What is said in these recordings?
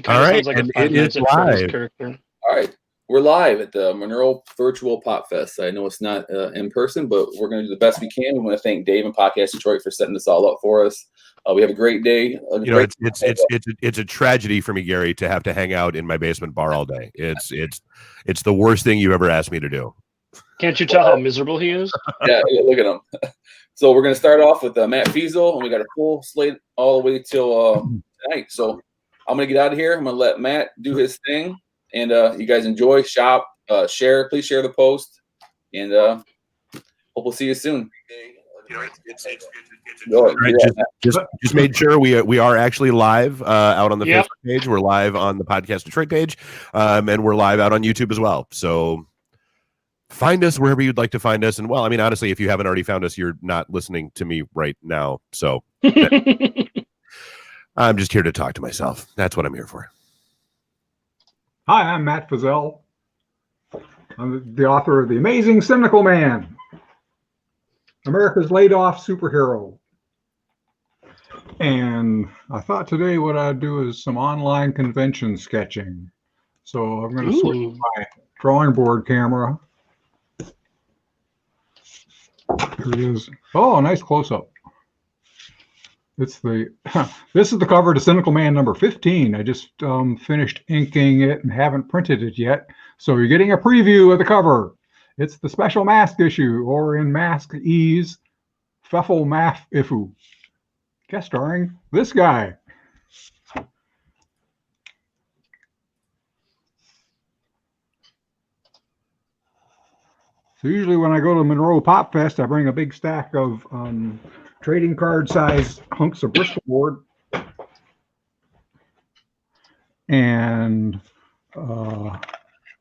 He kind of sounds like a Five Nights at Freddy's character. All right. We're live at the Monroe Virtual Pop Fest. I know it's not in person, but we're going to do the best we can. We want to thank Dave and Podcast Detroit for setting this all up for us. We have a great day. It's a tragedy for me, Gary, to have to hang out in my basement bar all day. It's the worst thing you've ever asked me to do. Can't you tell how miserable he is? Yeah, look at him. So we're going to start off with Matt Fiesel, and we got a full slate all the way till tonight. So I'm going to get out of here. I'm going to let Matt do his thing. And you guys enjoy, shop, share. Please share the post, and hope we'll see you soon. Just made sure we are actually live out on the Facebook page. We're live on the Podcast Detroit page, and we're live out on YouTube as well. So find us wherever you'd like to find us. And well, I mean, honestly, if you haven't already found us, you're not listening to me right now. So I'm just here to talk to myself. That's what I'm here for. Hi, I'm Matt Fiesel. I'm the author of The Amazing Cynical Man, America's laid-off superhero. And I thought today what I'd do is some online convention sketching. So I'm going to switch my drawing board camera. Here it is. Oh, a nice close-up. This is the cover to Cynical Man number 15. I just finished inking it and haven't printed it yet. So you're getting a preview of the cover. It's the special mask issue, or in Mask Ease, Pfeffel Math Ifu. Guest starring this guy. So usually when I go to Monroe Pop Fest, I bring a big stack of trading card size hunks of Bristol board and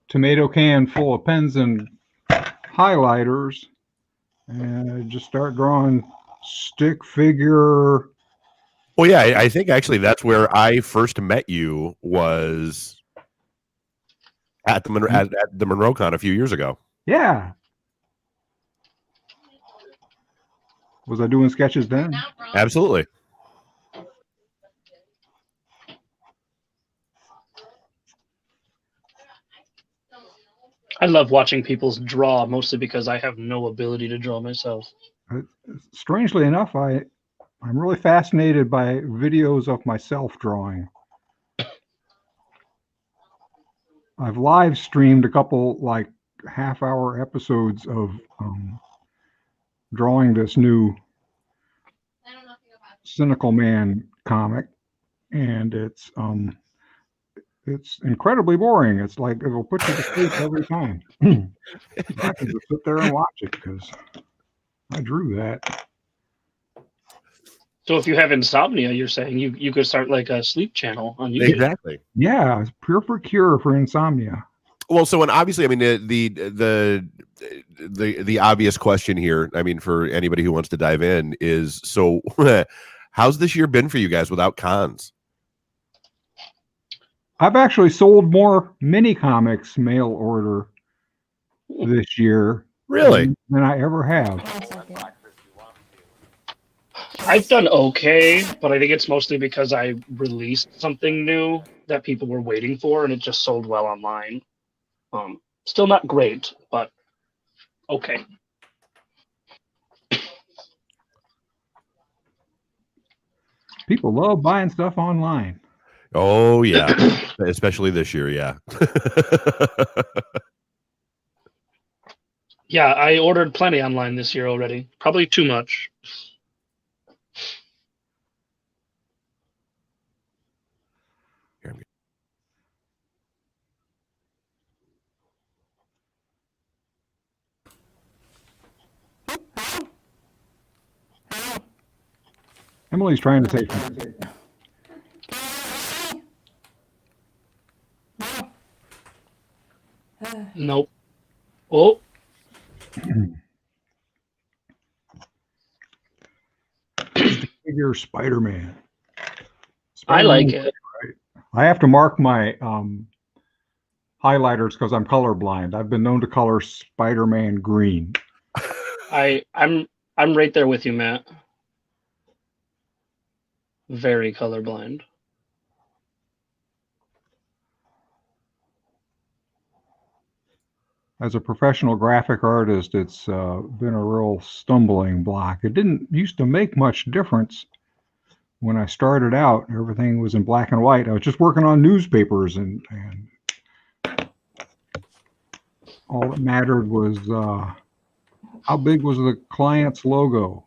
tomato can full of pens and highlighters, and I just start drawing stick figure. Well, yeah, I think actually that's where I first met you, was at the MonroeCon a few years ago. Yeah. Was I doing sketches then? Absolutely. I love watching people draw, mostly because I have no ability to draw myself. Strangely enough, I'm really fascinated by videos of myself drawing. I've live streamed a couple half-hour episodes of drawing this new Cynical Man comic, and it's incredibly boring. It's like it'll put you to sleep every time. I can just sit there and watch it because I drew that. So if you have insomnia, you're saying you could start like a sleep channel on YouTube. Exactly. Yeah, it's perfect cure for insomnia. Well, so and obviously, I mean the obvious question here, I mean, for anybody who wants to dive in, is so how's this year been for you guys without cons? I've actually sold more mini comics mail order this year, really, than I ever have. I've done okay, but I think it's mostly because I released something new that people were waiting for, and it just sold well online. Still not great, but okay. People love buying stuff online. Oh yeah, especially this year. Yeah. Yeah, I ordered plenty online this year already. Probably too much. Emily's trying to say something. Nope. Oh. Figure Spider-Man. I like it. Right. I have to mark my highlighters because I'm colorblind. I've been known to color Spider-Man green. I'm right there with you, Matt. Very colorblind. as a professional graphic artist, it's been a real stumbling block. It didn't used to make much difference when I started out. Everything was in black and white. I was just working on newspapers, and all that mattered was how big was the client's logo.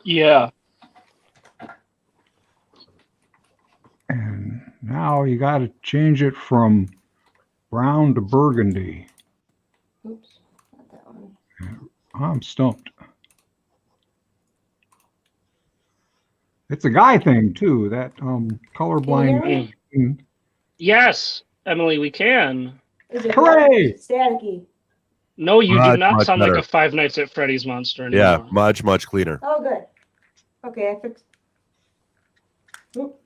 Yeah. And now you got to change it from brown to burgundy. Oops, not that one. I'm stumped. It's a guy thing too. That colorblind. Can you hear thing. Yes, Emily, we can. Is it Hooray! staticky? No, you do Much, not much sound better. like a Five Nights at Freddy's monster anymore. Yeah, much cleaner. Oh, good. Okay, I fixed. Oop.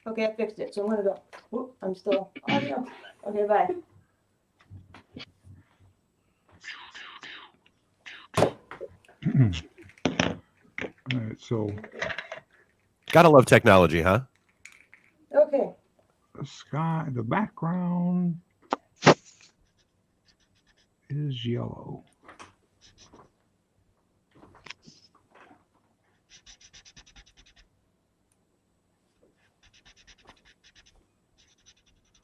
Okay, I fixed it. So I'm gonna go. Oop, I'm still audio. Okay, bye. All right, so Gotta love technology, huh? Okay. the sky, the background is yellow.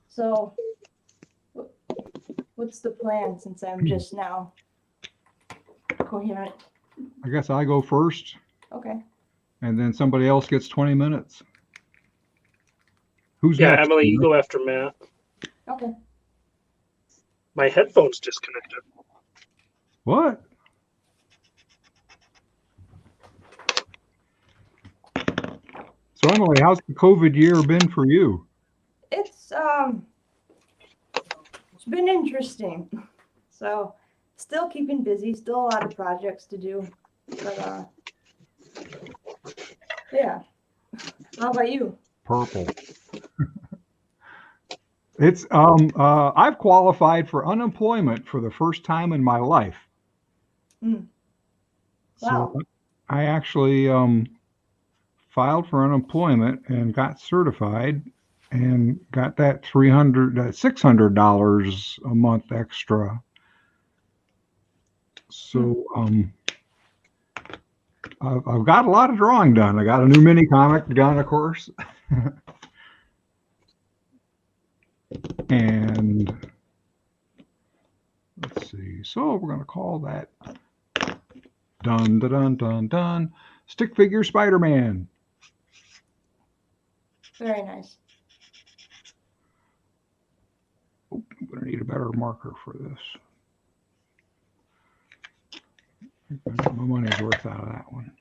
So, what's the plan since I'm just now coherent? I guess I go first, Okay. and then somebody else gets 20 minutes. Who's Yeah, next? Emily, you go after Matt. Okay. My headphones disconnected. What? So Emily, how's the COVID year been for you? It's been interesting. So still keeping busy, still a lot of projects to do. But yeah. How about you? Purple. It's I've qualified for unemployment for the first time in my life. Mm. So Wow. I actually filed for unemployment and got certified and got that $600 a month extra. So I've got a lot of drawing done. I got a new mini comic done, of course. And let's see. So we're going to call that dun dun dun dun dun stick figure Spider-Man. Very nice. Oh, I'm going to need a better marker for this. I got my money's worth out of that one.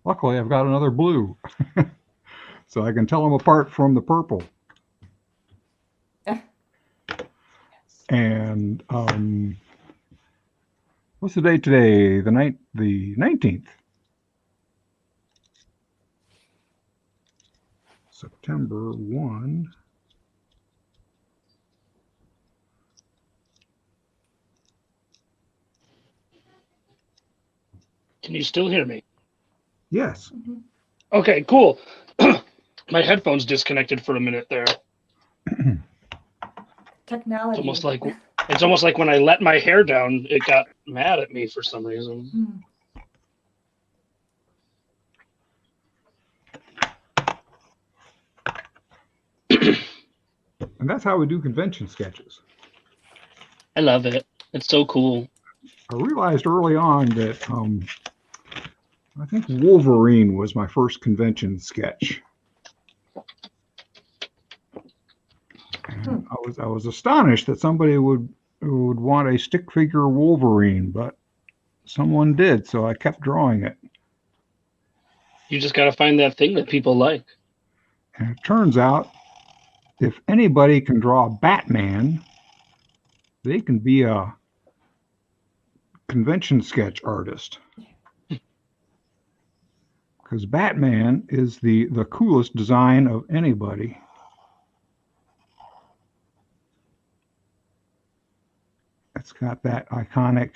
Luckily, I've got another blue, so I can tell them apart from the purple. And what's the date today? The 19th. September 1. Can you still hear me? Yes. Mm-hmm. Okay, cool. My headphones disconnected for a minute there. Technology. It's almost like when I let my hair down, it got mad at me for some reason. And that's how we do convention sketches. I love it. It's so cool. I realized early on that I think Wolverine was my first convention sketch. And I was astonished that somebody would want a stick figure Wolverine, but someone did, so I kept drawing it. You just got to find that thing that people like. And it turns out, if anybody can draw Batman, they can be a convention sketch artist. Because Batman is the coolest design of anybody. It's got that iconic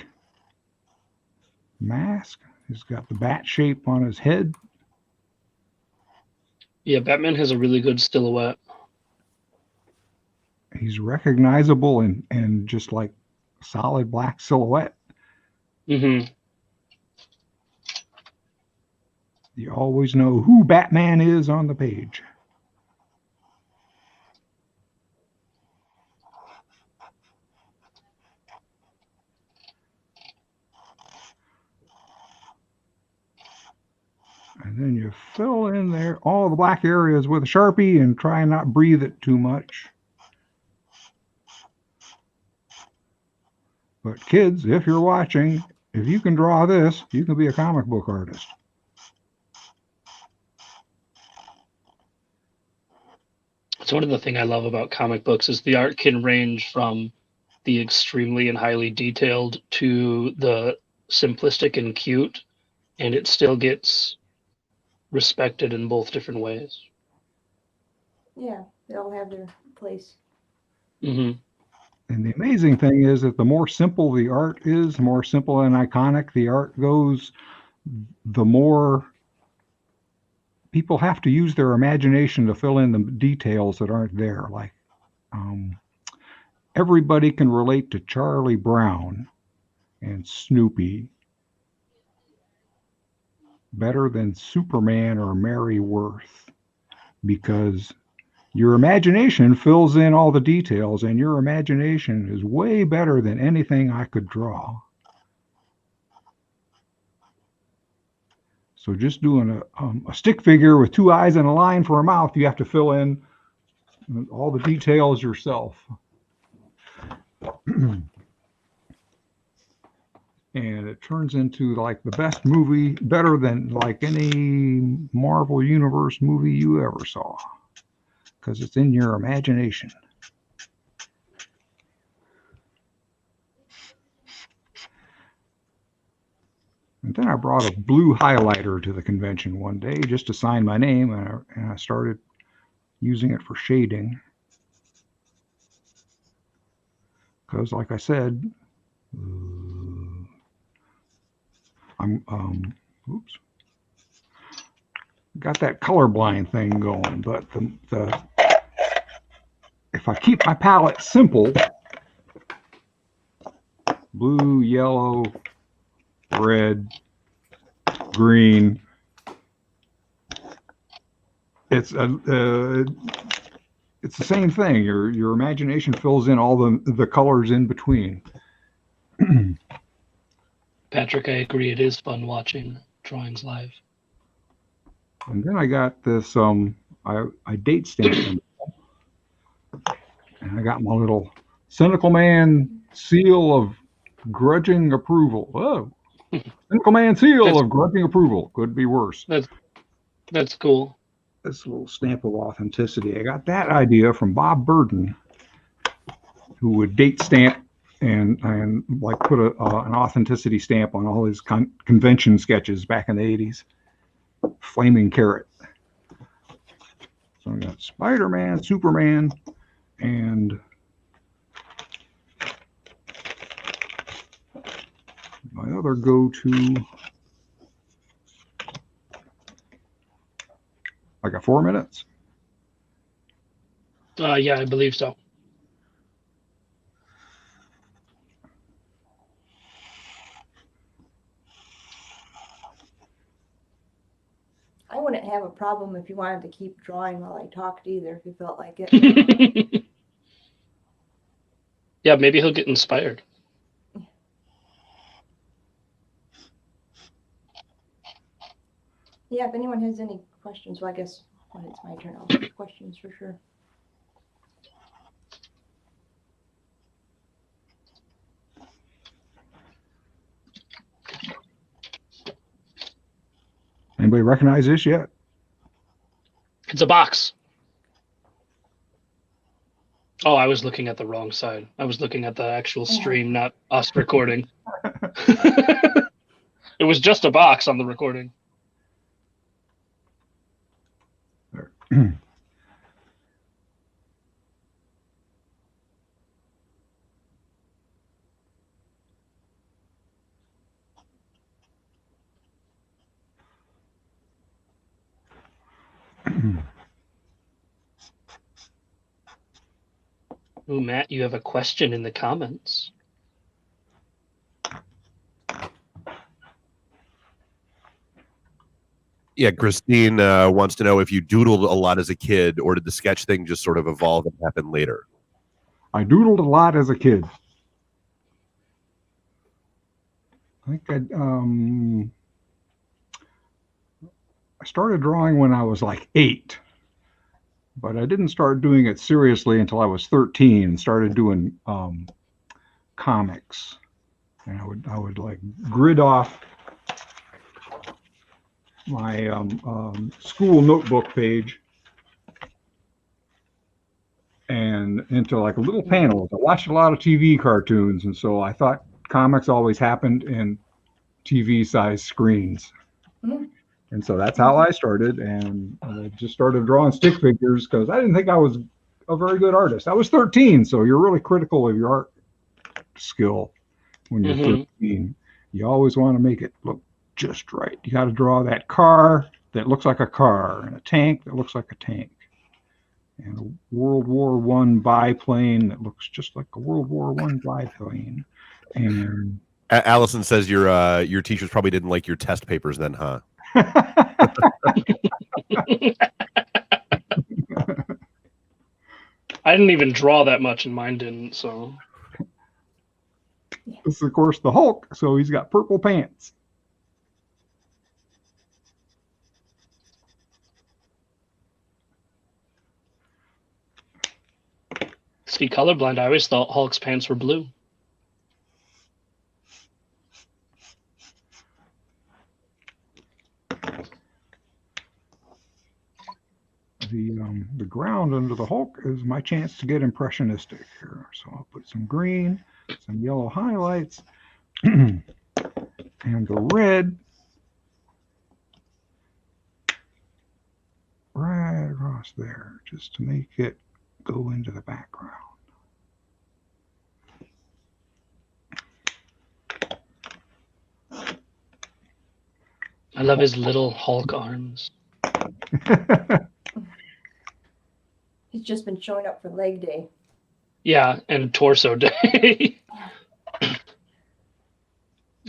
mask. He's got the bat shape on his head. Yeah, Batman has a really good silhouette. He's recognizable and just like solid black silhouette. Mm-hmm. You always know who Batman is on the page. And then you fill in there all the black areas with a Sharpie and try and not breathe it too much. But kids, if you're watching, if you can draw this, you can be a comic book artist. It's one of the things I love about comic books is the art can range from the extremely and highly detailed to the simplistic and cute, and it still gets respected in both different ways. Yeah, they all have their place. Mm-hmm. And the amazing thing is that the more simple the art is, the more simple and iconic the art goes, the more people have to use their imagination to fill in the details that aren't there. Like everybody can relate to Charlie Brown and Snoopy better than Superman or Mary Worth, because your imagination fills in all the details, and your imagination is way better than anything I could draw. So just doing a stick figure with two eyes and a line for a mouth, you have to fill in all the details yourself. And it turns into like the best movie, better than like any Marvel Universe movie you ever saw, because it's in your imagination. And then I brought a blue highlighter to the convention one day just to sign my name, and I started using it for shading. Because, like I said, I'm oops, got that colorblind thing going. But if I keep my palette simple, blue, yellow, red, green, it's the same thing. Your imagination fills in all the colors in between. Patrick, I agree. It is fun watching drawings live. And then I got this, I date stamped them. And I got my little Cynical Man seal of grudging approval. Oh, Cynical Man seal of grudging approval. Could be worse. That's cool. This little stamp of authenticity. I got that idea from Bob Burden, who would date stamp and like put an authenticity stamp on all his convention sketches back in the 80s. Flaming Carrot. So I got Spider-Man, Superman, and my other go-to. I got 4 minutes. Yeah, I believe so. I wouldn't have a problem if you wanted to keep drawing while I talked either, if you felt like it. Yeah, maybe he'll get inspired. Yeah, if anyone has any questions, well, I guess when it's my turn, I'll take questions for sure. Anybody recognize this yet? It's a box. Oh, I was looking at the wrong side. I was looking at the actual stream, not us recording. It was just a box on the recording. Ooh, Matt, you have a question in the comments. Yeah, Christine wants to know if you doodled a lot as a kid, or did the sketch thing just sort of evolve and happen later? I doodled a lot as a kid. I think I started drawing when I was like 8, but I didn't start doing it seriously until I was 13 and started doing comics. And I would like grid off my school notebook page and into like a little panel. I watched a lot of TV cartoons, and so I thought comics always happened in TV-sized screens. Mm. And so that's how I started, and I just started drawing stick figures because I didn't think I was a very good artist. I was 13, so you're really critical of your art skill when you're 13. You always want to make it look just right. You got to draw that car that looks like a car, and a tank that looks like a tank, and a World War I biplane that looks just like a World War I biplane. And Allison says your teachers probably didn't like your test papers then, huh? I didn't even draw that much, and mine didn't. So this is, of course, the Hulk, so he's got purple pants. see, colorblind. I always thought Hulk's pants were blue. The ground under the Hulk is my chance to get impressionistic here. So I'll put some green, some yellow highlights, and the red right across there, just to make it go into the background. I love his little Hulk arms. He's just been showing up for leg day. Yeah, and torso day.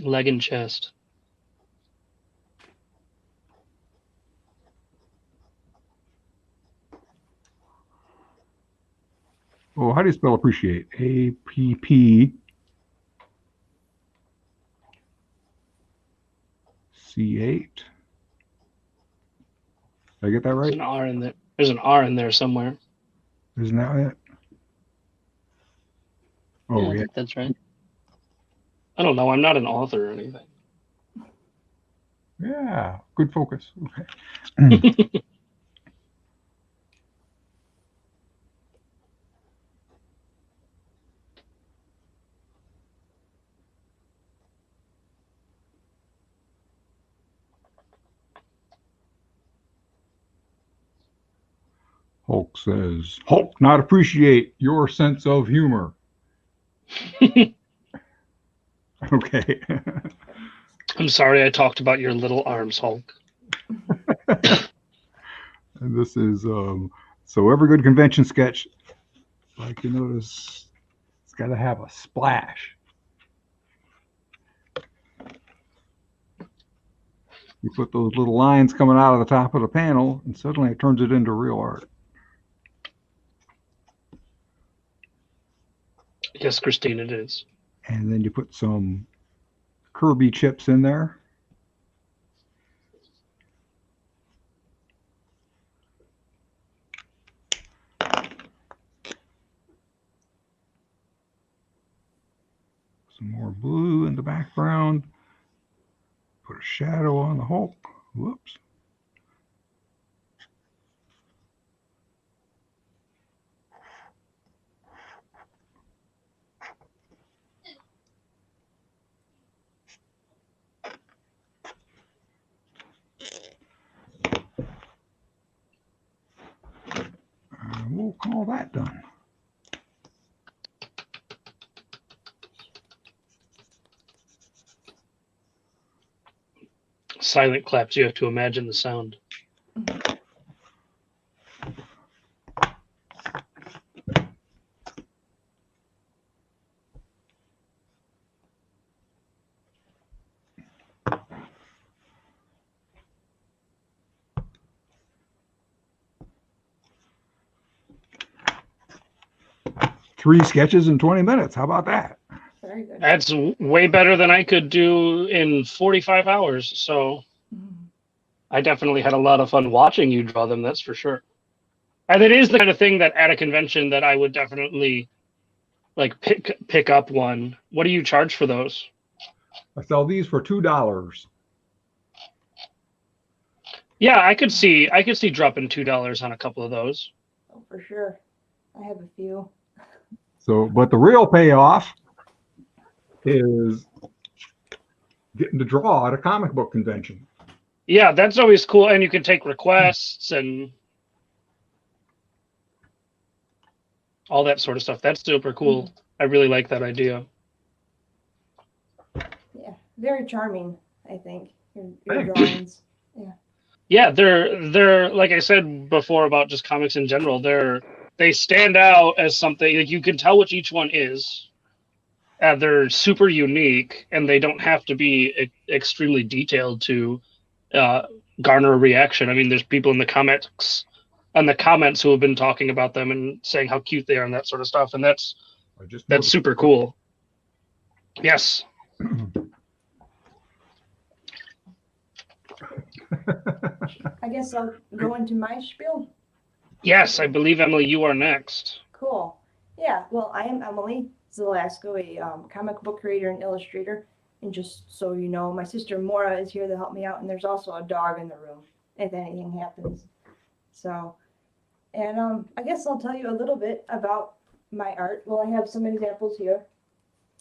Leg and chest. Oh, how do you spell appreciate? APPCH. Did I get that There's right? an R in there. There's an R in there somewhere. Isn't that it? Oh, I yeah. think that's right. I don't know. I'm not an author or anything. Yeah, good focus. Okay. Hulk says, Hulk not appreciate your sense of humor. Okay. I'm sorry I talked about your little arms, Hulk. And this is, so every good convention sketch, like you notice, it's got to have a splash. You put those little lines coming out of the top of the panel, and suddenly it turns it into real art. Yes, Christine, it is. And then you put some Kirby chips in there. Some more blue in the background. Put a shadow on the Hulk. Whoops. We'll call that done. Silent claps. You have to imagine the sound. 3 sketches in 20 minutes. How about that? Very good. That's way better than I could do in 45 hours. So I definitely had a lot of fun watching you draw them. That's for sure. And it is the kind of thing that at a convention that I would definitely like pick up one. What do you charge for those? I sell these for $2. Yeah, I could see dropping $2 on a couple of those. Oh, for sure. I have a few. So, but the real payoff is getting to draw at a comic book convention. Yeah, that's always cool, and you can take requests and all that sort of stuff. That's super cool. I really like that idea. Yeah, very charming, I think. Your Thanks. drawings. Yeah, they're like I said before about just comics in general. They stand out as something like you can tell which each one is. They're super unique, and they don't have to be extremely detailed to garner a reaction. I mean, there's people in the comments who have been talking about them and saying how cute they are and that sort of stuff, and that's super cool. Yes. I guess I'll go into my spiel. Yes, I believe, Emily, you are next. Cool. Yeah, well, I am Emily Zelasco, a comic book creator and illustrator. And just so you know, my sister Maura is here to help me out, and there's also a dog in the room if anything happens. So, and I guess I'll tell you a little bit about my art. Well, I have some examples here,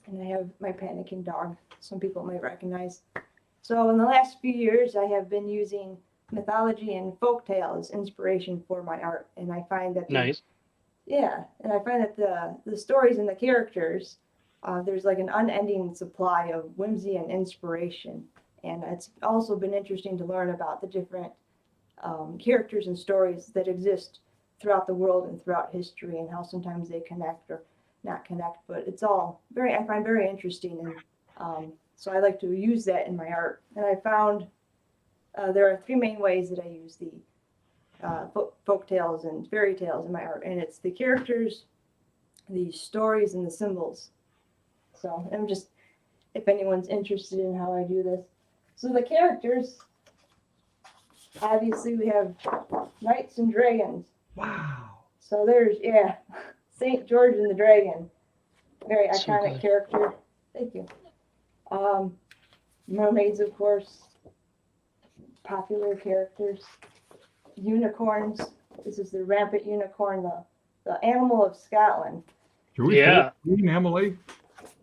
and I have my panicking dog. Some people might recognize. So in the last few years, I have been using mythology and folktale as inspiration for my art, and I find that Nice. the stories and the characters, there's like an unending supply of whimsy and inspiration, and it's also been interesting to learn about the different characters and stories that exist throughout the world and throughout history, and how sometimes they connect or not connect, but it's all I find very interesting, and so I like to use that in my art. And I found there are 3 main ways that I use the folk tales and fairy tales in my art, and it's the characters, the stories, and the symbols. So I'm just, if anyone's interested in how I do this. So the characters, obviously we have knights and dragons. Wow. So there's, St. George and the Dragon. Very So iconic good. character. Thank you. Mermaids, of course. Popular characters. Unicorns. This is the rampant unicorn, the animal of Scotland. Can we Yeah. put Emily?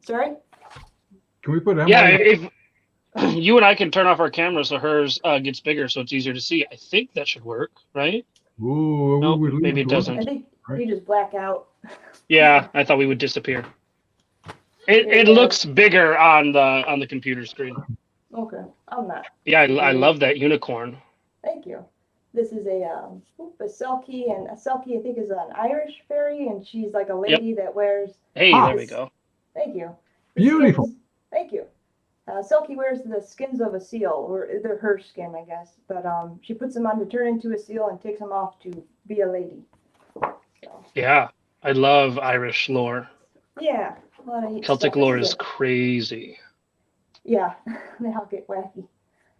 Sorry? Can we put Emily? Yeah, if you and I can turn off our camera so hers gets bigger so it's easier to see. I think that should work, right? Ooh, Nope, we would maybe it leave doesn't. I think Right. you just black out. Yeah, I thought we would disappear. It looks bigger on the computer screen. Okay, I'm not. Yeah, I love that unicorn. Thank you. This is a Selkie, and a Selkie I think is an Irish fairy, and she's like a lady that wears. Hey, Ah. there we go. Thank you. Beautiful. Thank you. Selkie wears the skins of a seal, or they're her skin, I guess. But she puts them on to turn into a seal and takes them off to be a lady. So, Yeah, I love Irish lore. yeah, a lot of neat Celtic stuff. lore is crazy. Yeah, they all get wacky.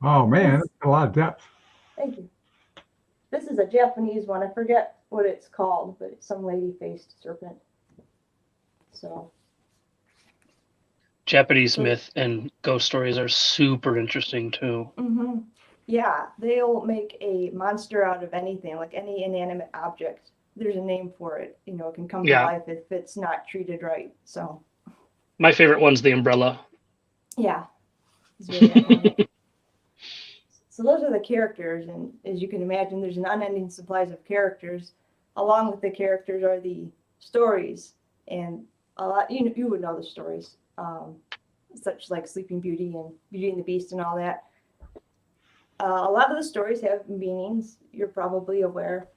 Oh man, that's a lot of depth. Thank you. This is a Japanese one. I forget what it's called, but it's some lady-faced serpent. So. Japanese myth and ghost stories are super interesting too. Mm-hmm. Yeah, they'll make a monster out of anything, like any inanimate object. There's a name for it. You know, it can come to Yeah. life if it's not treated right. So, My favorite one's the umbrella. yeah. It's really iconic. So those are the characters, and as you can imagine, there's an unending supplies of characters. Along with the characters are the stories, and a lot you would know the stories, such like Sleeping Beauty and Beauty and the Beast and all that. A lot of the stories have meanings, you're probably aware,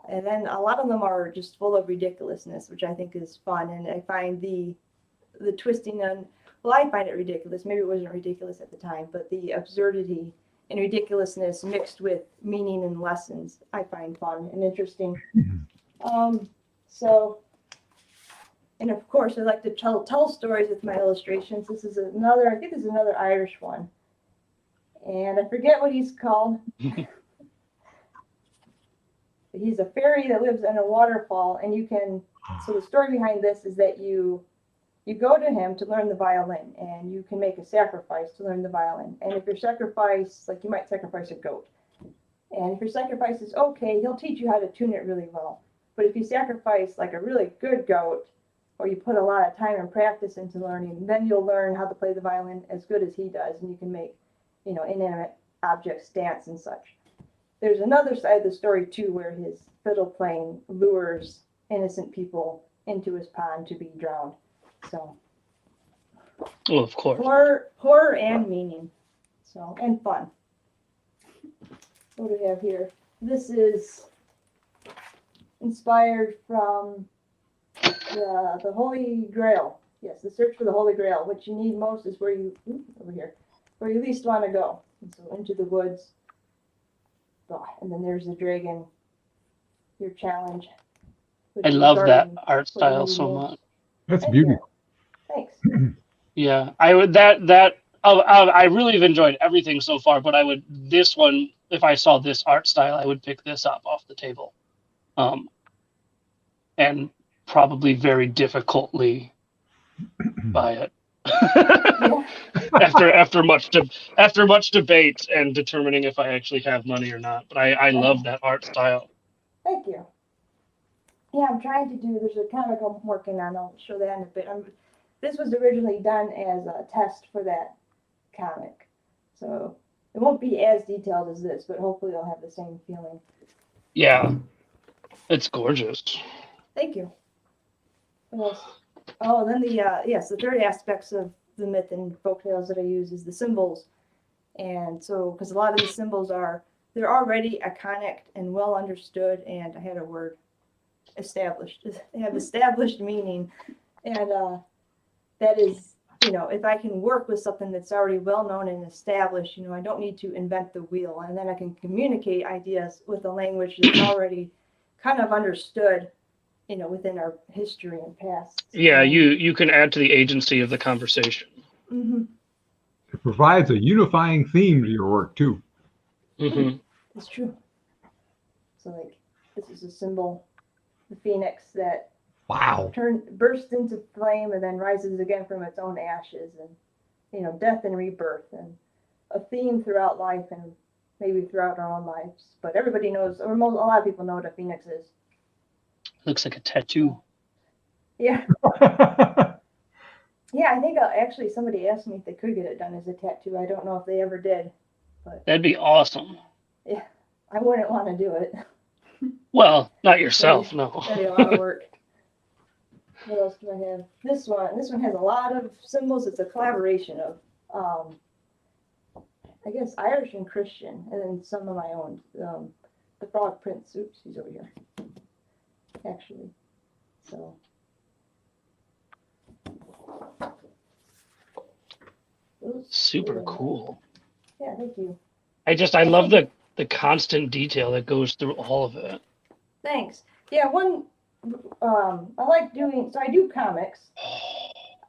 and then a lot of them are just full of ridiculousness, which I think is fun, and I find the twisting and I find it ridiculous. Maybe it wasn't ridiculous at the time, but the absurdity and ridiculousness mixed with meaning and lessons, I find fun and interesting. So And of course, I like to tell stories with my illustrations. This is another, I think this is another Irish one. And I forget what he's called. He's a fairy that lives in a waterfall, and you can, so the story behind this is that you go to him to learn the violin, and you can make a sacrifice to learn the violin. And if your sacrifice, like you might sacrifice a goat, and if your sacrifice is okay, he'll teach you how to tune it really well. But if you sacrifice like a really good goat, or you put a lot of time and practice into learning, then you'll learn how to play the violin as good as he does, and you can make, you know, inanimate objects dance and such. There's another side of the story too, where his fiddle playing lures innocent people into his pond to be drowned. So, Well, of course. horror and meaning. So, and fun. What do we have here? This is inspired from the Holy Grail. Yes, the search for the Holy Grail. What you need most is where you over here, where you least want to go. And so into the woods. Oh, and then there's the dragon. Your challenge. I love that art style so much. That's beautiful. Thanks. Yeah, I would I really have enjoyed everything so far, but this one, if I saw this art style, I would pick this up off the table, and probably very difficultly buy it. after much debate and determining if I actually have money or not. But I love that art style. Thank you. Yeah, I'm trying to do, there's a comic I'm working on, I'll show that in a bit. This was originally done as a test for that comic. So it won't be as detailed as this, but hopefully it'll have the same feeling. Yeah, it's gorgeous. Thank you. What else? Oh, then the third aspects of the myth and folktales that I use is the symbols. And so, because a lot of the symbols they're already iconic and well understood, and I had a word, established. They have established meaning. And that is, you know, if I can work with something that's already well known and established, you know, I don't need to invent the wheel, and then I can communicate ideas with a language that's already kind of understood, you know, within our history and past. Yeah, you can add to the agency of the conversation. Mm-hmm. It provides a unifying theme to your work too. Mm-hmm. It's true. So like, this is a symbol, the phoenix that bursts into flame and then rises again from its own ashes, and, you know, death and rebirth, and a theme throughout life and maybe throughout our own lives. But everybody knows, or a lot of people know what a phoenix is. Looks like a tattoo. Yeah. Yeah, I think actually somebody asked me if they could get it done as a tattoo. I don't know if they ever did, but That'd be awesome. yeah, I wouldn't want to do it. Well, not yourself, no. That'd be a lot of work. What else do I have? This one has a lot of symbols. It's a collaboration of, I guess, Irish and Christian, and then some of my own. The Frog Prince. Oops, he's over here. Actually, so. Super cool. Yeah, thank you. I love the constant detail that goes through all of it. Thanks. Yeah, I like doing, so I do comics.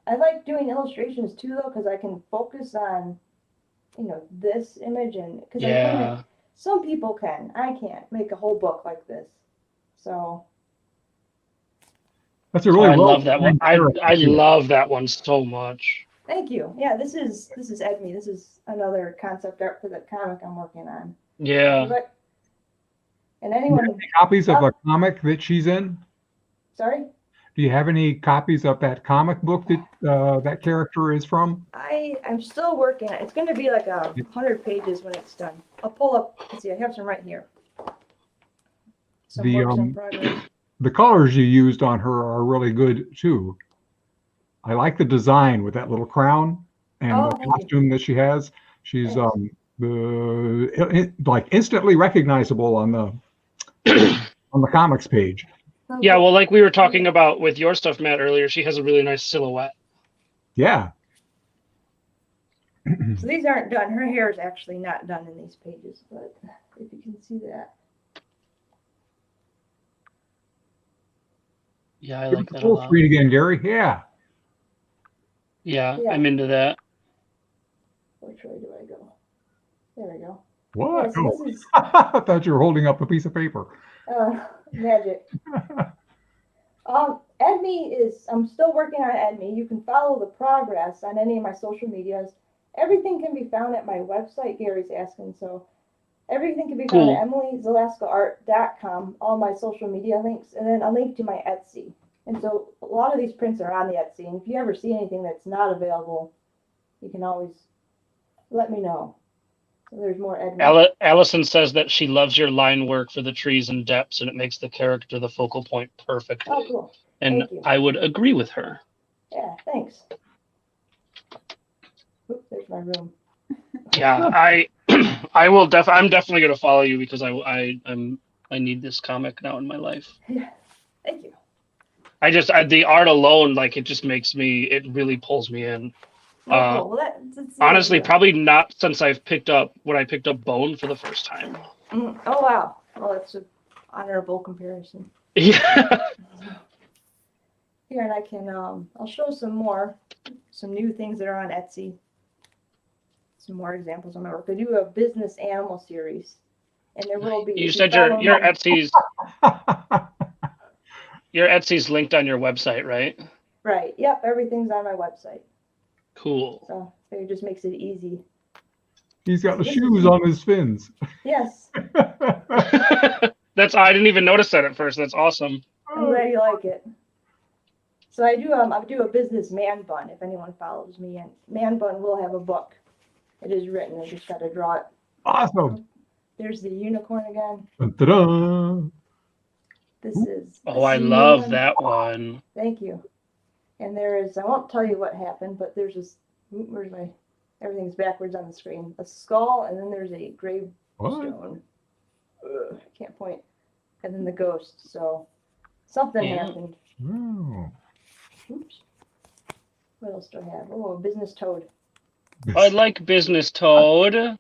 I like doing illustrations too, though, because I can focus on, you know, this image, and because some people can. I can't make a whole book like this. So. That's a really I love that one. I love that one so much. Thank you. Yeah, this is Edme. This is another concept art for the comic I'm working on. Yeah. And anyone. Do you have any copies of a comic that she's in? Sorry? Do you have any copies of that comic book that that character is from? I'm still working. It's going to be like 100 pages when it's done. I'll pull up. Let's see. I have some right here. Some works in progress. The colors you used on her are really good too. I like the design with that little crown and the costume that she has. She's like instantly recognizable on the comics page. Yeah, well, like we were talking about with your stuff, Matt, earlier, she has a really nice silhouette. Yeah. So these aren't done. Her hair is actually not done in these pages, but if you can see that. Yeah, I Give like it the that a full lot. screen again, Gary. Yeah. Yeah, Yeah. I'm into that. Which way do I go? There we go. What? Yeah, so Oh. this is I thought you were holding up a piece of paper. magic. EdMe is, I'm still working on EdMe. You can follow the progress on any of my social medias. Everything can be found at my website, Gary's asking. So everything can be found at emilyzaleskaart.com, all my social media links, and then a link to my Etsy. And so a lot of these prints are on the Etsy. And if you ever see anything that's not available, you can always let me know. So there's more EdMe. Allison says that she loves your line work for the trees and depths, and it makes the character the focal point perfectly. Oh, cool. And Thank you. I would agree with her. Yeah, thanks. Oops, there's my room. Yeah, I will I'm definitely gonna follow you because I need this comic now in my life. Yeah, thank you. The art alone, like it really pulls me in. Oh, cool. Well, that's the Honestly, idea. probably not since I picked up Bone for the first time. Oh, wow. Well, that's an honorable comparison. Yeah. Here, and I can, I'll show some new things that are on Etsy. Some more examples of my work. I do a business animal series, and there will be. You said your Etsy's linked on your website, right? Right. Yep. Everything's on my website. Cool. So it just makes it easy. He's got the shoes on his fins. Yes. I didn't even notice that at first. That's awesome. I'm glad you like it. So I do a business man bun if anyone follows me, and man bun will have a book. It is written. I just got to draw it. Awesome. There's the unicorn again. Ta-da. This is. Oh, I love that one. Thank you. And there is, I won't tell you what happened, but there's this, everything's backwards on the screen. A skull, and then there's a gravestone. I can't point. And then the ghost. So something happened. Oh. Oops. What else do I have? Oh, a business toad. I like Business Toad. Oh,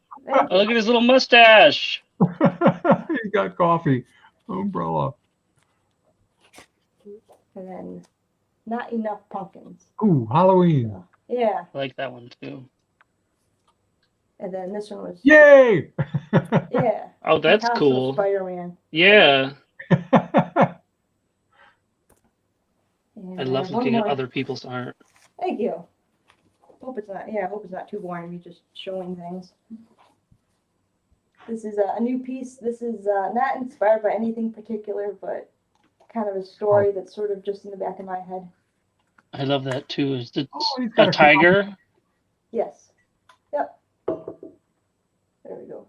look at his little mustache. He got coffee. Umbrella. And then not enough pumpkins. Ooh, Halloween. So, yeah. I like that one too. And then this one was. Yay! Yeah. Oh, that's Picasso cool. Spider-Man. Yeah. And I love one looking at more. other people's art. Thank you. Hope it's not too boring. Me just showing things. This is a new piece. This is not inspired by anything particular, but kind of a story that's sort of just in the back of my head. I love that too. Is it he's got a tiger? Yes. Yep. There we go.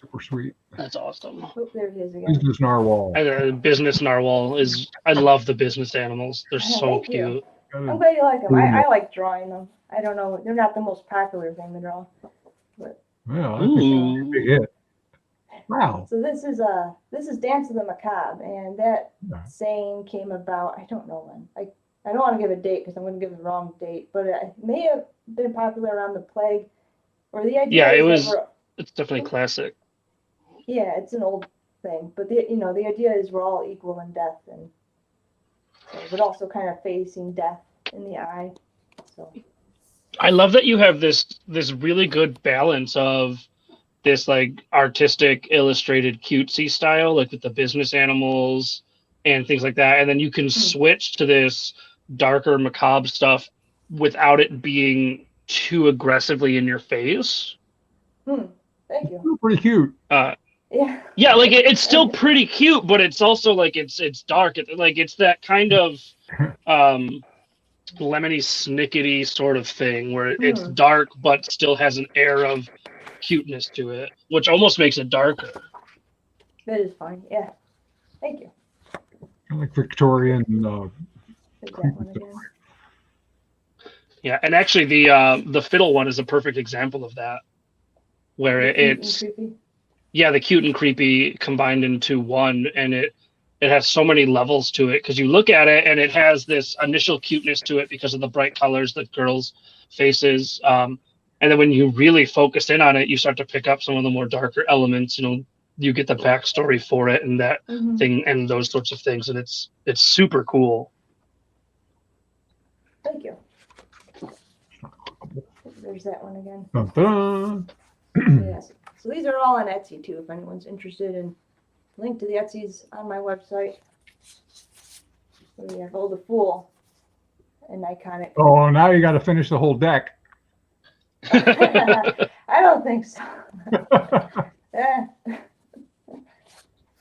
Super sweet. That's awesome. Oh, there he is again. Business narwhal. Business narwhal is. I love the business animals. They're so Thank you. cute. I'm glad you like them. I like drawing them. I don't know. They're not the most popular thing to draw. But Yeah, I think it's a big hit. Wow. so this is Dance of the Macabre, and that saying came about. I don't know when. I don't want to give a date because I'm going to give the wrong date, but it may have been popular around the plague, or the idea. Yeah, it is was. It's definitely classic. Yeah, it's an old thing, but the idea is we're all equal in death, and so, but also kind of facing death in the eye. So I love that you have this really good balance of this like artistic illustrated cutesy style, like with the business animals and things like that, and then you can switch to this darker macabre stuff without it being too aggressively in your face. Thank you. Still pretty cute. Yeah, like it's still pretty cute, but it's also like it's dark. It's that kind of lemony snickety sort of thing where it's dark but still has an air of cuteness to it, which almost makes it darker. that is fine. Yeah, thank you. Like Victorian. There's that one again. Yeah, and actually the fiddle one is a perfect example of that, where it's the cute and creepy combined into one, and it has so many levels to it because you look at it and it has this initial cuteness to it because of the bright colors that girls' faces, and then when you really focus in on it, you start to pick up some of the more darker elements, you get the backstory for it and that Mhm. thing and those sorts of things, and it's super cool. Thank you. There's that one again. Dun, dun. Yes. So these are all on Etsy too, if anyone's interested. And link to the Etsy's on my website. So we have Oh the Fool, an iconic. Oh, now you got to finish the whole deck. I don't think so. Eh,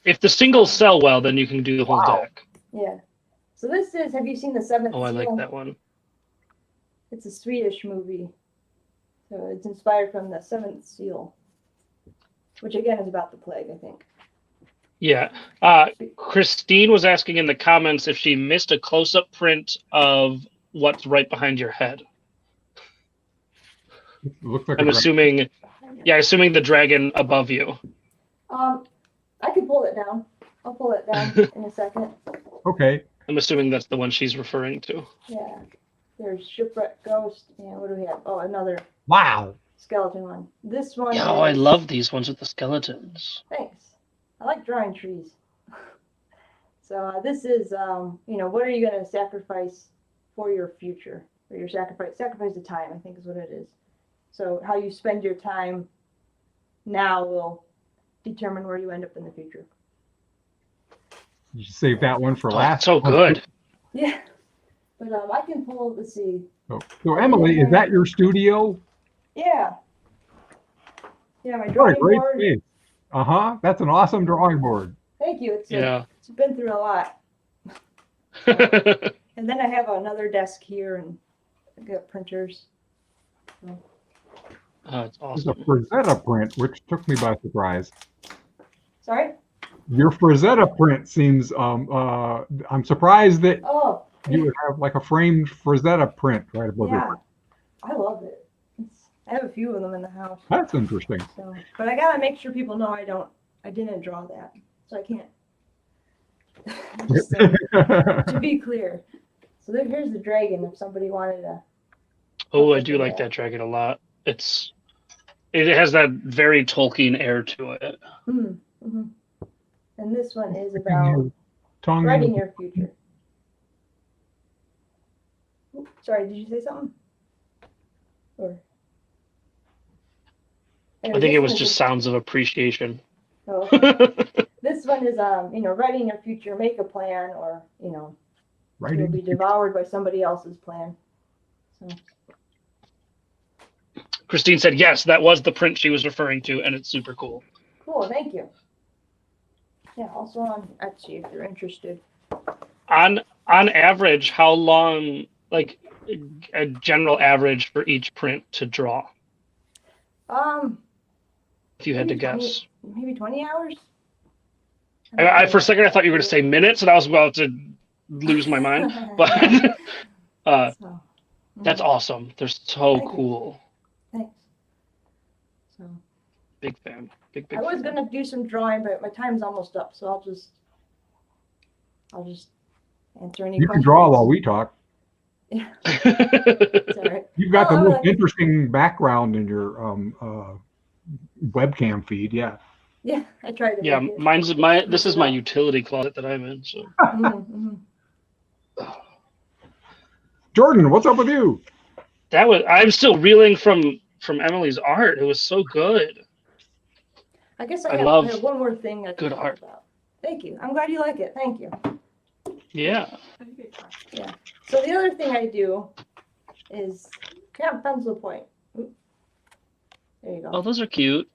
If the singles sell well, then you can do the whole Wow. deck. yeah. So this is. Have you seen the Seventh Oh, I Seal? like that one. It's a Swedish movie. So it's inspired from the Seventh Seal, which again is about the plague, I think. Yeah. Christine was asking in the comments if she missed a close-up print of what's right behind your head. It looks like I'm a dragon. assuming, yeah, assuming the dragon above you. I can pull it down. I'll pull it down in a second. Okay. I'm assuming that's the one she's referring to. Yeah. There's Shipwreck Ghost, and what do we have? Oh, another Wow. skeleton one. This one. Yeah, oh, I is- love these ones with the skeletons. Thanks. I like drawing trees. So this is, what are you going to sacrifice for your future? Or your sacrifice the time, I think is what it is. So how you spend your time now will determine where you end up in the future. You should save that one for Oh, last. so good. Yeah. But I can pull, let's see. So Emily, is that your studio? Yeah. Yeah, my What a drawing great board. space. Uh-huh. That's an awesome drawing board. Thank you. Yeah. It's been through a lot. And then I have another desk here and I got printers. Oh, it's It's a awesome. Frazetta print, which took me by surprise. Sorry? Your Frazetta print seems, I'm surprised that Oh, you would have like a framed Frazetta print right above yeah. your. I love it. I have a few of them in the house. That's interesting. So, but I gotta make sure people know I didn't draw that. So I can't. Just to be clear. So here's the dragon if somebody wanted to. Oh, I do like that dragon a lot. It has that very Tolkien air to it. Mm-hmm. And this one is about Tongue writing in. your future. Oops, sorry, did you say something? Or I think it was just sounds of appreciation. Oh, okay. This one is writing your future, make a plan, or you'll Writing. be devoured by somebody else's plan. So Christine said, yes, that was the print she was referring to, and it's super cool. cool, thank you. Yeah, also on Etsy if you're interested. On average, how long, like a general average for each print to draw, if you had to maybe guess? maybe 20 hours. I for a second I thought you were going to say minutes, and I was about to lose my mind. But So, that's awesome. They're so Thank you. cool. Thanks. So Big fan. Big I was fan. gonna do some drawing, but my time's almost up, so I'll just answer any You questions. can draw while we talk. Yeah, it's all right. You've got the Oh, most like- interesting background in your webcam feed. Yeah. Yeah, I tried to. Yeah, make it. this is my utility closet that I'm in. So Mhm, Jordan, what's up with you? I'm still reeling from Emily's art. It was so good. I guess I I love have one more thing. good art. About. Thank you. I'm glad you like it. Thank you. Yeah. Yeah. So the other thing I do is kind of pencil point. Oop. There you go. Oh, those are cute.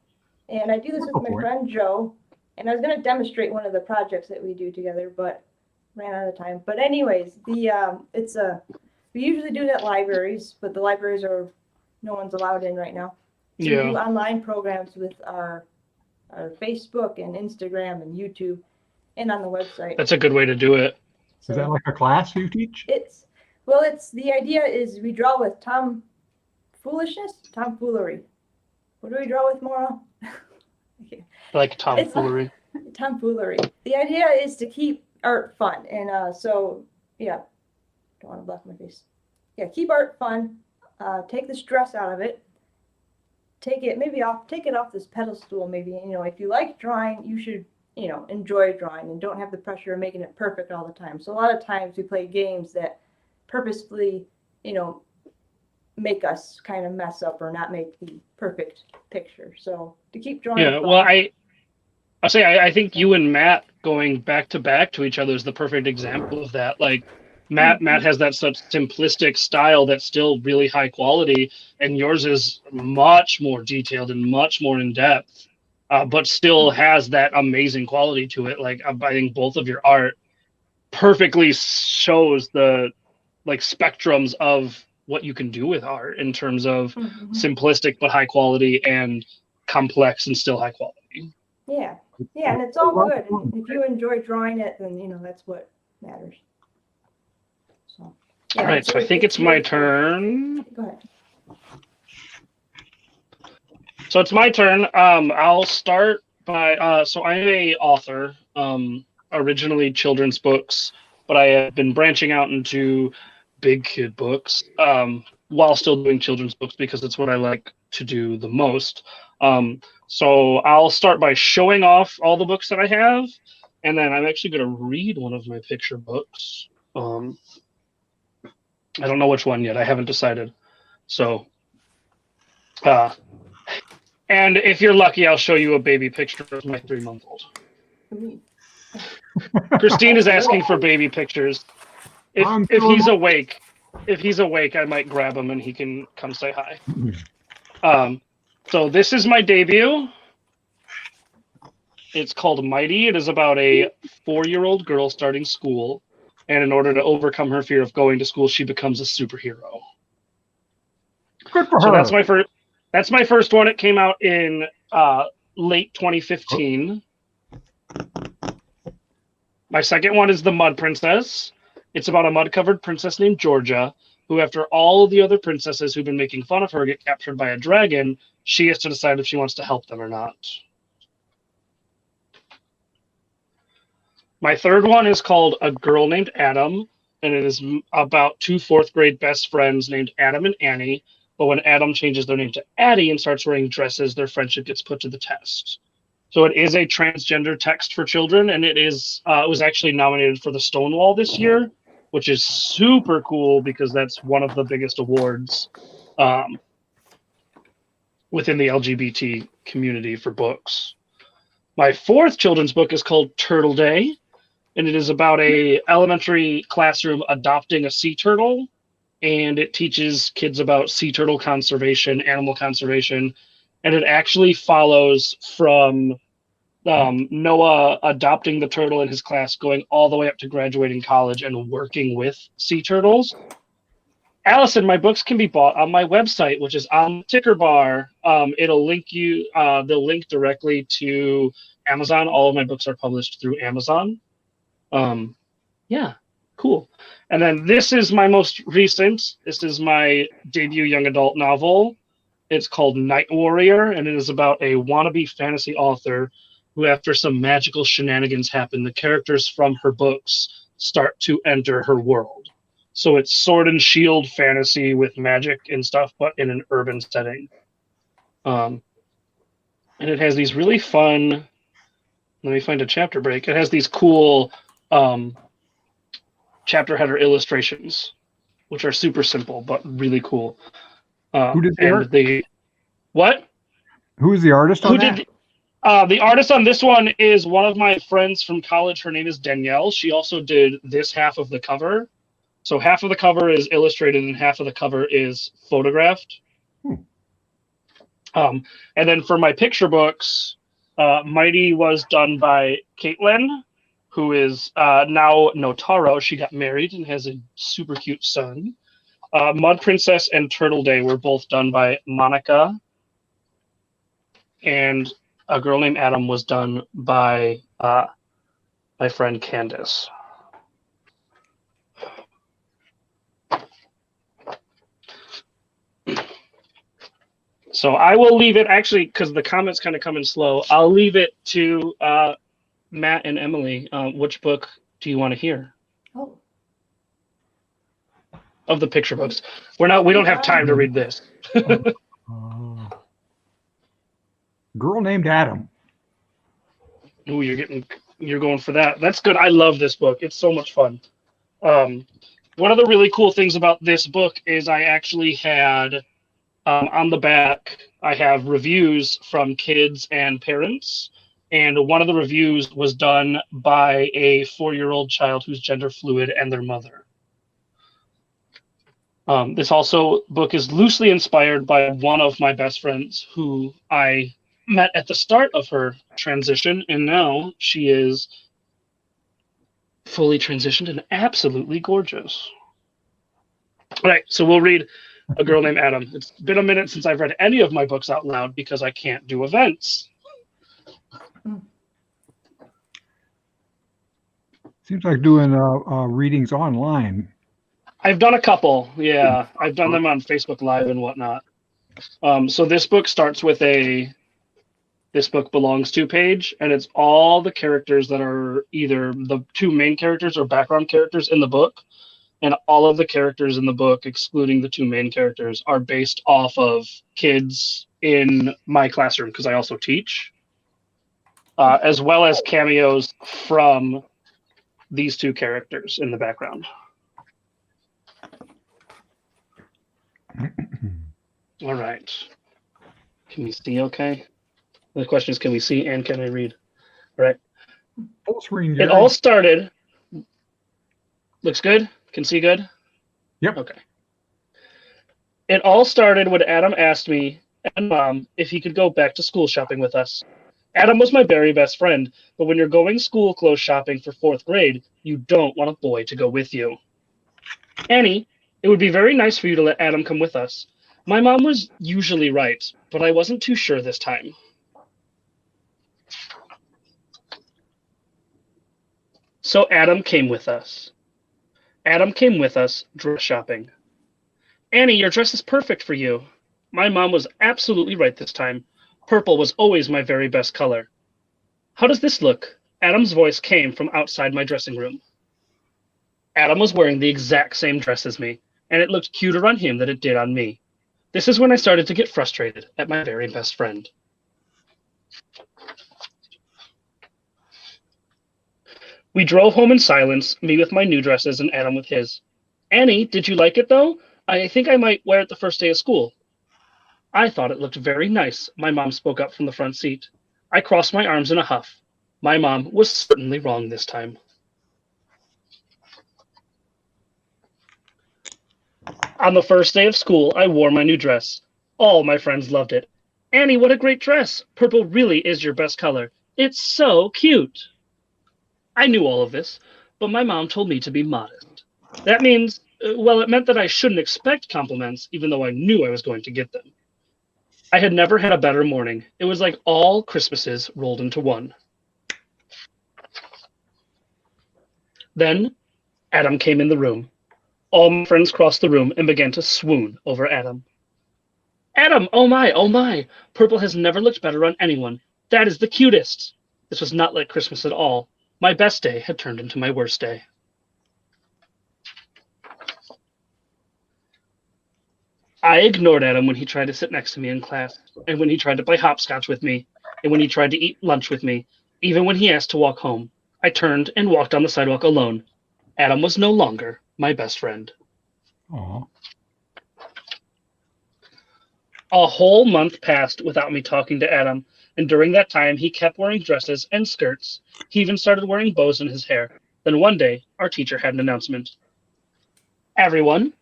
And I do this with my friend Joe. And I was going to demonstrate one of the projects that we do together, but ran out of time. But anyways, we usually do it at libraries, but the libraries no one's allowed in right now. So we do online programs with our Facebook and Instagram and YouTube and on the website. That's a good way to do it. So Is that like a class you teach? the idea is we draw with tomfoolery. What do we draw with, Maura? Like tomfoolery. Tomfoolery. The idea is to keep art fun. And don't want to block my face. Yeah, keep art fun. Take the stress out of it. take it off this pedestal. Maybe, if you like drawing, you should, enjoy drawing and don't have the pressure of making it perfect all the time. So a lot of times we play games that purposefully, make us kind of mess up or not make the perfect picture. So to keep drawing. Yeah, well, I think you and Matt going back to back to each other is the perfect example of that. Like Matt has that such simplistic style that's still really high quality, and yours is much more detailed and much more in depth, but still has that amazing quality to it. Like I think both of your art perfectly shows the spectrums of what you can do with art in terms of simplistic but high quality and complex and still high quality. Yeah, and it's all good. And if you enjoy drawing it, then that's what matters. So, all right, so I think it's my turn. Go ahead. So it's my turn. I'll start by so I'm a author, originally children's books, but I have been branching out into big kid books while still doing children's books because it's what I like to do the most. So I'll start by showing off all the books that I have, and then I'm actually going to read one of my picture books. I don't know which one yet. I haven't decided. So, and if you're lucky, I'll show you a baby picture of my 3-month-old. Christine is asking for baby pictures. If he's awake, I might grab him and he can come say hi. So this is my debut. It's called Mighty. It is about a 4-year-old girl starting school, and in order to overcome her fear of going to school, she becomes a superhero. Good for her. So that's my first one. It came out in late 2015. My second one is The Mud Princess. It's about a mud-covered princess named Georgia, who, after all of the other princesses who've been making fun of her get captured by a dragon, she has to decide if she wants to help them or not. My third one is called A Girl Named Adam, and it is about 2 4th-grade best friends named Adam and Annie, but when Adam changes their name to Addie and starts wearing dresses, their friendship gets put to the test. So it is a transgender text for children, and it was actually nominated for the Stonewall this year, which is super cool because that's one of the biggest awards within the LGBT community for books. My fourth children's book is called Turtle Day, and it is about a elementary classroom adopting a sea turtle, and it teaches kids about sea turtle conservation, animal conservation, and it actually follows from Noah adopting the turtle in his class, going all the way up to graduating college and working with sea turtles. Allison, my books can be bought on my website, which is on the ticker bar. It'll link you the link directly to Amazon. All of my books are published through Amazon. Yeah, cool. And then this is my most recent. This is my debut young adult novel. It's called Night Warrior, and it is about a wannabe fantasy author who, after some magical shenanigans happen, the characters from her books start to enter her world. So it's sword and shield fantasy with magic and stuff, but in an urban setting. And it has these really fun, let me find a chapter break. It has these cool chapter header illustrations, which are super simple, but really cool. Who did the art? What? Who's the artist on that? The artist on this one is one of my friends from college. Her name is Danielle. She also did this half of the cover. So half of the cover is illustrated and half of the cover is photographed. And then for my picture books, Mighty was done by Caitlin, who is now Notaro. She got married and has a super cute son. Mud Princess and Turtle Day were both done by Monica. And A Girl Named Adam was done by my friend Candace. So I will leave it, actually, because the comments kind of come in slow. I'll leave it to Matt and Emily. Which book do you want to hear? Oh. Of the picture books. We don't have time to read this. Girl Named Adam. Ooh, you're going for that. That's good. I love this book. It's so much fun. One of the really cool things about this book is I actually had on the back, I have reviews from kids and parents. And one of the reviews was done by a 4-year-old child who's gender fluid and their mother. This book is loosely inspired by one of my best friends who I met at the start of her transition, and now she is fully transitioned and absolutely gorgeous. All right, so we'll read A Girl Named Adam. It's been a minute since I've read any of my books out loud because I can't do events. Seems like doing readings online. I've done a couple, yeah. I've done them on Facebook Live and whatnot. So this book starts with This Book Belongs To page, and it's all the characters that are either the two main characters or background characters in the book. And all of the characters in the book, excluding the two main characters, are based off of kids in my classroom, because I also teach, as well as cameos from these two characters in the background. All right. Can we see okay? The question is, can we see and can I read? All right. Full screen. It all started. Looks good? Can see good? Yep. Okay. It all started when Adam asked me and Mom if he could go back to school shopping with us. Adam was my very best friend, but when you're going school clothes shopping for 4th grade, you don't want a boy to go with you. Annie, it would be very nice for you to let Adam come with us. My mom was usually right, but I wasn't too sure this time. So Adam came with us. Adam came with us dress shopping. Annie, your dress is perfect for you. My mom was absolutely right this time. Purple was always my very best color. How does this look? Adam's voice came from outside my dressing room. Adam was wearing the exact same dress as me, and it looked cuter on him than it did on me. This is when I started to get frustrated at my very best friend. We drove home in silence, me with my new dresses and Adam with his. Annie, did you like it though? I think I might wear it the first day of school. I thought it looked very nice, my mom spoke up from the front seat. I crossed my arms in a huff. My mom was certainly wrong this time. On the first day of school, I wore my new dress. All my friends loved it. Annie, what a great dress. Purple really is your best color. It's so cute. I knew all of this, but my mom told me to be modest. That means, well, it meant that I shouldn't expect compliments, even though I knew I was going to get them. I had never had a better morning. It was like all Christmases rolled into one. Then Adam came in the room. All my friends crossed the room and began to swoon over Adam. Adam, oh my, purple has never looked better on anyone. That is the cutest. This was not like Christmas at all. My best day had turned into my worst day. I ignored Adam when he tried to sit next to me in class, and when he tried to play hopscotch with me, and when he tried to eat lunch with me, even when he asked to walk home. I turned and walked on the sidewalk alone. Adam was no longer my best friend. Aww. A whole month passed without me talking to Adam, and during that time, he kept wearing dresses and skirts. He even started wearing bows in his hair. Then one day, our teacher had an announcement. Everyone,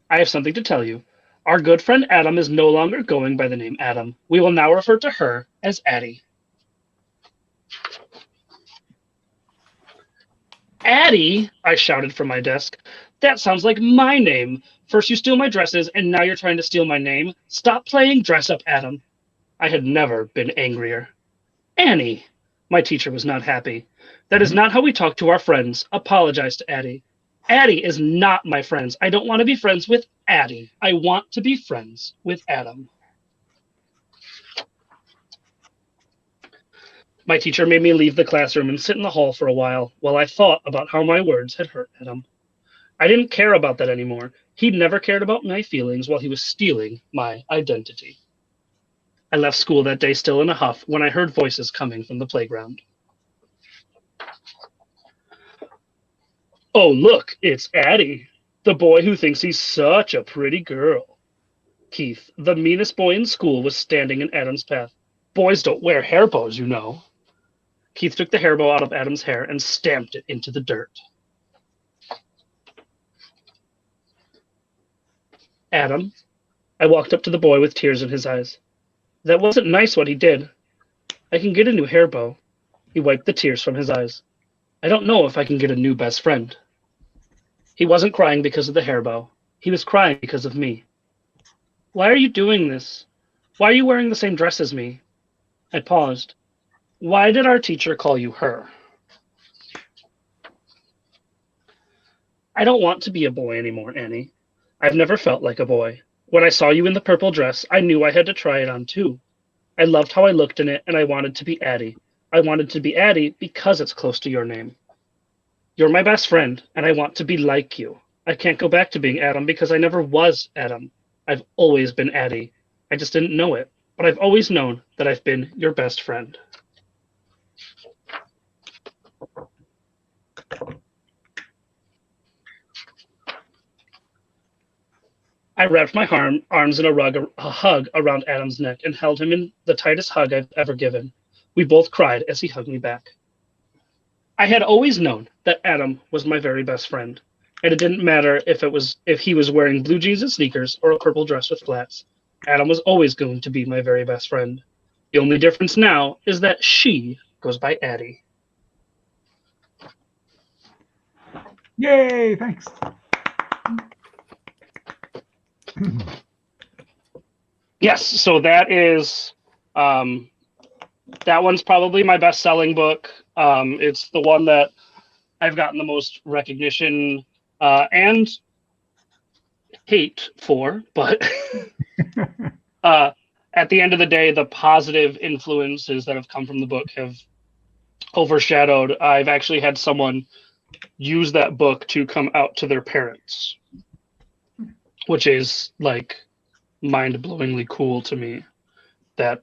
I have something to tell you. Our good friend Adam is no longer going by the name Adam. We will now refer to her as Addie. Addie, I shouted from my desk. That sounds like my name. First you steal my dresses, and now you're trying to steal my name. Stop playing dress up, Adam. I had never been angrier. Annie, my teacher was not happy. That is not how we talk to our friends. Apologize to Addie. Addie is not my friends. I don't want to be friends with Addie. I want to be friends with Adam. My teacher made me leave the classroom and sit in the hall for a while I thought about how my words had hurt Adam. I didn't care about that anymore. He'd never cared about my feelings while he was stealing my identity. I left school that day still in a huff when I heard voices coming from the playground. Oh, look, it's Addie, the boy who thinks he's such a pretty girl. Keith, the meanest boy in school, was standing in Adam's path. Boys don't wear hair bows, you know. Keith took the hair bow out of Adam's hair and stamped it into the dirt. Adam, I walked up to the boy with tears in his eyes. That wasn't nice what he did. I can get a new hair bow. He wiped the tears from his eyes. I don't know if I can get a new best friend. He wasn't crying because of the hair bow. He was crying because of me. Why are you doing this? Why are you wearing the same dress as me? I paused. Why did our teacher call you her? I don't want to be a boy anymore, Annie. I've never felt like a boy. When I saw you in the purple dress, I knew I had to try it on too. I loved how I looked in it, and I wanted to be Addie. I wanted to be Addie because it's close to your name. You're my best friend, and I want to be like you. I can't go back to being Adam because I never was Adam. I've always been Addie. I just didn't know it, but I've always known that I've been your best friend. I wrapped my arms in a hug around Adam's neck and held him in the tightest hug I've ever given. We both cried as he hugged me back. I had always known that Adam was my very best friend, and it didn't matter if he was wearing blue jeans and sneakers or a purple dress with flats. Adam was always going to be my very best friend. The only difference now is that she goes by Addie. Yay, thanks. Yes, so that is that one's probably my best-selling book. It's the one that I've gotten the most recognition and hate for, but at the end of the day, the positive influences that have come from the book have overshadowed. I've actually had someone use that book to come out to their parents, which is like mind-blowingly cool to me that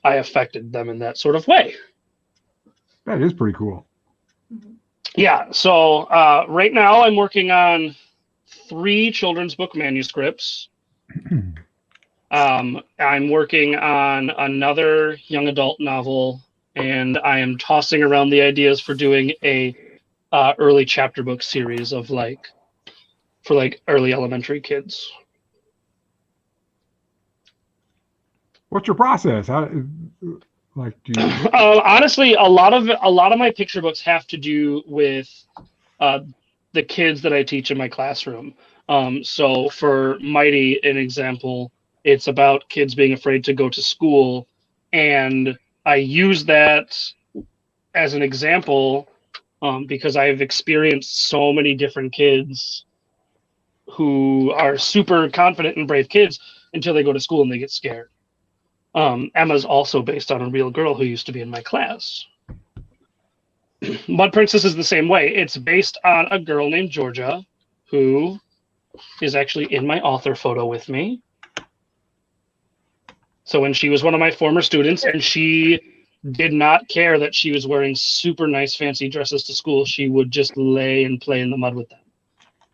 I affected them in that sort of way. That is pretty cool. Yeah, so right now I'm working on 3 children's book manuscripts. I'm working on another young adult novel, and I am tossing around the ideas for doing a early chapter book series of for early elementary kids. What's your process? How, do you? Honestly, a lot of my picture books have to do with the kids that I teach in my classroom. So for Mighty, an example, it's about kids being afraid to go to school, and I use that as an example because I've experienced so many different kids who are super confident and brave kids until they go to school and they get scared. Emma's also based on a real girl who used to be in my class. Mud Princess is the same way. It's based on a girl named Georgia who is actually in my author photo with me. So when she was one of my former students and she did not care that she was wearing super nice fancy dresses to school, she would just lay and play in the mud with them.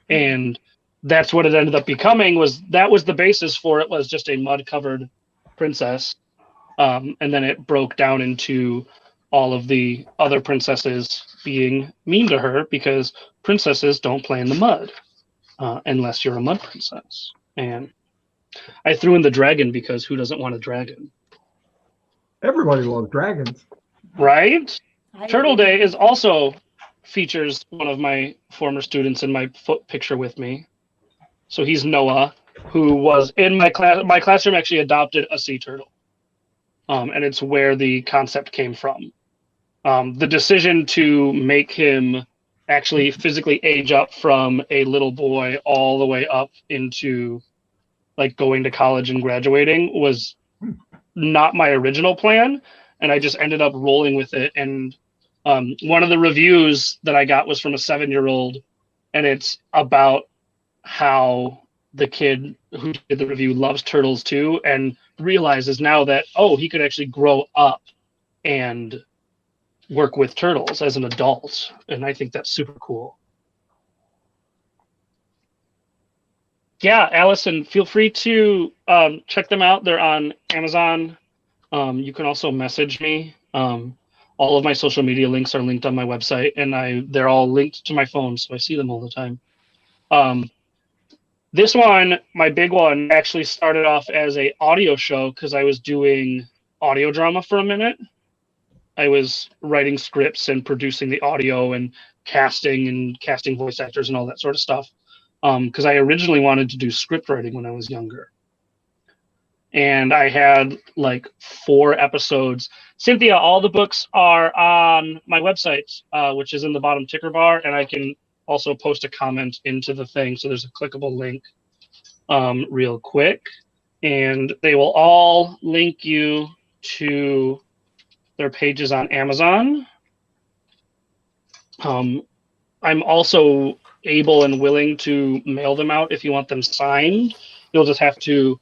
And that's what it ended up becoming. That was the basis for it, was just a mud covered princess, and then it broke down into all of the other princesses being mean to her because princesses don't play in the mud unless you're a mud princess. And I threw in the dragon because who doesn't want a dragon? Everybody loves dragons, right? Turtle Day is also features one of my former students in my foot picture with me. So he's Noah, who was in my class. My classroom actually adopted a sea turtle, and it's where the concept came from. The decision to make him actually physically age up from a little boy all the way up into going to college and graduating was not my original plan, and I just ended up rolling with it. And one of the reviews that I got was from a 7-year-old, and it's about how the kid who did the review loves turtles too, and realizes now that, oh, he could actually grow up and work with turtles as an adult. And I think that's super cool. Yeah, Allison, feel free to check them out. They're on Amazon. You can also message me. All of my social media links are linked on my website, and they're all linked to my phone, so I see them all the time. This one, my big one, actually started off as a audio show because I was doing audio drama for a minute. I was writing scripts and producing the audio and casting voice actors and all that sort of stuff. Because I originally wanted to do script writing when I was younger. And I had like 4 episodes. Cynthia, all the books are on my website, which is in the bottom ticker bar, and I can also post a comment into the thing. So there's a clickable link real quick. And they will all link you to their pages on Amazon. I'm also able and willing to mail them out if you want them signed. You'll just have to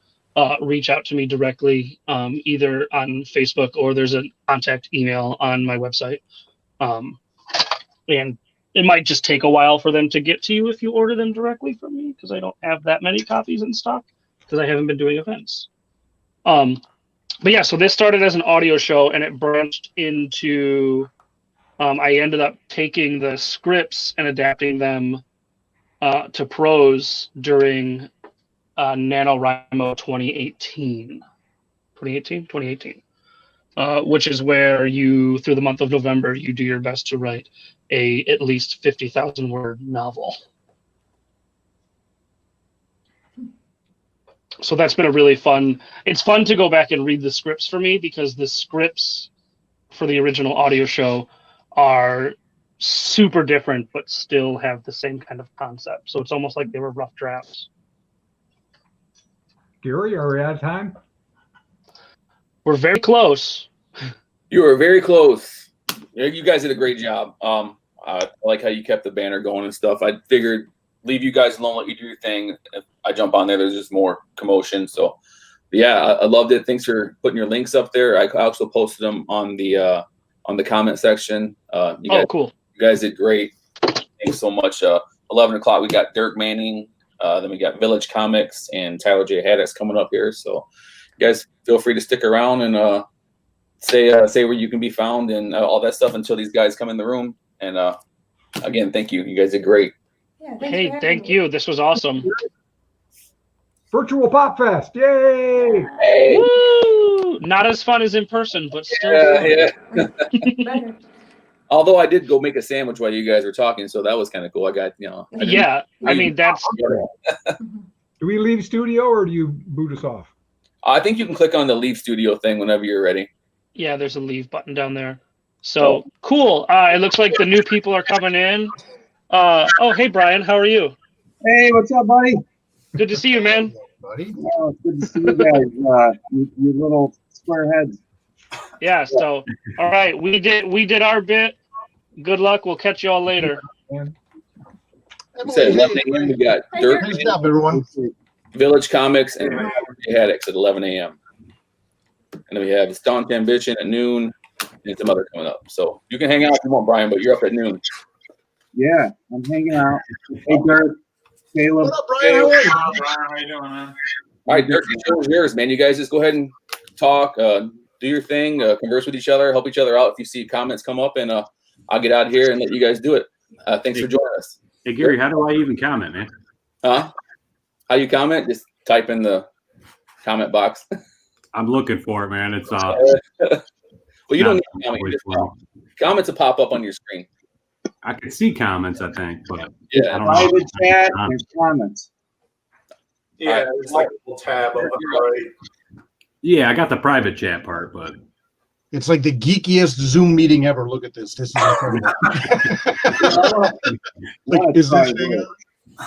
reach out to me directly, either on Facebook or there's a contact email on my website. And it might just take a while for them to get to you if you order them directly from me, because I don't have that many copies in stock because I haven't been doing events. But yeah, so this started as an audio show and it branched into, I ended up taking the scripts and adapting them to prose during NaNoWriMo 2018, which is where you, through the month of November, you do your best to write a at least 50,000 word novel. So that's been a really fun, it's fun to go back and read the scripts for me, because the scripts for the original audio show are super different, but still have the same kind of concept. So it's almost like they were rough drafts. Gary, are we out of time? We're very close. You were very close. You guys did a great job. I like how you kept the banner going and stuff. I figured leave you guys alone, let you do your thing. If I jump on there, there's just more commotion. So yeah, I loved it. Thanks for putting your links up there. I also posted them on the comment section. Cool. You guys did great. Thanks so much. 11 o'clock, we got Dirk Manning. Then we got Village Comics and Tyler J. Haddix coming up here. So you guys feel free to stick around and say where you can be found and all that stuff until these guys come in the room. And again, thank you. You guys did great. Yeah, hey, thank you. This was awesome. Virtual Pop Fest. Yay! Hey. Woo! Not as fun as in person, but still fun. Yeah. Although I did go make a sandwich while you guys were talking, so that was kind of cool. I got, Yeah, I mean, that's... Do we leave studio or do you boot us off? I think you can click on the leave studio thing whenever you're ready. Yeah, there's a leave button down there. So, cool. It looks like the new people are coming in. Hey, Brian, how are you? Hey, what's up, buddy? Good to see you, man. Buddy. Oh, it's good to see you guys. You little square heads. Yeah, so, all right, we did our bit. Good luck. We'll catch you all later. You said 11 a.m. We got Dirk. Nice job, everyone. Village Comics and Haddix at 11 a.m. And then we have Staunton Ambition at noon and some other coming up. So you can hang out if you want, Brian, but you're up at noon. Yeah, I'm hanging out. Hey, Dirk, Caleb. What up, Brian? How are you? Brian, how you doing, man? All right, Dirk, the show is yours, man. You guys just go ahead and talk, do your thing, converse with each other, help each other out if you see comments come up, and I'll get out of here and let you guys do it. Thanks for joining us. Hey, Gary, how do I even comment, man? How you comment? Just type in the comment box. I'm looking for it, man. It's well, you don't need to comment. Comments will pop up on your screen. I can see comments, I think, but yeah, I don't private know. chat and comments. Yeah, there's like a little tab up right. Yeah, I got the private chat part, but it's like the geekiest Zoom meeting ever. Look at this. This is incredible. Is this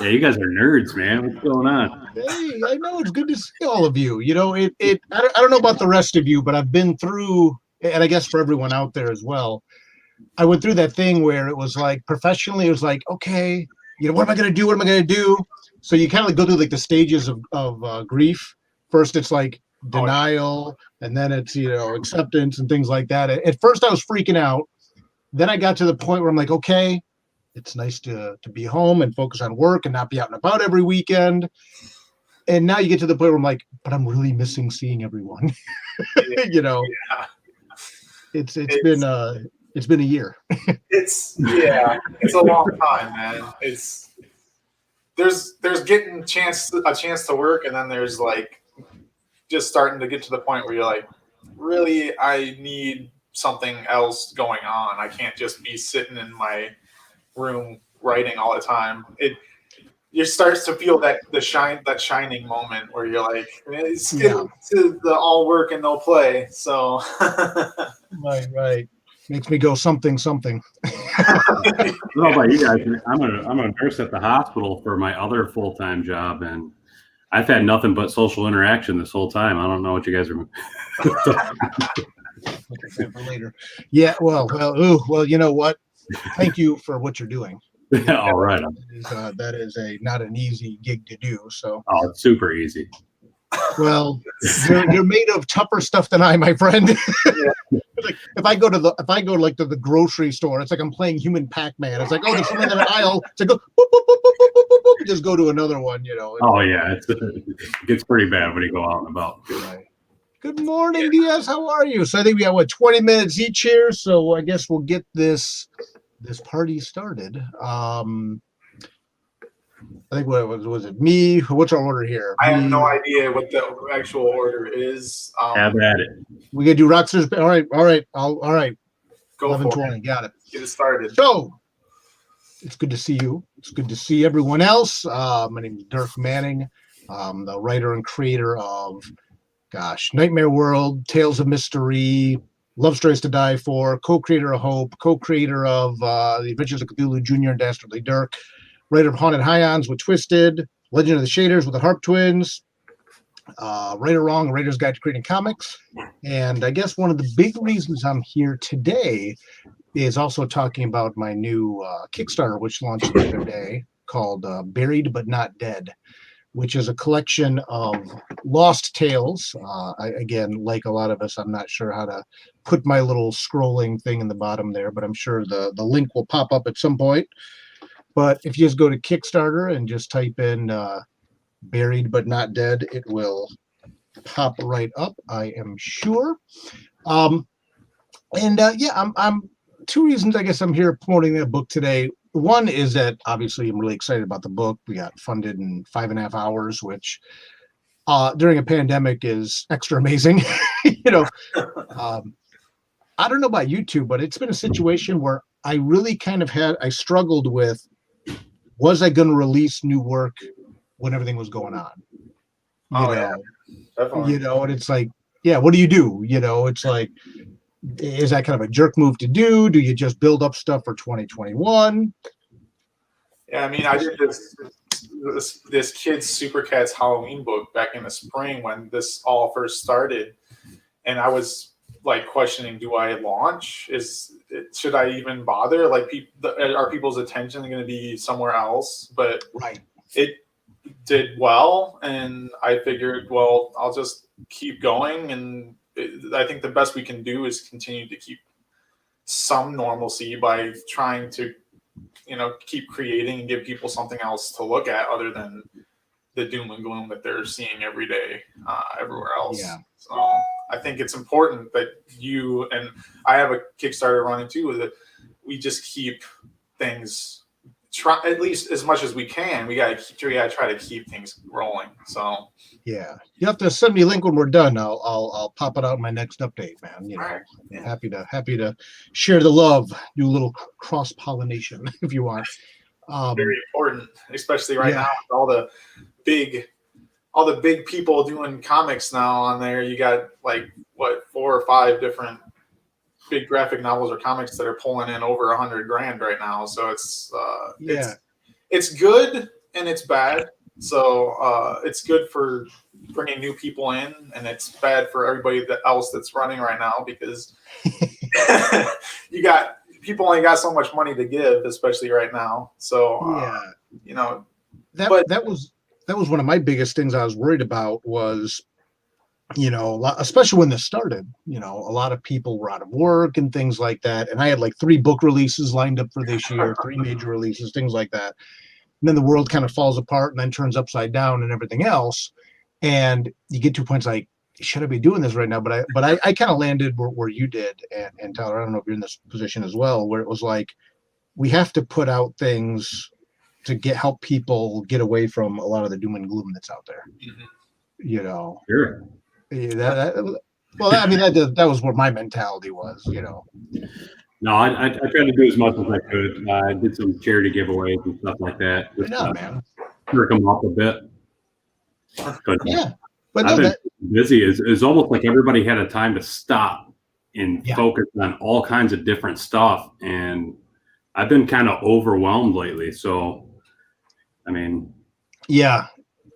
yeah, you guys are nerds, man. What's going on? Hey, I know it's good to see all of you. You know, I don't know about the rest of you, but I've been through, and I guess for everyone out there as well, I went through that thing where it was like professionally, it was like, okay, you know, what am I going to do? What am I going to do? So you kind of go through like the stages of grief. First, it's like denial, and then it's, acceptance and things like that. At first, I was freaking out. Then I got to the point where I'm like, okay, it's nice to be home and focus on work and not be out and about every weekend. And now you get to the point where I'm like, but I'm really missing seeing everyone. Yeah. It's been a year. It's a long time, man. There's getting a chance to work, and then there's like just starting to get to the point where you're like, really, I need something else going on. I can't just be sitting in my room writing all the time. You starts to feel that shining moment where you're like, it's getting to the all work and no play. So right. Makes me go something. I don't know about you guys. I'm a nurse at the hospital for my other full-time job, and I've had nothing but social interaction this whole time. I don't know what you guys are. Okay, for later. Yeah. Well. You know what? Thank you for what you're doing. All right. That is not an easy gig to do. So. Oh, it's super easy. Well, you're made of tougher stuff than I, my friend. Like if I go to the grocery store, it's like I'm playing human Pac-Man. It's like, oh, there's someone in an aisle. It's like, go, boop, boop, boop, boop, boop, boop, boop, just go to another one. Oh yeah, it gets pretty bad when you go out and about. Right. Good morning, Diaz. How are you? So I think we got 20 minutes each here. So I guess we'll get this party started. I think what was it? Me? What's our order here? I have no idea what the actual order is. Have at it. We gotta do Rockstars. All right. Go 11:20. Got it. Get it started. So it's good to see you. It's good to see everyone else. My name is Dirk Manning. The writer and creator of Nightmare World, Tales of Mystery, Love Stories to Die For, co-creator of Hope, co-creator of The Adventures of Cthulhu Jr. and Dastardly Dirk, writer of Haunted Highons with Twisted, Legend of the Shaders with the Harp Twins, Right or Wrong, Writer's Guide to Creating Comics. And I guess one of the big reasons I'm here today is also talking about my new Kickstarter, which launched the other day, called Buried But Not Dead, which is a collection of lost tales. Again, like a lot of us, I'm not sure how to put my little scrolling thing in the bottom there, but I'm sure the link will pop up at some point. But if you just go to Kickstarter and just type in Buried But Not Dead, it will pop right up, I am sure. I'm two reasons I guess I'm here promoting that book today. One is that obviously I'm really excited about the book. We got funded in 5.5 hours, which during a pandemic is extra amazing. I don't know about you two, but it's been a situation where I really kind of I struggled with, was I going to release new work when everything was going on? Definitely. And it's like, yeah, what do you do? It's like, is that kind of a jerk move to do? Do you just build up stuff for 2021? Yeah, I mean, I did this Kids Super Cats Halloween book back in the spring when this all first started, and I was like questioning, do I launch? Should I even bother? Like, are people's attention going to be somewhere else? But right, it did well, and I figured, well, I'll just keep going, and I think the best we can do is continue to keep some normalcy by trying to, keep creating and give people something else to look at other than the doom and gloom that they're seeing every day everywhere else. Yeah. So I think it's important that you and I have a Kickstarter running too, that we just keep things at least as much as we can. We gotta try to keep things rolling. So yeah, you have to send me a link when we're done. I'll pop it out in my next update, man. Right. Yeah. Happy to share the love, do a little cross pollination if you want. Very important, especially right now with all the big people doing comics now on there. You got like 4 or 5 different big graphic novels or comics that are pulling in over $100,000 right now. So it's good and it's bad. So it's good for bringing new people in, and it's bad for everybody else that's running right now because you got people only got so much money to give, especially right now. So that that was one of my biggest things I was worried about was, especially when this started, a lot of people were out of work and things like that. And I had like 3 book releases lined up for this year, 3 major releases, things like that. And then the world kind of falls apart and then turns upside down and everything else. And you get to points like, should I be doing this right now? But I kind of landed where you did. And Tyler, I don't know if you're in this position as well, where it was like, we have to put out things to help people get away from a lot of the doom and gloom that's out there. Sure. That was what my mentality was. No, I tried to do as much as I could. I did some charity giveaways and stuff like that. Just, man. Perk them up a bit. But yeah, but I've been busy. It's almost like everybody had a time to stop and focus on all kinds of different stuff. And I've been kind of overwhelmed lately. So, I mean, yeah,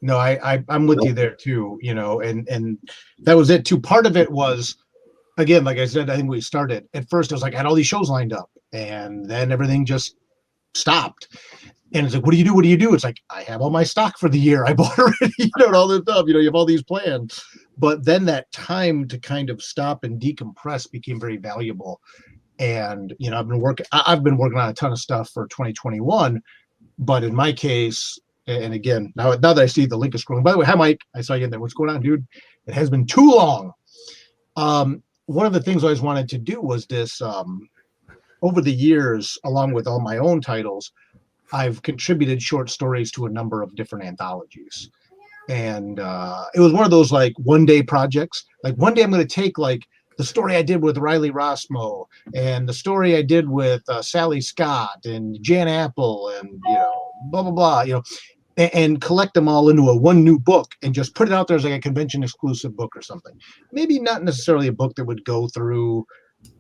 no, I'm with you there too, and that was it too. Part of it was, again, like I said, I think we started at first, it was like I had all these shows lined up and then everything just stopped. And it's like, what do you do? What do you do? It's like, I have all my stock for the year I bought already, and all this stuff, you have all these plans. But then that time to kind of stop and decompress became very valuable. And, I've been working on a ton of stuff for 2021, but in my case, and again, now that I see the link is scrolling, by the way, hi, Mike, I saw you in there. What's going on, dude? It has been too long. One of the things I always wanted to do was this, over the years, along with all my own titles, I've contributed short stories to a number of different anthologies. And it was one of those like one-day projects. Like one day I'm going to take like the story I did with Riley Rossmo and the story I did with Sally Scott and Jan Apple and, blah, blah, blah, and collect them all into one new book and just put it out there as like a convention exclusive book or something. Maybe not necessarily a book that would go through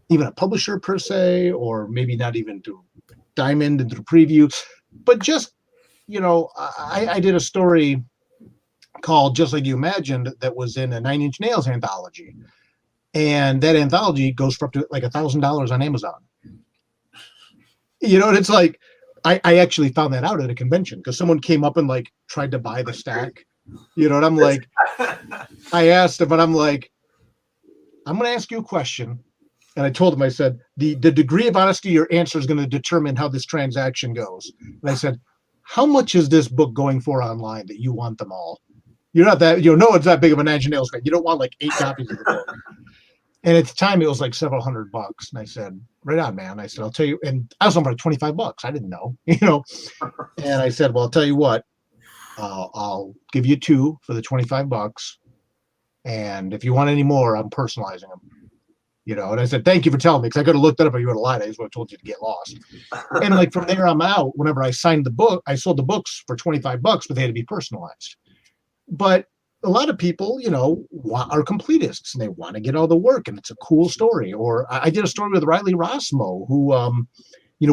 even a publisher per se, or maybe not even through Diamond and through Preview, but just, I did a story called Just Like You Imagined that was in a 9 Inch Nails anthology. And that anthology goes for up to like $1,000 on Amazon. And it's like, I actually found that out at a convention because someone came up and like tried to buy the stack, and I'm like, I asked him, and I'm like, I'm going to ask you a question. And I told him, I said, the degree of honesty your answer is going to determine how this transaction goes. And I said, how much is this book going for online that you want them all? You're not that, it's that big of an Nine Inch Nails fan. You don't want like 8 copies of the book. And at the time, it was like several $100. And I said, right on, man. I said, I'll tell you. And I was on for like $25. I didn't know, And I said, well, I'll tell you what. I'll give you 2 for the $25. And if you want any more, I'm personalizing them. And I said, thank you for telling me, because I could have looked that up if you would have lied. I just would have told you to get lost. And like from there on out, whenever I signed the book, I sold the books for $25, but they had to be personalized. But a lot of people, are completists and they want to get all the work and it's a cool story. Or I did a story with Riley Rossmo, who,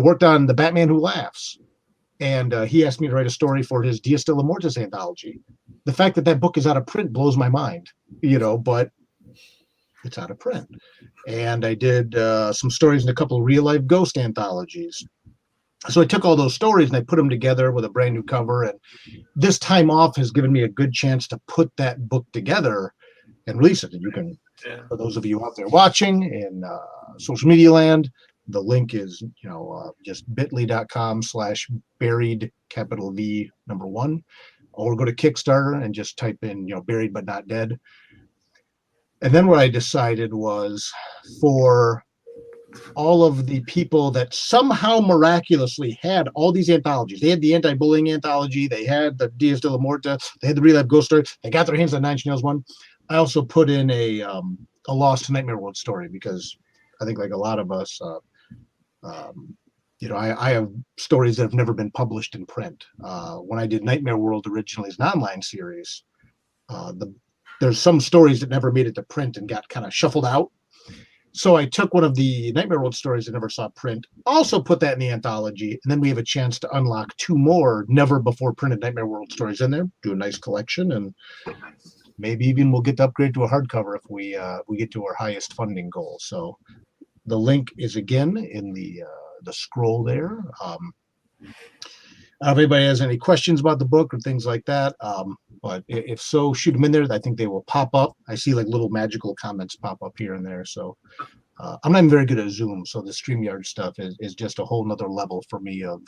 worked on The Batman Who Laughs. And he asked me to write a story for his Dia Stella Mortis anthology. The fact that book is out of print blows my mind, but it's out of print. And I did some stories in a couple of real life ghost anthologies. So I took all those stories and I put them together with a brand new cover. And this time off has given me a good chance to put that book together and release it. And you can, for those of you out there watching in social media land, the link is, just bit.ly.com/buried V1, or go to Kickstarter and just type in, buried but not dead. And then what I decided was for all of the people that somehow miraculously had all these anthologies. They had the anti-bullying anthology. They had the Dias de la Morta. They had the Real Life Ghost Story. They got their hands on Nine Inch Nails one. I also put in a Lost Nightmare World story because I think like a lot of us, I have stories that have never been published in print. When I did Nightmare World originally as an online series, there's some stories that never made it to print and got kind of shuffled out. So I took one of the Nightmare World stories that never saw print, also put that in the anthology, and then we have a chance to unlock 2 more never before printed Nightmare World stories in there, do a nice collection, and maybe even we'll get to upgrade to a hardcover if we get to our highest funding goal. So the link is again in the scroll there. if anybody has any questions about the book or things like that. But if so, shoot them in there. I think they will pop up. I see like little magical comments pop up here and there. So I'm not even very good at Zoom. So the StreamYard stuff is just a whole nother level for me of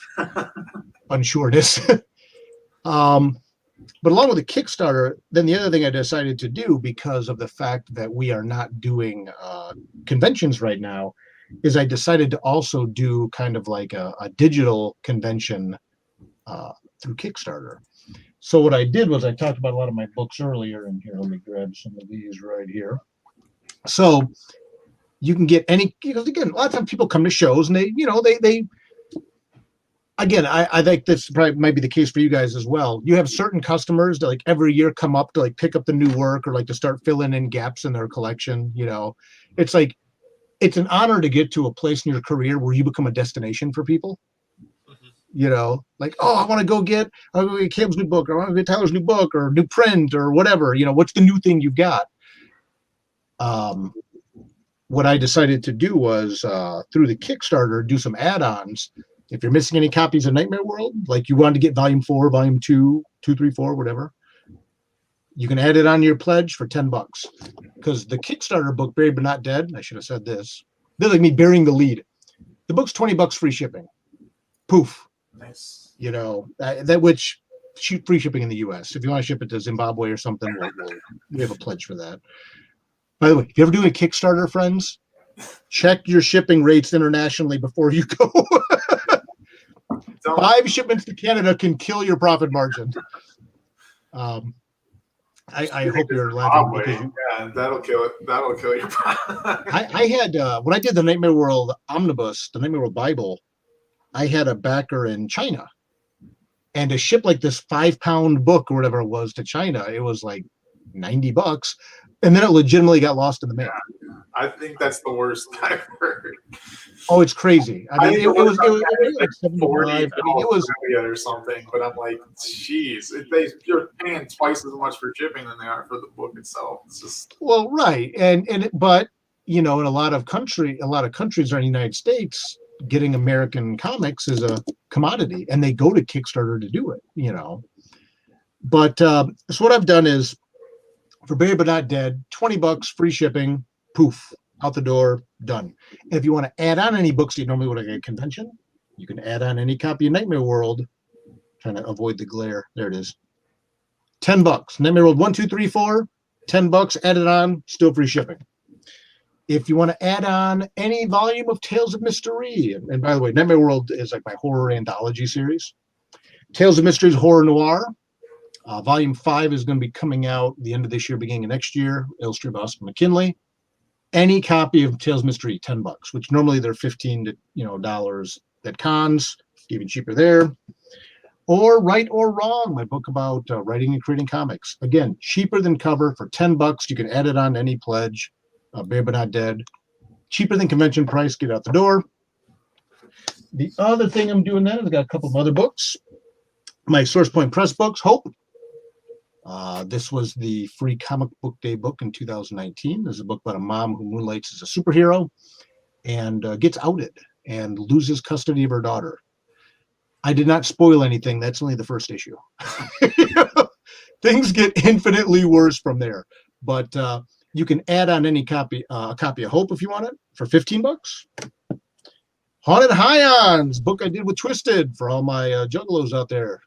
unsureness. But along with the Kickstarter, then the other thing I decided to do, because of the fact that we are not doing conventions right now, is I decided to also do kind of like a digital convention through Kickstarter. So what I did was I talked about a lot of my books earlier, and here, let me grab some of these right here. So you can get any, because again, a lot of times people come to shows and they again, I think this probably might be the case for you guys as well. You have certain customers that like every year come up to like pick up the new work or like to start filling in gaps in their collection. It's like, it's an honor to get to a place in your career where you become a destination for people. Like, oh, I want to go get Caleb's new book, or I want to get Tyler's new book or new print or whatever. What's the new thing you've got? What I decided to do was through the Kickstarter, do some add-ons. If you're missing any copies of Nightmare World, like you wanted to get volume 4, volume 2, 2, 3, 4, whatever, you can add it on your pledge for $10. Because the Kickstarter book, Buried But Not Dead, I should have said this. They're like me burying the lead. The book's $20 free shipping. Poof. Nice. That which free shipping in the US. If you want to ship it to Zimbabwe or something, we have a pledge for that. By the way, if you ever do a Kickstarter, friends, check your shipping rates internationally before you go. 5 shipments to Canada can kill your profit margin. I hope you're laughing because that'll kill it. That'll kill your profit. I had when I did the Nightmare World Omnibus, the Nightmare World Bible, I had a backer in China, and to ship like this 5-pound book or whatever it was to China, it was like $90, and then it legitimately got lost in the mail. I think that's the worst I've heard. Oh, it's crazy. I mean, it was like 75. I mean, it was or something, but I'm like, geez, you're paying twice as much for shipping than they are for the book itself. It's just right, but in a lot of countries are in the United States, getting American comics is a commodity, and they go to Kickstarter to do it. But so what I've done is for Buried But Not Dead, $20 free shipping, poof, out the door, done. And if you want to add on any books that you normally would at a convention, you can add on any copy of Nightmare World. Trying to avoid the glare. There it is. $10. Nightmare World 1, 2, 3, 4. $10 added on, still free shipping. If you want to add on any volume of Tales of Mystery, and by the way, Nightmare World is like my horror anthology series. Tales of Mystery is horror noir. Volume 5 is going to be coming out the end of this year, beginning of next year. Illustrated by Oscar McKinley. Any copy of Tales of Mystery, $10, which normally they're $15 dollars at cons, even cheaper there. Or Right or Wrong, my book about writing and creating comics. Again, cheaper than cover for $10. You can add it on any pledge. Buried But Not Dead. Cheaper than convention price, get out the door. The other thing I'm doing now is I got a couple of other books. My Source Point Press books, Hope. This was the free comic book day book in 2019. This is a book about a mom who moonlights as a superhero and gets outed and loses custody of her daughter. I did not spoil anything. That's only the first issue. Things get infinitely worse from there. But you can add on any copy, a copy of Hope if you want it for $15. Haunted Highons, book I did with Twisted for all my juggalos out there.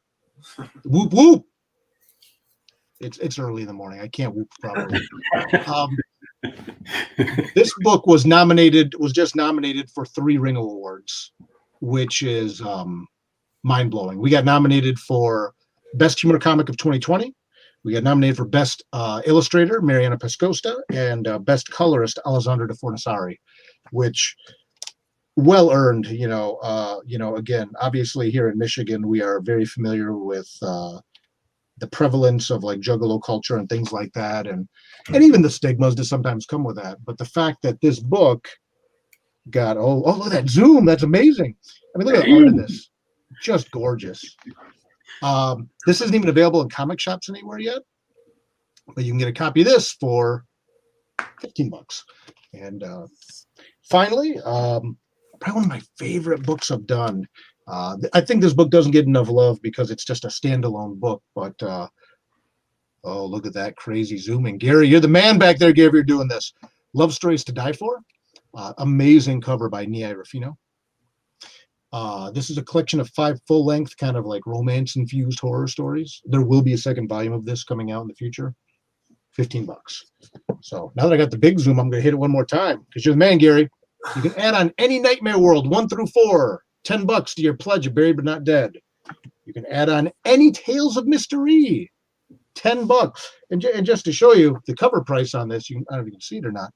Whoop whoop. It's early in the morning. I can't whoop properly. This book was just nominated for 3 Ring Awards, which is mind-blowing. We got nominated for Best Humor Comic of 2020. We got nominated for Best Illustrator, Mariana Pescosta, and Best Colorist, Alessandro De Fornassari, which well earned. Again, obviously here in Michigan, we are very familiar with the prevalence of like juggalo culture and things like that, and even the stigmas that sometimes come with that. But the fact that this book got look at that zoom, that's amazing. I mean, look at the art of this, just gorgeous. This isn't even available in comic shops anywhere yet, but you can get a copy of this for $15. And finally, probably one of my favorite books I've done I think this book doesn't get enough love because it's just a standalone book, but oh, look at that crazy zooming. Gary, you're the man back there, Gary, you're doing this. Love Stories to Die For. Amazing cover by Nia Ruffino. This is a collection of 5 full-length kind of like romance-infused horror stories. There will be a second volume of this coming out in the future. $15. So now that I got the big zoom, I'm going to hit it one more time because you're the man, Gary. You can add on any Nightmare World 1 through 4, $10 to your pledge of Buried But Not Dead. You can add on any Tales of Mystery, $10. And just to show you the cover price on this, I don't know if you can see it or not.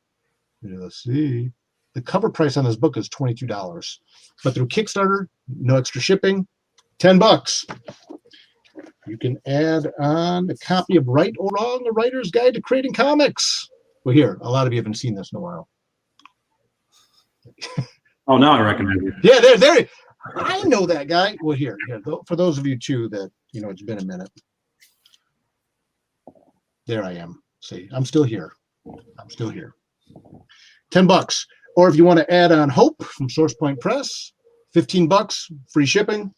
Let's see. The cover price on this book is $22, but through Kickstarter, no extra shipping, $10. You can add on a copy of Right or Wrong, A Writer's Guide to Creating Comics. Well, here, a lot of you haven't seen this in a while. Oh, now I recognize you. Yeah, there. I know that guy. Well, here. For those of you too that it's been a minute. There I am. See, I'm still here. $10. Or if you want to add on Hope from Source Point Press, $15, free shipping.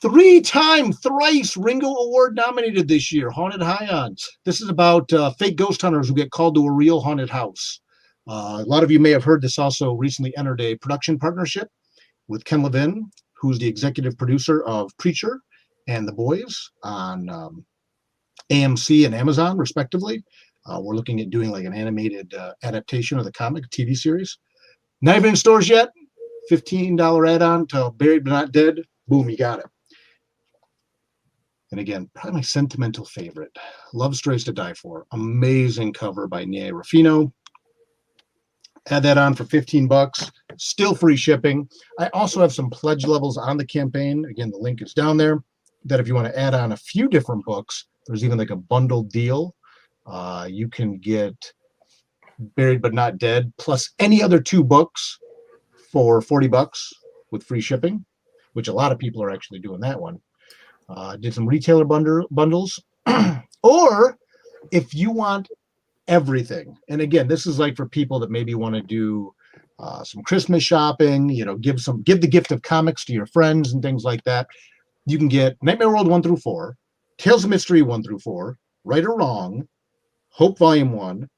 3-time thrice Ringo Award nominated this year, Haunted Highons. This is about fake ghost hunters who get called to a real haunted house. A lot of you may have heard this also recently entered a production partnership with Ken Levin, who's the executive producer of Preacher and The Boys on AMC and Amazon, respectively. We're looking at doing like an animated adaptation of the comic TV series. Not even in stores yet. $15 add-on to Buried But Not Dead. Boom, you got it. And again, probably my sentimental favorite, Love Stories to Die For. Amazing cover by Nia Ruffino. Add that on for $15. Still free shipping. I also have some pledge levels on the campaign. Again, the link is down there. That if you want to add on a few different books, there's even like a bundled deal. You can get Buried But Not Dead plus any other 2 books for $40 with free shipping, which a lot of people are actually doing that one. Did some retailer bundles. Or if you want everything, and again, this is like for people that maybe want to do some Christmas shopping, give the gift of comics to your friends and things like that. You can get Nightmare World 1 through 4, Tales of Mystery 1 through 4, Right or Wrong, Hope Volume 1,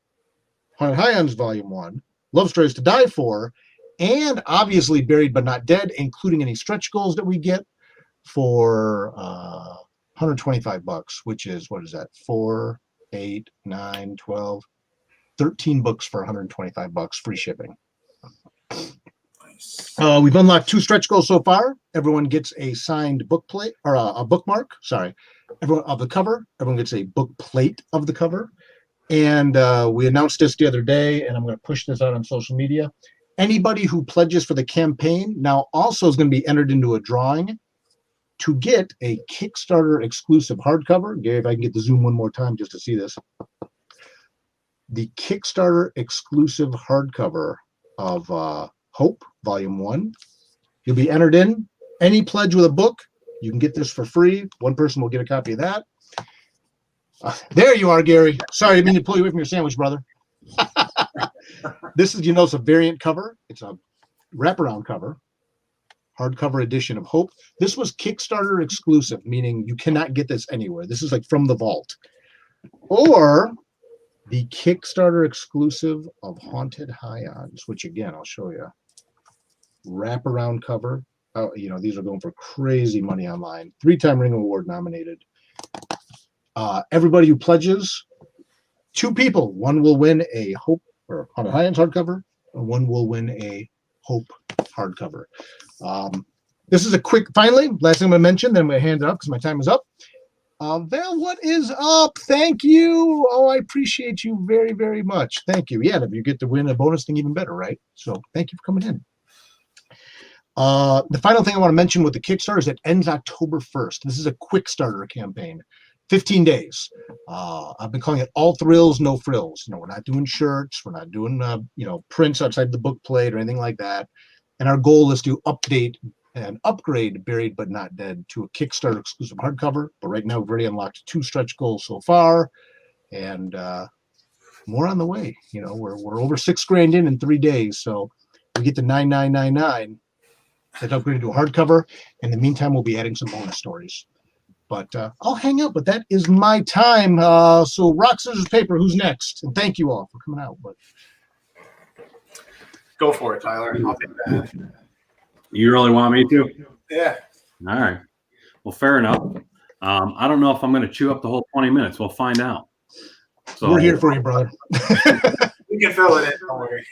Haunted Highons Volume 1, Love Stories to Die For, and obviously Buried But Not Dead, including any stretch goals that we get for $125, which is, what is that? 4, 8, 9, 12, 13 books for $125, free shipping. We've unlocked 2 stretch goals so far. Everyone gets a signed book plate or a bookmark. Sorry, everyone of the cover. Everyone gets a book plate of the cover. And we announced this the other day, and I'm going to push this out on social media. Anybody who pledges for the campaign now also is going to be entered into a drawing to get a Kickstarter exclusive hardcover. Gary, if I can get the zoom one more time just to see this. The Kickstarter exclusive hardcover of Hope, Volume 1. You'll be entered in. Any pledge with a book, you can get this for free. One person will get a copy of that. There you are, Gary. Sorry, I didn't mean to pull you away from your sandwich, brother. This is, it's a variant cover. It's a wraparound cover. Hardcover edition of Hope. This was Kickstarter exclusive, meaning you cannot get this anywhere. This is like from the vault. Or the Kickstarter exclusive of Haunted Highons, which again, I'll show you. Wraparound cover. These are going for crazy money online. 3-time Ring Award nominated. Everybody who pledges, 2 people. One will win a Hope or Haunted Highons hardcover, and one will win a Hope hardcover. This is a quick, finally, last thing I'm going to mention, then I'm going to hand it up because my time is up. Val, what is up? Thank you. Oh, I appreciate you very, very much. Thank you. Yeah, if you get to win a bonus thing, even better, right? So thank you for coming in. The final thing I want to mention with the Kickstarter is it ends October 1st. This is a quick starter campaign. 15 days. I've been calling it all thrills, no frills. We're not doing shirts. We're not doing, prints outside the book plate or anything like that. And our goal is to update and upgrade Buried But Not Dead to a Kickstarter exclusive hardcover. But right now, we've already unlocked 2 stretch goals so far, and more on the way. We're over $6,000 in 3 days, so we get to 9,999. It's upgraded to a hardcover. In the meantime, we'll be adding some bonus stories. But I'll hang up, but that is my time. So rock, scissors, paper, who's next? And thank you all for coming out. But Go for it, Tyler. I'll take that. You really want me to? Yeah. All right. Well, fair enough. I don't know if I'm going to chew up the whole 20 minutes. We'll find out. So we're here for you, brother. We can fill it in. Don't worry.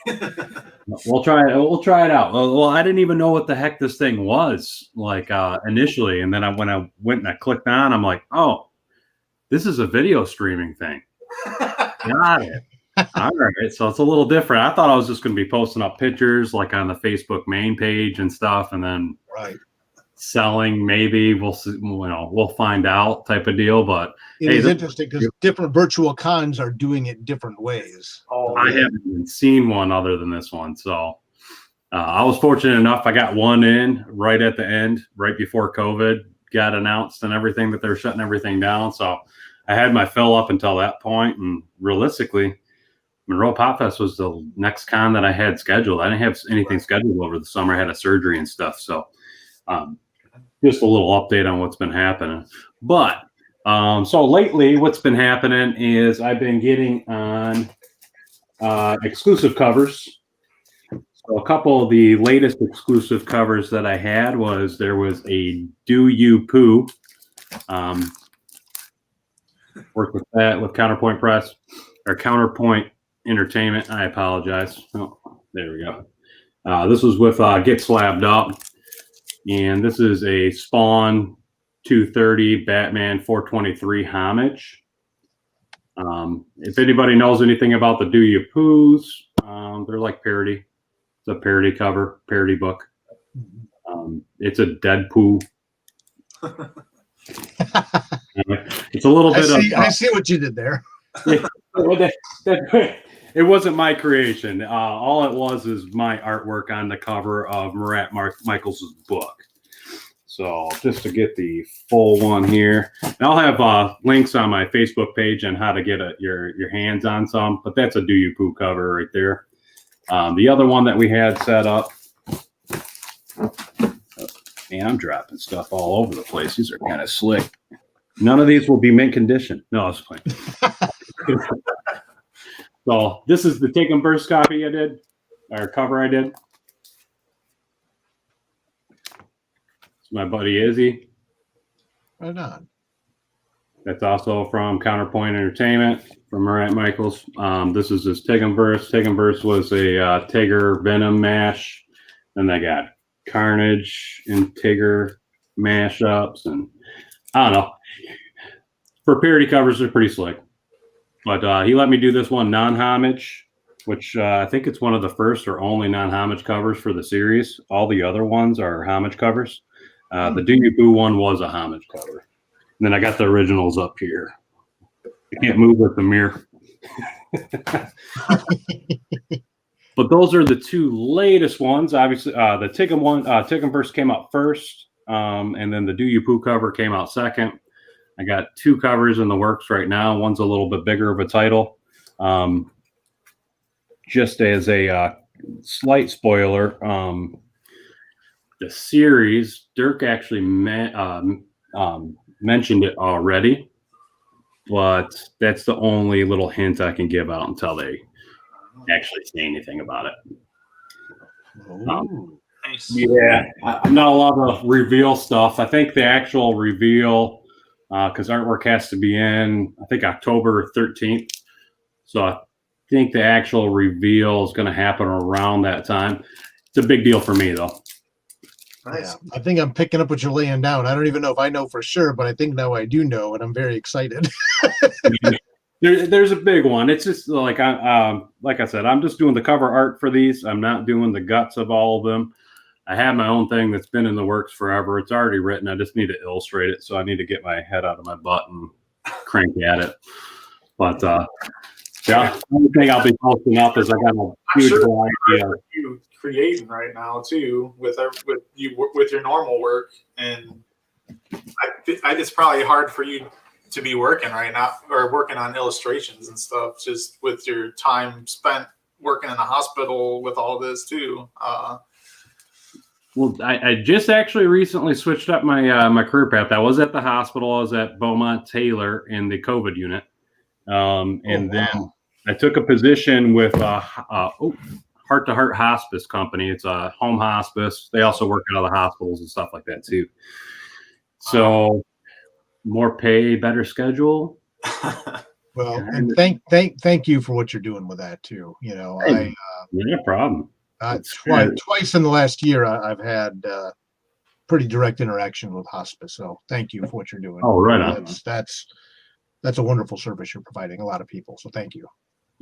We'll try it. We'll try it out. Well, I didn't even know what the heck this thing was initially, and then when I went and I clicked on, I'm like, oh, this is a video streaming thing. Got it. All right. So it's a little different. I thought I was just going to be posting up pictures like on the Facebook main page and stuff, and then selling. Maybe we'll see, we'll find out type of deal. But it is interesting because different virtual cons are doing it different ways. I haven't even seen one other than this one. So I was fortunate enough. I got one in right at the end, right before COVID got announced and everything that they're shutting everything down. So I had my fill up until that point. And realistically, Monroe Pop Fest was the next con that I had scheduled. I didn't have anything scheduled over the summer. I had a surgery and stuff. So just a little update on what's been happening. But so lately what's been happening is I've been getting on exclusive covers. So a couple of the latest exclusive covers that I had there was a Do You Poo. Worked with that with Counterpoint Press or Counterpoint Entertainment. I apologize. Oh, there we go. This was with Get Slabbed Up. And this is a Spawn 230 Batman 423 homage. If anybody knows anything about the Do You Poos, they're like parody. It's a parody cover, parody book. It's a dead poo. It's a little bit I see what you did there. It wasn't my creation. All it was is my artwork on the cover of Murat Michaels' book. So just to get the full one here, and I'll have links on my Facebook page on how to get your hands on some. But that's a Do You Poo cover right there. The other one that we had set up. Man, I'm dropping stuff all over the place. These are kind of slick. None of these will be mint condition. No, I was playing. So this is the Take and Burst copy I did, or cover I did. It's my buddy Izzy. Right on. That's also from Counterpoint Entertainment, from Murat Michaels. This is his Take and Burst. Take and Burst was a Tigger Venom mash. Then they got Carnage and Tigger mashups, and I don't know. For parody covers, they're pretty slick. But he let me do this one non-homage, which I think it's one of the first or only non-homage covers for the series. All the other ones are homage covers. The Do You Boo one was a homage cover. And then I got the originals up here. I can't move with the mirror. But those are the two latest ones. Obviously, the Tickum Burst came out first, and then the Do You Poo cover came out second. I got two covers in the works right now. One's a little bit bigger of a title. Just as a slight spoiler, the series, Dirk actually mentioned it already, but that's the only little hint I can give out until they actually say anything about it. Nice. Yeah, I'm not allowed to reveal stuff. I think the actual reveal, because artwork has to be in, I think, October 13th. So I think the actual reveal is going to happen around that time. It's a big deal for me, though. Nice. Yeah, I think I'm picking up what you're laying down. I don't even know if I know for sure, but I think now I do know, and I'm very excited. There's a big one. It's just like I said, I'm just doing the cover art for these. I'm not doing the guts of all of them. I have my own thing that's been in the works forever. It's already written. I just need to illustrate it. So I need to get my head out of my butt and crank at it. But yeah, the only thing I'll be posting up is I got a huge variety of you creating right now too with your normal work, and it's probably hard for you to be working right now or working on illustrations and stuff, just with your time spent working in the hospital with all this too. Well, I just actually recently switched up my my career path. I was at the hospital. I was at Beaumont Taylor in the COVID unit, and then I took a position with Heart to Heart Hospice Company. It's a home hospice. They also work out of the hospitals and stuff like that too. So more pay, better schedule. Well, and thank you for what you're doing with that too. You know, no problem. Twice in the last year, I've had pretty direct interaction with hospice. So thank you for what you're doing. Oh, right on. That's a wonderful service you're providing a lot of people. So thank you.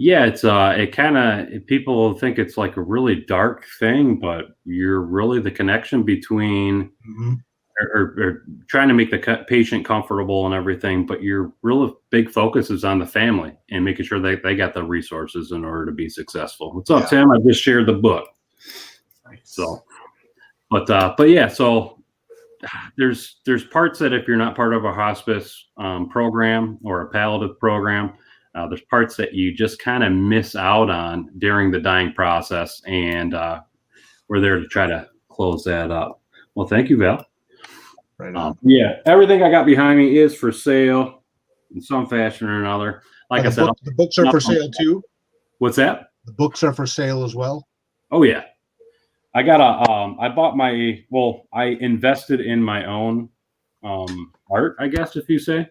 Yeah, it's it kind of, people think it's like a really dark thing, but you're really the connection between or trying to make the patient comfortable and everything, but your real big focus is on the family and making sure they got the resources in order to be successful. What's up, Tim? I just shared the book. Nice. So, but yeah, so there's parts that if you're not part of a hospice program or a palliative program, there's parts that you just kind of miss out on during the dying process, and we're there to try to close that up. Well, thank you, Val. Right on. Yeah, everything I got behind me is for sale in some fashion or another. Like I said, the books are for sale too. What's that? The books are for sale as well. Oh yeah, I got I invested in my own art, I guess, if you say.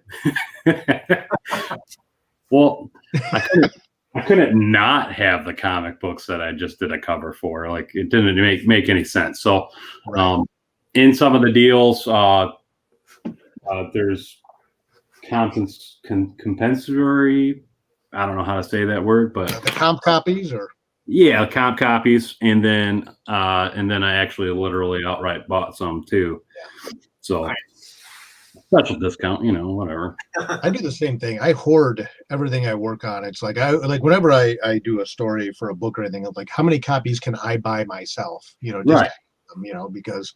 Well, I couldn't not have the comic books that I just did a cover for. Like, it didn't make any sense. So, in some of the deals, there's compensatory. I don't know how to say that word, but the comp copies, or comp copies, and then I actually literally outright bought some too. So. Special discount, whatever. I do the same thing. I hoard everything I work on. It's like whenever I do a story for a book or anything, I'm like, how many copies can I buy myself? Because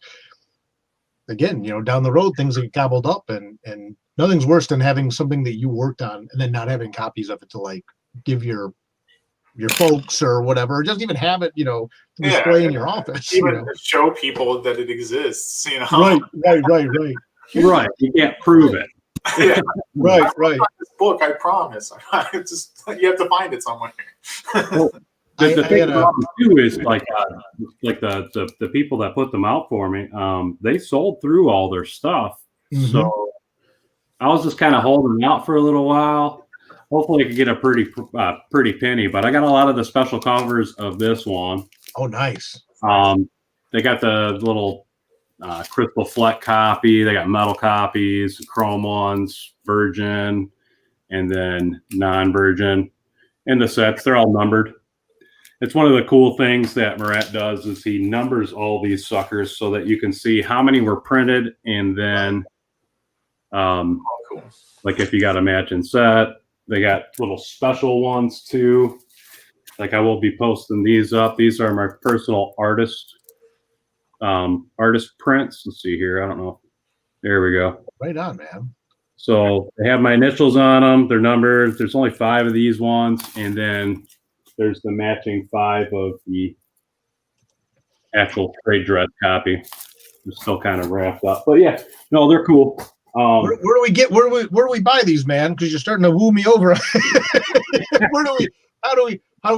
again, down the road things get gobbled up, and nothing's worse than having something that you worked on and then not having copies of it to like give your folks or whatever, or just even have it, to display in your office. Even to show people that it exists, Right. Right, you can't prove it. Yeah. Right. This book, I promise. It's just you have to find it somewhere. Well, the thing about them too is like the people that put them out for me, they sold through all their stuff. So I was just kind of holding out for a little while. Hopefully I could get a pretty penny, but I got a lot of the special covers of this one. Oh, nice. They got the little crystal fleck copy. They got metal copies, chrome ones, virgin, and then non-virgin. And the sets, they're all numbered. It's one of the cool things that Murat does is he numbers all these suckers so that you can see how many were printed, and then like if you got a matching set, they got little special ones too. Like I will be posting these up. These are my personal artist prints. Let's see here. I don't know. There we go. Right on, man. So they have my initials on them. They're numbered. There's only 5 of these ones, and then there's the matching 5 of the actual trade dress copy. It's still kind of wrapped up, but yeah, no, they're cool. Where do we buy these, man? Because you're starting to woo me over. How do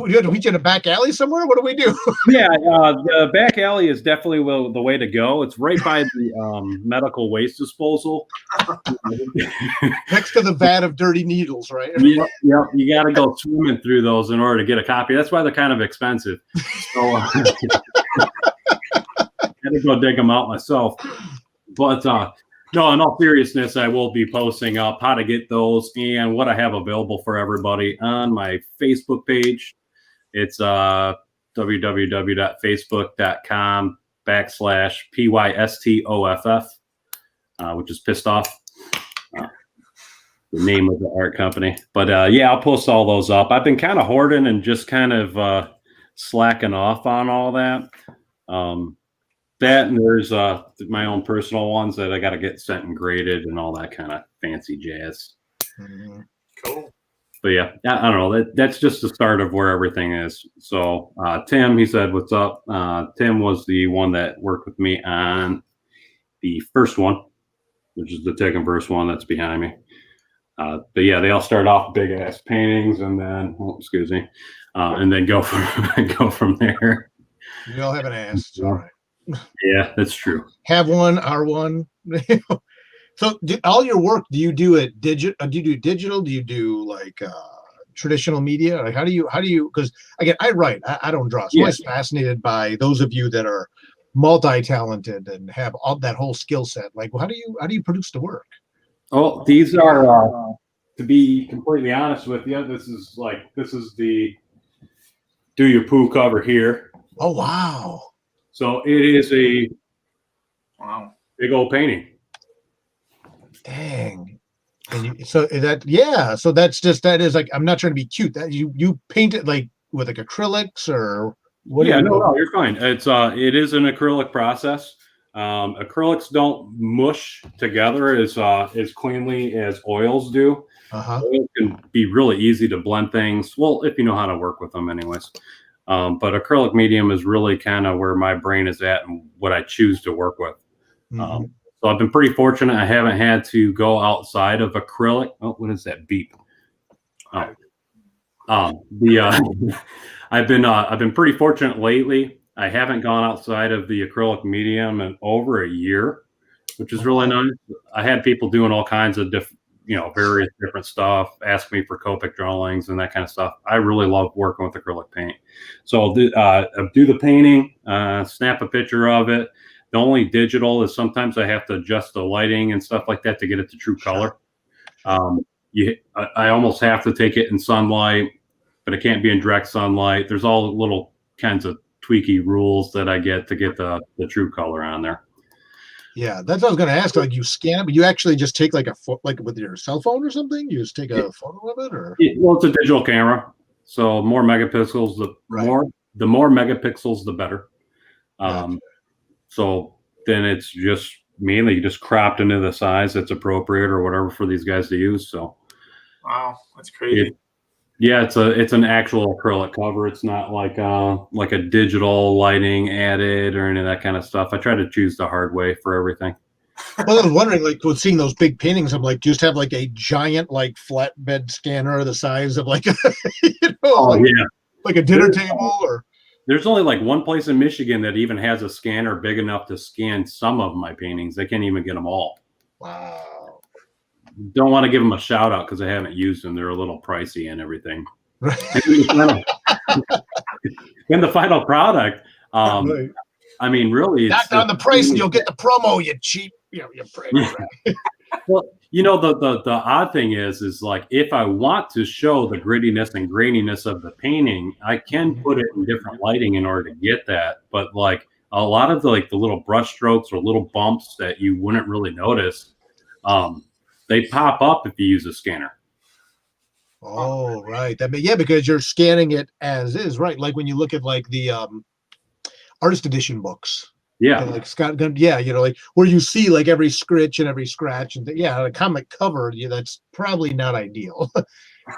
we do it? We in a back alley somewhere? What do we do? Yeah, the back alley is definitely the way to go. It's right by the medical waste disposal. Next to the vat of dirty needles, right? Yeah, you got to go swimming through those in order to get a copy. That's why they're kind of expensive. So I had to go dig them out myself. But no, in all seriousness, I will be posting up how to get those and what I have available for everybody on my Facebook page. It's www.facebook.com/PYSTOFF, which is pissed off. The name of the art company. But yeah, I'll post all those up. I've been kind of hoarding and just kind of slacking off on all that. That, and there's my own personal ones that I got to get sent and graded and all that kind of fancy jazz. Cool. but yeah, I don't know. That's just the start of where everything is. So Tim, he said, "What's up?" Tim was the one that worked with me on the first one, which is the Tekken Verse one that's behind me. But yeah, they all start off big ass paintings, and then and then go from there. We all have an ass. It's all right. Yeah, that's true. Have one, are one. So all your work, do you do it digital? Do you do digital? Do you do like traditional media? Like how do you? Because again, I write. I don't draw. So I was fascinated by those of you that are multi-talented and have all that whole skill set. Like, how do you produce the work? Oh, these are to be completely honest with you. This is the Do You Poo cover here. Oh wow! So it is a big old painting. Dang. And so that is like, I'm not trying to be cute. That you paint it like with like acrylics or what? Yeah, no, you're fine. It is an acrylic process. Acrylics don't mush together as cleanly as oils do. Oils can be really easy to blend things. Well, if you know how to work with them, anyways. But acrylic medium is really kind of where my brain is at and what I choose to work with. So I've been pretty fortunate. I haven't had to go outside of acrylic. Oh, what is that beep? I've been pretty fortunate lately. I haven't gone outside of the acrylic medium in over a year, which is really nice. I had people doing all kinds of various different stuff, ask me for Copic drawings and that kind of stuff. I really love working with acrylic paint. So I'll do the painting, snap a picture of it. The only digital is sometimes I have to adjust the lighting and stuff like that to get it to true color. I almost have to take it in sunlight, but it can't be in direct sunlight. There's all little kinds of tweaky rules that I get to get the true color on there. Yeah, that's what I was going to ask. Like, you scan it, but you actually just take like like with your cell phone or something? You just take a photo of it, or? Well, it's a digital camera, so more megapixels. The more megapixels, the better. Gotcha. So then it's just mainly just cropped into the size that's appropriate or whatever for these guys to use. So, wow, that's crazy. It's an actual acrylic cover. It's not like a digital lighting added or any of that kind of stuff. I try to choose the hard way for everything. Well, I was wondering, like, with seeing those big paintings, I'm like, just have like a giant like flatbed scanner the size of like, like a dinner table, or. There's only like one place in Michigan that even has a scanner big enough to scan some of my paintings. They can't even get them all. Wow. Don't want to give them a shout out because I haven't used them. They're a little pricey and everything. Right. And the final product, Right. I mean, really, knock down the price and you'll get the promo, you cheap, you prick. Well, the odd thing is like, if I want to show the grittiness and graininess of the painting, I can put it in different lighting in order to get that. But like a lot of the little brush strokes or little bumps that you wouldn't really notice, they pop up if you use a scanner. Oh, right. Because you're scanning it as is, right? Like when you look at like the artist edition books. Yeah. Like Scott, like where you see like every scritch and every scratch, and a comic cover, that's probably not ideal.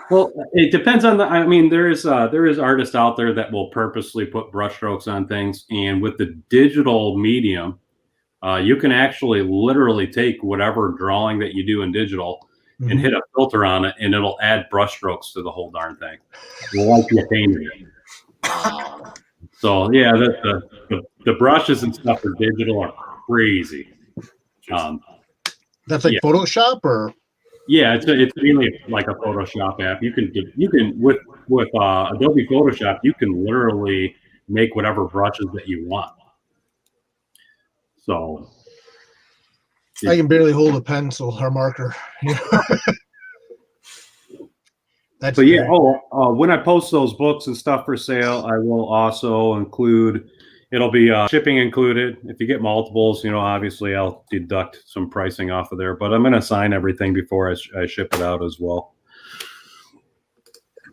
Well, it depends on there is artists out there that will purposely put brushstrokes on things, and with the digital medium, you can actually literally take whatever drawing that you do in digital and hit a filter on it, and it'll add brushstrokes to the whole darn thing. Like you painted it. So yeah, the brushes and stuff for digital are crazy. That's like Photoshop, or it's mainly like a Photoshop app. You can with Adobe Photoshop, you can literally make whatever brushes that you want. So I can barely hold a pencil or marker. So yeah. When I post those books and stuff for sale, I will also include. It'll be shipping included. If you get multiples, obviously I'll deduct some pricing off of there. But I'm going to sign everything before I ship it out as well.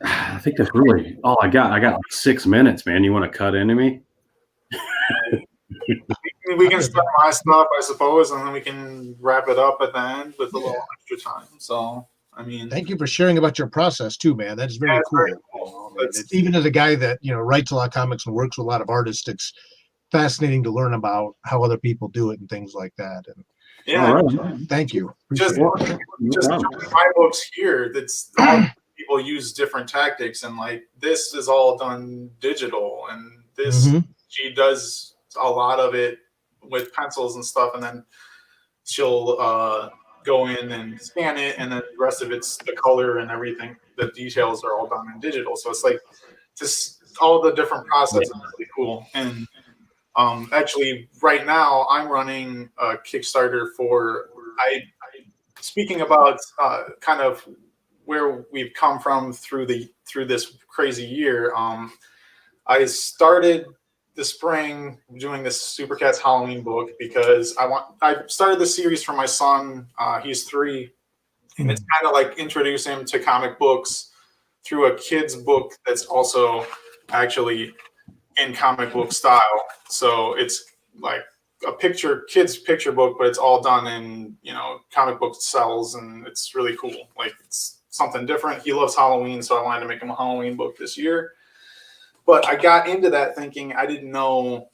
I think that's really all I got. I got like 6 minutes, man. You want to cut into me? We can start my stuff, I suppose, and then we can wrap it up at the end with a little extra time. So. I mean, thank you for sharing about your process too, man. That is very cool. very cool. Even as a guy that writes a lot of comics and works with a lot of artists, it's fascinating to learn about how other people do it and things like that. And yeah, right. thank you. just No problem. my books here. That's all people use different tactics, and like this is all done digital, and this she does a lot of it with pencils and stuff, and then she'll go in and scan it, and then the rest of it's the color and everything. The details are all done in digital, so it's like just all the different processes are really cool. And actually, right now I'm running a Kickstarter for speaking about kind of where we've come from through this crazy year. I started the spring doing this Super Cats Halloween book because I started the series for my son. He's 3, and it's kind of like introduce him to comic books through a kid's book that's also actually in comic book style. So it's like a kid's picture book, but it's all done in, comic book cells, and it's really cool. Like, it's something different. He loves Halloween, so I wanted to make him a Halloween book this year. But I got into that thinking I didn't know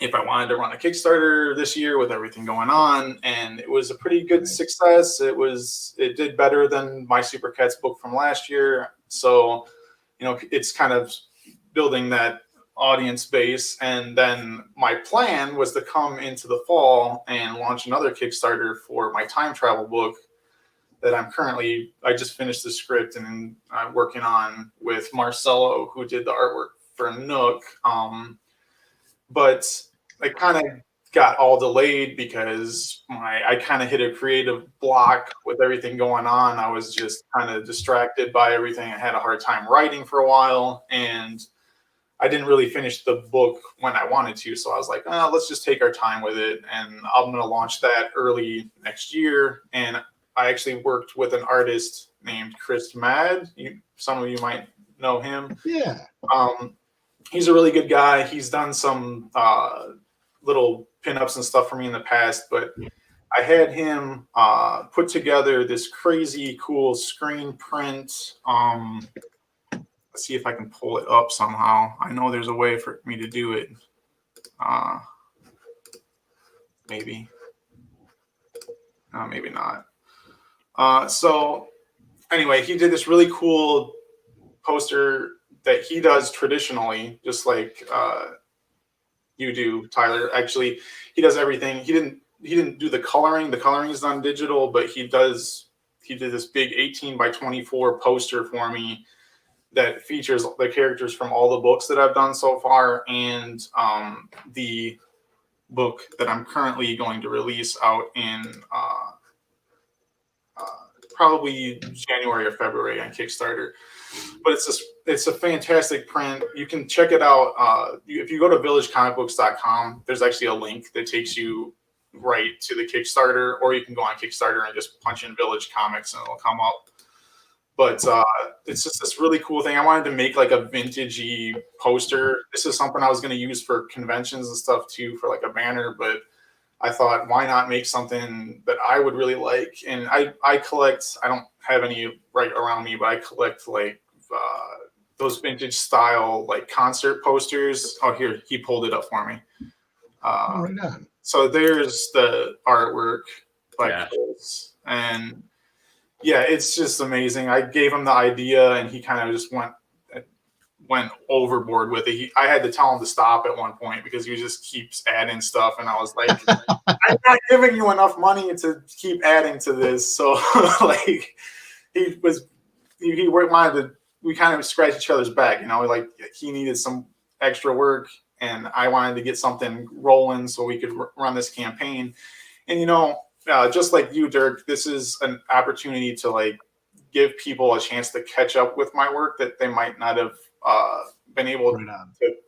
if I wanted to run a Kickstarter this year with everything going on, and it was a pretty good success. It did better than my Super Cats book from last year. So, it's kind of building that audience base. And then my plan was to come into the fall and launch another Kickstarter for my time travel book that I just finished the script and I'm working on with Marcelo, who did the artwork for Nook. But I kind of got all delayed because I kind of hit a creative block with everything going on. I was just kind of distracted by everything. I had a hard time writing for a while, and I didn't really finish the book when I wanted to. So I was like, let's just take our time with it. And I'm going to launch that early next year. And I actually worked with an artist named Chris Mad. Some of you might know him. Yeah. He's a really good guy. He's done some little pinups and stuff for me in the past, but I had him put together this crazy cool screen print. Let's see if I can pull it up somehow. I know there's a way for me to do it. Maybe. Maybe not. So anyway, he did this really cool poster that he does traditionally, just like you do, Tyler. Actually, he does everything. He didn't do the coloring. The coloring is done digital, but he did this big 18 by 24 poster for me that features the characters from all the books that I've done so far, and the book that I'm currently going to release out in probably January or February on Kickstarter. But it's a fantastic print. You can check it out. If you go to villagecomicbooks.com, there's actually a link that takes you right to the Kickstarter, or you can go on Kickstarter and just punch in Village Comics and it'll come up. But it's just this really cool thing. I wanted to make like a vintagey poster. This is something I was going to use for conventions and stuff too, for like a banner. But I thought, why not make something that I would really like? And I collect, I don't have any right around me, but I collect like those vintage style like concert posters. Oh, here, he pulled it up for me. Right on. So there's the artwork by Chris. And yeah, it's just amazing. I gave him the idea and he kind of just went overboard with it. I had to tell him to stop at one point because he just keeps adding stuff. And I was like, I'm not giving you enough money to keep adding to this. So like we kind of scratched each other's back, like he needed some extra work and I wanted to get something rolling so we could run this campaign. And, just like you, Dirk, this is an opportunity to like give people a chance to catch up with my work that they might not have been able to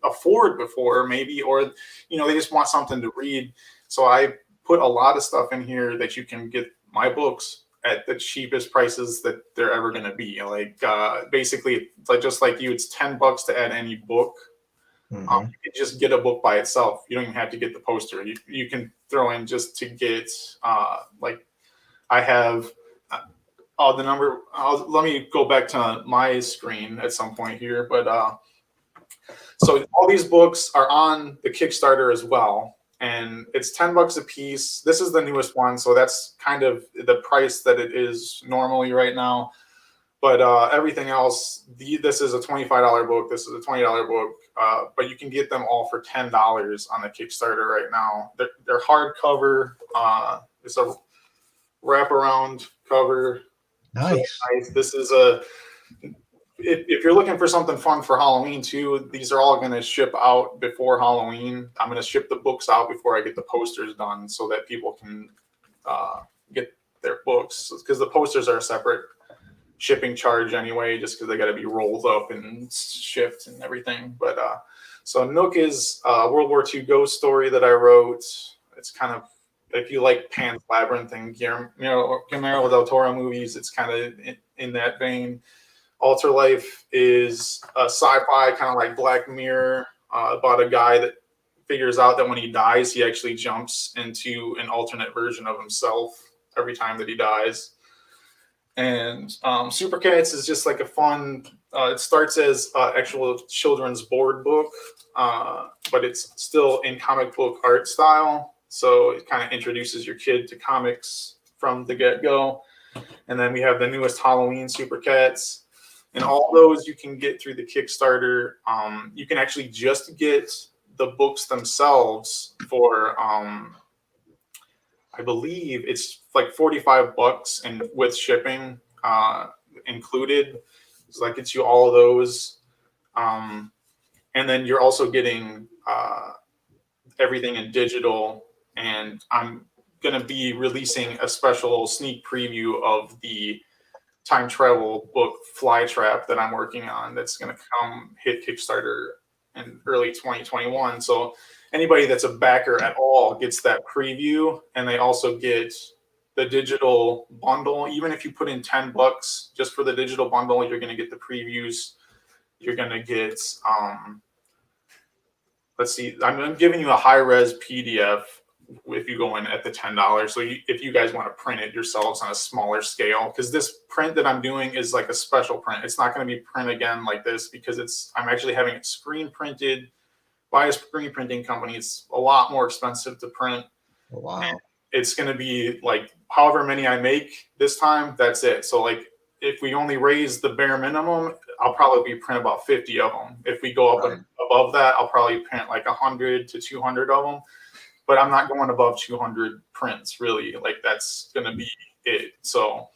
afford before, maybe, or they just want something to read. So I put a lot of stuff in here that you can get my books at the cheapest prices that they're ever going to be. Like basically, it's like just like you, it's $10 to add any book. You can just get a book by itself. You don't even have to get the poster. You can throw in just to get like I have the number. Let me go back to my screen at some point here. But so all these books are on the Kickstarter as well, and it's $10 a piece. This is the newest one, so that's kind of the price that it is normally right now. But everything else, this is a $25 book. This is a $20 book. But you can get them all for $10 on the Kickstarter right now. They're hardcover. It's a wraparound cover. Nice. So nice. This is if you're looking for something fun for Halloween too, these are all going to ship out before Halloween. I'm going to ship the books out before I get the posters done so that people can get their books, because the posters are a separate shipping charge anyway, just because they got to be rolled up and shipped and everything. But so Nook is a World War II ghost story that I wrote. It's kind of, if you like Pan's Labyrinth and Guillermo del Toro movies, it's kind of in that vein. Alter Life is a sci-fi, kind of like Black Mirror, about a guy that figures out that when he dies, he actually jumps into an alternate version of himself every time that he dies. And Super Cats is just like a fun, it starts as actual children's board book, but it's still in comic book art style. So it kind of introduces your kid to comics from the get-go. And then we have the newest Halloween Super Cats. And all those you can get through the Kickstarter. You can actually just get the books themselves for, I believe it's like $45 and with shipping included. So that gets you all of those. And then you're also getting everything in digital. And I'm going to be releasing a special sneak preview of the time travel book Flytrap that I'm working on. That's going to come hit Kickstarter in early 2021. So anybody that's a backer at all gets that preview, and they also get the digital bundle. Even if you put in $10 just for the digital bundle, you're going to get the previews. You're going to get, let's see, I'm giving you a high-res PDF if you go in at the $10. So if you guys want to print it yourselves on a smaller scale, because this print that I'm doing is like a special print. It's not going to be print again like this, because I'm actually having it screen printed by a screen printing company. It's a lot more expensive to print. Oh, wow. And it's going to be like however many I make this time, that's it. So like if we only raise the bare minimum, I'll probably print about 50 of them. If we go up above that, I'll probably print like 100 to 200 of them. But I'm not going above 200 prints, really. Like that's going to be it. So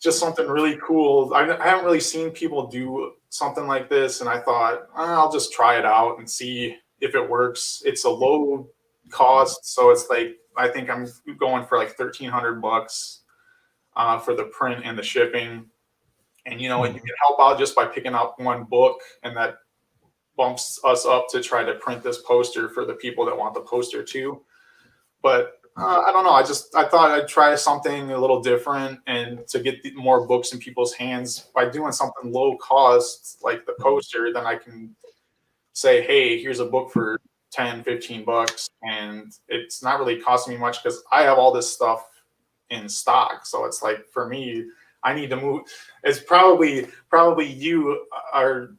just something really cool. I haven't really seen people do something like this, and I thought I'll just try it out and see if it works. It's a low cost, so it's like I think I'm going for like $1,300 for the print and the shipping. And you know, you can help out just by picking up one book, and that bumps us up to try to print this poster for the people that want the poster too. But I don't know. I thought I'd try something a little different, and to get more books in people's hands by doing something low cost like the poster. Then I can say, hey, here's a book for $10, $15, and it's not really costing me much because I have all this stuff in stock. So it's like, for me, I need to move. It's probably you are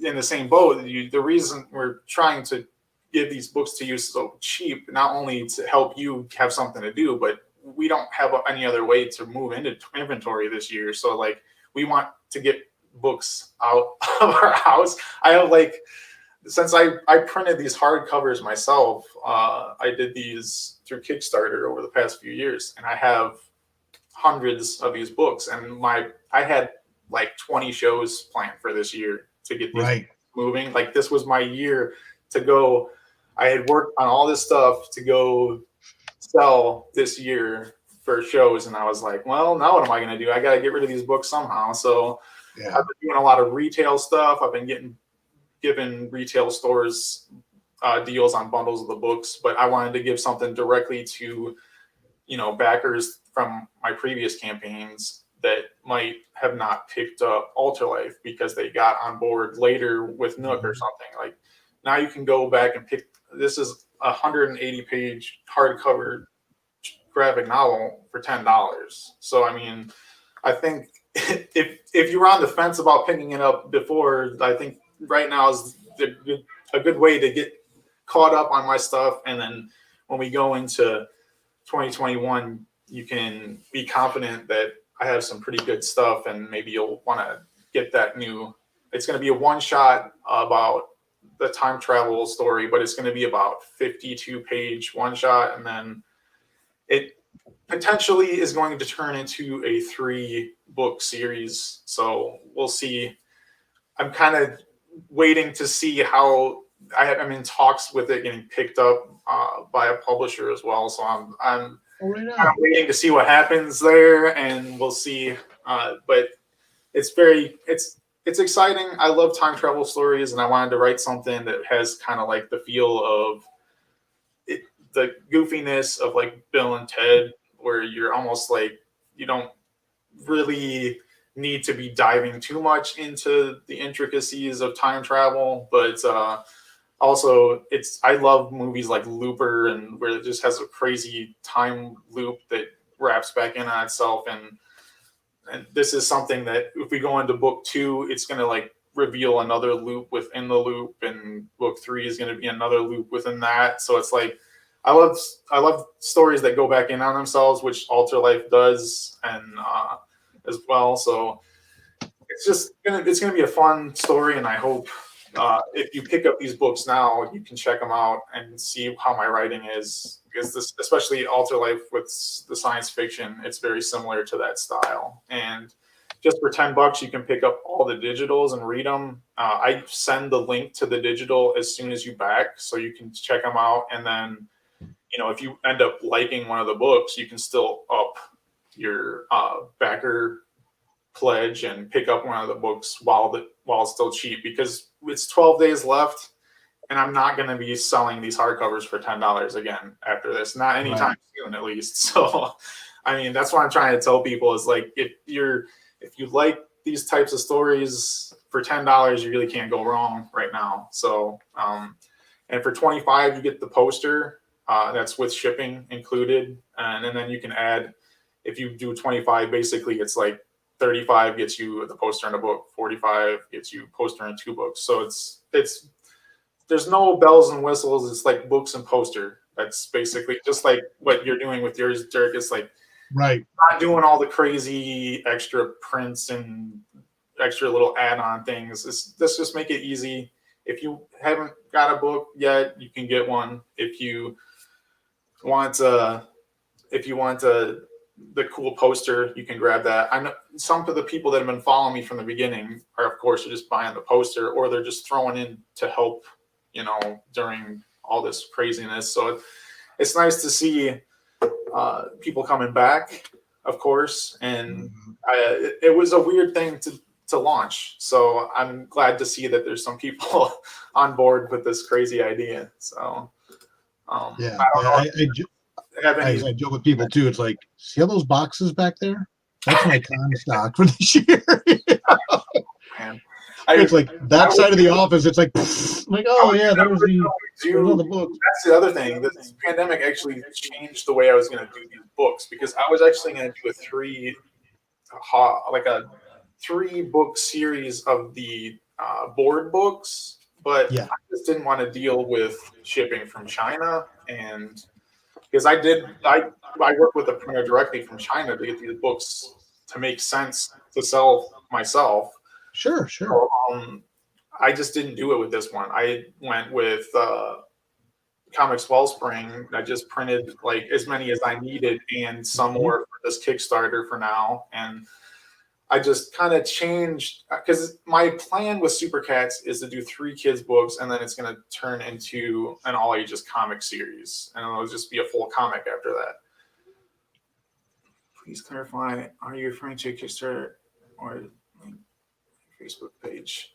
in the same boat. The reason we're trying to give these books to you so cheap, not only to help you have something to do, but we don't have any other way to move into inventory this year. So like, we want to get books out of our house. I have like, since I printed these hardcovers myself, I did these through Kickstarter over the past few years, and I have hundreds of these books. And I had like 20 shows planned for this year to get these moving. Like this was my year to go. I had worked on all this stuff to go sell this year for shows, and I was like, well, now what am I going to do? I got to get rid of these books somehow. So I've been doing a lot of retail stuff. I've been giving retail stores deals on bundles of the books, but I wanted to give something directly to, you know, backers from my previous campaigns that might have not picked up Alter Life because they got on board later with Nook or something. Like now you can go back and pick. This is a 180-page hardcover graphic novel for $10. So I mean, I think if you were on the fence about picking it up before, I think right now is a good way to get caught up on my stuff. And then when we go into 2021, you can be confident that I have some pretty good stuff, and maybe you'll want to get that new. It's going to be a one shot about the time travel story, but it's going to be about 52-page one shot, and then it potentially is going to turn into a 3-book series. So we'll see. I'm kind of waiting to see how. I'm in talks with it getting picked up by a publisher as well. So I'm kind of waiting to see what happens there, and we'll see. But it's exciting. I love time travel stories, and I wanted to write something that has kind of like the feel of it, the goofiness of like Bill and Ted, where you're almost like you don't really need to be diving too much into the intricacies of time travel, but also I love movies like Looper, and where it just has a crazy time loop that wraps back in on itself, and this is something that if we go into book 2, it's going to like reveal another loop within the loop, and book 3 is going to be another loop within that. So it's like I love stories that go back in on themselves, which Alter Life does, and as well. So it's gonna be a fun story, and I hope if you pick up these books now, you can check them out and see how my writing is, because this, especially Alter Life with the science fiction, it's very similar to that style. And just for $10, you can pick up all the digitals and read them. I send the link to the digital as soon as you back, so you can check them out. And then, if you end up liking one of the books, you can still up your backer pledge and pick up one of the books while it's still cheap, because it's 12 days left, and I'm not going to be selling these hardcovers for $10 again after this, not anytime soon at least. So I mean, that's what I'm trying to tell people is like, if you like these types of stories for $10, you really can't go wrong right now. So and for $25 you get the poster, that's with shipping included, and then you can add, if you do $25, basically it's like $35 gets you the poster and a book, $45 gets you poster and 2 books. So it's there's no bells and whistles. It's like books and poster. That's basically just like what you're doing with yours, Dirk. It's like not doing all the crazy extra prints and extra little add-on things. Let's just make it easy. If you haven't got a book yet, you can get one. If you want the cool poster, you can grab that. I know some of the people that have been following me from the beginning are, of course, just buying the poster, or they're just throwing in to help, during all this craziness. So it's nice to see people coming back, of course. And it was a weird thing to launch. So I'm glad to see that there's some people on board with this crazy idea. So I don't know. I joke with people too. It's like, see all those boxes back there? That's my con stock for this year. It's like that side of the office. It's like, oh yeah, there's the book. That's the other thing. This pandemic actually changed the way I was going to do these books, because I was actually going to do a 3-book series of the board books, but I just didn't want to deal with shipping from China, and because I work with a printer directly from China to get these books to make sense to sell myself. Sure. So, I just didn't do it with this one. I went with Comics Wellspring. I just printed like as many as I needed and some more for this Kickstarter for now. And I just kind of changed, because my plan with Super Cats is to do 3 kids books, and then it's going to turn into an all ages comic series, and it'll just be a full comic after that. Please clarify, are you referring to Kickstarter or Facebook page?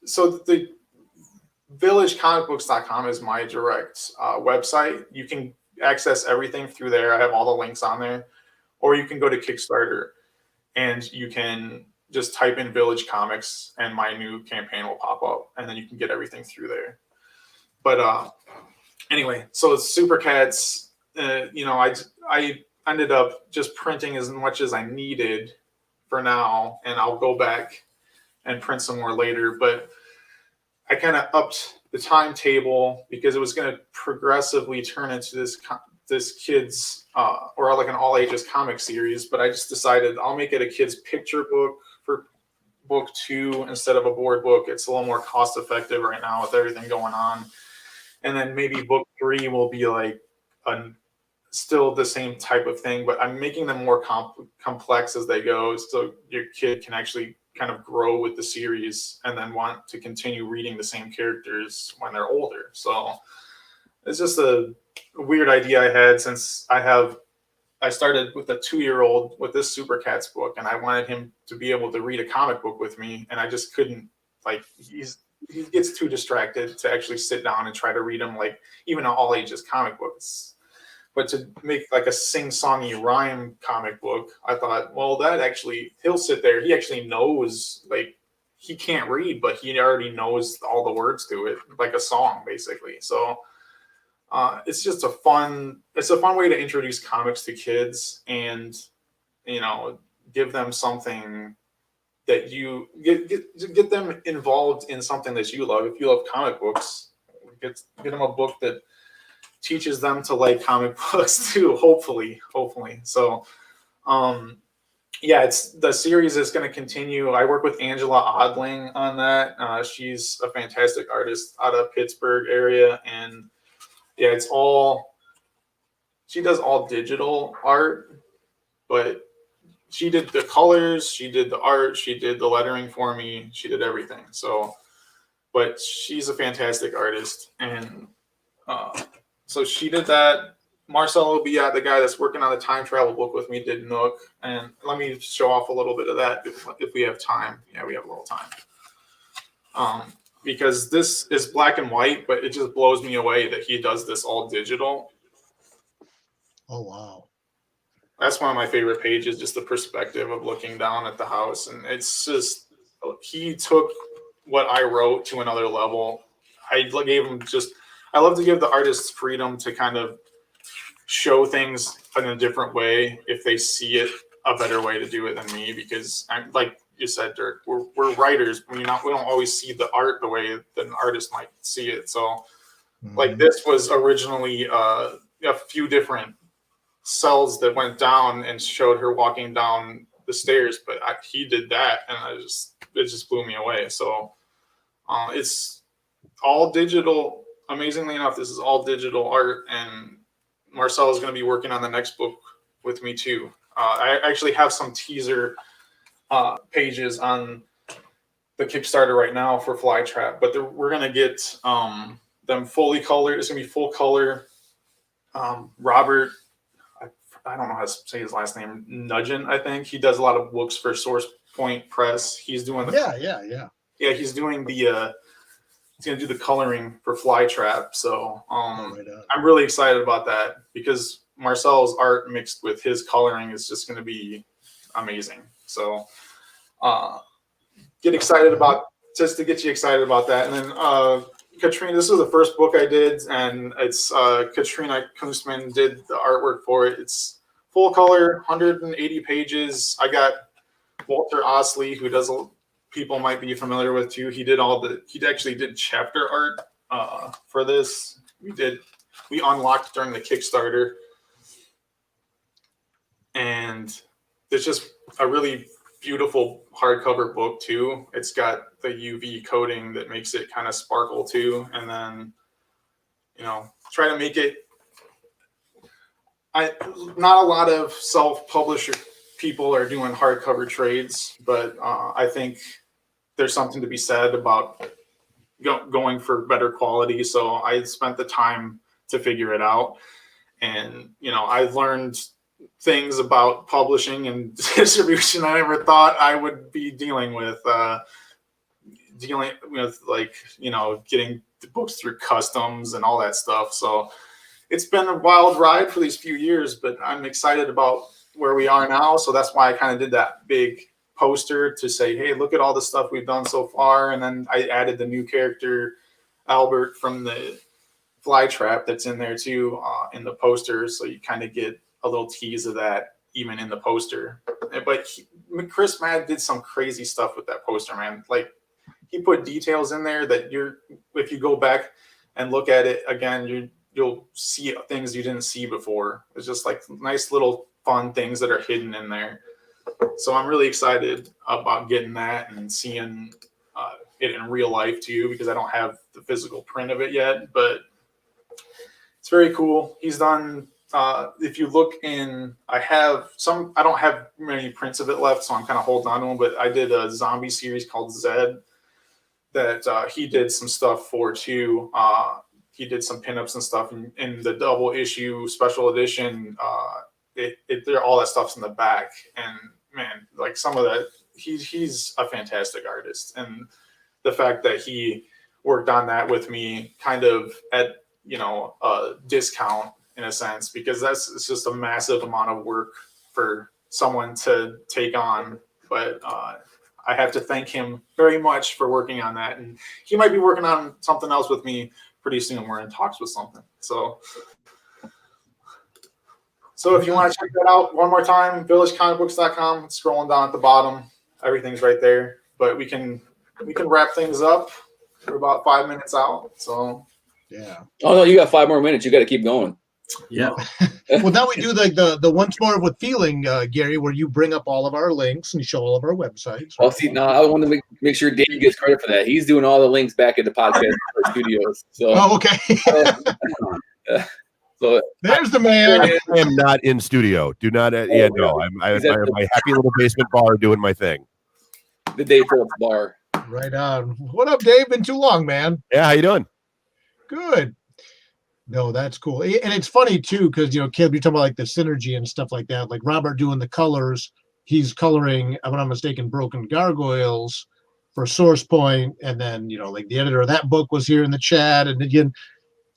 So the villagecomicbooks.com is my direct website. You can access everything through there. I have all the links on there. Or you can go to Kickstarter, and you can just type in Village Comics, and my new campaign will pop up, and then you can get everything through there. But anyway, so it's Super Cats. I ended up just printing as much as I needed for now, and I'll go back and print some more later. But I kind of upped the timetable because it was going to progressively turn into this kids or like an all ages comic series. But I just decided I'll make it a kids picture book for book 2 instead of a board book. It's a little more cost effective right now with everything going on. And then maybe book 3 will be like still the same type of thing, but I'm making them more complex as they go, so your kid can actually kind of grow with the series and then want to continue reading the same characters when they're older. So it's just a weird idea I had since I started with a 2-year-old with this Super Cats book, and I wanted him to be able to read a comic book with me, and I just couldn't, like, he gets too distracted to actually sit down and try to read him like even an all ages comic books. But to make like a sing-songy rhyme comic book, I thought, well, that actually, he'll sit there. He actually knows, like, he can't read, but he already knows all the words to it, like a song, basically. So it's just a fun way to introduce comics to kids and, you know, give them something that you get them involved in something that you love. If you love comic books, get them a book that teaches them to like comic books too, hopefully. So it's the series is going to continue. I work with Angela Odling on that. She's a fantastic artist out of Pittsburgh area, and yeah, she does all digital art, but she did the colors, she did the art, she did the lettering for me, she did everything. So, but she's a fantastic artist, and so she did that. Marcel Biat, the guy that's working on the time travel book with me, did Nook. And let me show off a little bit of that if we have time. Yeah, we have a little time. Because this is black and white, but it just blows me away that he does this all digital. Oh, wow. That's one of my favorite pages, just the perspective of looking down at the house. And it's just, he took what I wrote to another level. I gave him I love to give the artists freedom to kind of show things in a different way if they see it a better way to do it than me, because I'm like you said, Dirk, we're writers. We don't always see the art the way that an artist might see it. So like this was originally a few different cells that went down and showed her walking down the stairs, but he did that, and it just blew me away. So it's all digital. Amazingly enough, this is all digital art, and Marcel is going to be working on the next book with me too. I actually have some teaser pages on the Kickstarter right now for Flytrap, but we're going to get them fully colored. It's going to be full color. Robert, I don't know how to say his last name, Nugent, I think. He does a lot of books for Source Point Press. He's doing Yeah, he's doing he's going to do the coloring for Flytrap. So I'm really excited about that because Marcel's art mixed with his coloring is just going to be amazing. So get excited just to get you excited about that. And then Katrina, this was the first book I did, and it's Katrina Kunstman did the artwork for it. It's full color, 180 pages. I got Walter Osley, who does people might be familiar with too. He actually did chapter art for this. We unlocked during the Kickstarter, and it's just a really beautiful hardcover book too. It's got the UV coating that makes it kind of sparkle too, and then try to make it. Not a lot of self-publisher people are doing hardcover trades, but I think there's something to be said about going for better quality. So I spent the time to figure it out, and I've learned things about publishing and distribution I never thought I would be dealing with like getting the books through customs and all that stuff. So it's been a wild ride for these few years, but I'm excited about where we are now. So that's why I kind of did that big poster to say, hey, look at all the stuff we've done so far. And then I added the new character, Albert from the Flytrap, that's in there too, in the poster. So you kind of get a little tease of that even in the poster. But Chris Madd did some crazy stuff with that poster, man. Like he put details in there that if you go back and look at it again, you'll see things you didn't see before. It's just like nice little fun things that are hidden in there. So I'm really excited about getting that and seeing it in real life too, because I don't have the physical print of it yet, but it's very cool. He's done, if you look in, I don't have many prints of it left, so I'm kind of holding on to them, but I did a zombie series called Zed that he did some stuff for too. He did some pinups and stuff in the double issue special edition. All that stuff's in the back, and man, like some of that, he's a fantastic artist, and the fact that he worked on that with me kind of at a discount in a sense, because it's just a massive amount of work for someone to take on, but I have to thank him very much for working on that, and he might be working on something else with me pretty soon. We're in talks with something, so if you want to check that out one more time, villagecomicbooks.com, scrolling down at the bottom, everything's right there. But we can wrap things up. We're about 5 minutes out, so yeah. Oh no, you got 5 more minutes. You got to keep going. Yeah. Well, now we do the once more with feeling, Gary, where you bring up all of our links and show all of our websites. Well, see, now I want to make sure Dave gets credit for that. He's doing all the links back at the podcast studios. So, okay. So there's the man. I am not in studio. Do not. No. I'm my happy little basement bar doing my thing. The Dave Phillips bar. Right on. What up, Dave? Been too long, man. Yeah. How you doing? Good. No, that's cool. And it's funny too, because Caleb, you're talking about like the synergy and stuff like that. Like Robert doing the colors. He's coloring, if I'm not mistaken, Broken Gargoyles for Source Point, and then like the editor of that book was here in the chat, and again,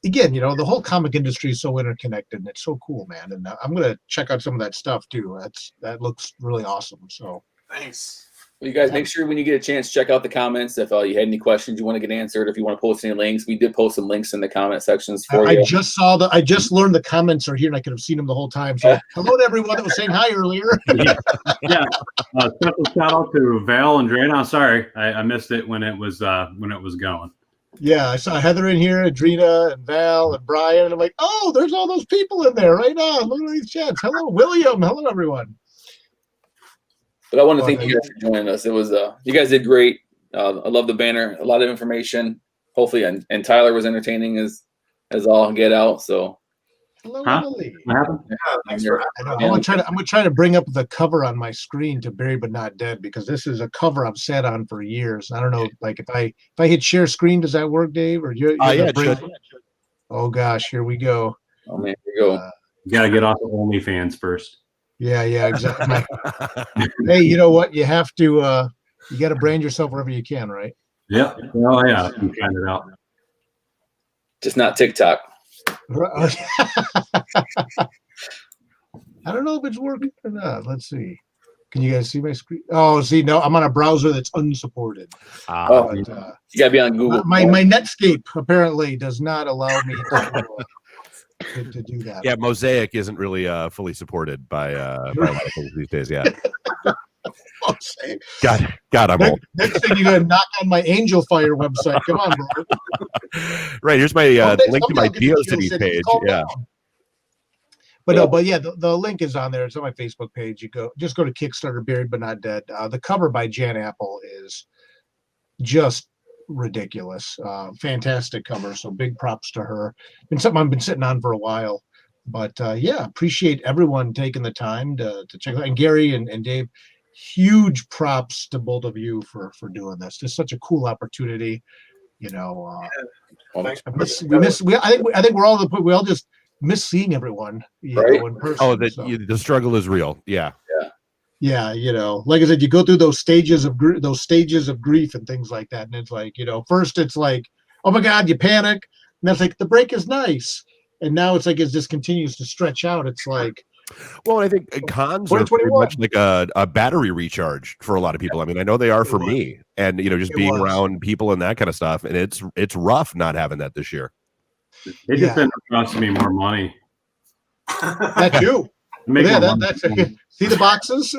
the whole comic industry is so interconnected, and it's so cool, man. And I'm gonna check out some of that stuff too. That looks really awesome. So thanks. Well, you guys make sure when you get a chance, check out the comments. If you had any questions you want to get answered, if you want to post any links, we did post some links in the comment sections for you. I just learned the comments are here, and I could have seen them the whole time. So hello to everyone that was saying hi earlier. Yeah. Special shout out to Val and Drana. Sorry, I missed it when it was going. Yeah, I saw Heather in here, Adrena and Val and Brian, and I'm like, oh, there's all those people in there right now. Look at these chats. Hello, William. Hello, everyone. But I want to thank you guys for joining us. It was you guys did great. I love the banner. A lot of information. Hopefully, and Tyler was entertaining as all get out. So. Hello, huh? Emily. What happened? Yeah, thanks for I'm gonna try to bring up the cover on my screen to Buried But Not Dead, because this is a cover I've sat on for years. I don't know, like if I hit share screen, does that work, Dave? Or you? Yeah, it should. Oh gosh, here we go. Oh man, here we go. You gotta get off of OnlyFans first. Yeah, exactly. Hey, you know what? You have to. You got to brand yourself wherever you can, right? Yeah. Oh yeah, you find it out. Just not TikTok. I don't know if it's working or not. Let's see. Can you guys see my screen? Oh, see, no, I'm on a browser that's unsupported. You gotta be on Google. My Netscape apparently does not allow me to do that. Yeah, Mosaic isn't really fully supported by a lot of things these days. Yeah. God, I'm old. Next thing you gotta knock on my Angel Fire website. Come on, bro. Right, here's my link to my GeoCities page. Yeah. But yeah, the link is on there. It's on my Facebook page. Just go to Kickstarter, Buried But Not Dead. The cover by Jan Apple is just ridiculous. Fantastic cover. So big props to her. Been something I've been sitting on for a while. But yeah, appreciate everyone taking the time to check it out. And Gary and Dave, huge props to both of you for doing this. Just such a cool opportunity. I think we're all the point. We all just miss seeing everyone, right? In person. Oh, the struggle is real. Yeah. Yeah, like I said, you go through those stages of grief and things like that, and it's like, first it's like, oh my God, you panic, and that's like the break is nice, and now it's like it just continues to stretch out. It's like, well, I think cons are pretty much like a battery recharge for a lot of people. I mean, I know they are for me, and just being around people and that kind of stuff, and it's rough not having that this year. It just ended up costing me more money. That too. That's see the boxes.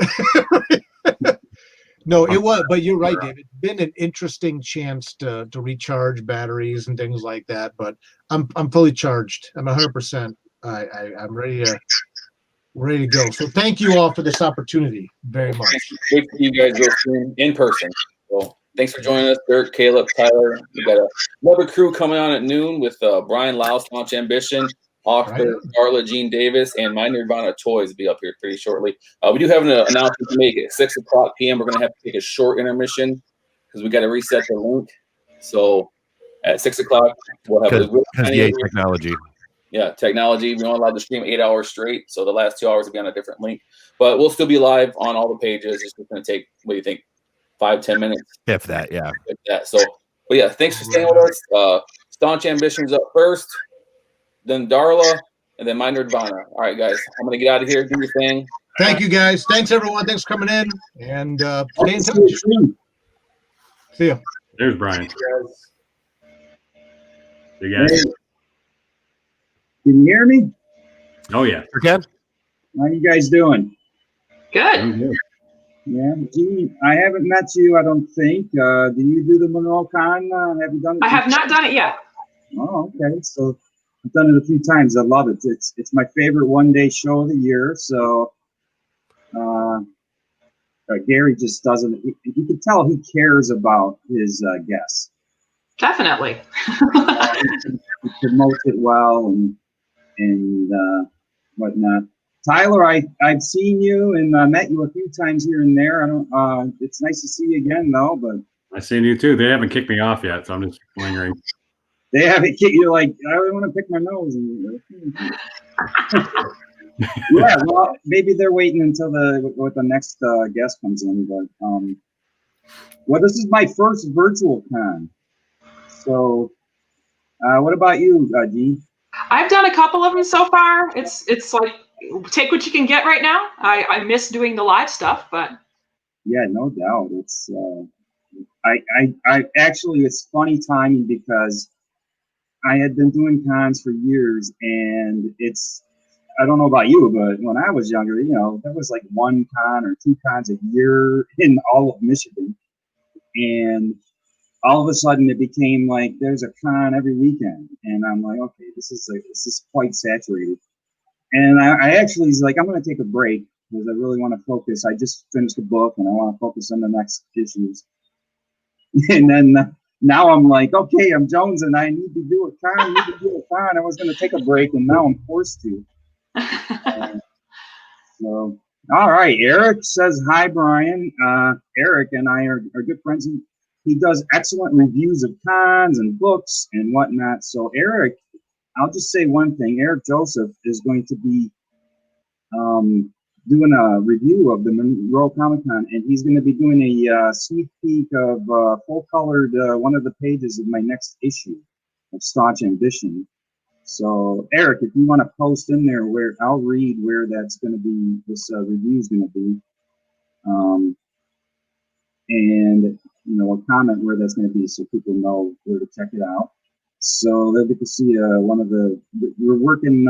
No, it was, but you're right, David. Been an interesting chance to recharge batteries and things like that. But I'm fully charged. I'm 100%. I'm ready to go. So thank you all for this opportunity very much. Wait for you guys real soon in person. So thanks for joining us, Dirk, Caleb, Tyler. We got another crew coming on at noon with Brian Lau, Launch Ambition, author Carla Jean Davis, and My Nirvana Toys will be up here pretty shortly. We do have an announcement to make at 6 o'clock p.m. We're going to have to take a short intermission because we got to reset the link. So at 6 o'clock, we'll have technology. Yeah, technology. We're only allowed to stream 8 hours straight, so the last 2 hours will be on a different link. But we'll still be live on all the pages. It's just going to take, what do you think, 5-10 minutes? If that, yeah. If that. So, but yeah, thanks for staying with us. Staunch Ambition's up first, then Darla, and then My Nirvana. All right, guys, I'm going to get out of here. Do your thing. Thank you, guys. Thanks, everyone. Thanks for coming in. And stay in touch. See ya. There's Brian. Hey, You guys. can you hear me? Oh, yeah. Okay. How you guys doing? Good. Yeah, gee, I haven't met you, I don't think. Do you do the Monroe Con? Have you done it? I have not done it yet. Oh, okay. So I've done it a few times. I love it. It's my favorite one-day show of the year. So Gary just doesn't. You can tell he cares about his guests. Definitely. He promotes it well and whatnot. Tyler, I've seen you and met you a few times here and there. I don't. It's nice to see you again, though. But I've seen you too. They haven't kicked me off yet, so I'm just lingering. they haven't kicked you. Like, I really want to pick my nose. Yeah, well, maybe they're waiting until the next guest comes in. But well, this is my first virtual con. So, what about you, Dee? I've done a couple of them so far. It's like take what you can get right now. I miss doing the live stuff, but Yeah, no doubt. It's I actually, it's funny timing because I had been doing cons for years, and I don't know about you, but when I was younger, there was like one con or two cons a year in all of Michigan, and all of a sudden it became like there's a con every weekend, and I'm like, okay, this is quite saturated. And I actually was like, I'm going to take a break because I really want to focus. I just finished the book and I want to focus on the next issues. And then now I'm like, okay, I'm Jones and I need to do a con. I was going to take a break and now I'm forced to. So, all right. Eric says, hi, Brian. Eric and I are good friends. He does excellent reviews of cons and books and whatnot. So, Eric, I'll just say one thing. Eric Joseph is going to be doing a review of the Monroe Comic Con, and he's going to be doing a sneak peek of full-colored one of the pages of my next issue of Staunch Ambition. So, Eric, if you want to post in there where I'll read where that's going to be, this review is going to be, and a comment where that's going to be so people know where to check it out. So they'll get to see we're working.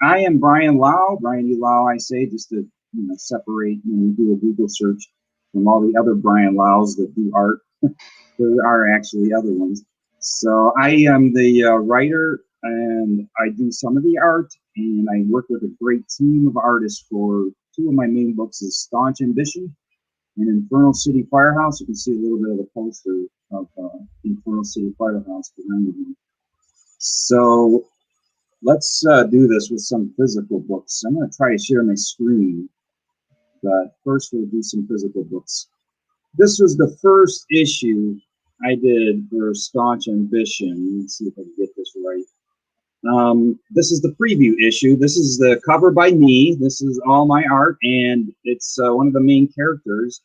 I am Brian Lau, Brian E. Lau, I say, just to separate when you do a Google search from all the other Brian Laus that do art. There are actually other ones. So I am the writer, and I do some of the art, and I work with a great team of artists for two of my main books is Staunch Ambition and Infernal City Firehouse. You can see a little bit of the poster of Infernal City Firehouse behind me. So let's do this with some physical books. I'm going to try to share my screen, but first we'll do some physical books. This was the first issue I did for Staunch Ambition. Let's see if I can get this right. This is the preview issue. This is the cover by me. This is all my art, and it's one of the main characters.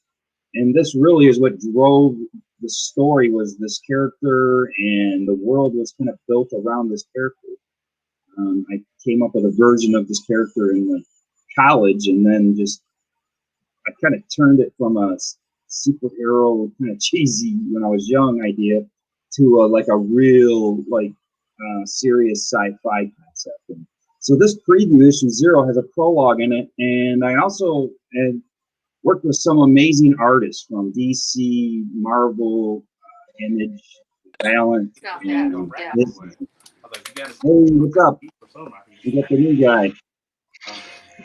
And this really is what drove the story, was this character, and the world was kind of built around this character. I came up with a version of this character in college, and then I kind of turned it from a superhero kind of cheesy when I was young idea to like a real serious sci-fi concept. And So this preview issue 0 has a prologue in it, and I also had worked with some amazing artists from DC, Marvel, Image, Valiant, and Disney. Hey, what's up? We got the new guy.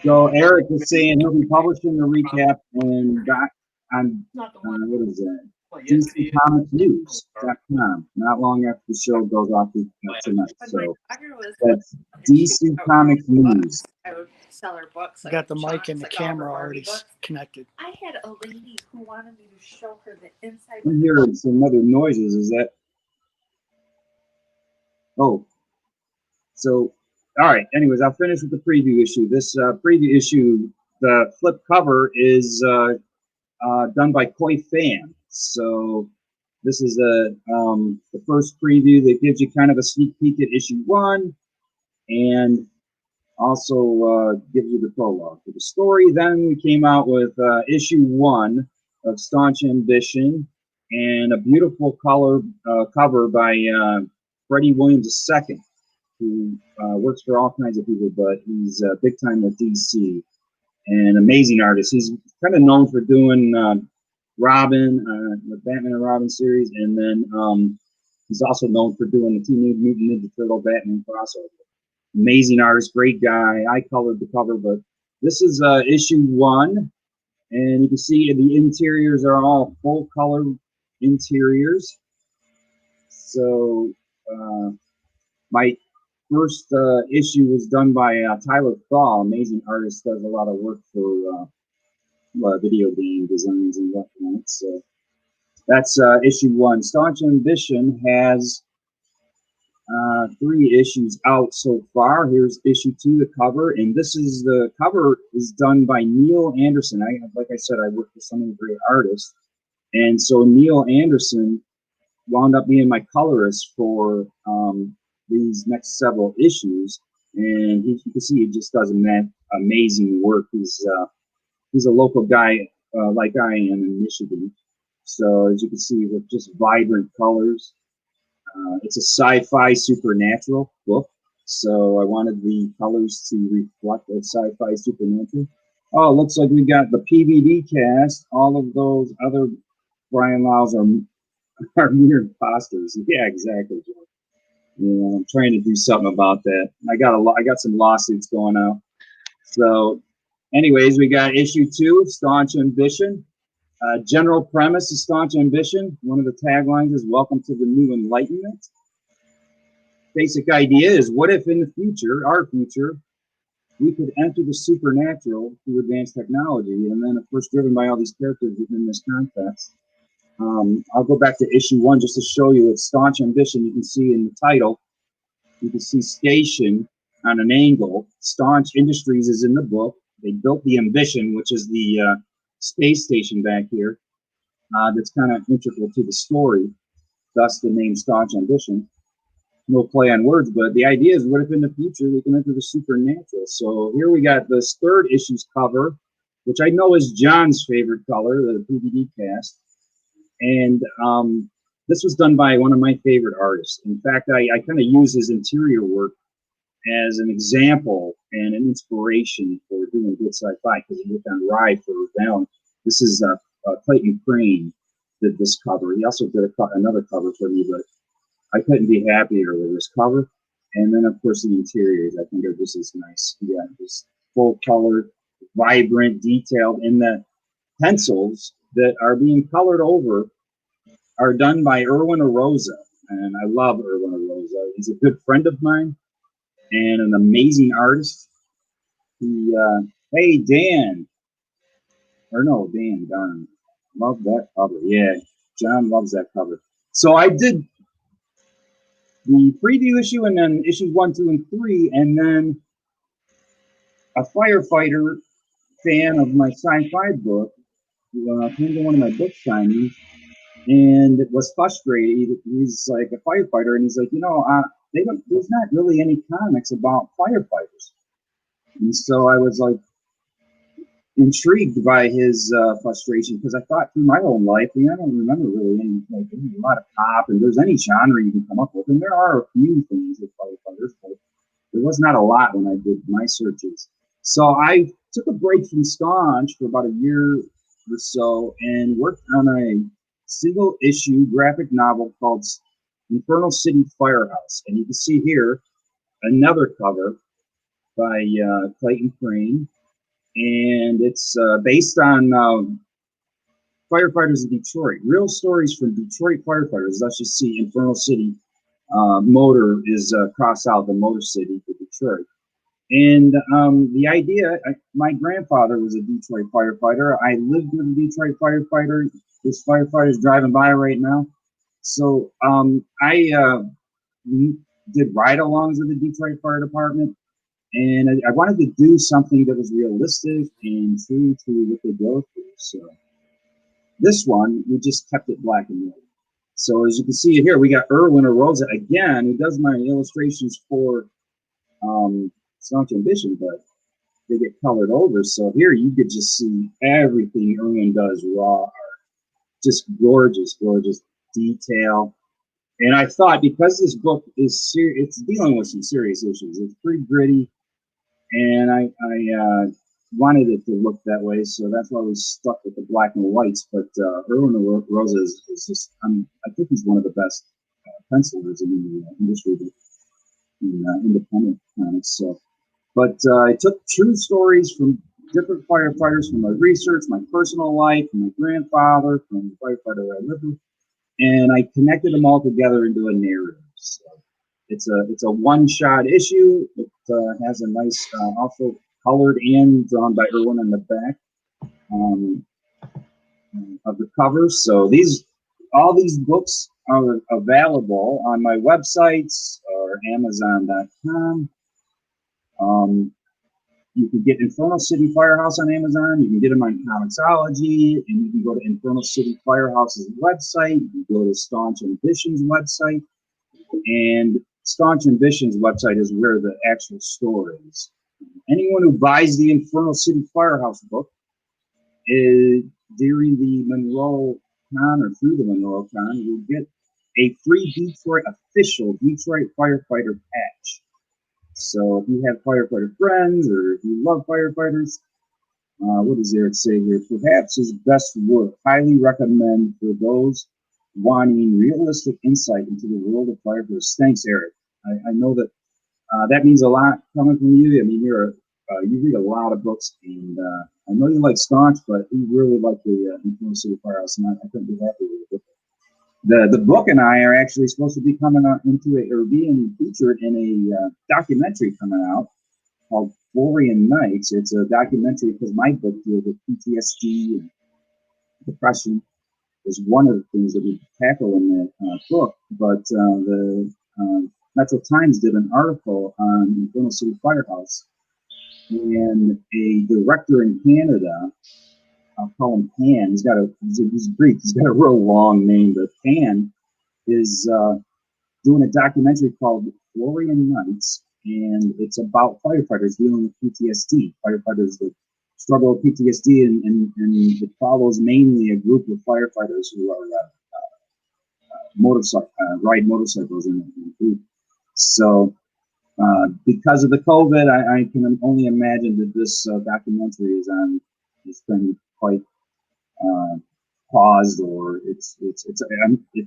So Eric is saying he'll be publishing the recap on what is that? DCComicsNews.com. Not long after the show goes off tonight. So that's DC Comics News. I would sell her books. I got the mic and the camera already connected. I had a lady who wanted me to show her the inside. I'm hearing some other noises. Is that? Oh. So, all right. Anyways, I'll finish with the preview issue. This preview issue, the flip cover is done by Koi Fan. So this is the first preview that gives you kind of a sneak peek at issue 1, and also gives you the prologue for the story. Then we came out with issue 1 of Staunch Ambition, and a beautiful cover by Freddie Williams II, who works for all kinds of people, but he's big time with DC. An amazing artist. He's kind of known for doing Robin, the Batman and Robin series, and then he's also known for doing the Teenage Mutant Ninja Turtle Batman crossover. Amazing artist, great guy. I colored the cover, but this is issue 1, and you can see the interiors are all full color interiors. So my first issue was done by Tyler Thaw, amazing artist, does a lot of work for video game designs and whatnot. So that's issue 1. Staunch Ambition has 3 issues out so far. Here's issue 2, the cover, and the cover is done by Neil Anderson. Like I said, I work for so many great artists, and so Neil Anderson wound up being my colorist for these next several issues, and you can see he just does amazing work. He's a local guy like I am in Michigan, so as you can see, with just vibrant colors. It's a sci-fi supernatural book, so I wanted the colors to reflect the sci-fi supernatural. Oh, looks like we got the PVD cast. All of those other Brian Laus are mere imposters. Yeah, exactly, Joe. You know, I'm trying to do something about that. I got some lawsuits going out. So, anyways, we got issue 2, Staunch Ambition. General premise of Staunch Ambition. One of the taglines is "Welcome to the New Enlightenment." Basic idea is, what if in the future, our future, we could enter the supernatural through advanced technology? And then, of course, driven by all these characters within this context. I'll go back to issue 1 just to show you it's Staunch Ambition. You can see in the title, you can see Station on an angle. Staunch Industries is in the book. They built the Ambition, which is the space station back here. That's kind of integral to the story. Thus the name Staunch Ambition. No play on words, but the idea is, what if in the future we can enter the supernatural? So here we got this 3rd issue's cover, which I know is John's favorite color, the PVD cast. And this was done by one of my favorite artists. In fact, I kind of use his interior work as an example and an inspiration for doing good sci-fi, because he worked on Ride for Valiant. This is Clayton Crane did this cover. He also did another cover for me, but I couldn't be happier with this cover. And then, of course, the interiors, I think, are just as nice. Yeah, just full color, vibrant, detailed, and the pencils that are being colored over are done by Erwin Arosa. And I love Erwin Arosa. He's a good friend of mine and an amazing artist. Hey, Dan. Dan, darn. Love that cover. Yeah, John loves that cover. So I did the preview issue, and then issues 1, 2, and 3, and then a firefighter fan of my sci-fi book came to one of my book signings and was frustrated. He's like a firefighter, and he's like, there's not really any comics about firefighters. And so I was like intrigued by his frustration, because I thought through my own life, I don't remember really any, a lot of pop, and there's any genre you can come up with, and there are a few things with firefighters, but there was not a lot when I did my searches. So I took a break from Staunch for about a year or so and worked on a single issue graphic novel called Infernal City Firehouse. And you can see here another cover by Clayton Crane. And it's based on firefighters in Detroit, real stories from Detroit firefighters. Let's just see, Infernal City Motor is crossed out, the Motor City for Detroit. And the idea, my grandfather was a Detroit firefighter. I lived with a Detroit firefighter. This firefighter is driving by right now. So I did ride-alongs with the Detroit Fire Department. And I wanted to do something that was realistic and true to what they go through. So this one, we just kept it black and white. So as you can see here, we got Erwin Rosa again, who does my illustrations for Staunch Ambition, but they get colored over. So here you could just see everything Erwin does raw art. Just gorgeous, gorgeous detail. And I thought, because this book is it's dealing with some serious issues. It's pretty gritty, and I wanted it to look that way, so that's why we stuck with the black and whites. But Erwin Rosa is just, I think he's one of the best pencilers in the industry, in independent comics. So, but I took true stories from different firefighters, from my research, my personal life, from my grandfather, from the firefighter I lived with, and I connected them all together into a narrative. So it's a one-shot issue. It has a nice, also colored and drawn by Erwin on the back of the cover. So all these books are available on my websites or Amazon.com. You can get Infernal City Firehouse on Amazon. You can get them on Comixology, and you can go to Infernal City Firehouse's website. You can go to Staunch Ambition's website, and Staunch Ambition's website is where the actual store is. Anyone who buys the Infernal City Firehouse book during the Monroe Con or through the Monroe Con, you'll get a free official Detroit firefighter patch. So if you have firefighter friends, or if you love firefighters, what does Eric say here? Perhaps his best work. Highly recommend for those wanting realistic insight into the world of firefighters. Thanks, Eric. I know that that means a lot coming from you. I mean, you read a lot of books, and I know you like Staunch, but you really like the Infernal City Firehouse, and I couldn't be happy with it. The book and I are actually supposed to be coming into it, or being featured in a documentary coming out called Florian Nights. It's a documentary because my book deals with PTSD and depression is one of the things that we tackle in that book. But the Metro Times did an article on Infernal City Firehouse, and a director in Canada, I'll call him Pan. He's Greek. He's got a real long name, but Pan is doing a documentary called Florian Nights, and it's about firefighters dealing with PTSD. Firefighters that struggle with PTSD, and it follows mainly a group of firefighters who are ride motorcycles in the group. So, because of the COVID, I can only imagine that this documentary has been quite paused, or it's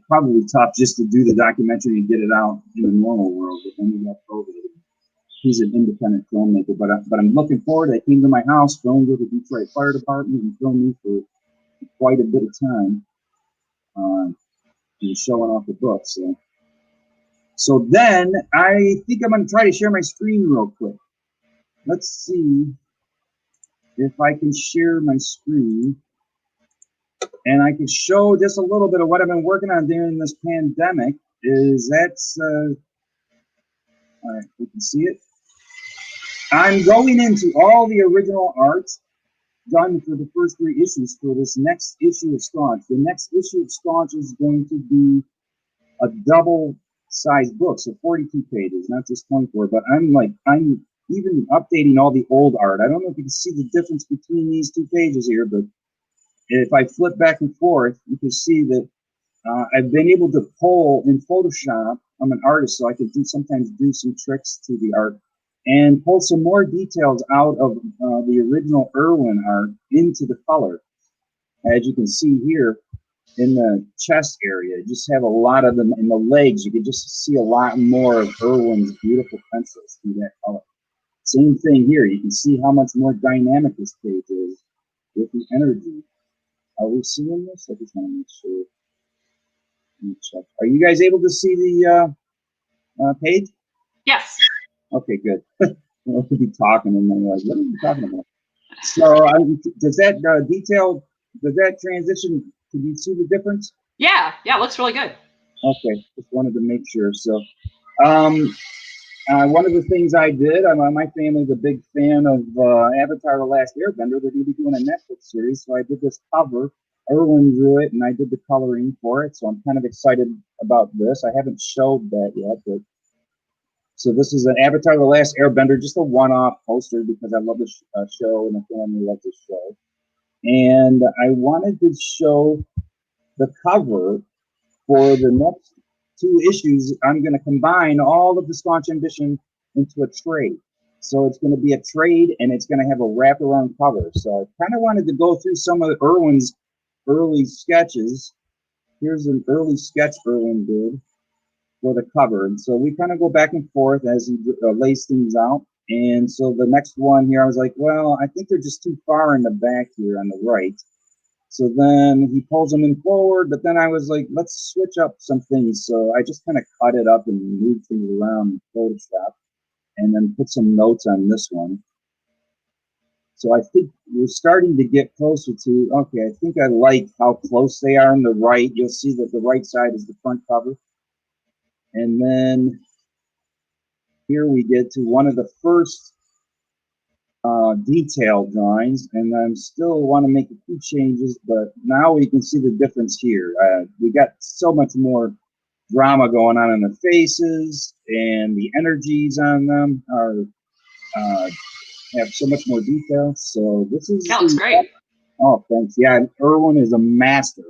probably tough just to do the documentary and get it out in the normal world. But then we got COVID. He's an independent filmmaker, but I'm looking forward. I came to my house, filmed with the Detroit Fire Department, and filmed me for quite a bit of time, and showing off the book. So then I think I'm going to try to share my screen real quick. Let's see if I can share my screen, and I can show just a little bit of what I've been working on during this pandemic. All right, we can see it. I'm going into all the original art done for the first 3 issues for this next issue of Staunch. The next issue of Staunch is going to be a double-sized book, so 42 pages, not just 24. But I'm even updating all the old art. I don't know if you can see the difference between these 2 pages here, but if I flip back and forth, you can see that I've been able to pull in Photoshop. I'm an artist, so I can sometimes do some tricks to the art and pulled some more details out of the original Irwin art into the color. As you can see here in the chest area, just have a lot of them in the legs. You can just see a lot more of Irwin's beautiful pencils through that color. Same thing here. You can see how much more dynamic this page is with the energy. Are we seeing this? I just want to make sure. Let me check. Are you guys able to see the page? Yes. Okay, good. We'll be talking and then like, what are you talking about? So does that does that transition, can you see the difference? Yeah, it looks really good. Okay, just wanted to make sure. So one of the things I did, my family's a big fan of Avatar: The Last Airbender. They're going to be doing a Netflix series, so I did this cover. Irwin drew it, and I did the coloring for it, so I'm kind of excited about this. I haven't showed that yet, but so this is an Avatar: The Last Airbender, just a one-off poster because I love the show and the family loves the show. And I wanted to show the cover for the next 2 issues. I'm going to combine all of the Staunch Ambition into a trade. So it's going to be a trade, and it's going to have a wraparound cover. So I kind of wanted to go through some of Irwin's early sketches. Here's an early sketch Irwin did for the cover. And so we kind of go back and forth as he lays things out. And so the next one here, I was like, well, I think they're just too far in the back here on the right. So then he pulls them in forward, but then I was like, let's switch up some things. So I just kind of cut it up and moved things around in Photoshop and then put some notes on this one. So I think we're starting to get closer to, okay, I think I like how close they are on the right. You'll see that the right side is the front cover. And then here we get to one of the first detailed drawings, and I still want to make a few changes, but now we can see the difference here. We got so much more drama going on in the faces, and the energies on them are have so much more detail. So this is That looks great. Oh, thanks. Yeah, Irwin is a master.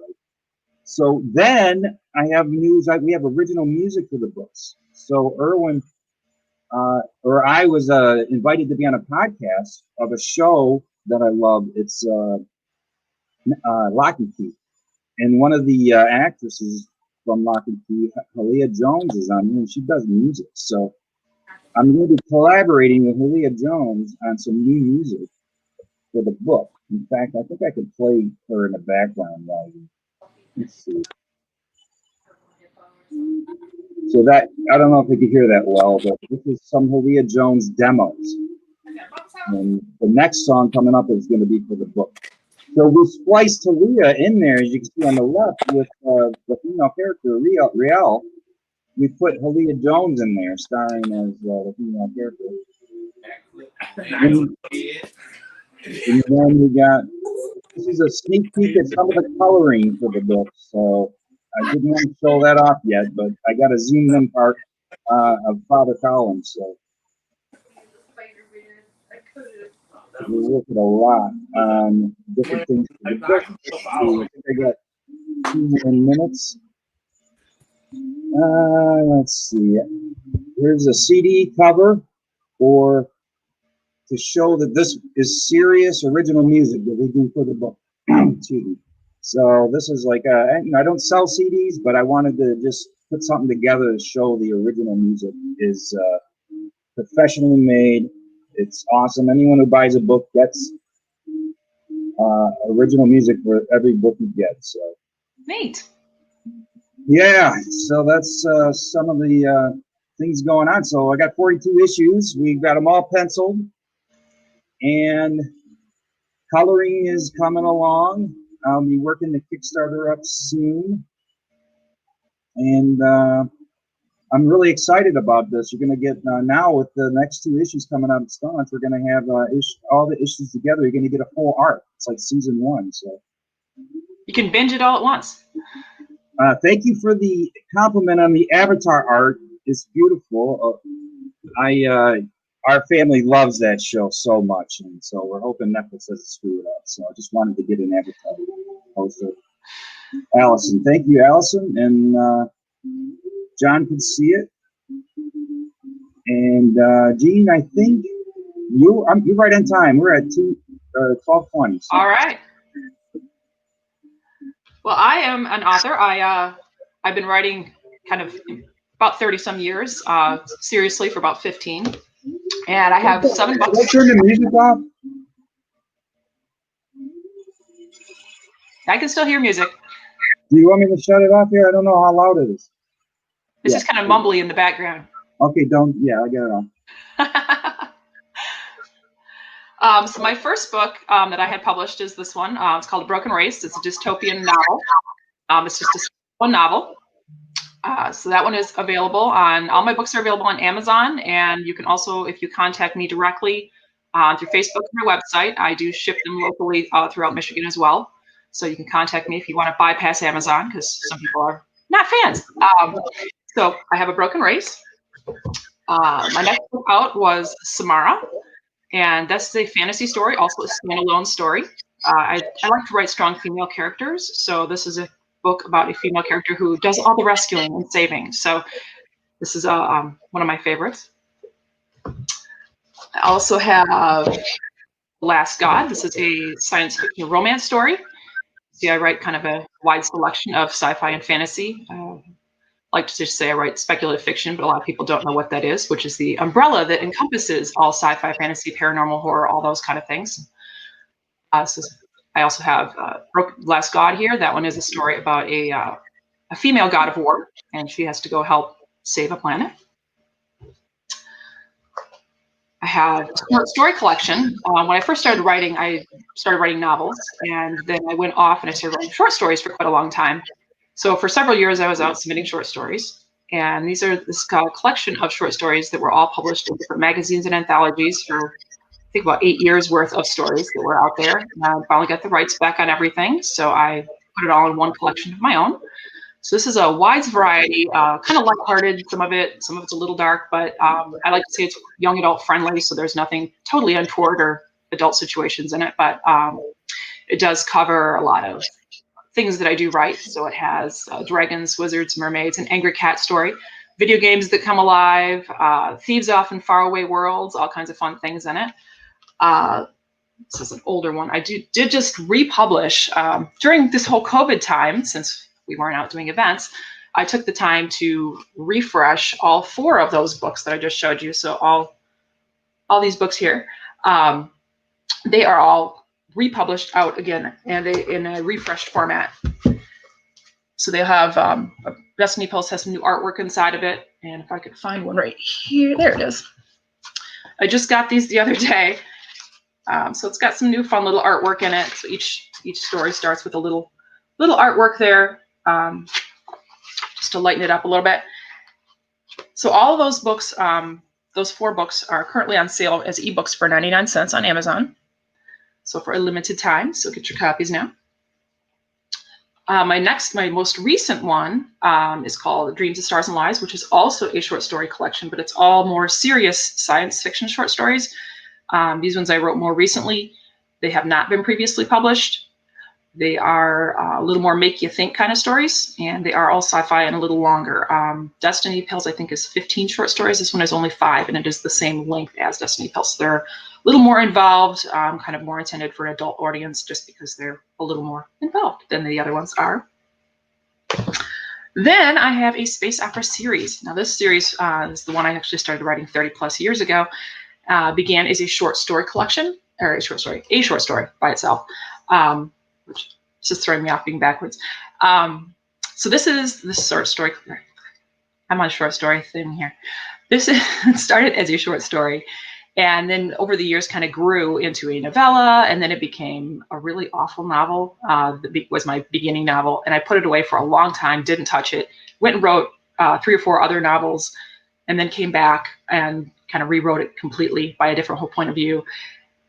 So then I have news. We have original music for the books. So Irwin, or I was invited to be on a podcast of a show that I love. It's Lock and Key, and one of the actresses from Lock and Key, Halia Jones, is on here, and she does music. So I'm going to be collaborating with Halia Jones on some new music for the book. In fact, I think I could play her in the background while we. Let's see. So that, I don't know if we could hear that well, but this is some Halia Jones demos. And the next song coming up is going to be for the book. So we spliced Halia in there, as you can see on the left, with the female character, Riel. We put Halia Jones in there, starring as the female character. And then we got, this is a sneak peek at some of the coloring for the book. So I didn't want to show that off yet, but I got a zoomed in part of Father Collins. So we look at a lot on different things for the book. I think I got 2 more minutes. Let's see. Here's a CD cover to show that this is serious original music that we do for the book. Excuse me. So this is like, I don't sell CDs, but I wanted to just put something together to show the original music is professionally made. It's awesome. Anyone who buys a book gets original music for every book you get. So neat. Yeah, so that's some of the things going on. So I got 42 issues. We've got them all penciled, and coloring is coming along. I'll be working the Kickstarter up soon, and I'm really excited about this. You're going to get now with the next 2 issues coming out of Staunch, we're going to have all the issues together. You're going to get a full arc. It's like season 1. So you can binge it all at once. Thank you for the compliment on the Avatar art. It's beautiful. Our family loves that show so much, and so we're hoping Netflix doesn't screw it up. So I just wanted to get an Avatar poster. Allison, thank you, Allison, and John could see it. And Gene, I think you're right on time. We're at 12:20. So. All right. Well, I am an author. I've been writing kind of about 30 some years, seriously for about 15. And I have 7 books. Can I turn the music off? I can still hear music. Do you want me to shut it off here? I don't know how loud it is. It's just kind of mumbly in the background. Okay, I got it off. So my first book that I had published is this one. It's called A Broken Race. It's a dystopian novel. It's just one novel. So that one is available on, all my books are available on Amazon. And you can also, if you contact me directly through Facebook or my website, I do ship them locally throughout Michigan as well. So you can contact me if you want to bypass Amazon, because some people are not fans. So I have A Broken Race. My next book out was Samara, and that's a fantasy story, also a standalone story. I like to write strong female characters, so this is a book about a female character who does all the rescuing and saving. So this is one of my favorites. I also have Last God. This is a science fiction romance story. See, I write kind of a wide selection of sci-fi and fantasy. I like to just say I write speculative fiction, but a lot of people don't know what that is, which is the umbrella that encompasses all sci-fi, fantasy, paranormal, horror, all those kind of things. So I also have Last God here. That one is a story about a female god of war, and she has to go help save a planet. I have a short story collection. When I first started writing, I started writing novels, and then I went off and I started writing short stories for quite a long time. So for several years, I was out submitting short stories. And this collection of short stories that were all published in different magazines and anthologies for, I think, about 8 years worth of stories that were out there. And I finally got the rights back on everything. So I put it all in one collection of my own. So this is a wide variety, kind of lighthearted, some of it's a little dark, but I like to say it's young adult friendly, so there's nothing totally untoward or adult situations in it, but it does cover a lot of things that I do write. So it has dragons, wizards, mermaids, an angry cat story, video games that come alive, thieves off in faraway worlds, all kinds of fun things in it. This is an older one. I did just republish during this whole COVID time, since we weren't out doing events. I took the time to refresh all 4 of those books that I just showed you. So all these books here, they are all republished out again, and they in a refreshed format. So they have Destiny Pulse has some new artwork inside of it, and if I could find one right here, there it is. I just got these the other day. So it's got some new fun little artwork in it. So each story starts with a little artwork there, just to lighten it up a little bit. So all of those books, those 4 books are currently on sale as ebooks for 99 cents on Amazon. So for a limited time, so get your copies now. My most recent one is called Dreams of Stars and Lies, which is also a short story collection, but it's all more serious science fiction short stories. These ones I wrote more recently. They have not been previously published. They are a little more make you think kind of stories, and they are all sci-fi and a little longer. Destiny Pills, I think, is 15 short stories. This one is only 5, and it is the same length as Destiny Pills. So they're a little more involved, kind of more intended for an adult audience, just because they're a little more involved than the other ones are. Then I have a space opera series. Now this series is the one I actually started writing 30 plus years ago. Began as a short story collection, or a short story by itself. Which is just throwing me off being backwards. So this is the short story. I'm on a short story thing here. This started as a short story, and then over the years kind of grew into a novella, and then it became a really awful novel. That was my beginning novel, and I put it away for a long time, didn't touch it, went and wrote 3 or 4 other novels, and then came back and kind of rewrote it completely by a different whole point of view.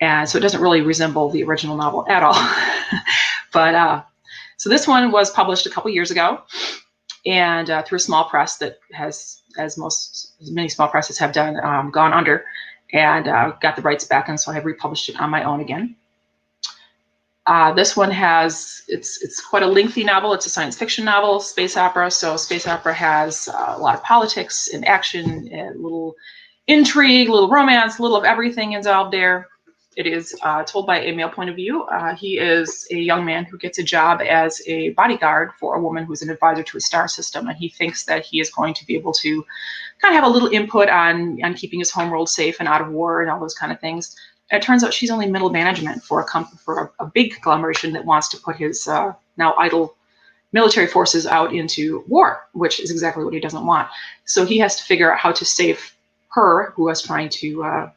And so it doesn't really resemble the original novel at all. But so this one was published a couple years ago, and through a small press that has, as many small presses have done, gone under, and got the rights back, and so I have republished it on my own again. This one has, it's quite a lengthy novel. It's a science fiction novel, space opera. So space opera has a lot of politics and action and little intrigue, a little romance, a little of everything involved there. It is told by a male point of view. He is a young man who gets a job as a bodyguard for a woman who's an advisor to a star system, and he thinks that he is going to be able to kind of have a little input on keeping his homeworld safe and out of war and all those kind of things. And it turns out she's only middle management for a big conglomeration that wants to put his now idle military forces out into war, which is exactly what he doesn't want. So he has to figure out how to save her, who is trying to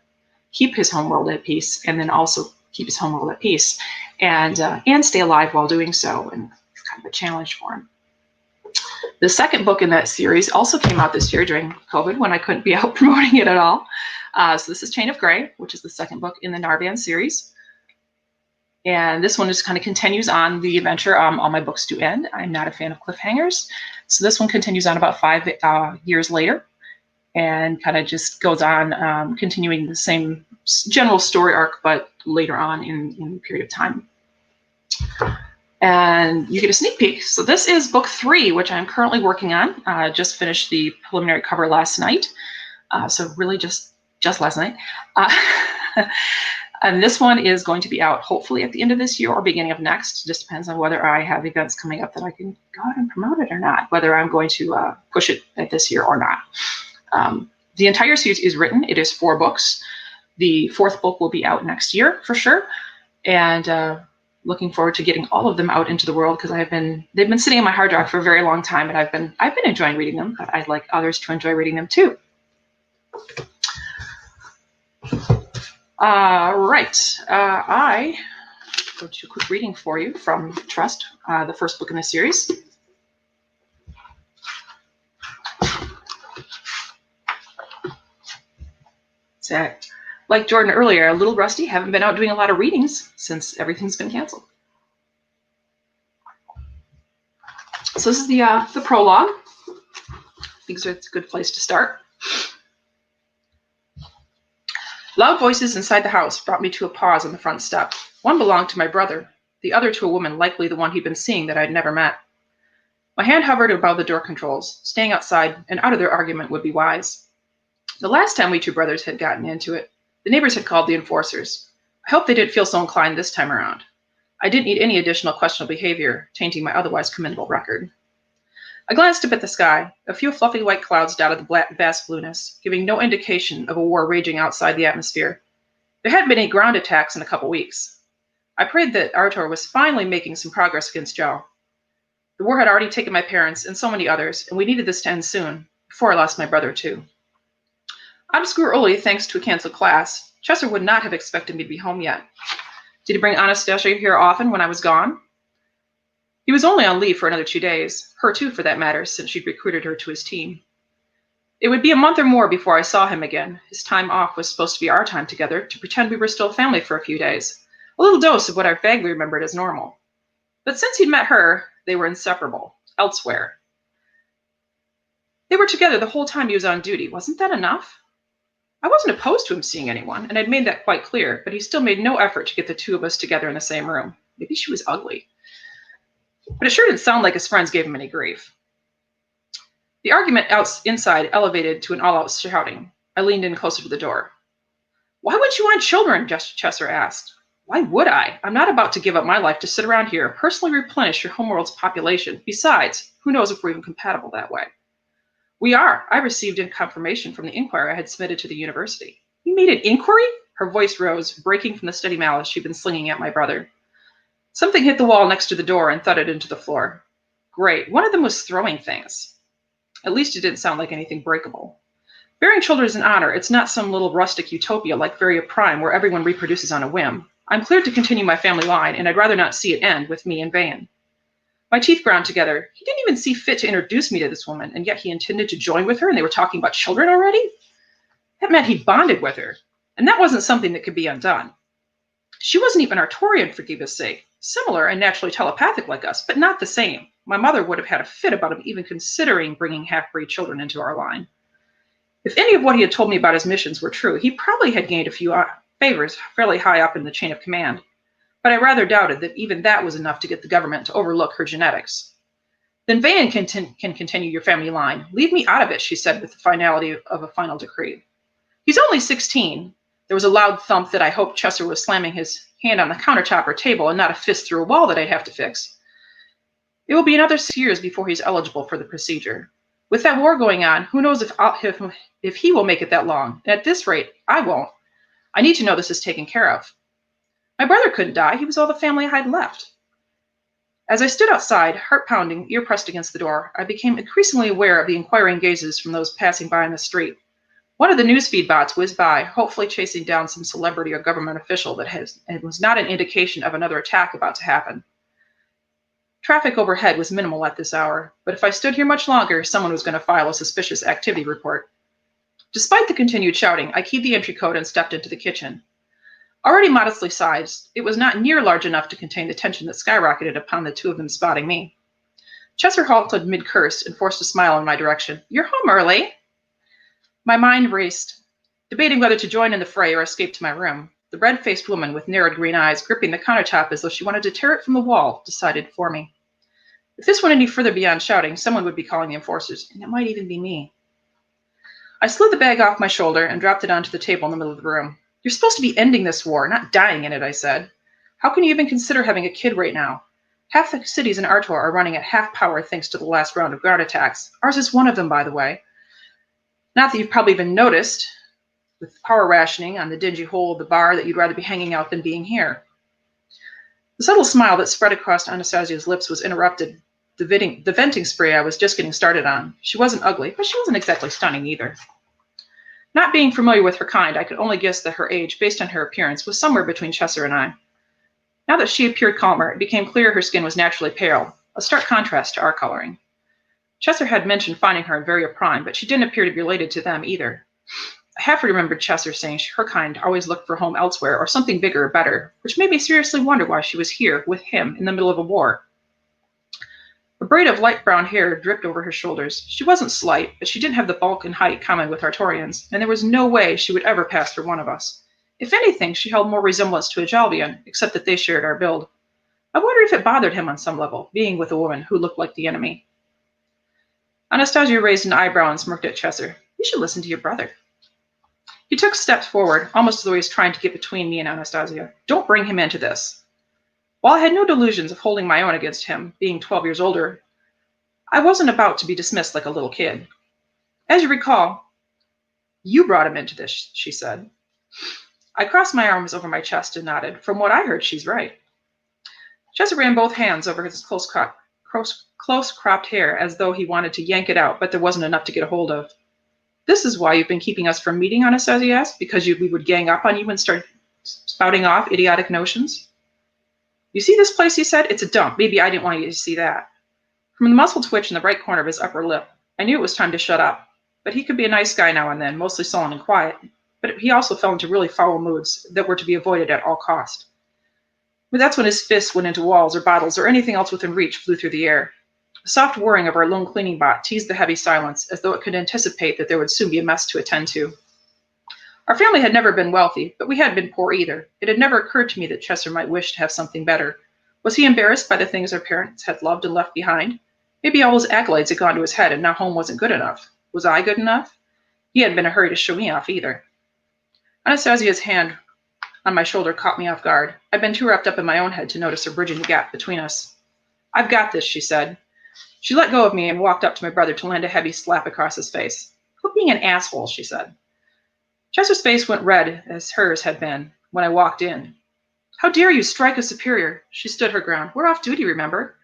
keep his homeworld at peace, and then also keep his homeworld at peace, and stay alive while doing so. And it's kind of a challenge for him. The second book in that series also came out this year during COVID, when I couldn't be out promoting it at all. So this is Chain of Grey, which is the second book in the Narvan series. And this one just kind of continues on the adventure. All my books do end. I'm not a fan of cliffhangers. So this one continues on about 5 years later, and kind of just goes on continuing the same general story arc, but later on in the period of time. And you get a sneak peek. So this is book 3, which I'm currently working on. Just finished the preliminary cover last night. So really just last night. And this one is going to be out hopefully at the end of this year or beginning of next. It just depends on whether I have events coming up that I can go out and promote it or not, whether I'm going to push it at this year or not. The entire series is written. It is 4 books. The 4th book will be out next year for sure. And looking forward to getting all of them out into the world, because they've been sitting in my hard drive for a very long time, and I've been enjoying reading them, but I'd like others to enjoy reading them too. Right. I go to a quick reading for you from Trust, the first book in the series. So, like Jordan earlier, a little rusty. Haven't been out doing a lot of readings since everything's been canceled. So this is the prologue. I think it's a good place to start. Loud voices inside the house brought me to a pause on the front step. One belonged to my brother, the other to a woman likely the one he'd been seeing that I'd never met. My hand hovered above the door controls. Staying outside and out of their argument would be wise. The last time we two brothers had gotten into it, the neighbors had called the enforcers. I hoped they didn't feel so inclined this time around. I didn't need any additional questionable behavior, tainting my otherwise commendable record. I glanced up at the sky. A few fluffy white clouds dotted the vast blueness, giving no indication of a war raging outside the atmosphere. There hadn't been any ground attacks in a couple weeks. I prayed that Artur was finally making some progress against Joe. The war had already taken my parents and so many others, and we needed this to end soon, before I lost my brother too. I'm school early thanks to a canceled class. Chester would not have expected me to be home yet. Did he bring Anastasia here often when I was gone? He was only on leave for another 2 days, her too for that matter, since she'd recruited her to his team. It would be a month or more before I saw him again. His time off was supposed to be our time together, to pretend we were still family for a few days. A little dose of what I vaguely remembered as normal. But since he'd met her, they were inseparable, elsewhere. They were together the whole time he was on duty. Wasn't that enough? I wasn't opposed to him seeing anyone, and I'd made that quite clear, but he still made no effort to get the two of us together in the same room. Maybe she was ugly. But it sure didn't sound like his friends gave him any grief. The argument inside elevated to an all-out shouting. I leaned in closer to the door. Why would you want children? Chester asked. Why would I? I'm not about to give up my life to sit around here and personally replenish your homeworld's population. Besides, who knows if we're even compatible that way? We are. I received confirmation from the inquiry I had submitted to the university. You made an inquiry? Her voice rose, breaking from the steady malice she'd been slinging at my brother. Something hit the wall next to the door and thudded into the floor. Great. One of them was throwing things. At least it didn't sound like anything breakable. Bearing children is an honor. It's not some little rustic utopia like Varia Prime where everyone reproduces on a whim. I'm cleared to continue my family line, and I'd rather not see it end with me and Van. My teeth ground together. He didn't even see fit to introduce me to this woman, and yet he intended to join with her, and they were talking about children already? That meant he bonded with her, and that wasn't something that could be undone. She wasn't even Arturian, for goodness sake. Similar and naturally telepathic like us, but not the same. My mother would have had a fit about him even considering bringing half-breed children into our line. If any of what he had told me about his missions were true, he probably had gained a few favors fairly high up in the chain of command. But I rather doubted that even that was enough to get the government to overlook her genetics. Then Van can continue your family line. Leave me out of it, she said with the finality of a final decree. He's only 16. There was a loud thump that I hoped Chester was slamming his hand on the countertop or table and not a fist through a wall that I'd have to fix. It will be another 6 years before he's eligible for the procedure. With that war going on, who knows if he will make it that long. And at this rate, I won't. I need to know this is taken care of. My brother couldn't die. He was all the family I had left. As I stood outside, heart pounding, ear pressed against the door, I became increasingly aware of the inquiring gazes from those passing by in the street. One of the newsfeed bots whizzed by, hopefully chasing down some celebrity or government official it was not an indication of another attack about to happen. Traffic overhead was minimal at this hour, but if I stood here much longer, someone was going to file a suspicious activity report. Despite the continued shouting, I keyed the entry code and stepped into the kitchen. Already modestly sized, it was not near large enough to contain the tension that skyrocketed upon the two of them spotting me. Chester halted mid-curse and forced a smile in my direction. "You're home early." My mind raced, debating whether to join in the fray or escape to my room. The red-faced woman with narrowed green eyes, gripping the countertop as though she wanted to tear it from the wall, decided for me. If this went any further beyond shouting, someone would be calling the enforcers, and it might even be me. I slid the bag off my shoulder and dropped it onto the table in the middle of the room. "You're supposed to be ending this war, not dying in it," I said. "How can you even consider having a kid right now? Half the cities in Artois are running at half power thanks to the last round of ground attacks. Ours is one of them, by the way. Not that you've probably even noticed, with power rationing on the dingy hole of the bar, that you'd rather be hanging out than being here." The subtle smile that spread across Anastasia's lips was interrupted. The venting spray I was just getting started on. She wasn't ugly, but she wasn't exactly stunning either. Not being familiar with her kind, I could only guess that her age, based on her appearance, was somewhere between Chester and I. Now that she appeared calmer, it became clear her skin was naturally pale, a stark contrast to our coloring. Chester had mentioned finding her in Varia Prime, but she didn't appear to be related to them either. I half remembered Chester saying her kind always looked for home elsewhere or something bigger or better, which made me seriously wonder why she was here with him in the middle of a war. A braid of light brown hair dripped over her shoulders. She wasn't slight, but she didn't have the bulk and height common with Artorians, and there was no way she would ever pass for one of us. If anything, she held more resemblance to a Jalbian, except that they shared our build. I wondered if it bothered him on some level, being with a woman who looked like the enemy. Anastasia raised an eyebrow and smirked at Chester. "You should listen to your brother." He took steps forward, almost as though he was trying to get between me and Anastasia. "Don't bring him into this." While I had no delusions of holding my own against him, being 12 years older, I wasn't about to be dismissed like a little kid. "As you recall, you brought him into this," she said. I crossed my arms over my chest and nodded. From what I heard, she's right. Chester ran both hands over his close-cropped hair as though he wanted to yank it out, but there wasn't enough to get a hold of. "This is why you've been keeping us from meeting," Anastasia asked, "because we would gang up on you and start spouting off idiotic notions?" "You see this place," he said? "It's a dump. Maybe I didn't want you to see that." From the muscle twitch in the right corner of his upper lip, I knew it was time to shut up. But he could be a nice guy now and then, mostly sullen and quiet. But he also fell into really foul moods that were to be avoided at all cost. But that's when his fists went into walls or bottles or anything else within reach flew through the air. The soft whirring of our lone cleaning bot teased the heavy silence, as though it could anticipate that there would soon be a mess to attend to. Our family had never been wealthy, but we hadn't been poor either. It had never occurred to me that Chester might wish to have something better. Was he embarrassed by the things our parents had loved and left behind? Maybe all those accolades had gone to his head and now home wasn't good enough. Was I good enough? He hadn't been in a hurry to show me off either. Anastasia's hand on my shoulder caught me off guard. I'd been too wrapped up in my own head to notice her bridging the gap between us. "I've got this," she said. She let go of me and walked up to my brother to land a heavy slap across his face. "Quit being an asshole," she said. Chester's face went red, as hers had been, when I walked in. "How dare you strike a superior?" She stood her ground. "We're off duty, remember?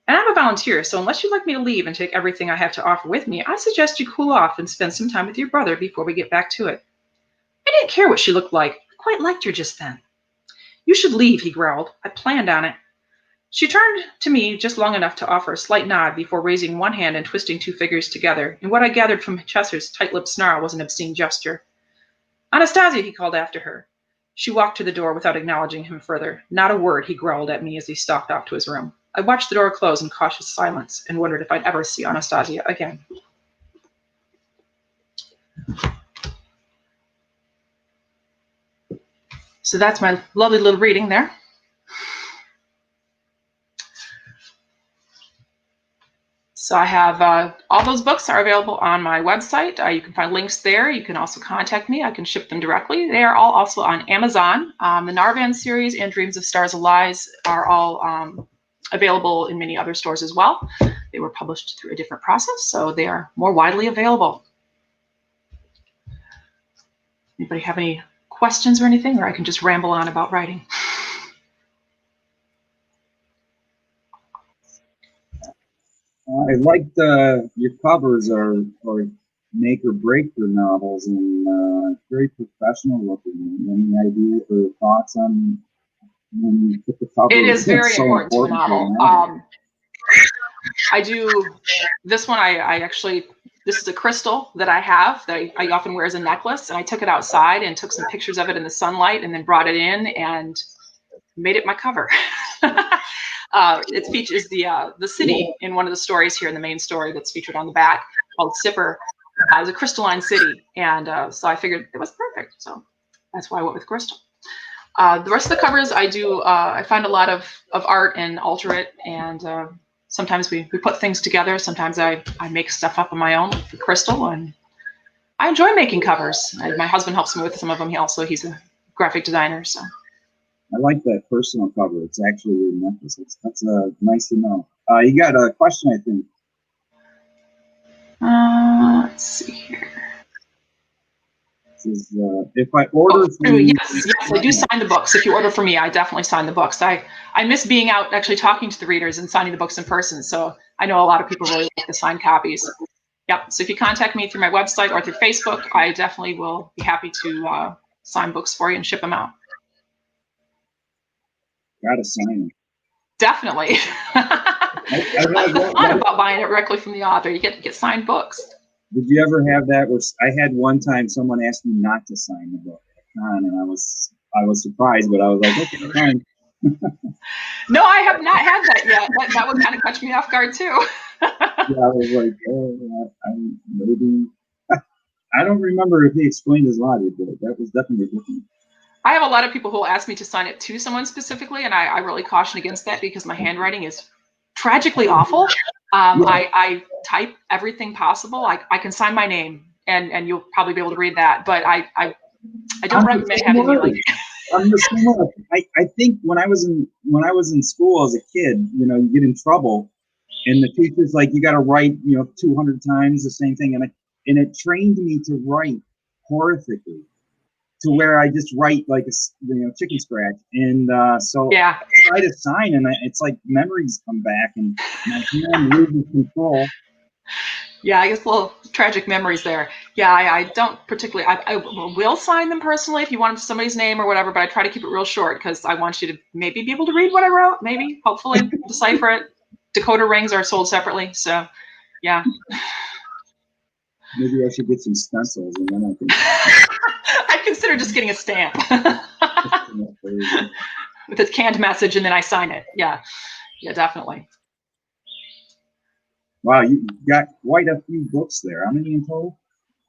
And I'm a volunteer, so unless you'd like me to leave and take everything I have to offer with me, I suggest you cool off and spend some time with your brother before we get back to it." I didn't care what she looked like. I quite liked her just then. "You should leave," he growled. "I planned on it." She turned to me just long enough to offer a slight nod before raising one hand and twisting two fingers together, and what I gathered from Chester's tight-lipped snarl was an obscene gesture. "Anastasia," he called after her. She walked to the door without acknowledging him further. Not a word, he growled at me as he stalked off to his room. I watched the door close in cautious silence and wondered if I'd ever see Anastasia again. So that's my lovely little reading there. So I have all those books are available on my website. You can find links there. You can also contact me. I can ship them directly. They are all also on Amazon. The Narvan series and Dreams of Stars and Lies are all available in many other stores as well. They were published through a different process, so they are more widely available. Anybody have any questions or anything, or I can just ramble on about writing? I like your covers are make or break your novels, and very professional looking. Any ideas or thoughts on when you put the cover? It is very so important to a important novel. I do this one. I actually, this is a crystal that I have that I often wear as a necklace, and I took it outside and took some pictures of it in the sunlight, and then brought it in and made it my cover. It features the city in one of the stories here in the main story that's featured on the back, called Sipper. It was a crystalline city, and so I figured it was perfect. So that's why I went with crystal. The rest of the covers I do, I find a lot of art and alter it, and sometimes we put things together. Sometimes I make stuff up on my own with crystal, and I enjoy making covers. My husband helps me with some of them. He's a graphic designer, so. I like that personal cover. It's actually really nice. That's nice to know. You got a question, I think. Let's see here. This is, if I order from you, yes, I do sign the books. If you order from me, I definitely sign the books. I miss being out actually talking to the readers and signing the books in person. So I know a lot of people really like the signed copies. Yep. So if you contact me through my website or through Facebook, I definitely will be happy to sign books for you and ship them out. Gotta sign it. Definitely. That's the fun about buying it directly from the author. You get signed books. Did you ever have that where I had one time someone asked me not to sign the book, and I was surprised, but I was like, okay, fine. No, I have not had that yet. That would kind of catch me off guard too. Yeah, I was like, oh, maybe. I don't remember if he explained his logic, but that was definitely different. I have a lot of people who will ask me to sign it to someone specifically, and I really caution against that because my handwriting is tragically awful. I type everything possible. I can sign my name, and you'll probably be able to read that, but I don't recommend having me like. I'm the same way. I think when I was in school as a kid, you get in trouble, and the teacher's like, you got to write 200 times the same thing, and it trained me to write horrifically, to where I just write like a chicken scratch, and so yeah. I try to sign, and it's like memories come back, and my hand loses control. Yeah, I guess a little tragic memories there. Yeah, I don't particularly. I will sign them personally if you want somebody's name or whatever, but I try to keep it real short because I want you to maybe be able to read what I wrote, maybe, hopefully, decipher it. Decoder rings are sold separately, so yeah. Maybe I should get some stencils, and then I can. I'd consider just getting a stamp with a canned message, and then I sign it. Yeah, definitely. Wow, you got quite a few books there. How many in total?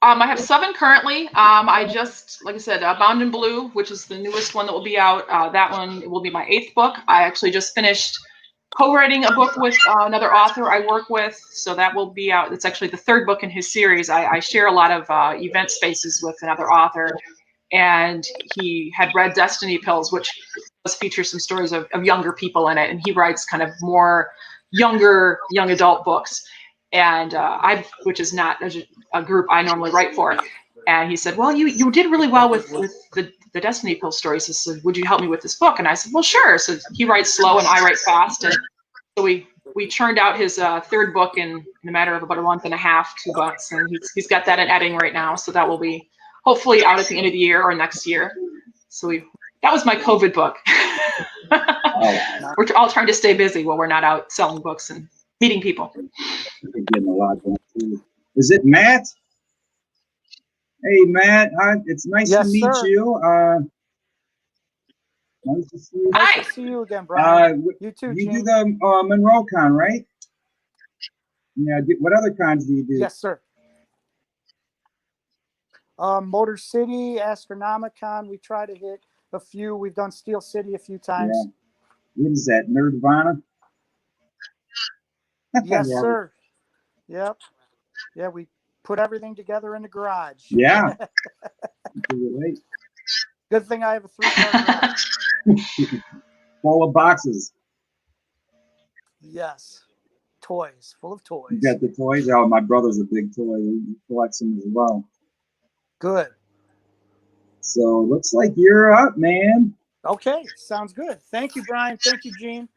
I have 7 currently. I just, like I said, Bound in Blue, which is the newest one that will be out. That one will be my 8th book. I actually just finished co-writing a book with another author I work with, so that will be out. It's actually the 3rd book in his series. I share a lot of event spaces with another author, and he had read Destiny Pills, which does feature some stories of younger people in it, and he writes kind of more young adult books, and which is not a group I normally write for. And he said, well, you did really well with the Destiny Pill stories. He said, would you help me with this book? And I said, well, sure. So he writes slow and I write fast, and so we churned out his 3rd book in a matter of about a month and a half, 2 months, and he's got that in editing right now, so that will be hopefully out at the end of the year or next year. So that was my COVID book. We're all trying to stay busy while we're not out selling books and meeting people. Getting a lot done too. Is it Matt? Hey, Matt. Hi. It's nice to meet you. Nice to see you. Nice to see you again, Brian. You too, You Jim. do the Monroe Con, right? Yeah. What other cons do you do? Yes, sir. Motor City, Astronomicon, we try to hit a few. We've done Steel City a few times. Yeah. What is that, Nerdvana? Yes, sir. Yep. Yeah, we put everything together in the garage. Yeah. Good thing I have a 3-car garage. Full of boxes. Yes. Toys. Full of toys. You got the toys out. My brother's a big toy. He collects them as well. Good. So looks like you're up, man. Okay. Sounds good. Thank you, Brian. Thank you, Gene.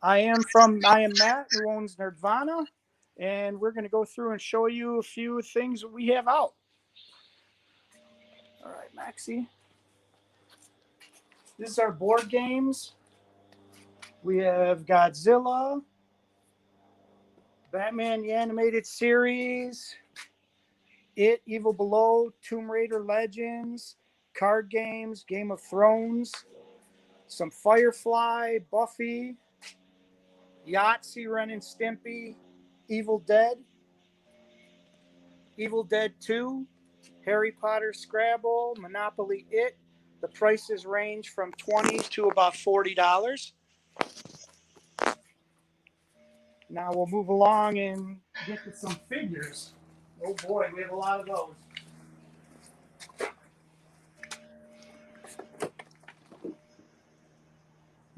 I am Matt, who owns Nerdvana, and we're going to go through and show you a few things we have out. All right, Maxie. This is our board games. We have Godzilla, Batman the Animated Series, It, Evil Below, Tomb Raider Legends, card games, Game of Thrones, some Firefly, Buffy, Yahtzee, Ren and Stimpy, Evil Dead 2, Harry Potter Scrabble, Monopoly It. The prices range from $20 to about $40. Now we'll move along and get to some figures. Oh boy, we have a lot of those.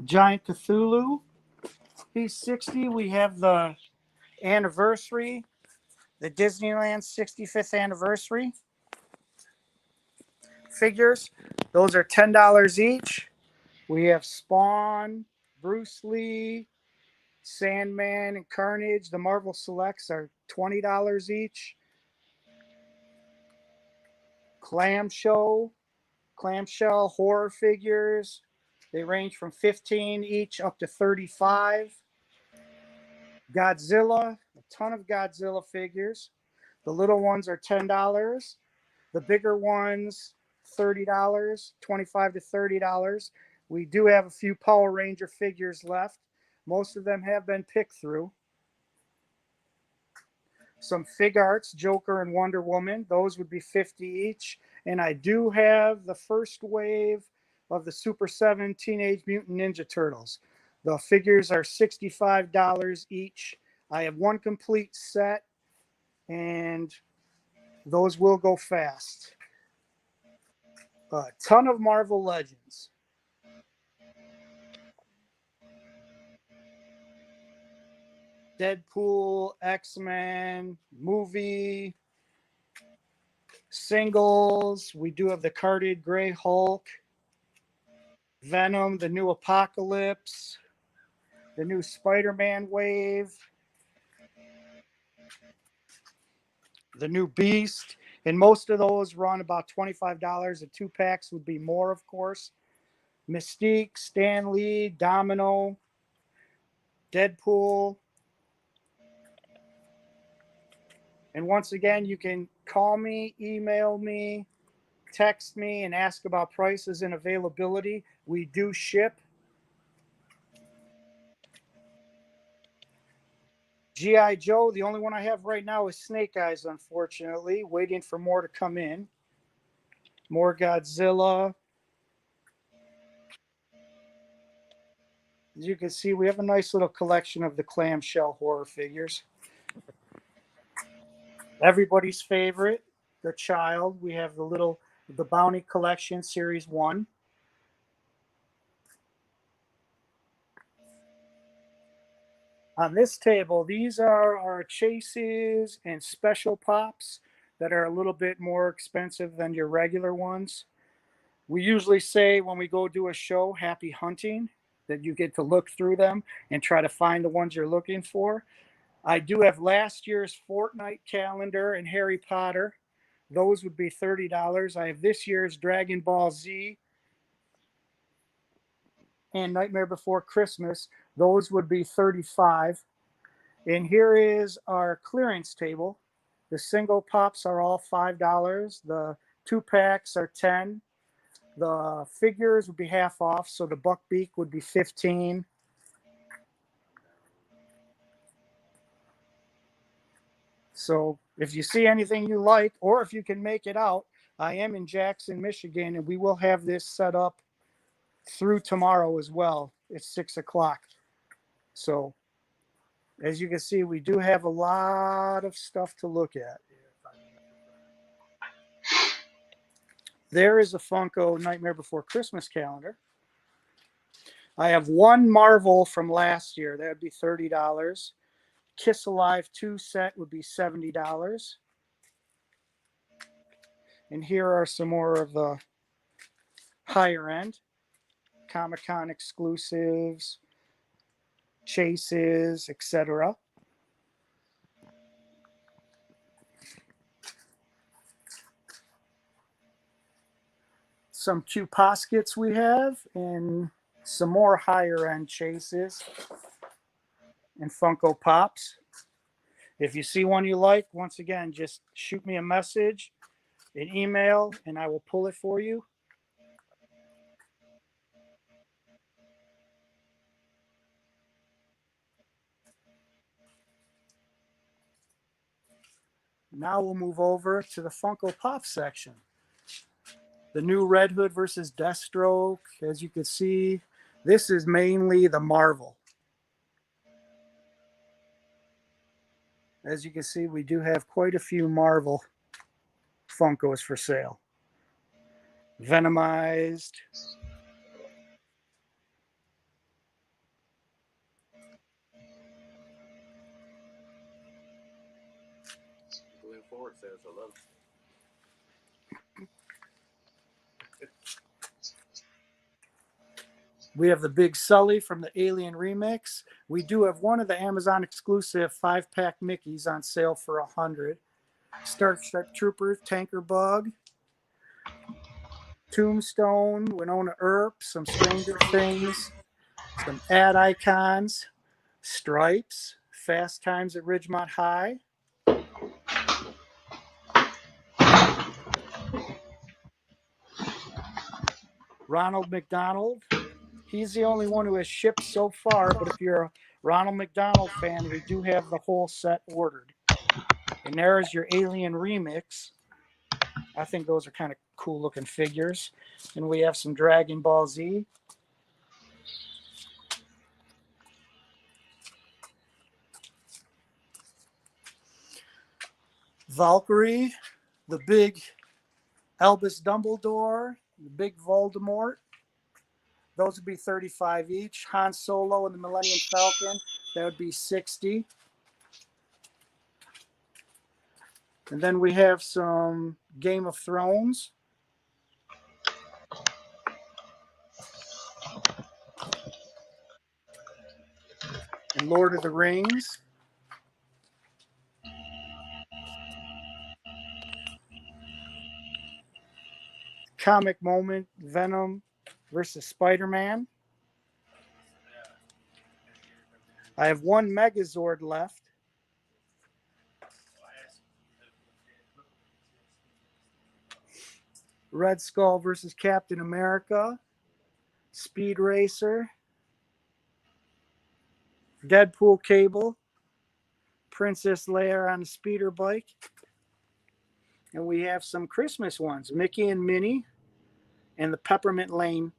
Giant Cthulhu, piece 60. We have the anniversary, the Disneyland 65th anniversary figures. Those are $10 each. We have Spawn, Bruce Lee, Sandman, and Carnage. The Marvel Selects are $20 each. Clamshell horror figures. They range from $15 each up to $35. Godzilla, a ton of Godzilla figures. The little ones are $10. The bigger ones, $30, $25 to $30. We do have a few Power Ranger figures left. Most of them have been picked through. Some Fig Arts, Joker and Wonder Woman. Those would be $50 each. And I do have the first wave of the Super 7 Teenage Mutant Ninja Turtles. The figures are $65 each. I have one complete set, and those will go fast. A ton of Marvel Legends. Deadpool, X-Men, movie, singles. We do have the carded Gray Hulk, Venom, the new Apocalypse, the new Spider-Man wave, the new Beast, and most of those run about $25. The 2-packs would be more, of course. Mystique, Stan Lee, Domino, Deadpool. And once again, you can call me, email me, text me, and ask about prices and availability. We do ship. G.I. Joe, the only one I have right now is Snake Eyes, unfortunately. Waiting for more to come in. More Godzilla. As you can see, we have a nice little collection of the clamshell horror figures. Everybody's favorite, the Child. We have the Bounty Collection Series 1. On this table, these are our chases and special pops that are a little bit more expensive than your regular ones. We usually say when we go do a show, happy hunting, that you get to look through them and try to find the ones you're looking for. I do have last year's Fortnite calendar and Harry Potter. Those would be $30. I have this year's Dragon Ball Z and Nightmare Before Christmas. Those would be $35. And here is our clearance table. The single pops are all $5. The 2-packs are $10. The figures would be half off, so the Buckbeak would be $15. So if you see anything you like, or if you can make it out, I am in Jackson, Michigan, and we will have this set up through tomorrow as well. It's 6 o'clock. So As you can see, we do have a lot of stuff to look at. There is a Funko Nightmare Before Christmas calendar. I have one Marvel from last year. That would be $30. Kiss Alive 2 set would be $70. And here are some more of the higher end Comic-Con exclusives, chases, etc. Some cute poskets we have, and some more higher end chases and Funko Pops. If you see one you like, once again, just shoot me a message, an email, and I will pull it for you. Now we'll move over to the Funko Pop section. The new Red Hood versus Deathstroke. As you can see, this is mainly the Marvel. As you can see, we do have quite a few Marvel Funkos for sale. Venomized. Going forward says hello. We have the Big Sully from the Alien Remix. We do have one of the Amazon exclusive 5-pack Mickeys on sale for $100. Starship Troopers, Tanker Bug, Tombstone, Winona Earp, some Stranger Things, some ad icons, Stripes, Fast Times at Ridgemont High. Ronald McDonald. He's the only one who has shipped so far, but if you're a Ronald McDonald fan, we do have the whole set ordered. And there's your Alien Remix. I think those are kind of cool looking figures. And we have some Dragon Ball Z. Valkyrie, the big Albus Dumbledore, the big Voldemort. Those would be $35 each. Han Solo and the Millennium Falcon, that would be $60. And then we have some Game of Thrones. And Lord of the Rings. Comic Moment, Venom versus Spider-Man. I have one Megazord left. Red Skull versus Captain America. Speed Racer. Deadpool Cable. Princess Leia on a speeder bike. And we have some Christmas ones. Mickey and Minnie and the Peppermint Lane.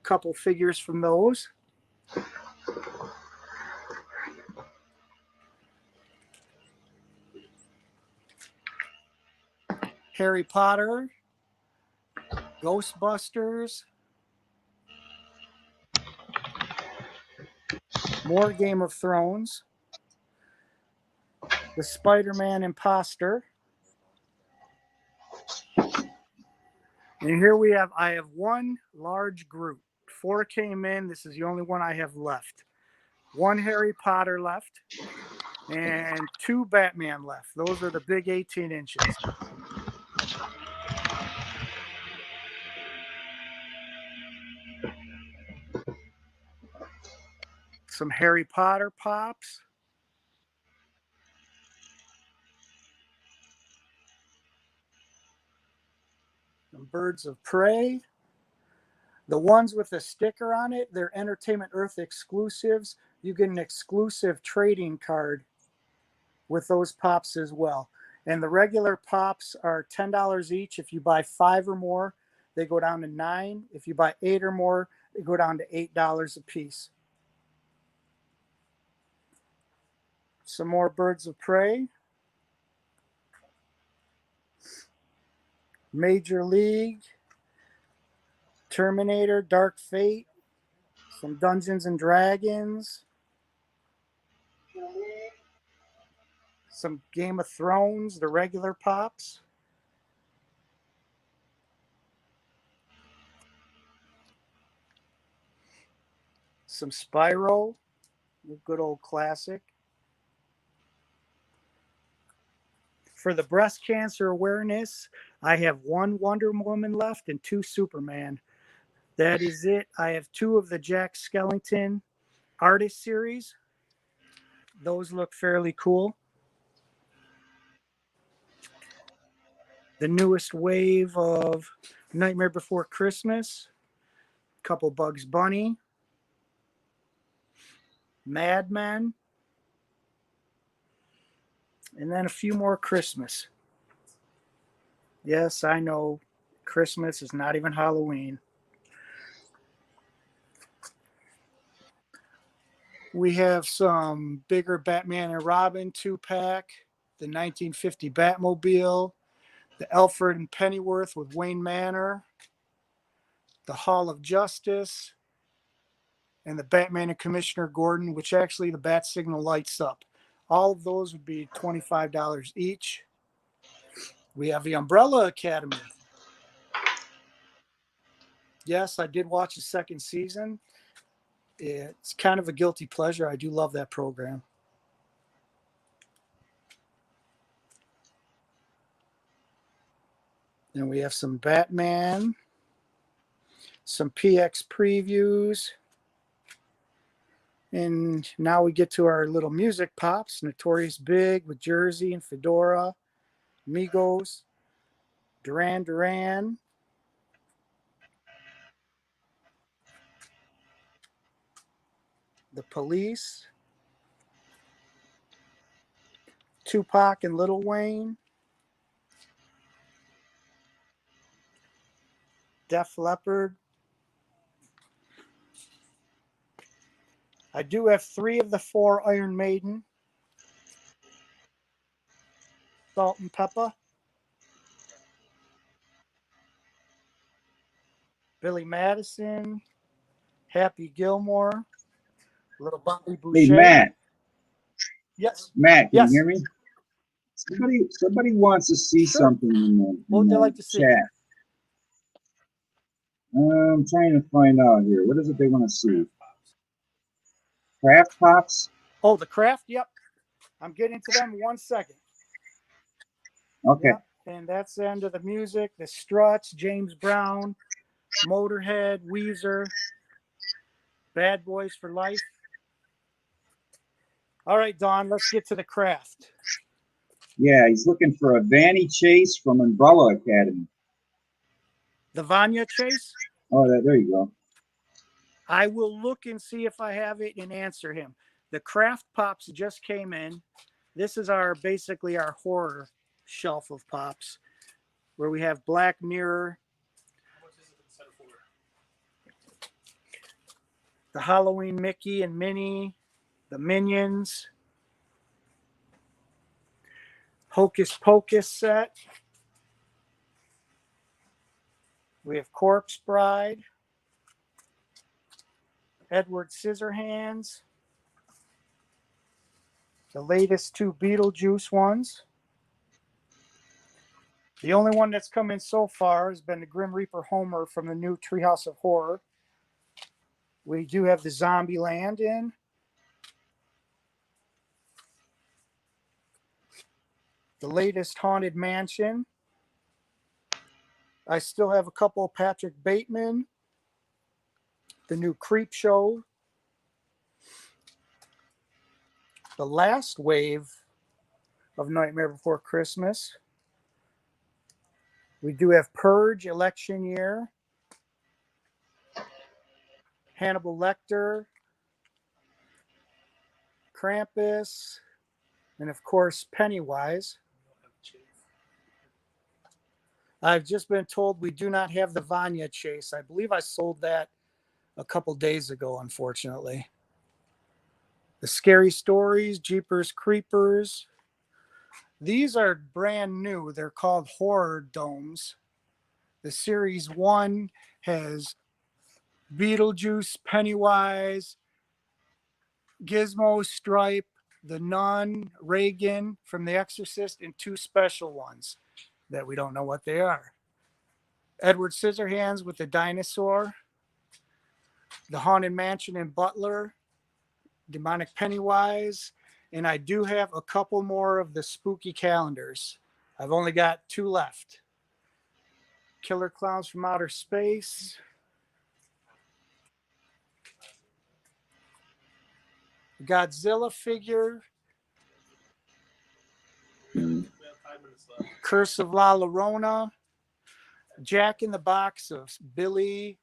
Couple figures from those. Harry Potter. Ghostbusters. More Game of Thrones. The Spider-Man Imposter. And here we have, I have one large group. 4 came in. This is the only one I have left. One Harry Potter left. And 2 Batman left. Those are the big 18 inches. Some Harry Potter pops. Some Birds of Prey. The ones with the sticker on it, they're Entertainment Earth exclusives. You get an exclusive trading card with those pops as well. And the regular pops are $10 each. If you buy 5 or more, they go down to $9. If you buy 8 or more, they go down to $8 a piece. Some more Birds of Prey. Major League. Terminator, Dark Fate. Some Dungeons and Dragons. Some Game of Thrones, the regular pops. Some Spyro, a good old classic. For the breast cancer awareness, I have 1 Wonder Woman left and 2 Superman. That is it. I have 2 of the Jack Skellington artist series. Those look fairly cool. The newest wave of Nightmare Before Christmas. Couple Bugs Bunny. Mad Men. And then a few more Christmas. Yes, I know Christmas is not even Halloween. We have some bigger Batman and Robin 2-pack, the 1950 Batmobile, the Alfred and Pennyworth with Wayne Manor, the Hall of Justice, and the Batman and Commissioner Gordon, which actually the bat signal lights up. All of those would be $25 each. We have the Umbrella Academy. Yes, I did watch the 2nd season. It's kind of a guilty pleasure. I do love that program. And we have some Batman, some PX previews. And now we get to our little music pops. Notorious Big with Jersey and Fedora, Migos, Duran Duran, The Police, Tupac and Lil Wayne, Def Leppard. I do have 3 of the 4 Iron Maiden. Salt and Pepper. Billy Madison. Happy Gilmore. Little Bobby Boucher. Hey, Matt. Yes. Matt, can Yes. you hear me? Somebody wants to see something in the, What would they like to see? chat. I'm trying to find out here. What is it they want to see? Craft Pops? Oh, the craft? Yep. I'm getting to them in 1 second. Okay. Yep. And that's the end of the music. The Struts, James Brown, Motorhead, Weezer, Bad Boys for Life. All right, Don, let's get to the craft. Yeah, he's looking for a Vanny Chase from Umbrella Academy. The Vanya Chase? Oh, there you go. I will look and see if I have it and answer him. The craft pops just came in. This is basically our horror shelf of pops, where we have Black Mirror, the Halloween Mickey and Minnie, the Minions, Hocus Pocus set. We have Corpse Bride, Edward Scissorhands, the latest 2 Beetlejuice ones. The only one that's come in so far has been the Grim Reaper Homer from the new Treehouse of Horror. We do have the Zombieland in. The latest Haunted Mansion. I still have a couple of Patrick Bateman. The new Creep Show. The last wave of Nightmare Before Christmas. We do have Purge, Election Year. Hannibal Lecter. Krampus. And of course, Pennywise. I've just been told we do not have the Vanya Chase. I believe I sold that a couple days ago, unfortunately. The Scary Stories, Jeepers Creepers. These are brand new. They're called Horror Domes. The series 1 has Beetlejuice, Pennywise, Gizmo, Stripe, the Nun, Reagan from The Exorcist, and 2 special ones that we don't know what they are. Edward Scissorhands with the dinosaur, The Haunted Mansion in Butler, Demonic Pennywise, and I do have a couple more of the spooky calendars. I've only got 2 left. Killer Clowns from Outer Space, Godzilla figure, Curse of La Llorona, Jack in the Box of Billy,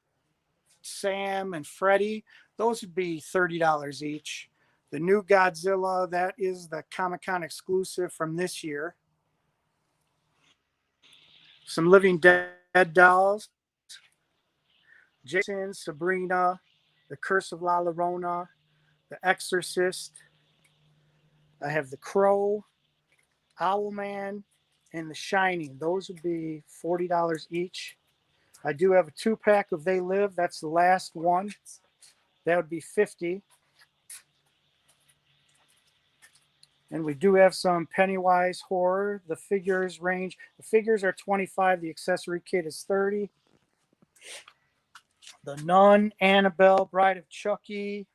Sam, and Freddy. Those would be $30 each. The new Godzilla, that is the Comic-Con exclusive from this year. Some Living Dead dolls. Jason, Sabrina, The Curse of La Llorona, The Exorcist. I have The Crow, Owlman, and The Shining. Those would be $40 each. I do have a 2-pack of They Live. That's the last one. That would be $50. And we do have some Pennywise horror. The figures range. The figures are $25. The accessory kit is $30. The Nun, Annabelle, Bride of Chucky.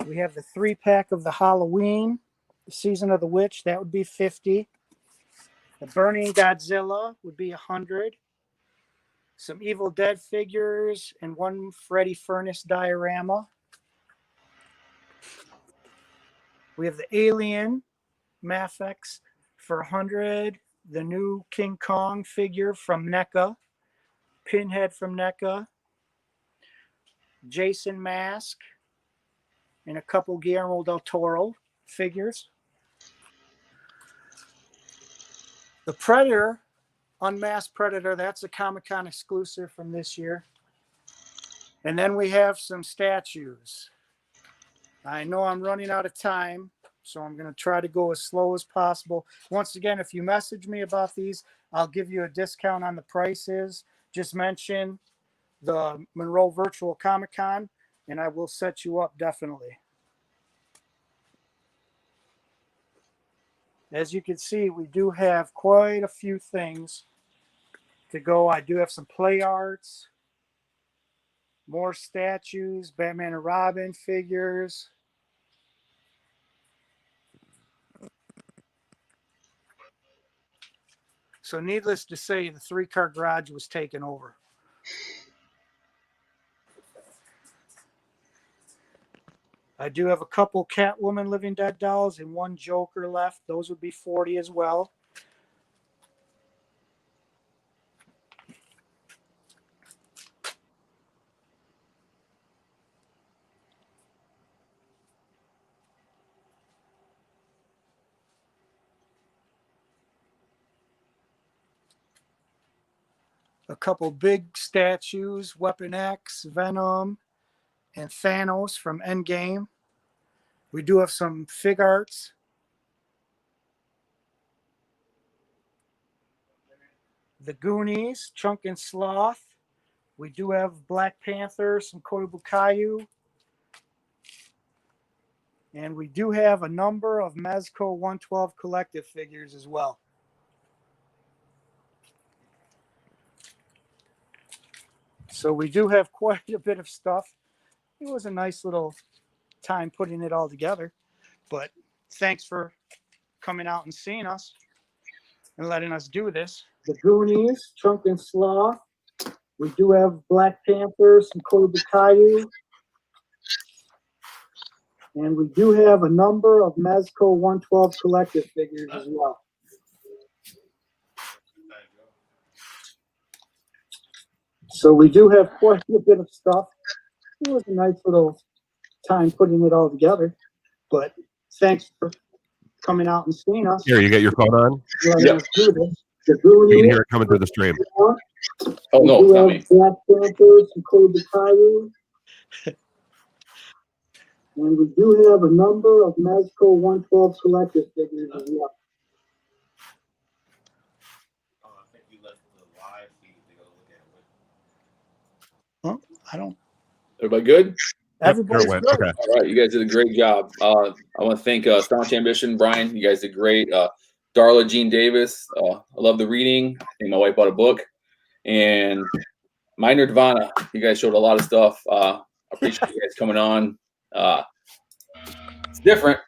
We have the 3-pack of the Halloween, the Season of the Witch. That would be $50. The Burning Godzilla would be $100. Some Evil Dead figures and 1 Freddy Furnace diorama. We have the Alien Mafex for $100. The new King Kong figure from NECA. Pinhead from NECA. Jason mask. And a couple Guillermo del Toro figures. The Predator, Unmasked Predator, that's a Comic-Con exclusive from this year. And then we have some statues. I know I'm running out of time, so I'm going to try to go as slow as possible. Once again, if you message me about these, I'll give you a discount on the prices. Just mention the Monroe Virtual Comic-Con, and I will set you up definitely. As you can see, we do have quite a few things to go. I do have some play arts, more statues, Batman and Robin figures. So needless to say, the 3-car garage was taken over. I do have a couple Catwoman Living Dead dolls and 1 Joker left. Those would be $40 as well. A couple big statues, Weapon X, Venom, and Thanos from Endgame. We do have some fig arts. The Goonies, Chunk and Sloth. We do have Black Panther, some Kotobu Kaiju. And we do have a number of Mezco 112 collective figures as well. So we do have quite a bit of stuff. It was a nice little time putting it all together. But thanks for coming out and seeing us and letting us do this. The Goonies, Chunk and Sloth. We do have Black Panther, some Kotobu Kaiju. And we do have a number of Mezco 112 collective figures as well. So we do have quite a bit of stuff. It was a nice little time putting it all together. But thanks for coming out and seeing us. Here, you got your phone on? Yep. You can hear it coming through the stream. Oh, no, it's not me. Black Panthers, some Kotobu Kaiju. And we do have a number of Magical 112 selector figures as well. Oh, I don't. Everybody good? Everybody's Yep, good. okay. All right, you guys did a great job. I want to thank Staunch Ambition, Brian. You guys did great. Darla, Jean Davis. I love the reading. I think my wife bought a book. And my Nerdvana. You guys showed a lot of stuff. I appreciate you guys coming on. It's different,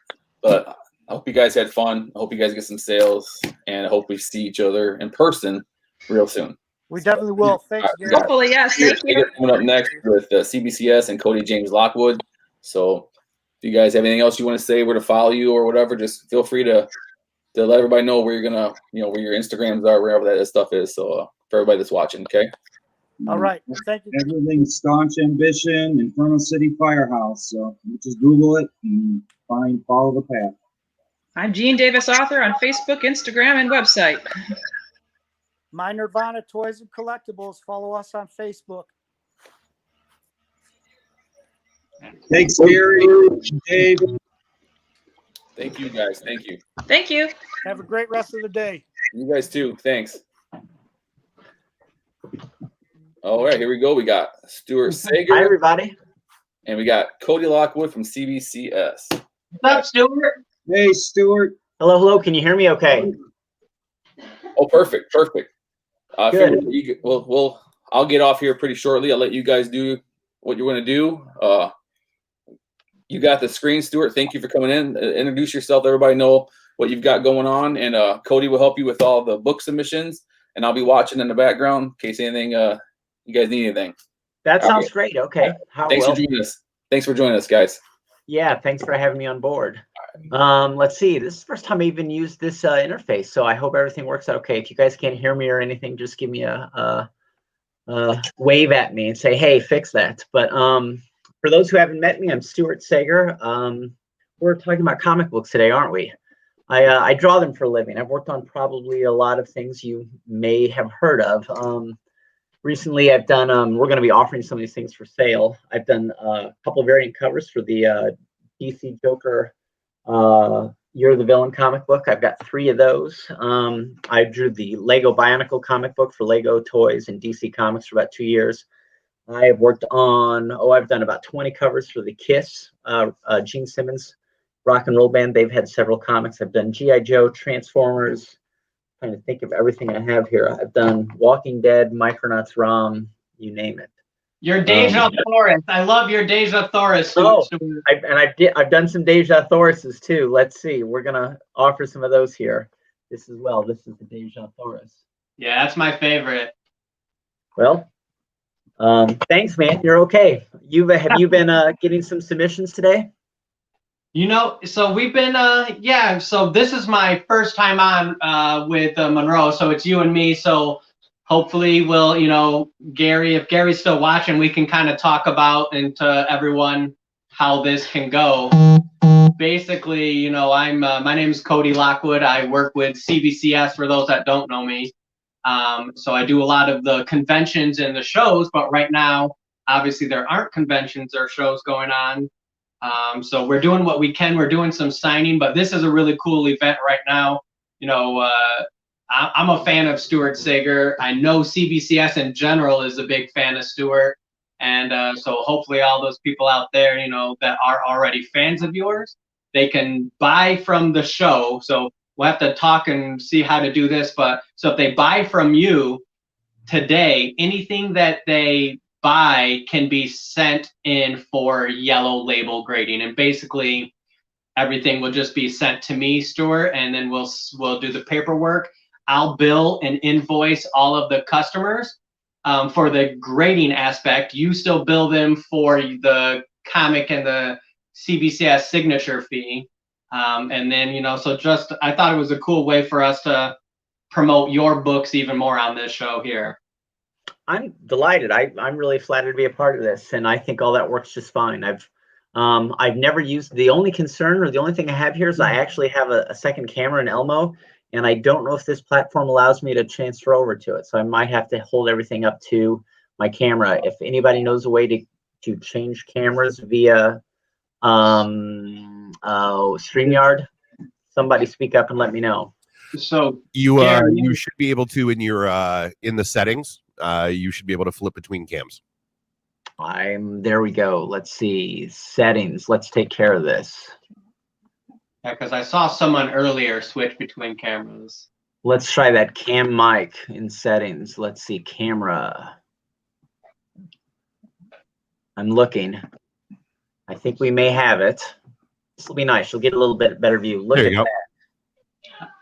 but I hope you guys had fun. I hope you guys get some sales, and I hope we see each other in person real soon. We definitely will. Thanks, Gary. Hopefully, yes. Thank you. Coming up next with CBCS and Cody James Lockwood. So if you guys have anything else you want to say, where to follow you or whatever, just feel free to let everybody know where you're gonna, where your Instagrams are, wherever that stuff is. So for everybody that's watching, okay. All right. Well, thank you. Everything's Staunch Ambition, Inferno City Firehouse. So you just Google it and follow the path. I'm Jean Davis, author on Facebook, Instagram, and website. My Nirvana Toys and Collectibles. Follow us on Facebook. Thanks, Gary. Dave. Thank you, guys. Thank you. Thank you. Have a great rest of the day. You guys too. Thanks. All right, here we go. We got Stuart Sayger. Hi, everybody. And we got Cody Lockwood from CBCS. What's up, Stuart? Hey, Stuart. Hello, hello. Can you hear me okay? Oh, perfect. Perfect. Good. I'll get off here pretty shortly. I'll let you guys do what you want to do. You got the screen, Stuart. Thank you for coming in. Introduce yourself. Everybody know what you've got going on. And Cody will help you with all the book submissions. And I'll be watching in the background in case anything, you guys need anything. That sounds great. Okay. Thanks for joining us. Thanks for joining us, guys. Yeah, thanks for having me on board. Let's see. This is the first time I even used this interface, so I hope everything works out okay. If you guys can't hear me or anything, just give me a wave at me and say, hey, fix that. But for those who haven't met me, I'm Stuart Sayger. We're talking about comic books today, aren't we? I draw them for a living. I've worked on probably a lot of things you may have heard of. Recently, I've done, we're going to be offering some of these things for sale. I've done a couple variant covers for the DC Joker You're the Villain comic book. I've got 3 of those. I drew the Lego Bionicle comic book for Lego Toys and DC Comics for about 2 years. I have worked on, I've done about 20 covers for the Kiss, Gene Simmons rock and roll band. They've had several comics. I've done G.I. Joe, Transformers. I'm trying to think of everything I have here. I've done Walking Dead, Micronauts, ROM, you name it. Your Deja Thoris. I love your Deja Thoris. I've done some Deja Thorises too. Let's see. We're gonna offer some of those here. This as well. This is the Deja Thoris. Yeah, that's my favorite. Well, thanks, man. You're okay. Have you been getting some submissions today? So we've been, so this is my first time on with Monroe, so it's you and me, so hopefully we'll, Gary, if Gary's still watching, we can kind of talk about and to everyone how this can go. Basically, I'm, my name is Cody Lockwood. I work with CBCS for those that don't know me. So I do a lot of the conventions and the shows, but right now, obviously there aren't conventions or shows going on. So we're doing what we can. We're doing some signing, but this is a really cool event right now. I'm a fan of Stuart Sayger. I know CBCS in general is a big fan of Stuart. And so hopefully all those people out there, that are already fans of yours, they can buy from the show. So we'll have to talk and see how to do this. But so if they buy from you today, anything that they buy can be sent in for yellow label grading, and basically everything will just be sent to me, Stuart, and then we'll do the paperwork. I'll bill and invoice all of the customers for the grading aspect. You still bill them for the comic and the CBCS signature fee, and then so just I thought it was a cool way for us to promote your books even more on this show here. I'm delighted. I'm really flattered to be a part of this, and I think all that works just fine. I've never used, the only concern or the only thing I have here is I actually have a second camera in Elmo, and I don't know if this platform allows me to transfer over to it. So I might have to hold everything up to my camera. If anybody knows a way to change cameras via StreamYard? Somebody speak up and let me know. So you should be able to in the settings. You should be able to flip between cams. There we go. Let's see, settings. Let's take care of this. Yeah, because I saw someone earlier switch between cameras. Let's try that cam mic in settings. Let's see, camera. I'm looking. I think we may have it. This will be nice. You'll get a little bit better view. Look at that.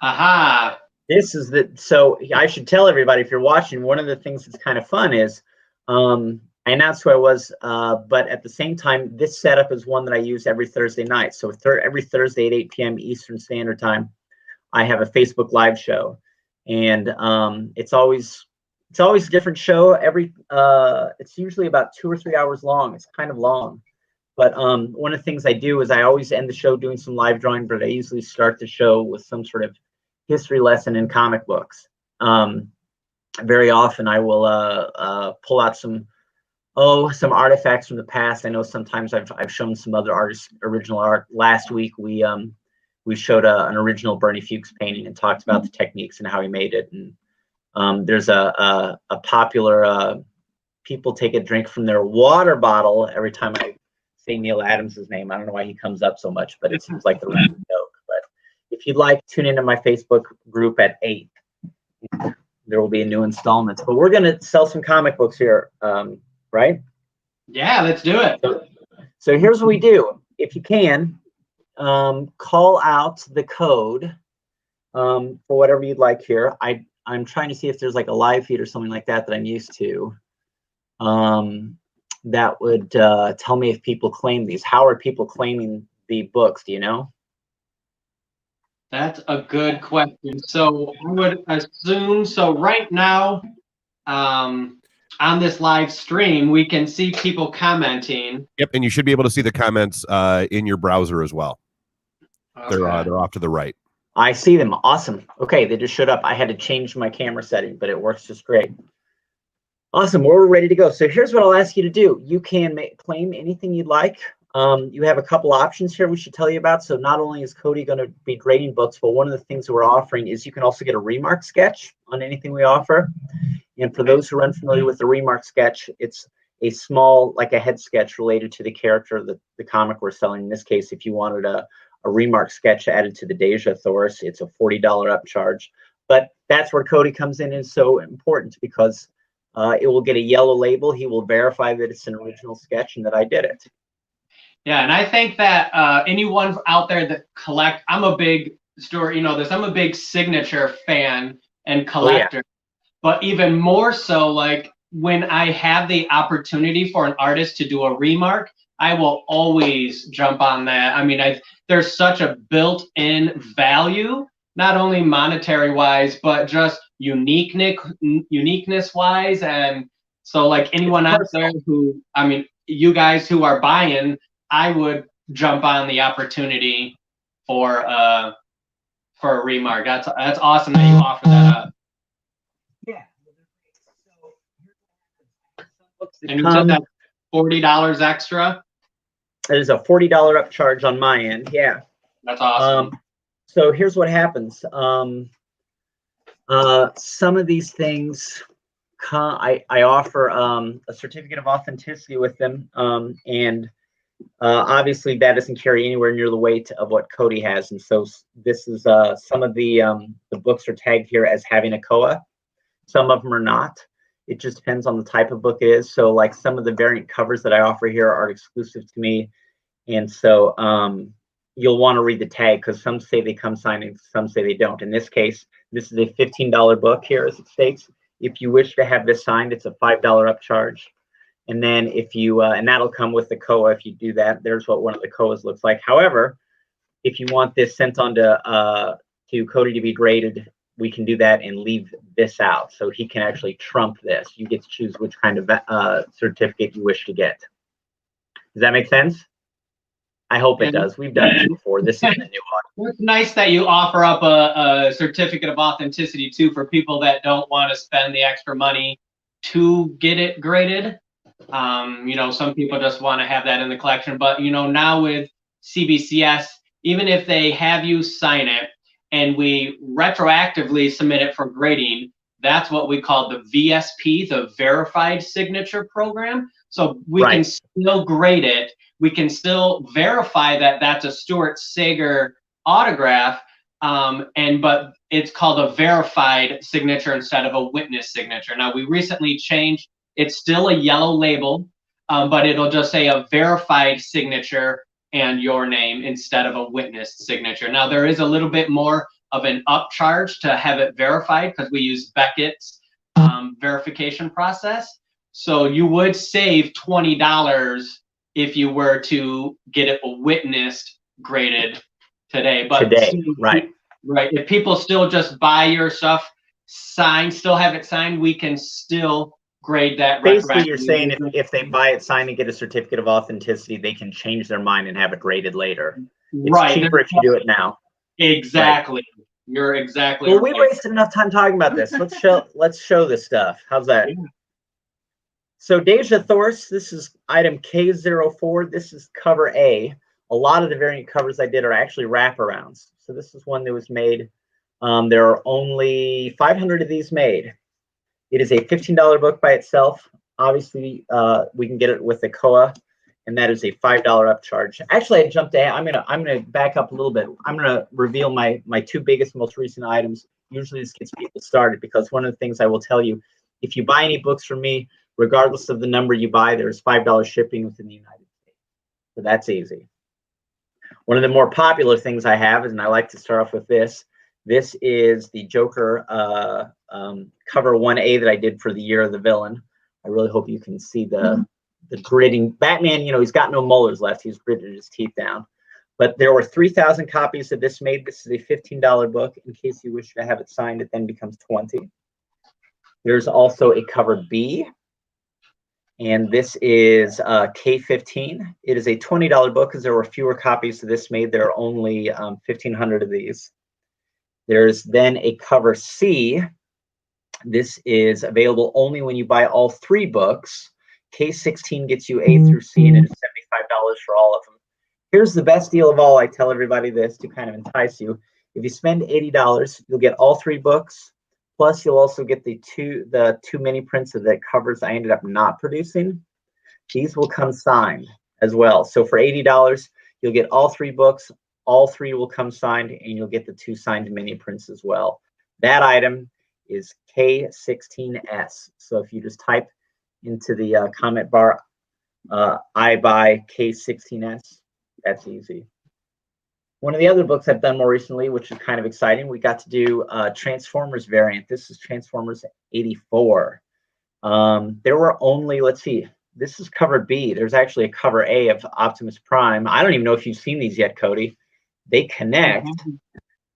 Aha. This is so I should tell everybody, if you're watching, one of the things that's kind of fun is I announced who I was, but at the same time, this setup is one that I use every Thursday night. So every Thursday at 8 p.m. Eastern Standard Time, I have a Facebook Live show, and it's always a different show. It's usually about 2 or 3 hours long. It's kind of long, but one of the things I do is I always end the show doing some live drawing, but I usually start the show with some sort of history lesson in comic books. Very often I will pull out some artifacts from the past. I know sometimes I've shown some other artists' original art. Last week we showed an original Bernie Fuchs painting and talked about the techniques and how he made it. And there's a popular people take a drink from their water bottle every time I say Neil Adams' name. I don't know why he comes up so much, but it seems like the random joke. But if you'd like, tune into my Facebook group at 8. There will be a new installment. But we're going to sell some comic books here, right? Yeah, let's do it. So here's what we do. If you can, call out the code for whatever you'd like here. I'm trying to see if there's like a live feed or something like that I'm used to. That would tell me if people claim these. How are people claiming the books? Do you know? That's a good question. So I would assume, so right now, on this live stream, we can see people commenting. Yep, and you should be able to see the comments in your browser as well. Okay. They're off to the right. I see them. Awesome. Okay, they just showed up. I had to change my camera setting, but it works just great. Awesome. We're ready to go. So here's what I'll ask you to do. You can claim anything you'd like. You have a couple options here we should tell you about. So not only is Cody going to be grading books, but one of the things that we're offering is you can also get a remark sketch on anything we offer. And for those who are unfamiliar with the remark sketch, it's a small, like a head sketch related to the character of the comic we're selling. In this case, if you wanted a remark sketch added to the Deja Thoris, it's a $40 upcharge. But that's where Cody comes in and is so important because it will get a yellow label. He will verify that it's an original sketch and that I did it. Yeah, and I think that anyone out there that collect, I'm a big Stuart, you know this, I'm a big signature fan and collector. Oh, yeah. But even more so, like when I have the opportunity for an artist to do a remark, I will always jump on that. I mean, there's such a built-in value, not only monetary wise, but just uniqueness wise. And so like anyone out there who, I mean, you guys who are buying, I would jump on the opportunity for a remark. That's awesome that you offer that up. Yeah. And you said that's $40 extra? That is a $40 upcharge on my end. Yeah. That's awesome. So here's what happens. Some of these things, I offer a certificate of authenticity with them, and obviously that doesn't carry anywhere near the weight of what Cody has. And so this is some of the books are tagged here as having a COA. Some of them are not. It just depends on the type of book it is. So like some of the variant covers that I offer here are exclusive to me. And so you'll want to read the tag because some say they come signed and some say they don't. In this case, this is a $15 book here as it states. If you wish to have this signed, it's a $5 upcharge. And then if you, and that'll come with the COA if you do that. There's what one of the COAs looks like. However, if you want this sent on to Cody to be graded, we can do that and leave this out. So he can actually trump this. You get to choose which kind of certificate you wish to get. Does that make sense? I hope it does. We've done it before. This is the new one. It's nice that you offer up a certificate of authenticity too for people that don't want to spend the extra money to get it graded. You know, some people just want to have that in the collection, but you know, now with CBCS, even if they have you sign it and we retroactively submit it for grading, that's what we call the VSP, the Verified Signature Program. So we can still grade it. We can still verify that that's a Stuart Sayger autograph, but it's called a verified signature instead of a witness signature. Now, we recently changed. It's still a yellow label, but it'll just say a verified signature and your name instead of a witness signature. Now, there is a little bit more of an upcharge to have it verified because we use Beckett's verification process. So you would save $20 if you were to get it witnessed graded today. But right. If people still just buy your stuff signed, still have it signed, we can still grade that. Basically, you're saying if they buy it signed and get a certificate of authenticity, they can change their mind and have it graded later. It's cheaper if you do it now. Exactly. Right. You're exactly right. Well, we wasted enough time talking about this. Let's show this stuff. How's that? Yeah. So Deja Thors, this is item K04. This is cover A. A lot of the variant covers I did are actually wraparounds. So this is one that was made. There are only 500 of these made. It is a $15 book by itself. Obviously, we can get it with the COA, and that is a $5 upcharge. Actually, I jumped ahead. I'm gonna back up a little bit. I'm gonna reveal my two biggest, most recent items. Usually, this gets people started because one of the things I will tell you, if you buy any books from me, regardless of the number you buy, there's $5 shipping within the United States. So that's easy. One of the more popular things I have is, and I like to start off with this. This is the Joker cover 1A that I did for the Year of the Villain. I really hope you can see the gritting. Batman, you know, he's got no molars left. He's gritted his teeth down. But there were 3,000 copies of this made. This is a $15 book. In case you wish to have it signed, it then becomes $20. There's also a cover B. And this is K15. It is a $20 book because there were fewer copies of this made. There are only 1,500 of these. There's then a cover C. This is available only when you buy all 3 books. K16 gets you A through C, and it is $75 for all of them. Here's the best deal of all. I tell everybody this to kind of entice you. If you spend $80, you'll get all 3 books. Plus, you'll also get the two mini prints of the covers I ended up not producing. These will come signed as well. So for $80, you'll get all 3 books. All 3 will come signed, and you'll get the 2 signed mini prints as well. That item is K16S. So if you just type into the comment bar, I buy K16S, that's easy. One of the other books I've done more recently, which is kind of exciting, we got to do Transformers variant. This is Transformers 84. There were only, let's see, this is cover B. There's actually a cover A of Optimus Prime. I don't even know if you've seen these yet, Cody. They connect.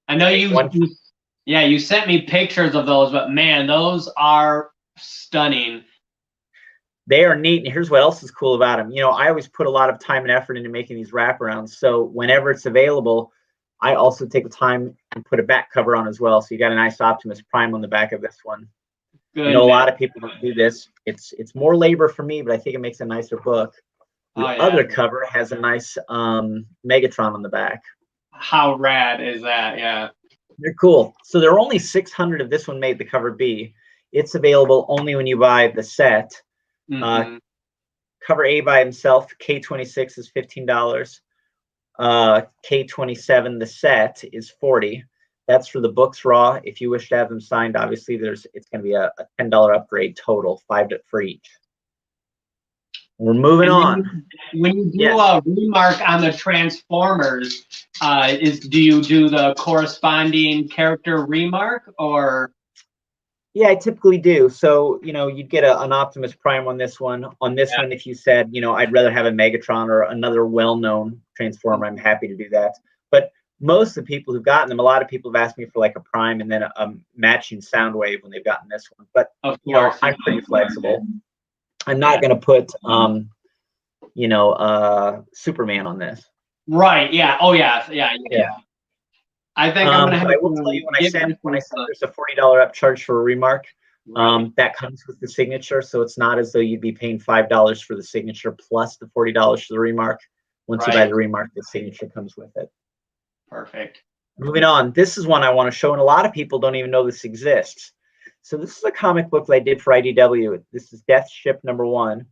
I know you sent me pictures of those, but man, those are stunning. They are neat, and here's what else is cool about them. You know, I always put a lot of time and effort into making these wraparounds, so whenever it's available, I also take the time and put a back cover on as well. So you got a nice Optimus Prime on the back of this one. Good, you know, a lot of people don't do this. It's more labor for me, but I think it makes a nicer book. The other cover has a nice Megatron on the back. How rad is that? Yeah. They're cool. So there are only 600 of this one made, the cover B. It's available only when you buy the set. Cover A by himself, K26 is $15. K27, the set, is $40. That's for the books raw. If you wish to have them signed, obviously it's going to be a $10 upgrade total, $5 for each. We're moving on. When you do a remark on the Transformers, do you do the corresponding character remark, or? Yeah, I typically do. So, you know, you'd get an Optimus Prime on this one. On this one, if you said, you know, I'd rather have a Megatron or another well-known Transformer, I'm happy to do that. But most of the people who've gotten them, a lot of people have asked me for like a Prime and then a matching Soundwave when they've gotten this one. But, you know, I'm pretty flexible. I'm not going to put, you know, Superman on this. Right. Yeah. Oh, yeah. Yeah. I think I'm going to have I will tell you when I said there's a $40 upcharge for a remark, That comes with the signature, so it's not as though you'd be paying $5 for the signature plus the $40 for the remark. Once you buy the remark, the signature comes with it. Perfect. Moving on, this is one I want to show, and a lot of people don't even know this exists. So this is a comic book that I did for IDW. This is Death Ship #1.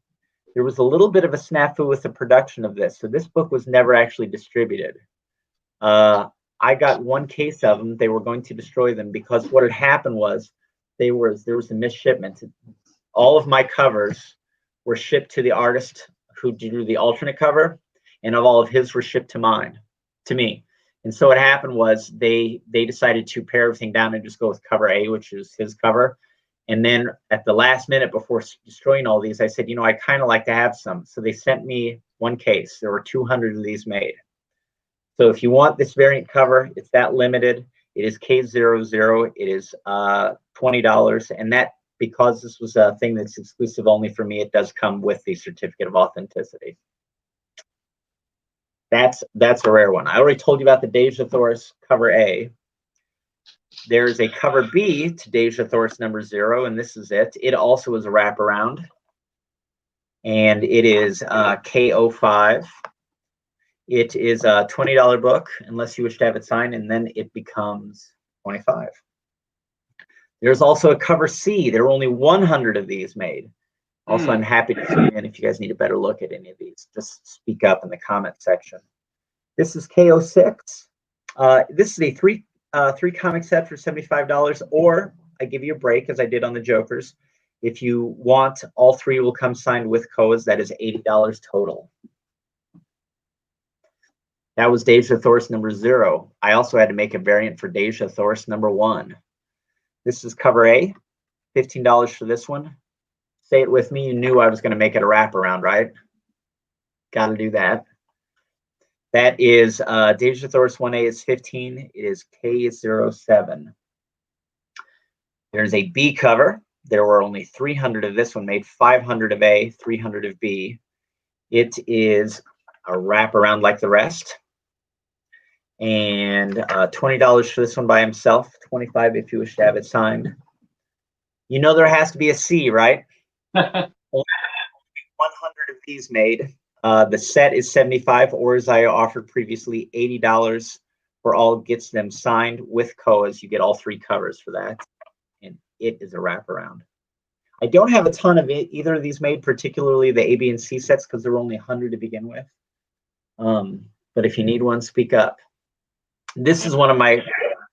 There was a little bit of a snafu with the production of this, so this book was never actually distributed. I got one case of them. They were going to destroy them because what had happened was there was a misshipment. All of my covers were shipped to the artist who drew the alternate cover, and all of his were shipped to me. And so what happened was they decided to pare everything down and just go with cover A, which is his cover. And then at the last minute before destroying all these, I said, you know, I kind of like to have some. So they sent me one case. There were 200 of these made. So if you want this variant cover, it's that limited. It is K00. It is $20. And that, because this was a thing that's exclusive only for me, it does come with the certificate of authenticity. That's a rare one. I already told you about the Deja Thoris cover A. There's a cover B to Deja Thoris #0, and this is it. It also is a wraparound, and it is K05. It is a $20 book, unless you wish to have it signed, and then it becomes $25. There's also a cover C. There were only 100 of these made. Also, I'm happy to zoom in if you guys need a better look at any of these. Just speak up in the comment section. This is K06. This is a three comic set for $75, or I give you a break, as I did on the Jokers. If you want, all three will come signed with Koas. That is $80 total. That was Deja Thoris #0. I also had to make a variant for Deja Thoris #1. This is cover A, $15 for this one. Say it with me. You knew I was going to make it a wraparound, right? Got to do that. That is Deja Thoris 1A is $15. It is K07. There's a B cover. There were only 300 of this one made, 500 of A, 300 of B. It is a wraparound like the rest. And $20 for this one by himself, $25 if you wish to have it signed. You know there has to be a C, right? 100 of these made. The set is $75, or as I offered previously, $80 for all gets them signed with Koas. You get all three covers for that, and it is a wraparound. I don't have a ton of either of these made, particularly the A, B, and C sets, because there were only 100 to begin with. But if you need one, speak up. This is one of my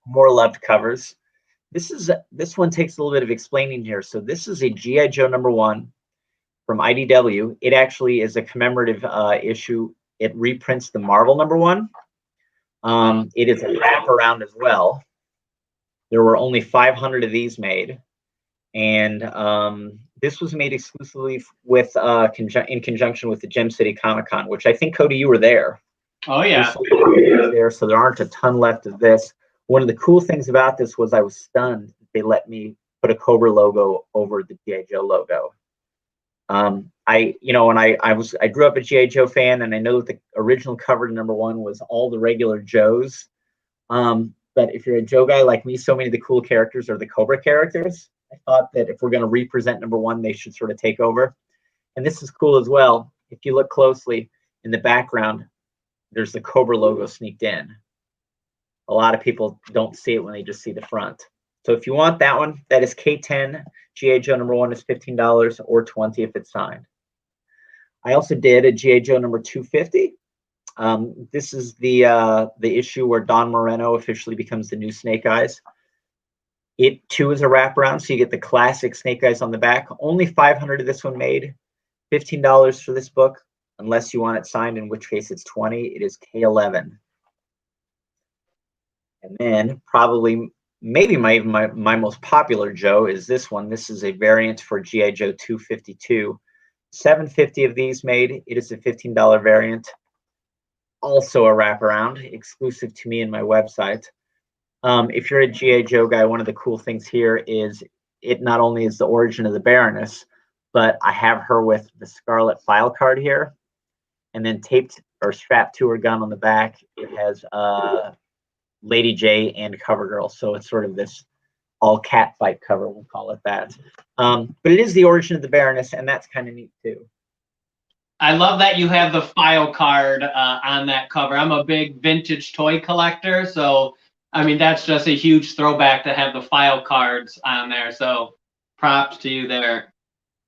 more loved covers. This one takes a little bit of explaining here. So this is a G.I. Joe #1 from IDW. It actually is a commemorative issue. It reprints the Marvel #1. It is a wraparound as well. There were only 500 of these made, and this was made exclusively with in conjunction with the Gem City Comic Con, which I think, Cody, you were there. Oh yeah. There, so there aren't a ton left of this. One of the cool things about this was I was stunned they let me put a Cobra logo over the G.I. Joe logo. I grew up a G.I. Joe fan, and I know that the original cover #1 was all the regular Joes. But if you're a Joe guy like me, so many of the cool characters are the Cobra characters. I thought that if we're going to represent #1, they should sort of take over. And this is cool as well. If you look closely in the background, there's the Cobra logo sneaked in. A lot of people don't see it when they just see the front. So if you want that one, that is K10. G.I. Joe #1 is $15 or $20 if it's signed. I also did a G.I. Joe #250. This is the issue where Don Moreno officially becomes the new Snake Eyes. It too is a wraparound, so you get the classic Snake Eyes on the back. Only 500 of this one made. $15 for this book, unless you want it signed, in which case it's $20. It is K11. And then probably, maybe my most popular Joe is this one. This is a variant for G.I. Joe 252. 750 of these made. It is a $15 variant. Also a wraparound, exclusive to me and my website. If you're a G.I. Joe guy, one of the cool things here is it not only is the origin of the Baroness, but I have her with the Scarlet file card here, and then taped or strapped to her gun on the back. It has Lady J and CoverGirl, so it's sort of this all cat fight cover, we'll call it that. But it is the origin of the Baroness, and that's kind of neat too. I love that you have the file card on that cover. I'm a big vintage toy collector, so I mean that's just a huge throwback to have the file cards on there. So props to you there.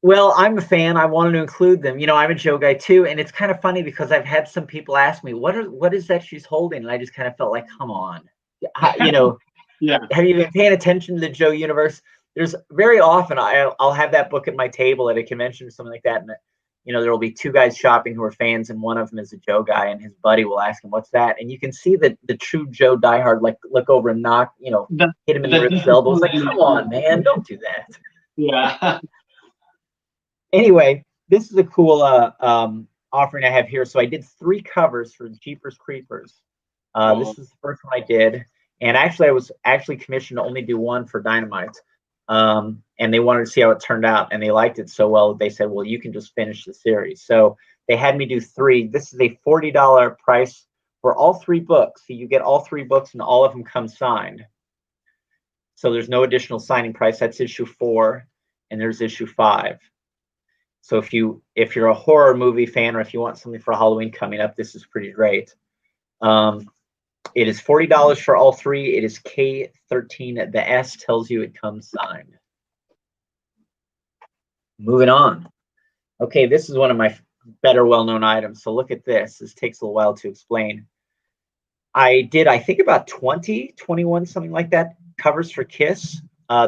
Well, I'm a fan. I wanted to include them. You know, I'm a Joe guy too, and it's kind of funny because I've had some people ask me, what is that she's holding? And I just kind of felt like, come on. You know, yeah. Have you been paying attention to the Joe universe? There's very often I'll have that book at my table at a convention or something like that, and you know, there will be two guys shopping who are fans, and one of them is a Joe guy, and his buddy will ask him, "What's that?" And you can see that the true Joe diehard like look over and knock, you know, hit him in the ribs, elbows. Like, come on, man, don't do that. Yeah. Anyway, this is a cool offering I have here. So I did 3 covers for Jeepers Creepers. This is the first one I did, and actually I was commissioned to only do one for Dynamite. And they wanted to see how it turned out, and they liked it so well they said, well, you can just finish the series. So they had me do 3. This is a $40 price for all 3 books. So you get all 3 books and all of them come signed. So there's no additional signing price. That's issue 4, and there's issue 5. So if you're a horror movie fan, or if you want something for Halloween coming up, this is pretty great. It is $40 for all 3. It is K13. The S tells you it comes signed. Moving on. Okay, this is one of my better well-known items. So look at this. This takes a little while to explain. I did, I think, about 21, something like that, covers for Kiss.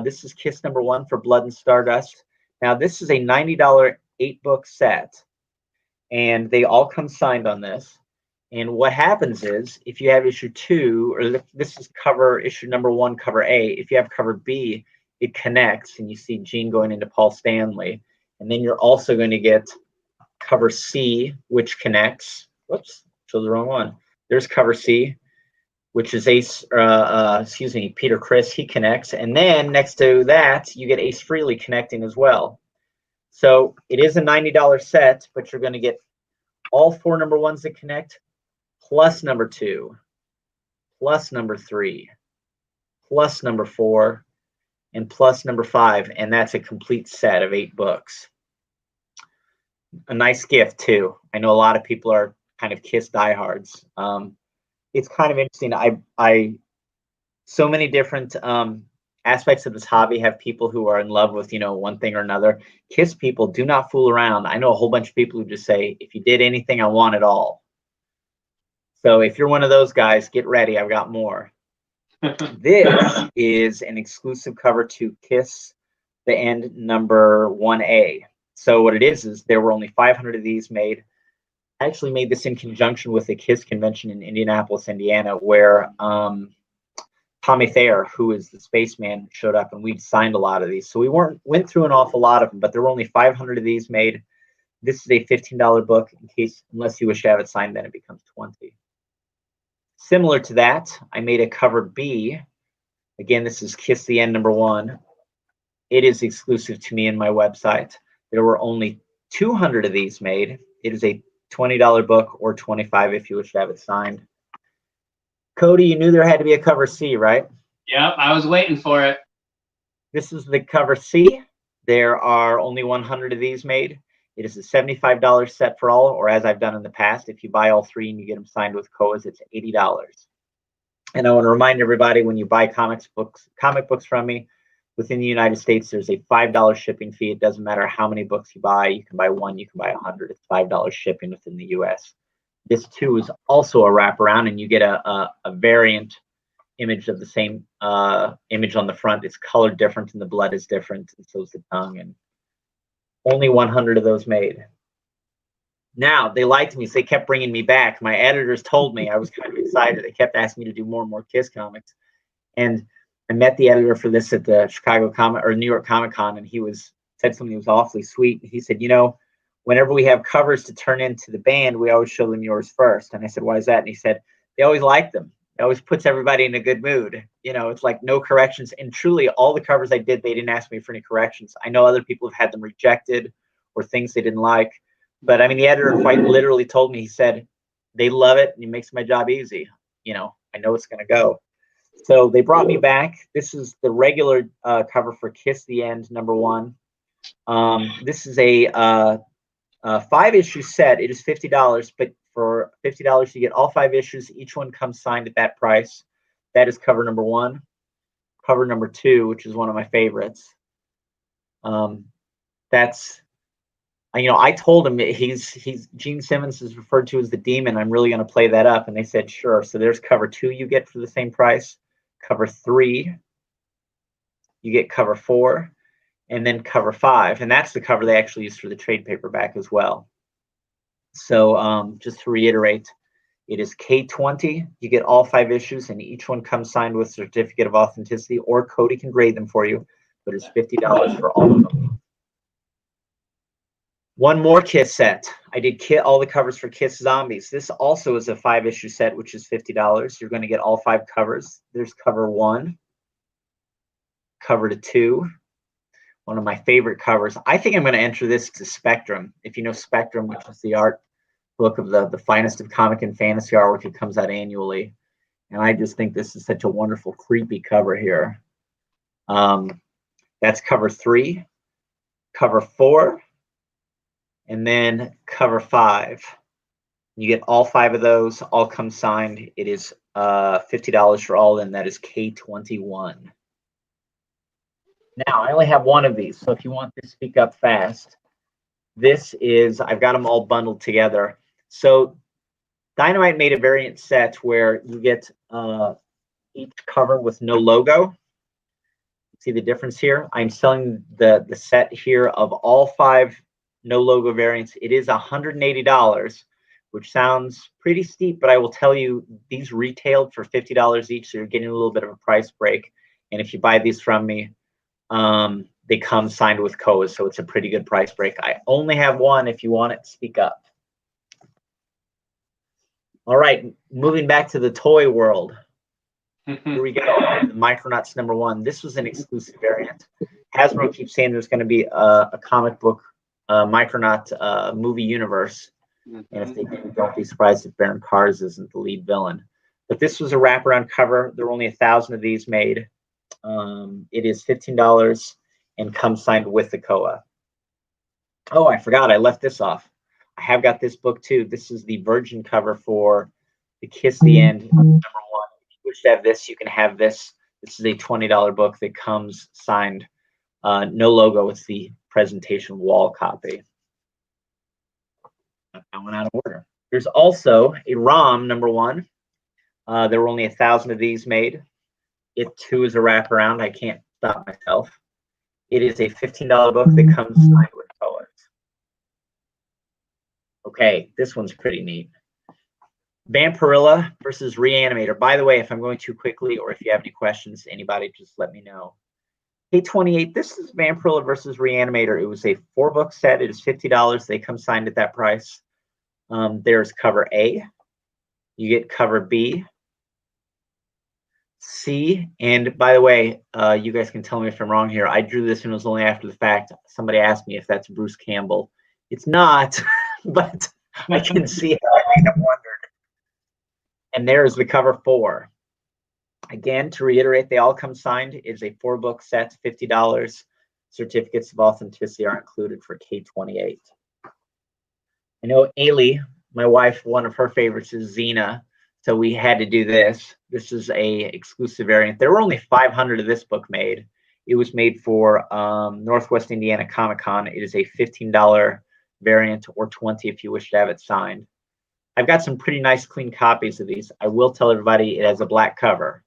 This is Kiss #1 for Blood and Stardust. Now, this is a $90 8-book set, and they all come signed on this. And what happens is, if you have issue 2, or this is cover issue #1, cover A. If you have cover B, it connects, and you see Gene going into Paul Stanley. And then you're also going to get cover C, which connects. Whoops, chose the wrong one. There's cover C, which is Peter Criss. He connects, and then next to that, you get Ace Frehley connecting as well. So it is a $90 set, but you're going to get all 4 #1s that connect, plus #2, plus #3, plus #4, and plus #5, and that's a complete set of 8 books. A nice gift too. I know a lot of people are kind of Kiss diehards. It's kind of interesting. I so many different aspects of this hobby have people who are in love with, you know, one thing or another. Kiss people do not fool around. I know a whole bunch of people who just say, if you did anything, I want it all. So if you're one of those guys, get ready. I've got more. This is an exclusive cover to Kiss the End #1A. So what it is there were only 500 of these made. I actually made this in conjunction with the Kiss convention in Indianapolis, Indiana, where Tommy Thayer, who is the spaceman, showed up, and we signed a lot of these. So we went through an awful lot of them, but there were only 500 of these made. This is a $15 book, unless you wish to have it signed, then it becomes $20. Similar to that, I made a cover B. Again, this is Kiss the End #1. It is exclusive to me and my website. There were only 200 of these made. It is a $20 book, or $25 if you wish to have it signed. Cody, you knew there had to be a cover C, right? Yep, I was waiting for it. This is the cover C. There are only 100 of these made. It is a $75 set for all, or as I've done in the past, if you buy all 3 and you get them signed with COAs, it's $80. And I want to remind everybody, when you buy comic books from me within the United States, there's a $5 shipping fee. It doesn't matter how many books you buy. You can buy 1, you can buy 100. It's $5 shipping within the US. This too is also a wraparound, and you get a variant image of the same image on the front. It's colored different, and the blood is different, and so is the tongue. And only 100 of those made. Now, they liked me, so they kept bringing me back. My editors told me, I was kind of excited. They kept asking me to do more and more Kiss comics. And I met the editor for this at the New York Comic Con, and he said something that was awfully sweet. He said, you know, whenever we have covers to turn into the band, we always show them yours first. And I said, why is that? And he said, they always like them. It always puts everybody in a good mood. You know, it's like no corrections. And truly, all the covers I did, they didn't ask me for any corrections. I know other people have had them rejected or things they didn't like. But I mean, the editor quite literally told me, he said, they love it and it makes my job easy. You know, I know it's going to go. So they brought me back. This is the regular cover for Kiss the End #1. This is a 5-issue set. It is $50, but for $50 you get all 5 issues. Each one comes signed at that price. That is cover #1. Cover #2, which is one of my favorites. That's, I told him he's Gene Simmons is referred to as the Demon. I'm really going to play that up, and they said sure. So there's cover 2 you get for the same price. Cover 3, you get cover 4, and then cover 5, and that's the cover they actually used for the trade paperback as well. So just to reiterate, it is K20. You get all 5 issues, and each one comes signed with certificate of authenticity, or Cody can grade them for you, but it's $50 for all of them. One more Kiss set. I did all the covers for Kiss Zombies. This also is a 5-issue set, which is $50. You're going to get all 5 covers. There's cover 1, cover 2. One of my favorite covers. I think I'm going to enter this to Spectrum. If you know Spectrum, which is the art book of the finest of comic and fantasy artwork, it comes out annually. And I just think this is such a wonderful, creepy cover here. That's cover 3, cover 4, and then cover 5. You get all 5 of those, all come signed. It is $50 for all, and that is K21. Now, I only have one of these, so if you want to speak up fast, this is, I've got them all bundled together. So Dynamite made a variant set where you get each cover with no logo. See the difference here? I'm selling the set here of all 5 no logo variants. It is $180, which sounds pretty steep, but I will tell you these retailed for $50 each, so you're getting a little bit of a price break. And if you buy these from me, they come signed with codes, so it's a pretty good price break. I only have one. If you want it, speak up. All right, moving back to the toy world. Here we go. The Micronauts #1. This was an exclusive variant. Hasbro keeps saying there's going to be a comic book Micronaut movie universe. And if they do, don't be surprised if Baron Kars isn't the lead villain. But this was a wraparound cover. There were only 1,000 of these made. It is $15 and comes signed with the KOA. Oh, I forgot. I left this off. I have got this book too. This is the Virgin cover for the Kiss the End #1. If you wish to have this, you can have this. This is a $20 book that comes signed. No logo. It's the presentation wall copy. I went out of order. There's also a ROM #1. There were only 1,000 of these made. It too is a wraparound. I can't stop myself. It is a $15 book that comes signed with colors. Okay, this one's pretty neat. Vampirilla versus Reanimator. By the way, if I'm going too quickly or if you have any questions, anybody just let me know. K28, this is Vampirilla versus Reanimator. It was a 4-book set. It is $50. They come signed at that price. There's cover A. You get cover B, C, and by the way, you guys can tell me if I'm wrong here. I drew this and it was only after the fact. Somebody asked me if that's Bruce Campbell. It's not, but I can see how I might have wondered. And there's the cover 4. Again, to reiterate, they all come signed. It's a 4-book set, $50. Certificates of authenticity are included for K28. I know Ailey, my wife, one of her favorites is Xena, so we had to do this. This is a exclusive variant. There were only 500 of this book made. It was made for Northwest Indiana Comic-Con. It is a $15 variant, or $20 if you wish to have it signed. I've got some pretty nice, clean copies of these. I will tell everybody it has a black cover.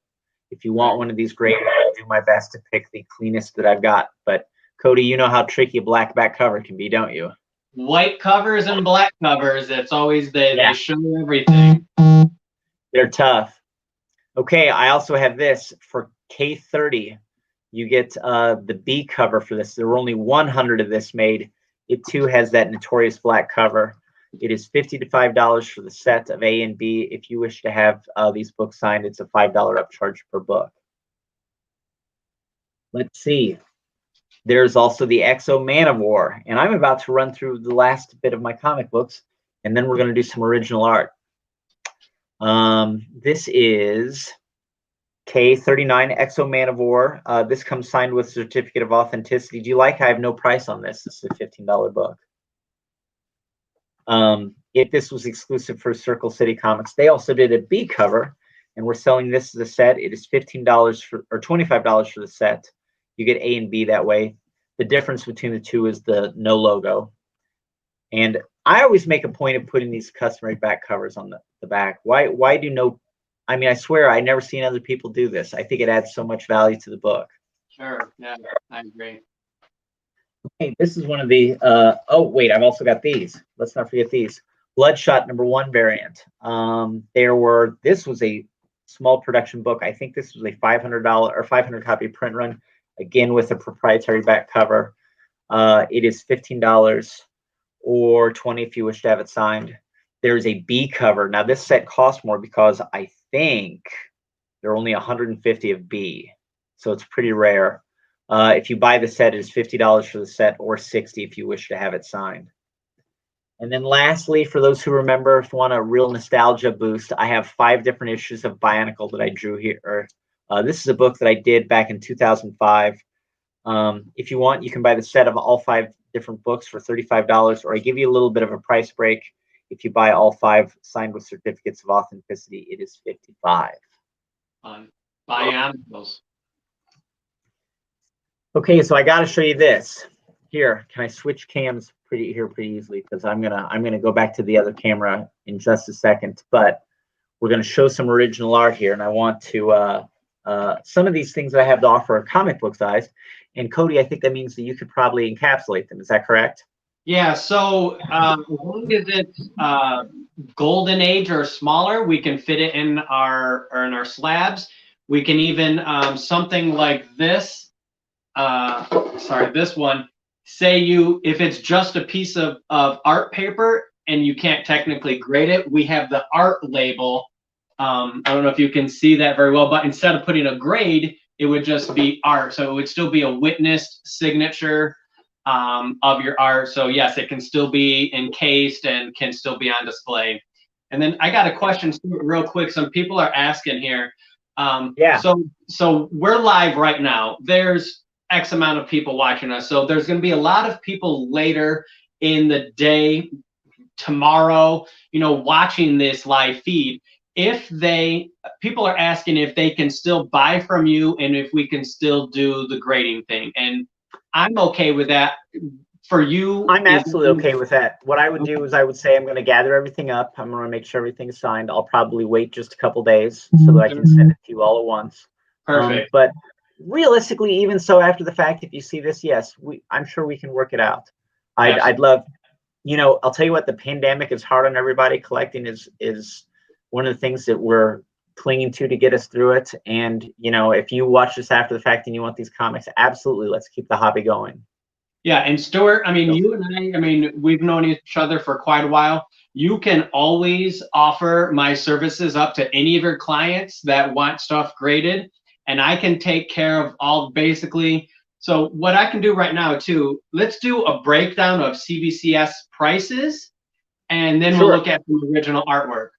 If you want one of these, great. I'll do my best to pick the cleanest that I've got. But Cody, you know how tricky a black back cover can be, don't you? White covers and black covers. It's always they show everything. They're tough. Okay, I also have this for K30. You get the B cover for this. There were only 100 of this made. It too has that notorious black cover. It is $50 to $5 for the set of A and B. If you wish to have these books signed, it's a $5 upcharge per book. Let's see. There's also the Exo Man of War, and I'm about to run through the last bit of my comic books, and then we're going to do some original art. This is K39 Exo Man of War. This comes signed with certificate of authenticity. Do you like? I have no price on this. This is a $15 book. If this was exclusive for Circle City Comics, they also did a B cover, and we're selling this as a set. It is $15 for, or $25 for the set. You get A and B that way. The difference between the two is the no logo. And I always make a point of putting these customary back covers on the back. Why do no? I mean, I swear I never seen other people do this. I think it adds so much value to the book. Sure. Yeah, I agree. Okay, this is one of the. Oh wait, I've also got these. Let's not forget these. Bloodshot #1 variant. This was a small production book. I think this was a $500 or 500 copy print run, again with a proprietary back cover. It is $15 or $20 if you wish to have it signed. There's a B cover. Now this set costs more because I think there are only 150 of B, so it's pretty rare. If you buy the set, it is $50 for the set or $60 if you wish to have it signed. And then lastly, for those who remember, if you want a real nostalgia boost, I have 5 different issues of Bionicle that I drew here. This is a book that I did back in 2005. If you want, you can buy the set of all 5 different books for $35, or I give you a little bit of a price break. If you buy all 5 signed with certificates of authenticity, it is $55. Bionicles. Okay, so I got to show you this. Here, can I switch cams pretty easily? Because I'm gonna go back to the other camera in just a second. But we're gonna show some original art here, and I want to some of these things that I have to offer are comic book size. And Cody, I think that means that you could probably encapsulate them. Is that correct? Yeah. So as long as it's golden age or smaller, we can fit it in our slabs. We can even something like this. Sorry, this one. Say if it's just a piece of art paper and you can't technically grade it, we have the art label. I don't know if you can see that very well, but instead of putting a grade, it would just be art. So it would still be a witnessed signature of your art. So yes, it can still be encased and can still be on display. And then I got a question real quick. Some people are asking here. Yeah. So we're live right now. There's X amount of people watching us. So there's going to be a lot of people later in the day, tomorrow, watching this live feed. People are asking if they can still buy from you and if we can still do the grading thing. And I'm okay with that. For you, I'm absolutely okay with that. What I would do is I would say I'm going to gather everything up. I'm going to make sure everything's signed. I'll probably wait just a couple days so that I can send it to you all at once. Perfect. But realistically, even so, after the fact, if you see this, yes, I'm sure we can work it out. I'd love, I'll tell you what, the pandemic is hard on everybody. Collecting is one of the things that we're clinging to get us through it. And, if you watch this after the fact and you want these comics, absolutely, let's keep the hobby going. Yeah, and Stuart, you and I, we've known each other for quite a while. You can always offer my services up to any of your clients that want stuff graded, and I can take care of all basically. So what I can do right now too, let's do a breakdown of CBCS prices, and then we'll look at the original artwork.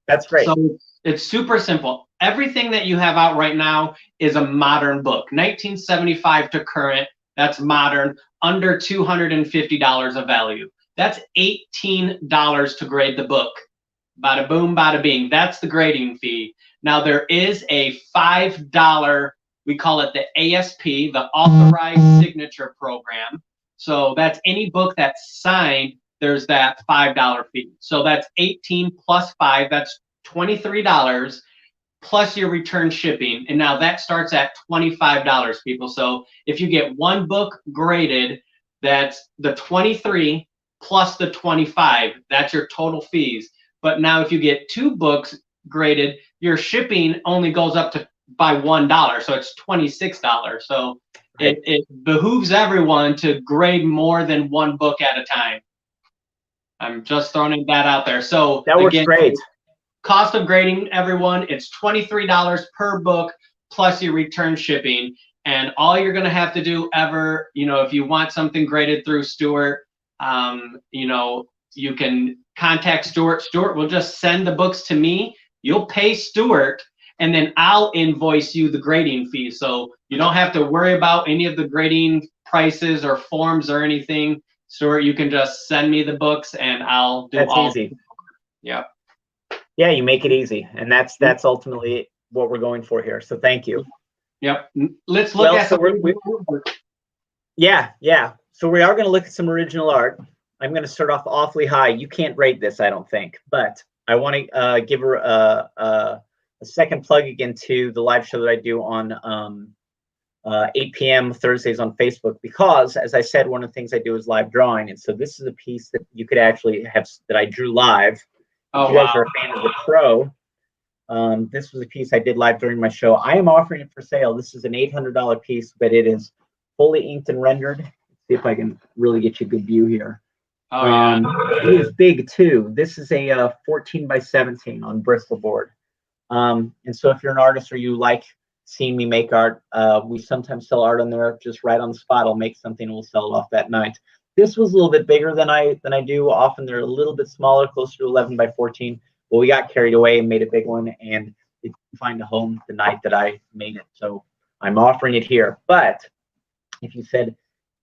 That's great. So it's super simple. Everything that you have out right now is a modern book, 1975 to current. That's modern, under $250 of value. That's $18 to grade the book. Bada boom, bada bing. That's the grading fee. Now there is a $5, we call it the ASP, the Authorized Signature Program. So that's any book that's signed, there's that $5 fee. So that's 18 plus 5, that's $23 plus your return shipping. And now that starts at $25, people. So if you get one book graded, that's the 23 plus the 25. That's your total fees. But now if you get 2 books graded, your shipping only goes up to by $1. So it's $26. So it behooves everyone to grade more than 1 book at a time. I'm just throwing that out there. So that works great. Cost of grading, everyone, it's $23 per book plus your return shipping. And all you're going to have to do if you want something graded through Stuart, you can contact Stuart. Stuart will just send the books to me. You'll pay Stuart, and then I'll invoice you the grading fee. So you don't have to worry about any of the grading prices or forms or anything. Stuart, you can just send me the books and I'll do That's all. easy. Yeah. Yeah, you make it easy, and that's ultimately what we're going for here. So thank you. Yep. Let's look at some. Yeah. So we are going to look at some original art. I'm going to start off awfully high. You can't rate this, I don't think, but I want to give her a second plug again to the live show that I do on 8 p.m. Thursdays on Facebook, because, as I said, one of the things I do is live drawing, and so this is a piece that you could actually have that I drew live. If you guys are a fan of the Crow, this was a piece I did live during my show. I am offering it for sale. This is an $800 piece, but it is fully inked and rendered. Let's see if I can really get you a good view here. Oh, yeah. It is big too. This is a 14 by 17 on Bristol board. And so if you're an artist or you like seeing me make art, we sometimes sell art on there just right on the spot. I'll make something and we'll sell it off that night. This was a little bit bigger than I do. Often they're a little bit smaller, closer to 11 by 14. Well, we got carried away and made a big one, and it didn't find a home the night that I made it. So I'm offering it here. But if you said,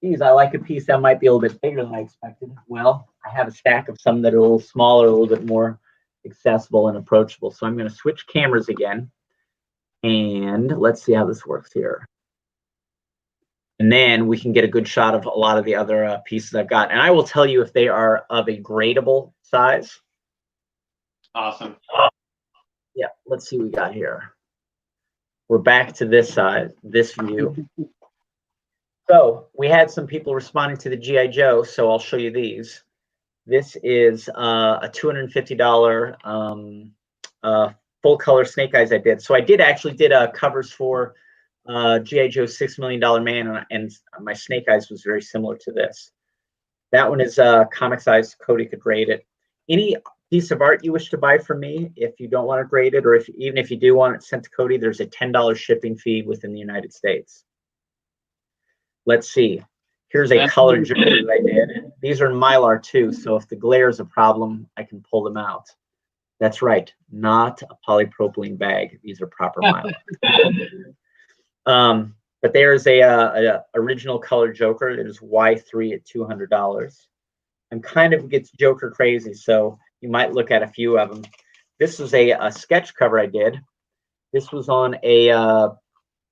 geez, I like a piece that might be a little bit bigger than I expected, well, I have a stack of some that are a little smaller, a little bit more accessible and approachable. So I'm going to switch cameras again, and let's see how this works here. And then we can get a good shot of a lot of the other pieces I've got. And I will tell you if they are of a gradable size. Awesome. Yeah, let's see what we got here. We're back to this side, this view. So we had some people responding to the G.I. Joe, so I'll show you these. This is a $250 full color Snake Eyes I did. So I actually did covers for G.I. Joe's $6 Million Man, and my Snake Eyes was very similar to this. That one is comic size. Cody could grade it. Any piece of art you wish to buy from me, if you don't want to grade it, or even if you do want it sent to Cody, there's a $10 shipping fee within the United States. Let's see. Here's a color Joker that I did. These are in Mylar too, so if the glare is a problem, I can pull them out. That's right, not a polypropylene bag. These are proper Mylar. But there's a original color Joker. It is Y3 at $200. I'm kind of gets Joker crazy, so you might look at a few of them. This was a sketch cover I did. This was on a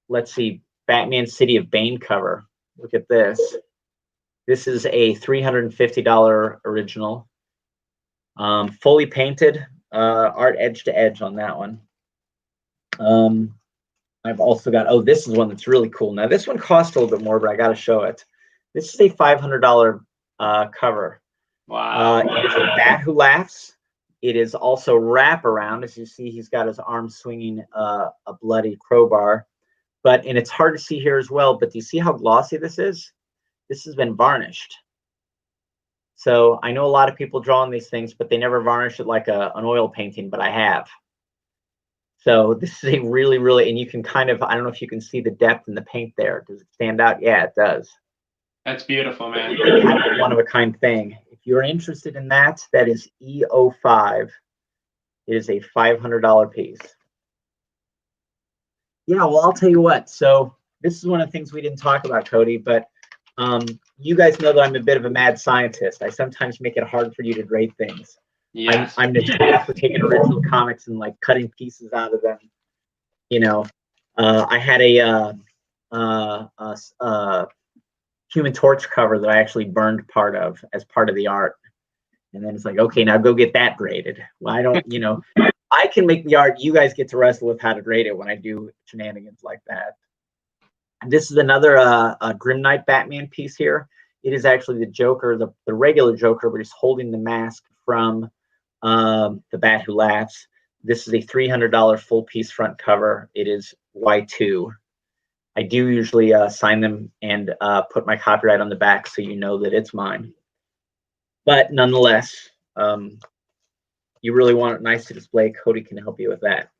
let's see, Batman City of Bane cover. Look at this. This is a $350 original, fully painted, art edge to edge on that one. I've also got, oh, this is one that's really cool. Now, this one cost a little bit more, but I got to show it. This is a $500 cover. Wow. It is a Bat Who Laughs. It is also wraparound. As you see, he's got his arm swinging a bloody crowbar. And it's hard to see here as well, but do you see how glossy this is? This has been varnished. So I know a lot of people draw on these things, but they never varnish it like an oil painting, but I have. So this is a really, really, and you can kind of, I don't know if you can see the depth in the paint there. Does it stand out? Yeah, it does. That's beautiful, man. It's kind of a one-of-a-kind thing. If you're interested in that, that is E05. It is a $500 piece. Yeah, well, I'll tell you what. So this is one of the things we didn't talk about, Cody, but you guys know that I'm a bit of a mad scientist. I sometimes make it hard for you to grade things. Yes. I'm notorious for taking original comics and like cutting pieces out of them. You know, I had a Human Torch cover that I actually burned part of as part of the art. And then it's like, okay, now go get that graded. Well, I don't, you know, I can make the art. You guys get to wrestle with how to grade it when I do shenanigans like that. This is another Grim Knight Batman piece here. It is actually the Joker, the regular Joker, but he's holding the mask from the Bat Who Laughs. This is a $300 full piece front cover. It is Y2. I do usually sign them and put my copyright on the back so you know that it's mine. But nonetheless, you really want it nice to display, Cody can help you with that.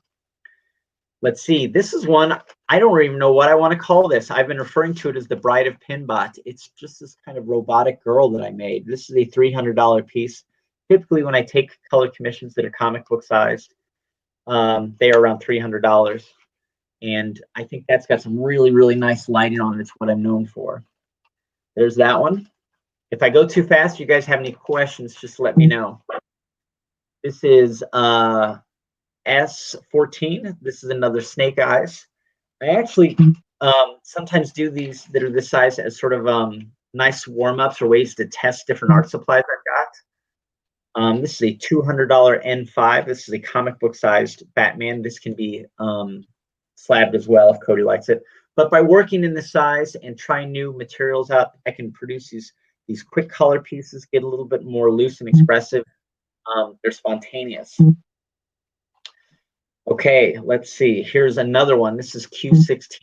Let's see. This is one, I don't even know what I want to call this. I've been referring to it as the Bride of Pinbot. It's just this kind of robotic girl that I made. This is a $300 piece. Typically, when I take color commissions that are comic book sized, They are around $300. And I think that's got some really, really nice lighting on it. It's what I'm known for. There's that one. If I go too fast, you guys have any questions, just let me know. This is S14. This is another snake eyes. I actually sometimes do these that are this size as sort of nice warm-ups or ways to test different art supplies I've got. This is a $200 N5. This is a comic book sized Batman. This can be slabbed as well if Cody likes it. But by working in this size and trying new materials out, I can produce these quick color pieces, get a little bit more loose and expressive. They're spontaneous. Okay, let's see. Here's another one. This is Q16.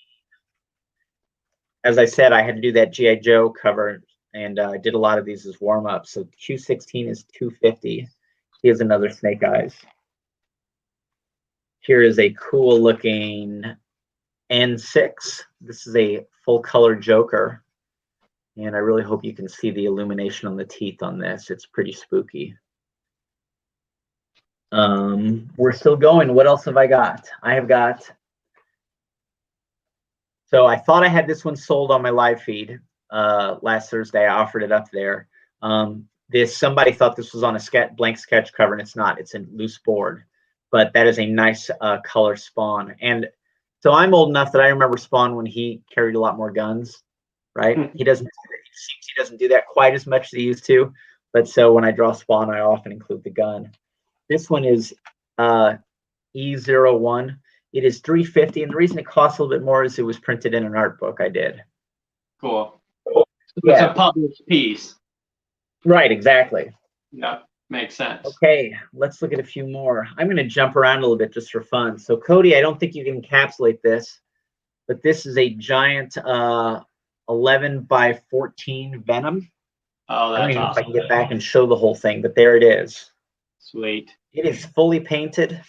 As I said, I had to do that G.I. Joe cover, and I did a lot of these as warm-ups. So Q16 is $250. Here's another snake eyes. Here is a cool looking N6. This is a full color Joker. And I really hope you can see the illumination on the teeth on this. It's pretty spooky. We're still going. What else have I got? I have got, so I thought I had this one sold on my live feed last Thursday. I offered it up there. Somebody thought this was on a blank sketch cover, and it's not. It's a loose board. But that is a nice color Spawn. And so I'm old enough that I remember Spawn when he carried a lot more guns, right? He doesn't do that quite as much as he used to. But so when I draw Spawn, I often include the gun. This one is E01. It is $350, and the reason it costs a little bit more is it was printed in an art book I did. Cool. Yeah. It's a published piece. Right, exactly. Yep, makes sense. Okay, let's look at a few more. I'm going to jump around a little bit just for fun. So Cody, I don't think you can encapsulate this, but this is a giant 11 by 14 Venom. Oh, that's I don't even know awesome. if I can get back and show the whole thing, but there it is. Sweet. It is fully painted.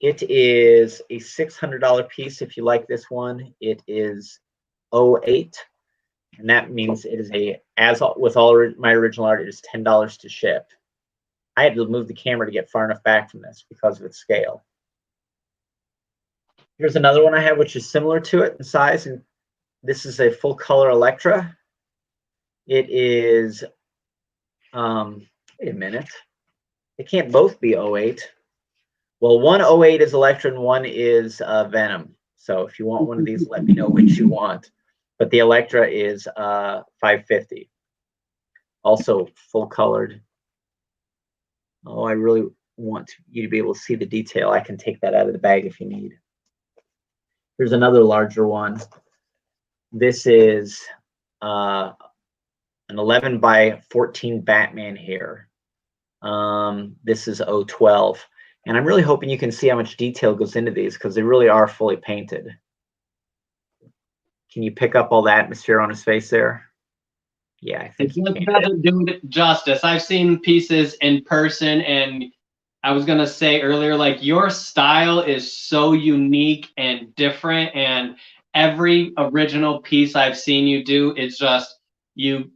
It is a $600 piece. If you like this one, it is 08. And that means it is with all my original art, it is $10 to ship. I had to move the camera to get far enough back from this because of its scale. Here's another one I have, which is similar to it in size. And this is a full color Electra. It is, wait a minute. They can't both be 08. Well, one 08 is Electra and one is Venom. So if you want one of these, let me know which you want. But the Electra is $550. Also full colored. Oh, I really want you to be able to see the detail. I can take that out of the bag if you need. Here's another larger one. This is an 11 by 14 Batman here. This is 012. And I'm really hoping you can see how much detail goes into these because they really are fully painted. Can you pick up all the atmosphere on his face there? Yeah, I think it doesn't do it justice. I've seen pieces in person, and I was gonna say earlier, like your style is so unique and different, and every original piece I've seen you do, it's just you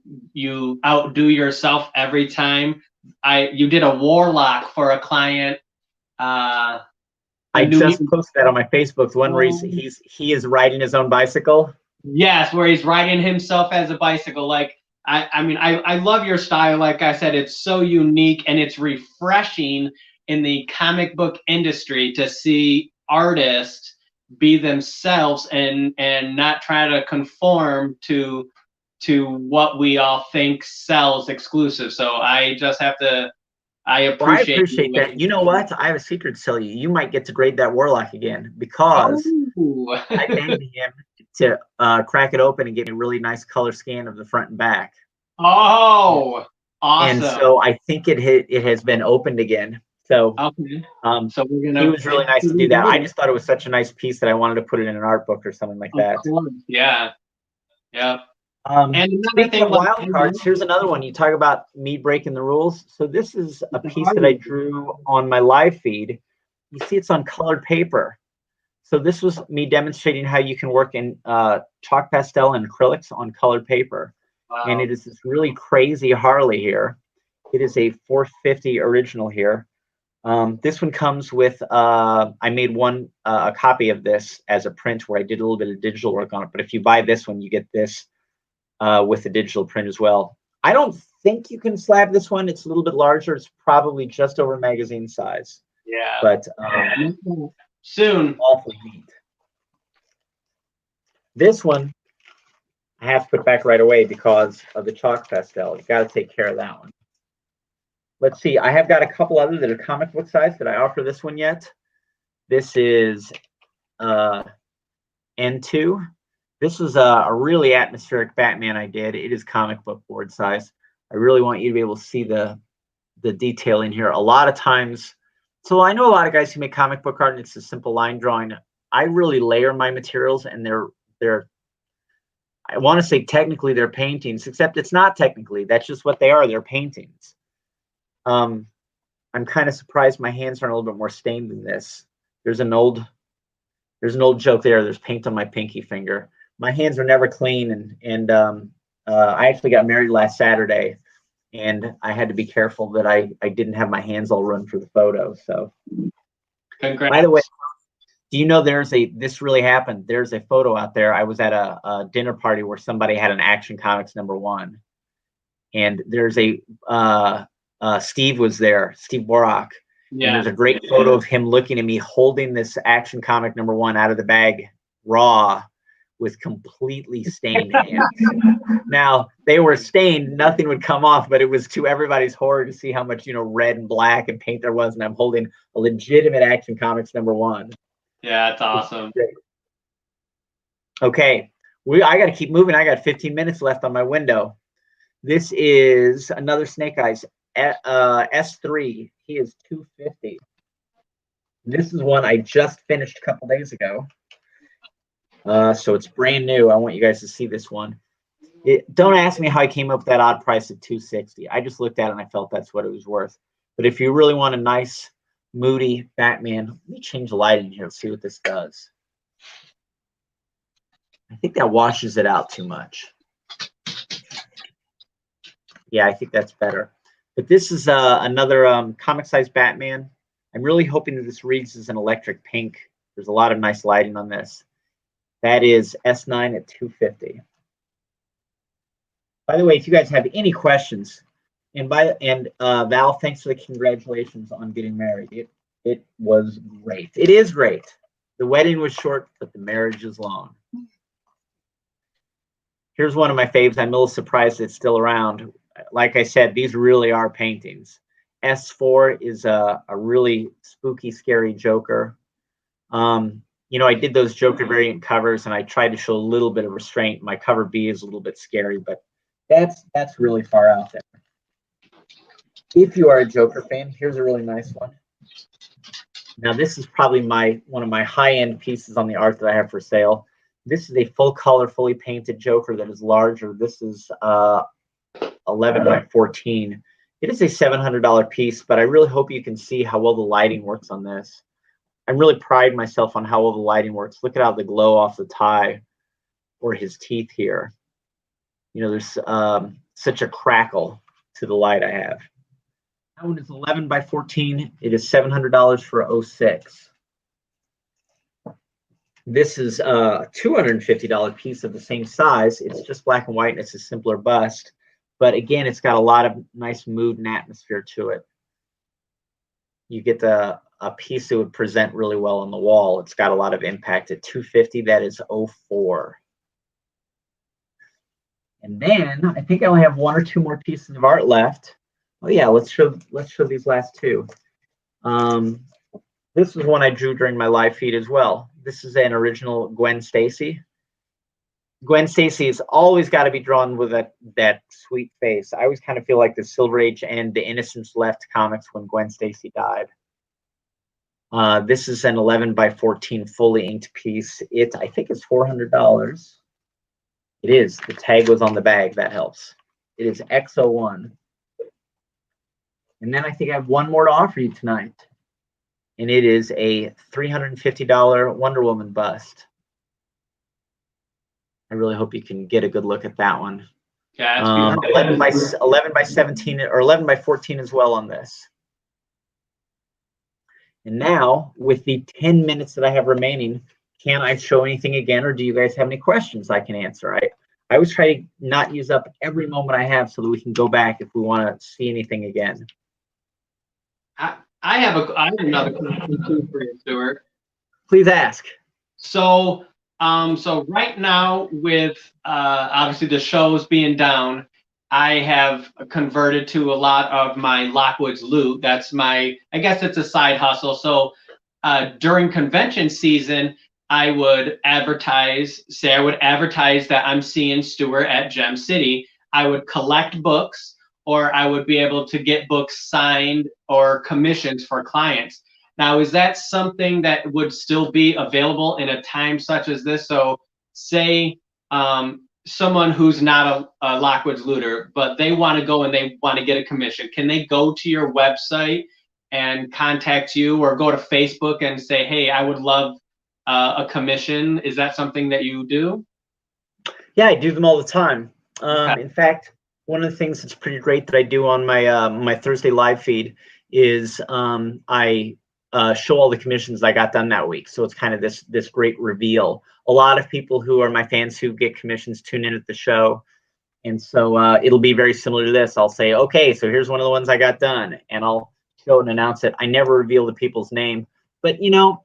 outdo yourself every time. You did a Warlock for a client. I just posted that on my Facebook. The one where he is riding his own bicycle. Yes, where he's riding himself as a bicycle. Like I mean, I love your style. Like I said, it's so unique and it's refreshing in the comic book industry to see artists be themselves and not try to conform to what we all think sells exclusive. So I just have to. I appreciate that. You know what? I have a secret to tell you. You might get to grade that Warlock again because I paid him to crack it open and get a really nice color scan of the front and back. Oh, awesome! And so I think it has been opened again. So okay. So we're gonna. He was really nice to do that. I just thought it was such a nice piece that I wanted to put it in an art book or something like that. Yeah. Yeah. And speaking of wild cards, here's another one. You talk about me breaking the rules. So this is a piece that I drew on my live feed. You see it's on colored paper. So this was me demonstrating how you can work in chalk pastel and acrylics on colored paper. Wow. And it is this really crazy Harley here. It is a 450 original here. This one comes with, I made a copy of this as a print where I did a little bit of digital work on it. But if you buy this one, you get this with the digital print as well. I don't think you can slab this one. It's a little bit larger. It's probably just over magazine size. Yeah. But soon. Awfully neat. This one I have to put back right away because of the chalk pastel. You got to take care of that one. Let's see. I have got a couple others that are comic book size. Did I offer this one yet? This is N2. This is a really atmospheric Batman I did. It is comic book board size. I really want you to be able to see the detail in here. A lot of times, so I know a lot of guys who make comic book art and it's a simple line drawing. I really layer my materials, and they're I want to say technically they're paintings, except it's not technically. That's just what they are. They're paintings. I'm kind of surprised my hands aren't a little bit more stained than this. There's an old joke there. There's paint on my pinky finger. My hands are never clean, and I actually got married last Saturday, and I had to be careful that I didn't have my hands all run for the photo. So, congrats. By the way, do you know this really happened? There's a photo out there. I was at a dinner party where somebody had an Action Comics #1, and there's Steve was there, Steve Borak. Yeah. And there's a great photo of him looking at me holding this Action Comic #1 out of the bag raw with completely stained hands. Now, they were stained, nothing would come off, but it was to everybody's horror to see how much, red and black and paint there was, and I'm holding a legitimate Action Comics #1. Yeah, that's awesome. Okay, I got to keep moving. I got 15 minutes left on my window. This is another Snake Eyes S3. He is $250. This is one I just finished a couple days ago. So it's brand new. I want you guys to see this one. Don't ask me how I came up with that odd price of $260. I just looked at it and I felt that's what it was worth. But if you really want a nice, moody Batman, let me change the light in here. Let's see what this does. I think that washes it out too much. Yeah, I think that's better. But this is another comic-sized Batman. I'm really hoping that this reads as an electric pink. There's a lot of nice lighting on this. That is S9 at $250. By the way, if you guys have any questions, Val, thanks for the congratulations on getting married. It was great. It is great. The wedding was short, but the marriage is long. Here's one of my faves. I'm a little surprised it's still around. Like I said, these really are paintings. S4 is a really spooky, scary Joker. I did those Joker variant covers, and I tried to show a little bit of restraint. My cover B is a little bit scary, but that's really far out there. If you are a Joker fan, here's a really nice one. Now, this is probably one of my high-end pieces on the art that I have for sale. This is a full-color, fully painted Joker that is larger. This is 11 by 14. It is a $700 piece, but I really hope you can see how well the lighting works on this. I'm really pride myself on how well the lighting works. Look at how the glow off the tie or his teeth here. There's such a crackle to the light I have. That one is 11 by 14. It is $700 for 06. This is a $250 piece of the same size. It's just black and white, and it's a simpler bust. But again, it's got a lot of nice mood and atmosphere to it. You get a piece that would present really well on the wall. It's got a lot of impact. At $250, that is 04. And then I think I only have one or two more pieces of art left. Oh yeah, let's show these last two. This is one I drew during my live feed as well. This is an original Gwen Stacy. Gwen Stacy has always got to be drawn with that sweet face. I always kind of feel like the Silver Age and the Innocence Left comics when Gwen Stacy died. This is an 11 by 14 fully inked piece. I think it's $400. It is. The tag was on the bag. That helps. It is X01. And then I think I have one more to offer you tonight. And it is a $350 Wonder Woman bust. I really hope you can get a good look at that one. Yeah, 11 by 17 or 11 by 14 as well on this. And now, with the 10 minutes that I have remaining, can I show anything again, or do you guys have any questions I can answer? I always try to not use up every moment I have so that we can go back if we want to see anything again. I have another question too for you, Stuart. Please ask. So, so right now with obviously the shows being down, I have converted to a lot of my Lockwoods loot. That's I guess it's a side hustle. So during convention season, I would advertise that I'm seeing Stuart at Gem City. I would collect books, or I would be able to get books signed or commissions for clients. Now, is that something that would still be available in a time such as this? So say someone who's not a Lockwoods looter, but they want to go and they want to get a commission. Can they go to your website and contact you, or go to Facebook and say, hey, I would love a commission? Is that something that you do? Yeah, I do them all the time. Okay. In fact, one of the things that's pretty great that I do on my my Thursday live feed is I show all the commissions I got done that week. So it's kind of this great reveal. A lot of people who are my fans who get commissions tune in at the show. And so it'll be very similar to this. I'll say, okay, so here's one of the ones I got done, and I'll show and announce it. I never reveal the people's name, but you know,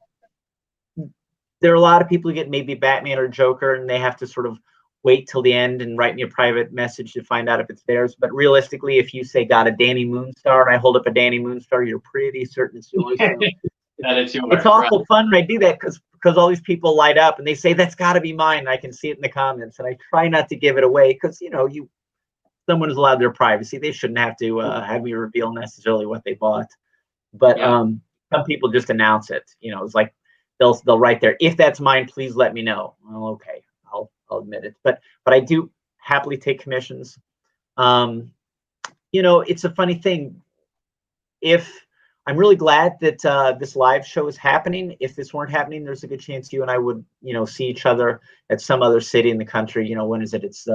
there are a lot of people who get maybe Batman or Joker, and they have to sort of wait till the end and write me a private message to find out if it's theirs. But realistically, if you say got a Danny Moonstar and I hold up a Danny Moonstar, you're pretty certain it's yours. So that it's yours. It's awful fun when I do that because all these people light up and they say that's got to be mine. And I can see it in the comments, and I try not to give it away because you know someone is allowed their privacy. They shouldn't have to have me reveal necessarily what they bought. But some people just announce it. You know, it's like they'll write there, if that's mine, please let me know. Well, okay, I'll admit it. But I do happily take commissions. You know, it's a funny thing. If I'm really glad that this live show is happening. If this weren't happening, there's a good chance you and I would, you know, see each other at some other city in the country. You know, when is it? It's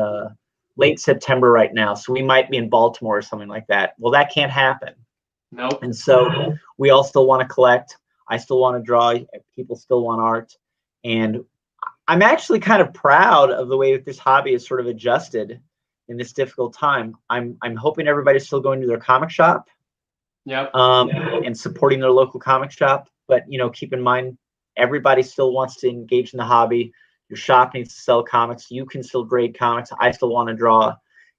late September right now. So we might be in Baltimore or something like that. Well, that can't happen. Nope. And so we all still want to collect. I still want to draw. People still want art. And I'm actually kind of proud of the way that this hobby is sort of adjusted in this difficult time. I'm hoping everybody's still going to their comic shop. Yep. And supporting their local comic shop. But, you know, keep in mind, everybody still wants to engage in the hobby. Your shop needs to sell comics. You can still grade comics. I still want to draw.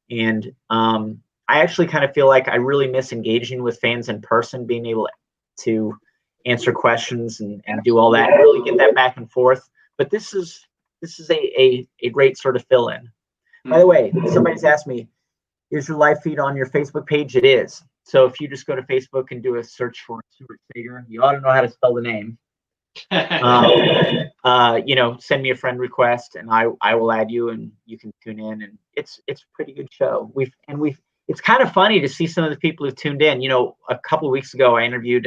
And I actually kind of feel like I really miss engaging with fans in person, being able to answer questions and do all that, and really get that back and forth. But this is a great sort of fill-in. By the way, somebody's asked me, is your live feed on your Facebook page? It is. So if you just go to Facebook and do a search for Stuart Sayger, you ought to know how to spell the name. You know, send me a friend request and I will add you and you can tune in, and it's a pretty good show. It's kind of funny to see some of the people who've tuned in. You know, a couple of weeks ago I interviewed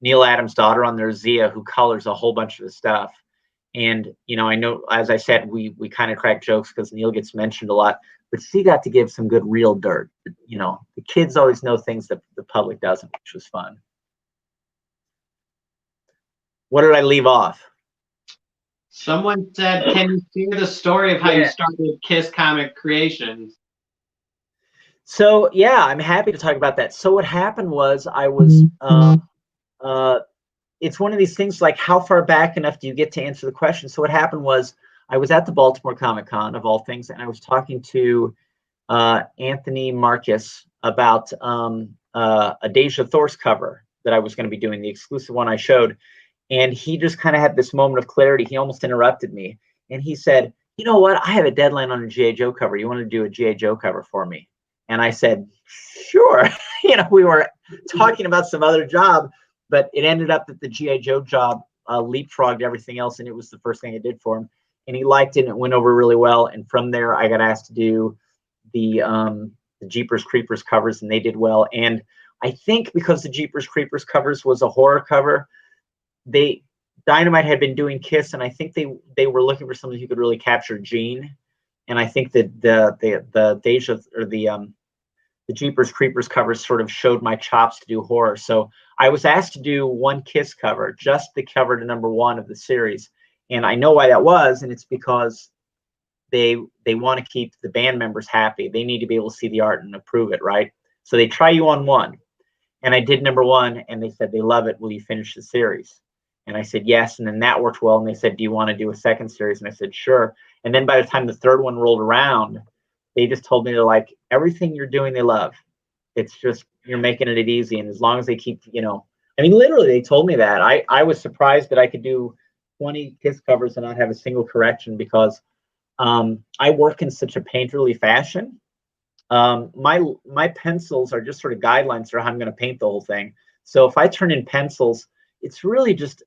Neil Adams' daughter on there, Zia, who colors a whole bunch of the stuff. And, you know, I know, as I said, we kind of crack jokes because Neil gets mentioned a lot, but she got to give some good real dirt. You know, the kids always know things that the public doesn't, which was fun. What did I leave off? Someone said, can you share the story of how you started Kiss Comic Creations? So, yeah, I'm happy to talk about that. So what happened was I was, it's one of these things like how far back enough do you get to answer the question? So what happened was I was at the Baltimore Comic Con of all things, and I was talking to Anthony Marcus about a Deja Thor's cover that I was going to be doing, the exclusive one I showed. And he just kind of had this moment of clarity. He almost interrupted me. And he said, you know what? I have a deadline on a G.I. Joe cover. You want to do a G.I. Joe cover for me? And I said, sure. You know, we were talking about some other job, but it ended up that the G.I. Joe job leapfrogged everything else. And it was the first thing I did for him. And he liked it and it went over really well. And from there, I got asked to do the Jeepers Creepers covers, and they did well. And I think because the Jeepers Creepers covers was a horror cover, Dynamite had been doing Kiss, and I think they were looking for somebody who could really capture Gene. And I think that the Deja or the the Jeepers Creepers covers sort of showed my chops to do horror. So I was asked to do one Kiss cover, just the cover to #1 of the series. And I know why that was, and it's because they want to keep the band members happy. They need to be able to see the art and approve it, right? So they try you on one. And I did #1, and they said they love it. Will you finish the series? And I said yes. And then that worked well. And they said, do you want to do a second series? And I said sure. And then by the time the third one rolled around, they just told me, they're like, everything you're doing, they love. It's just, you're making it easy. And as long as they keep, you know, I mean, literally, they told me that. I was surprised that I could do 20 Kiss covers and not have a single correction, because I work in such a painterly fashion. My pencils are just sort of guidelines for how I'm going to paint the whole thing. So if I turn in pencils, it's really just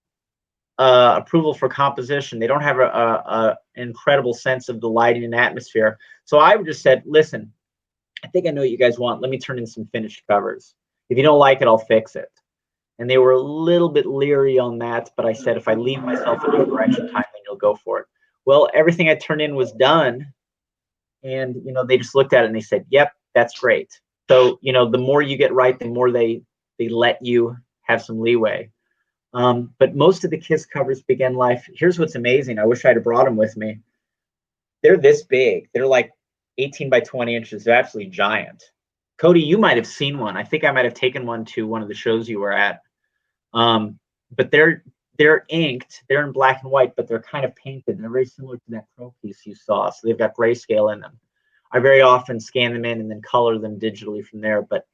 approval for composition. They don't have an incredible sense of the lighting and atmosphere. So I just said, listen, I think I know what you guys want. Let me turn in some finished covers. If you don't like it, I'll fix it. And they were a little bit leery on that, but I said, if I leave myself a no correction time, then you'll go for it. Well, everything I turned in was done. And, you know, they just looked at it and they said, yep, that's great. So, you know, the more you get right, the more they let you have some leeway. But most of the Kiss covers begin life. Here's what's amazing. I wish I'd have brought them with me. They're this big. They're like 18 by 20 inches. They're absolutely giant. Cody, you might have seen one. I think I might have taken one to one of the shows you were at. But they're inked. They're in black and white, but they're kind of painted. They're very similar to that Pro piece you saw. So they've got grayscale in them. I very often scan them in and then color them digitally from there. But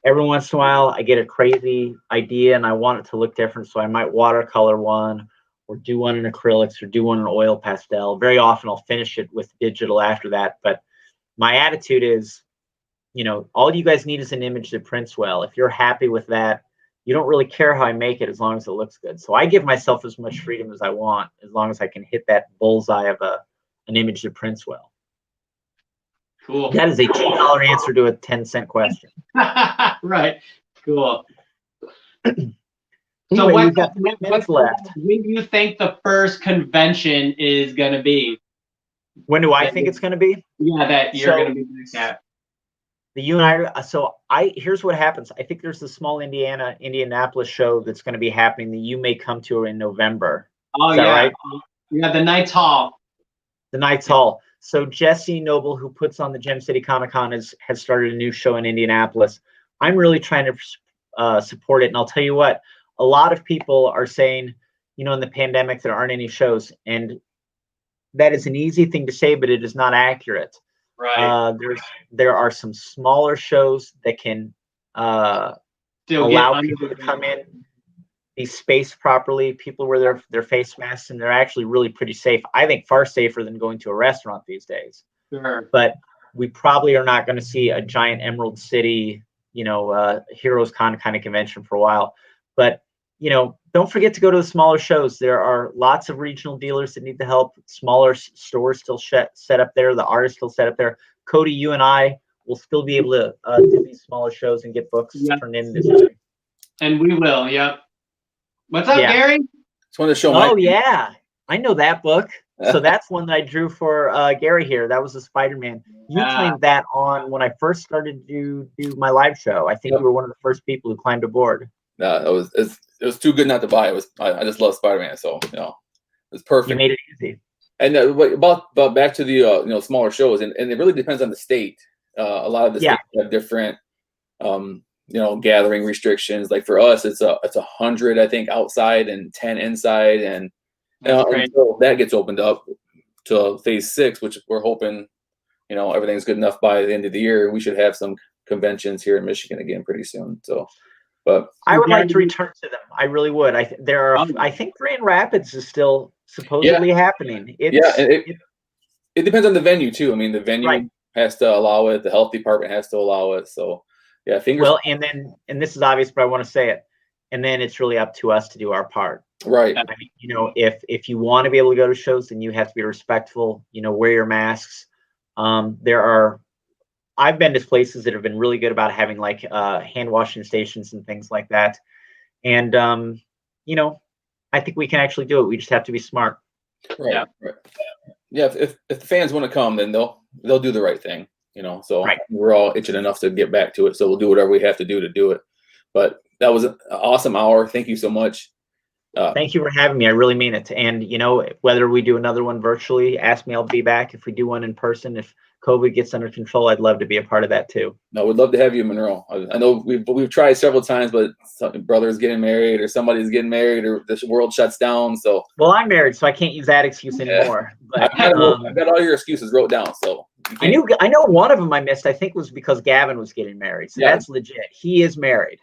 every once in a while, I get a crazy idea and I want it to look different. So I might watercolor one, or do one in acrylics, or do one in oil pastel. Very often I'll finish it with digital after that. But my attitude is, you know, all you guys need is an image that prints well. If you're happy with that, you don't really care how I make it as long as it looks good. So I give myself as much freedom as I want, as long as I can hit that bullseye of an image that prints well. Cool. That is a $2 answer to a 10-cent question. Right. Cool. Anyway, so we've got 3 minutes left. When do you think the first convention is going to be? When do I think it's going to be? Yeah, that you're going to be back at. The you and I, here's what happens. I think there's a small Indianapolis show that's going to be happening that you may come to in November. Oh, is that yeah. Right? Yeah, the Knights Hall. The Knights Hall. So Jesse Noble, who puts on the Gem City Comic Con, has started a new show in Indianapolis. I'm really trying to support it. And I'll tell you what, a lot of people are saying, you know, in the pandemic, there aren't any shows. And that is an easy thing to say, but it is not accurate. Right. There are some smaller shows that can allow people to come in, be spaced properly. People wear their face masks, and they're actually really pretty safe. I think far safer than going to a restaurant these days. Sure. But we probably are not going to see a giant Emerald City, you know, Heroes Con kind of convention for a while. But, you know, don't forget to go to the smaller shows. There are lots of regional dealers that need the help. Smaller stores still set up there. The artists still set up there. Cody, you and I will still be able to do these smaller shows and get books turned in this way. And we will, yep. What's up, Gary? Just wanted to show Oh, yeah. I know that book. So that's one that I drew for Gary here. That was a Spider-Man. You claimed that on when I first started to do my live show. I think you were one of the first people who climbed aboard. No, it was too good not to buy. I just love Spider-Man, so you know, it's perfect. You made it easy. And about back to the you know, smaller shows, and it really depends on the state. A lot of the states have different you know, gathering restrictions. Like for us, it's 100, I think, outside and 10 inside, and until that gets opened up to phase 6, which we're hoping, you know, everything's good enough by the end of the year. We should have some conventions here in Michigan again pretty soon. So, but I would like to return to them. I really would. I think Grand Rapids is still supposedly happening. It depends on the venue too. I mean, the venue has to allow it. The health department has to allow it. So, yeah, Well, and this is obvious, but I want to say it. And then it's really up to us to do our part. Right. I mean, you know, if you want to be able to go to shows, then you have to be respectful. You know, wear your masks. I've been to places that have been really good about having like hand washing stations and things like that. And you know, I think we can actually do it. We just have to be smart. Right. Yeah. If the fans want to come, then they'll do the right thing. you know, so we're all itching enough to get back to it. So we'll do whatever we have to do it. But that was an awesome hour. Thank you so much. Thank you for having me. I really mean it. And, you know, whether we do another one virtually, ask me, I'll be back. If we do one in person, if COVID gets under control, I'd love to be a part of that too. No, we'd love to have you, Monroe. I know we've tried several times, but brother's getting married or somebody's getting married or the world shuts down. So, well, I'm married, so I can't use that excuse anymore. But I've got all your excuses wrote down. So I know one of them I missed. I think was because Gavin was getting married. So that's legit. He is married.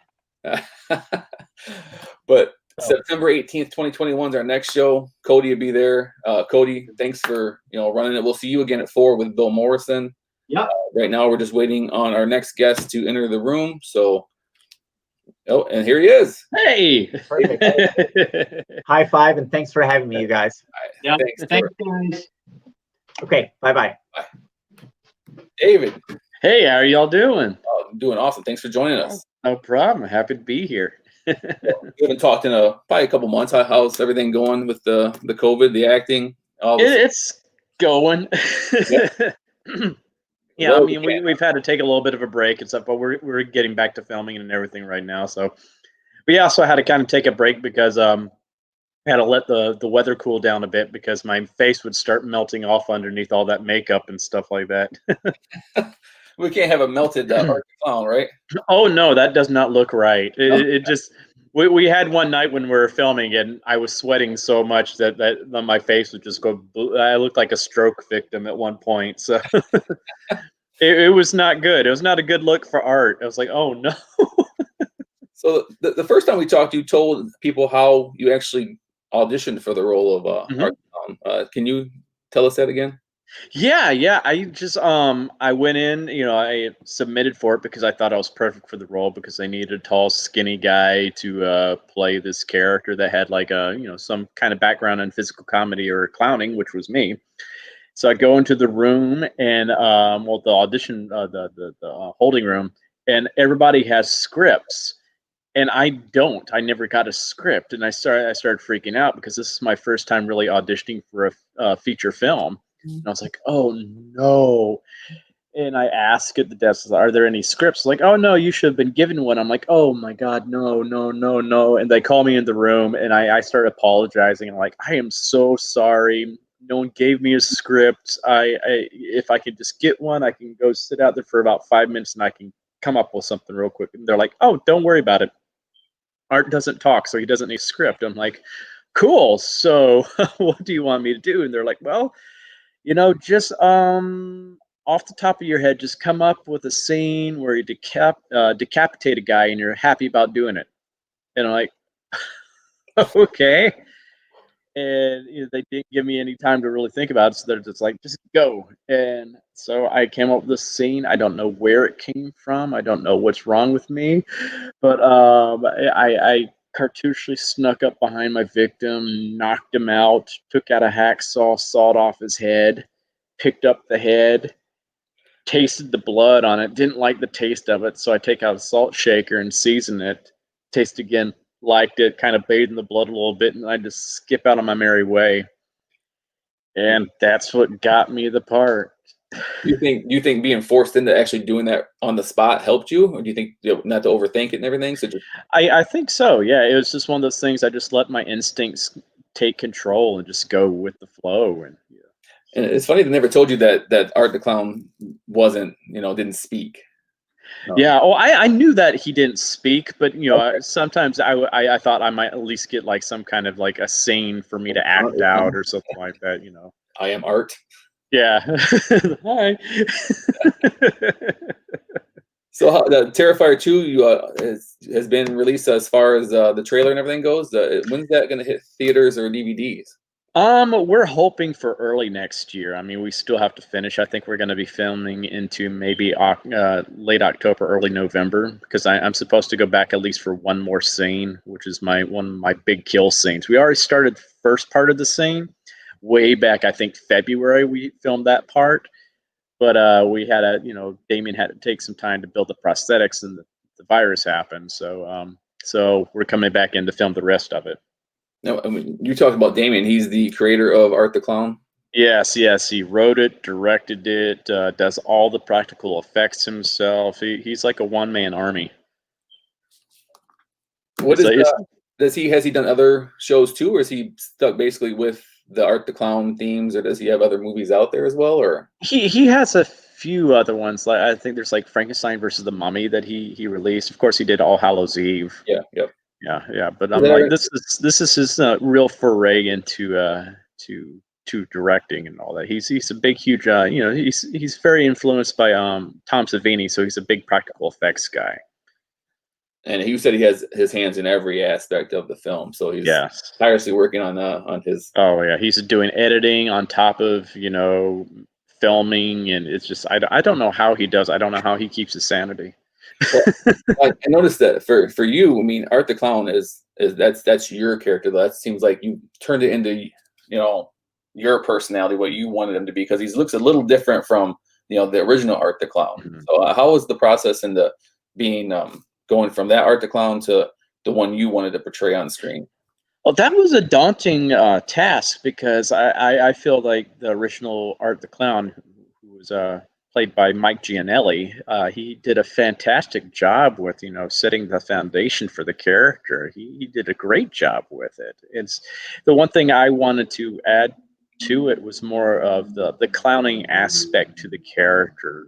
But September 18th, 2021 is our next show. Cody will be there. Cody, thanks for running it. We'll see you again at 4 with Bill Morrison. Yep. Right now we're just waiting on our next guest to enter the room. So, and here he is. Hey. Perfect. High five and thanks for having me, you guys. Yeah. Thanks, guys. Okay. Bye-bye. Bye. David. Hey, how are y'all doing? Oh, I'm doing awesome. Thanks for joining us. No problem. Happy to be here. We haven't talked in probably a couple months. How's everything going with the COVID, the acting? It's going. Yeah, Well, I mean, we've had to take a little bit of a break and stuff, but we're getting back to filming and everything right now. So we also had to kind of take a break because I had to let the weather cool down a bit because my face would start melting off underneath all that makeup and stuff like that. We can't have a melted Art the Clown, right? Oh no, that does not look right. It just we had one night when we were filming and I was sweating so much that my face would just go. I looked like a stroke victim at one point. So it was not good. It was not a good look for Art. I was like, oh no. So the first time we talked, you told people how you actually auditioned for the role of Art the Clown. Can you tell us that again? Yeah. I just I went in, I submitted for it because I thought I was perfect for the role because they needed a tall, skinny guy to play this character that had like a, some kind of background in physical comedy or clowning, which was me. So I go into the room and the audition, the holding room, and everybody has scripts. And I don't. I never got a script, and I started freaking out because this is my first time really auditioning for a feature film. And I was like, oh no. And I asked at the desk, are there any scripts? Like, oh no, you should have been given one. I'm like, oh my God, no. And they call me in the room and I started apologizing. I'm like, I am so sorry. No one gave me a script. If I could just get one, I can go sit out there for about 5 minutes and I can come up with something real quick. And they're like, oh, don't worry about it. Art doesn't talk, so he doesn't need a script. I'm like, cool. So what do you want me to do? And they're like, well, just off the top of your head, just come up with a scene where you decapitate a guy and you're happy about doing it. And I'm like, okay. And they didn't give me any time to really think about it, so they're just like, just go. And so I came up with this scene. I don't know where it came from. I don't know what's wrong with me, but I cartouchely snuck up behind my victim, knocked him out, took out a hacksaw, sawed off his head, picked up the head, tasted the blood on it, didn't like the taste of it, so I take out a salt shaker and season it, taste again, liked it, kind of bathed in the blood a little bit, and I just skip out on my merry way. And that's what got me the part. Do you think being forced into actually doing that on the spot helped you, or do you think not to overthink it and everything? So I think so. Yeah, it was just one of those things. I just let my instincts take control and just go with the flow. And and it's funny they never told you that Art the Clown wasn't didn't speak. Yeah. Oh, I knew that he didn't speak, but sometimes I thought I might at least get like some kind of like a scene for me to act out or something like that. I am Art. Yeah. Hi. So the Terrifier 2 has been released as far as the trailer and everything goes. When's that going to hit theaters or DVDs? We're hoping for early next year. I mean, we still have to finish. I think we're going to be filming into maybe late October, early November, because I'm supposed to go back at least for one more scene, which is one of my big kill scenes. We already started the first part of the scene way back, I think February. We filmed that part, but we had Damien had to take some time to build the prosthetics, and the virus happened. So we're coming back in to film the rest of it. No, I mean, you talked about Damien. He's the creator of Art the Clown. Yes, yes, he wrote it, directed it, does all the practical effects himself. He's like a one-man army. What is has he done other shows too, or is he stuck basically with the Art the Clown themes, or does he have other movies out there as well? Or he has a few other ones. Like I think there's like Frankenstein versus the Mummy that he released. Of course, he did All Hallows Eve. Yeah, yep. Yeah. But I'm like, this is his real foray into to directing and all that. He's a big, huge. He's very influenced by Tom Savini, so he's a big practical effects guy. And he said he has his hands in every aspect of the film, so he's tirelessly working on his. Oh yeah, he's doing editing on top of filming, and it's just I don't know how he does. I don't know how he keeps his sanity. Well, I noticed that for you, I mean, Art the Clown is that's your character. That seems like you turned it into your personality, what you wanted him to be, because he looks a little different from the original Art the Clown. Mm-hmm. So how was the process into being going from that Art the Clown to the one you wanted to portray on screen? Well, that was a daunting task, because I feel like the original Art the Clown, who was played by Mike Gianelli, he did a fantastic job with setting the foundation for the character. He did a great job with it. It's the one thing I wanted to add to it was more of the clowning aspect to the character.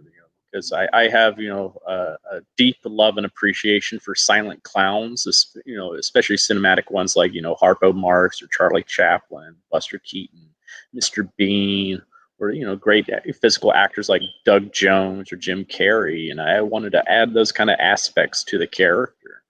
Because I have a deep love and appreciation for silent clowns, especially cinematic ones like Harpo Marx or Charlie Chaplin, Buster Keaton, Mr. Bean, or great physical actors like Doug Jones or Jim Carrey. And I wanted to add those kind of aspects to the character,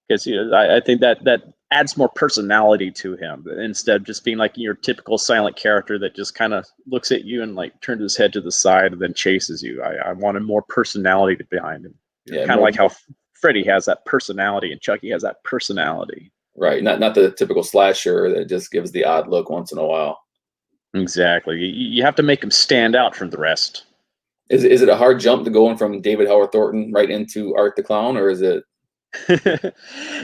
because I think that adds more personality to him, instead of just being like your typical silent character that just kind of looks at you and like turns his head to the side and then chases you. I wanted more personality behind him. Kind of like how Freddy has that personality and Chucky has that personality. Right, not the typical slasher that just gives the odd look once in a while. Exactly. You have to make him stand out from the rest. Is it a hard jump to going from David Howard Thornton right into Art the Clown, or is it?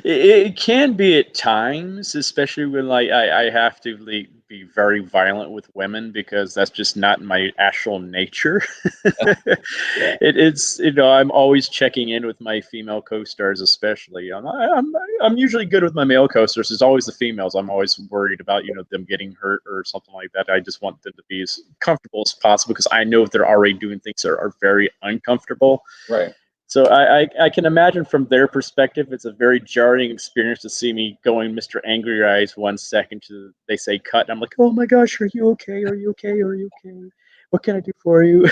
It can be at times, especially when I have to be very violent with women, because that's just not my actual nature. It's I'm always checking in with my female co-stars, especially. I'm usually good with my male co-stars. It's always the females. I'm always worried about them getting hurt or something like that. I just want them to be as comfortable as possible, because I know if they're already doing things that are very uncomfortable. Right. So I can imagine from their perspective, it's a very jarring experience to see me going Mr. Angry Eyes 1 second to they say cut. And I'm like, oh my gosh, are you okay? Are you okay? Are you okay? What can I do for you?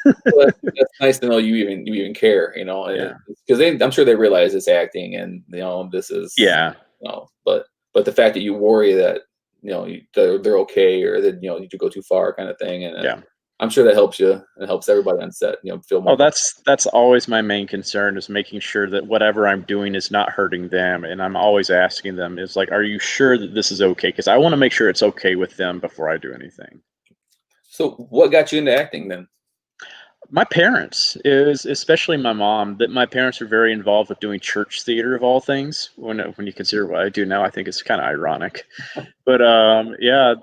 Well, that's nice to know you even care, because I'm sure they realize it's acting, and this is but the fact that you worry that they're okay, or that you go too far, kind of thing, and I'm sure that helps you and helps everybody on set, feel more. Oh, that's always my main concern, is making sure that whatever I'm doing is not hurting them. And I'm always asking them, is like, are you sure that this is okay? Because I want to make sure it's okay with them before I do anything. So what got you into acting then? My parents, especially my mom. That my parents are very involved with doing church theater of all things. When you consider what I do now, I think it's kind of ironic. But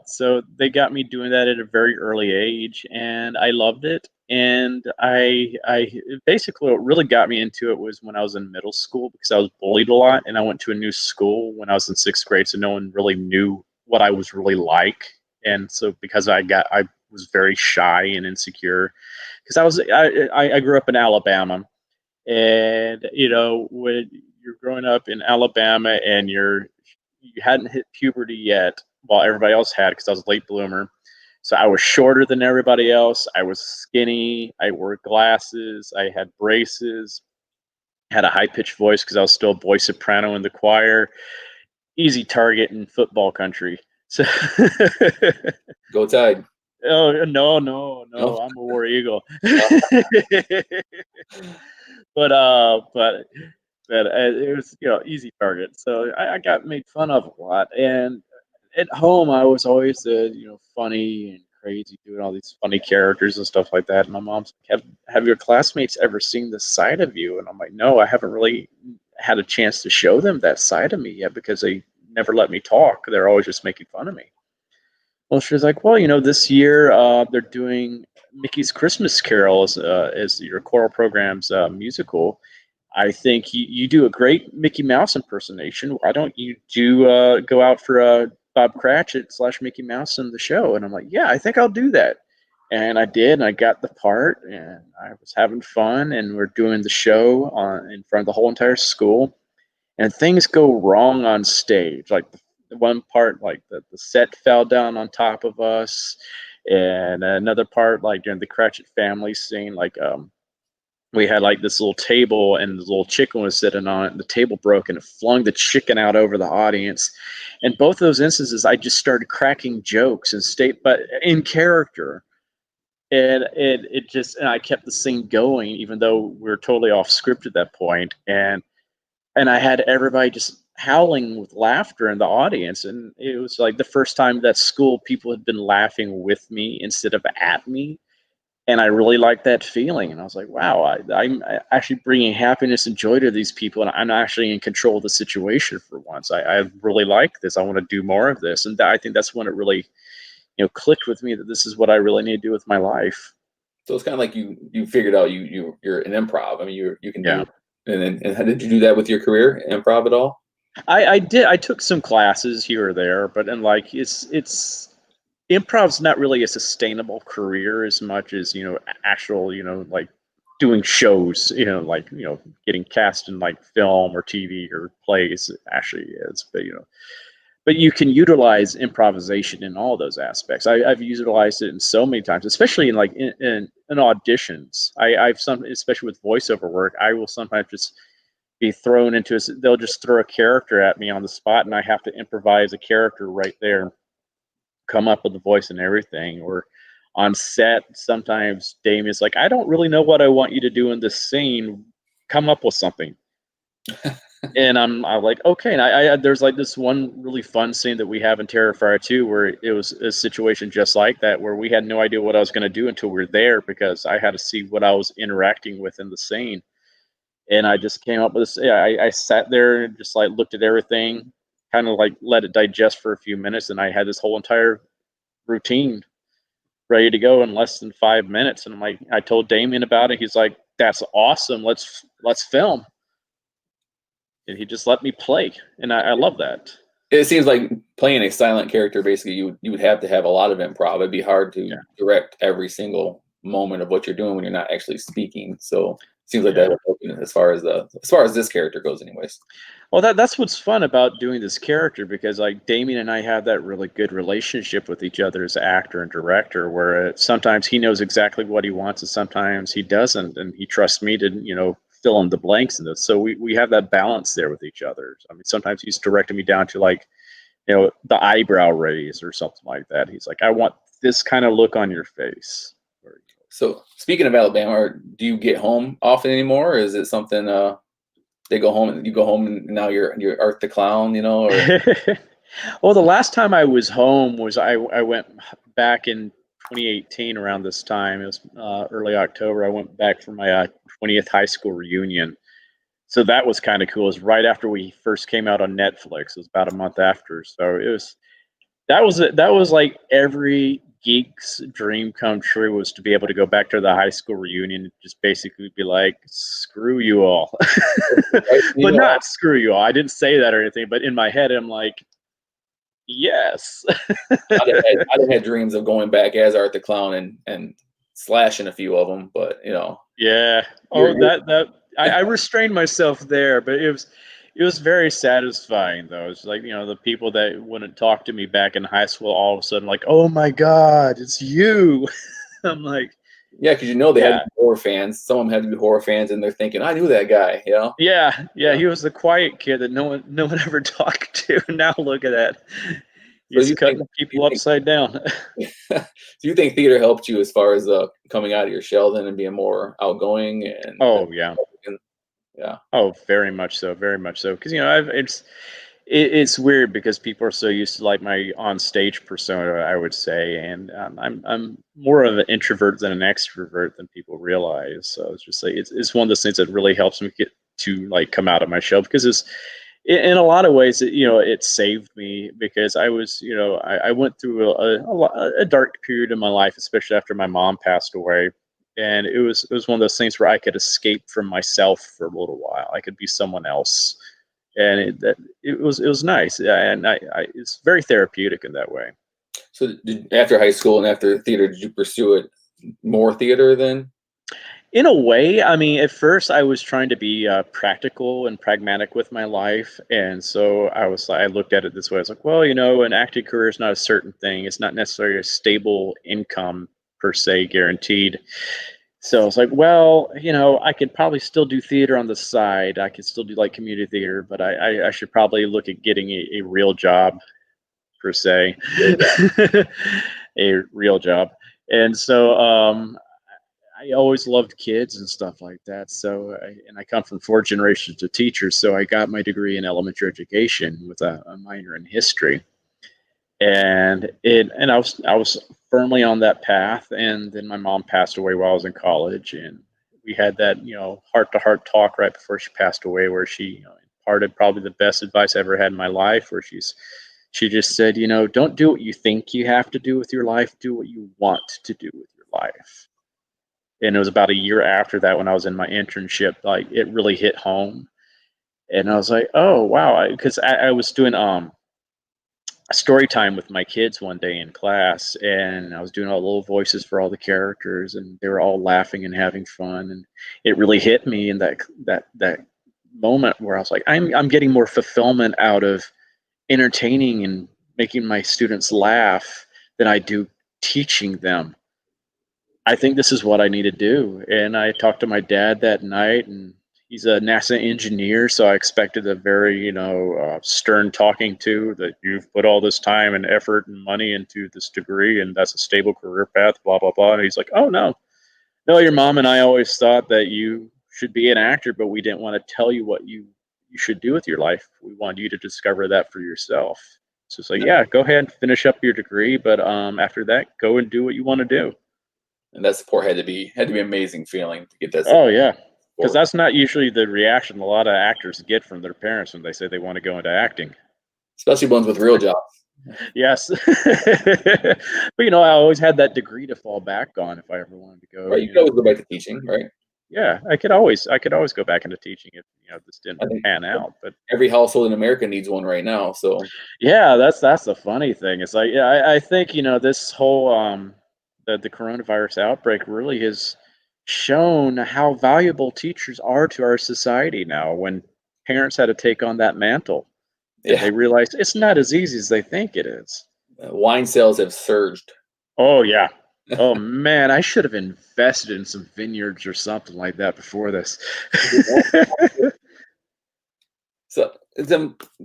so they got me doing that at a very early age, and I loved it. And I basically, what really got me into it was when I was in middle school, because I was bullied a lot, and I went to a new school when I was in 6th grade, so no one really knew what I was really like. And so because I was very shy and insecure, because I grew up in Alabama, and when you're growing up in Alabama and you hadn't hit puberty yet, while everybody else had, because I was a late bloomer. So I was shorter than everybody else. I was skinny. I wore glasses. I had braces. Had a high-pitched voice because I was still a boy soprano in the choir. Easy target in football country. So Go Tide. Oh no! I'm a War Eagle. But it was easy target. So I got made fun of a lot, and at home I was always the funny and crazy, doing all these funny characters and stuff like that. And my mom's like, have your classmates ever seen this side of you? And I'm like, no, I haven't really had a chance to show them that side of me yet, because they never let me talk. They're always just making fun of me. Well, she was like, well, this year they're doing Mickey's Christmas Carol as your choral program's musical. I think you do a great Mickey Mouse impersonation. Why don't you go out for Bob Cratchit / Mickey Mouse in the show? And I'm like, yeah, I think I'll do that. And I did, and I got the part, and I was having fun, and we're doing the show in front of the whole entire school. And things go wrong on stage. Like the one part, like the set fell down on top of us, and another part, like during the Cratchit family scene, like we had like this little table and the little chicken was sitting on it, and the table broke and it flung the chicken out over the audience. And both of those instances, I just started cracking jokes but in character. And I kept the scene going, even though we were totally off script at that point. And I had everybody just howling with laughter in the audience. And it was like the first time that school people had been laughing with me instead of at me. And I really liked that feeling. And I was like, wow, I'm actually bringing happiness and joy to these people. And I'm actually in control of the situation for once. I really like this. I want to do more of this. And I think that's when it really, clicked with me that this is what I really need to do with my life. So it's kind of like you figured out you're an improv. I mean, you can do. And how did you do that with your career, improv at all? I did. I took some classes here or there, but it's improv's not really a sustainable career as much as actual like doing shows, getting cast in like film or TV or plays actually is, but you can utilize improvisation in all those aspects. I've utilized it in so many times, especially in auditions. Especially with voiceover work, I will sometimes just be thrown into they'll just throw a character at me on the spot, and I have to improvise a character right there, come up with the voice and everything. Or on set, sometimes Damien's like, I don't really know what I want you to do in this scene. Come up with something. And I'm like, okay. And I there's like this one really fun scene that we have in Terrifier 2 where it was a situation just like that, where we had no idea what I was going to do until we were there, because I had to see what I was interacting with in the scene. And I just came up with this. I sat there and just like looked at everything, kind of like let it digest for a few minutes. And I had this whole entire routine ready to go in less than 5 minutes. And I'm like, I told Damien about it. He's like, that's awesome. Let's film. And he just let me play, and I love that. It seems like playing a silent character, basically, you would have to have a lot of improv. It'd be hard to direct every single moment of what you're doing when you're not actually speaking. So it seems like that would help you as far as this character goes, anyways. Well, that's what's fun about doing this character, because like Damien and I have that really good relationship with each other as actor and director, where sometimes he knows exactly what he wants and sometimes he doesn't, and he trusts me to fill in the blanks in this. So we have that balance there with each other. I mean, sometimes he's directing me down to like, the eyebrow raise or something like that. He's like, I want this kind of look on your face. So speaking of Alabama, do you get home often anymore? Or is it something they go home and you go home and now you're Art the Clown, or? Well, the last time I was home was I went back in 2018 around this time. It was early October. I went back for my 20th high school reunion. So that was kind of cool. It was right after we first came out on Netflix. It was about a month after. So that was like every geek's dream come true, was to be able to go back to the high school reunion and just basically be like, screw you all. But not screw you all. I didn't say that or anything, but in my head, I'm like, yes. I'd have had dreams of going back as Art the Clown and slashing a few of them, but yeah. I restrained myself there, but it was very satisfying though. It's like, the people that wouldn't talk to me back in high school, all of a sudden like, oh my God, it's you. I'm like, yeah, because they had to be horror fans. Some of them had to be horror fans, and they're thinking, I knew that guy, Yeah, he was the quiet kid that no one ever talked to. Now look at that. He's cutting people upside down. Do you think theater helped you as far as coming out of your shell then and being more outgoing? Yeah. Oh, very much so, very much so. Because it's weird because people are so used to like my on stage persona, I would say, and I'm more of an introvert than an extrovert than people realize. So it's just like it's one of those things that really helps me get to like come out of my shell, because in a lot of ways, it saved me because I was, I went through a dark period in my life, especially after my mom passed away. And it was one of those things where I could escape from myself for a little while. I could be someone else, and it was nice. And it's very therapeutic in that way. So after high school and after theater, did you pursue it more theater then? In a way, I mean, at first I was trying to be practical and pragmatic with my life, and so I looked at it this way. I was like, well, an acting career is not a certain thing. It's not necessarily a stable income per se, guaranteed. So I was like, well, I could probably still do theater on the side. I could still do like community theater, but I should probably look at getting a real job per se, a real job. And so I always loved kids and stuff like that. So, I come from 4 generations of teachers. So I got my degree in elementary education with a minor in history. And I was firmly on that path. And then my mom passed away while I was in college, and we had that heart-to-heart talk right before she passed away, where she imparted probably the best advice I ever had in my life. Where she just said, don't do what you think you have to do with your life. Do what you want to do with your life. And it was about a year after that, when I was in my internship, like it really hit home. And I was like, oh wow, because I was doing a story time with my kids one day in class, and I was doing all the little voices for all the characters, and they were all laughing and having fun, and it really hit me in that moment where I was like, I'm getting more fulfillment out of entertaining and making my students laugh than I do teaching them. I think this is what I need to do. And I talked to my dad that night, and he's a NASA engineer, so I expected a very, stern talking to, that you've put all this time and effort and money into this degree, and that's a stable career path, blah, blah, blah. And he's like, oh, no, your mom and I always thought that you should be an actor, but we didn't want to tell you what you should do with your life. We wanted you to discover that for yourself. So it's like, yeah, go ahead and finish up your degree, but after that, go and do what you want to do. And that support had to be an amazing feeling to get that Oh support. yeah, because that's not usually the reaction a lot of actors get from their parents when they say they want to go into acting, especially ones with real jobs. Yes. But I always had that degree to fall back on if I ever wanted to go. Right, you could always go back to teaching, right? Yeah, I could always go back into teaching if this didn't pan out. But every household in America needs one right now. So yeah, that's the funny thing. It's like, yeah, I think this whole the coronavirus outbreak really has shown how valuable teachers are to our society now, when parents had to take on that mantle. And they realized it's not as easy as they think it is. Wine sales have surged. Oh yeah. Oh man, I should have invested in some vineyards or something like that before this. So,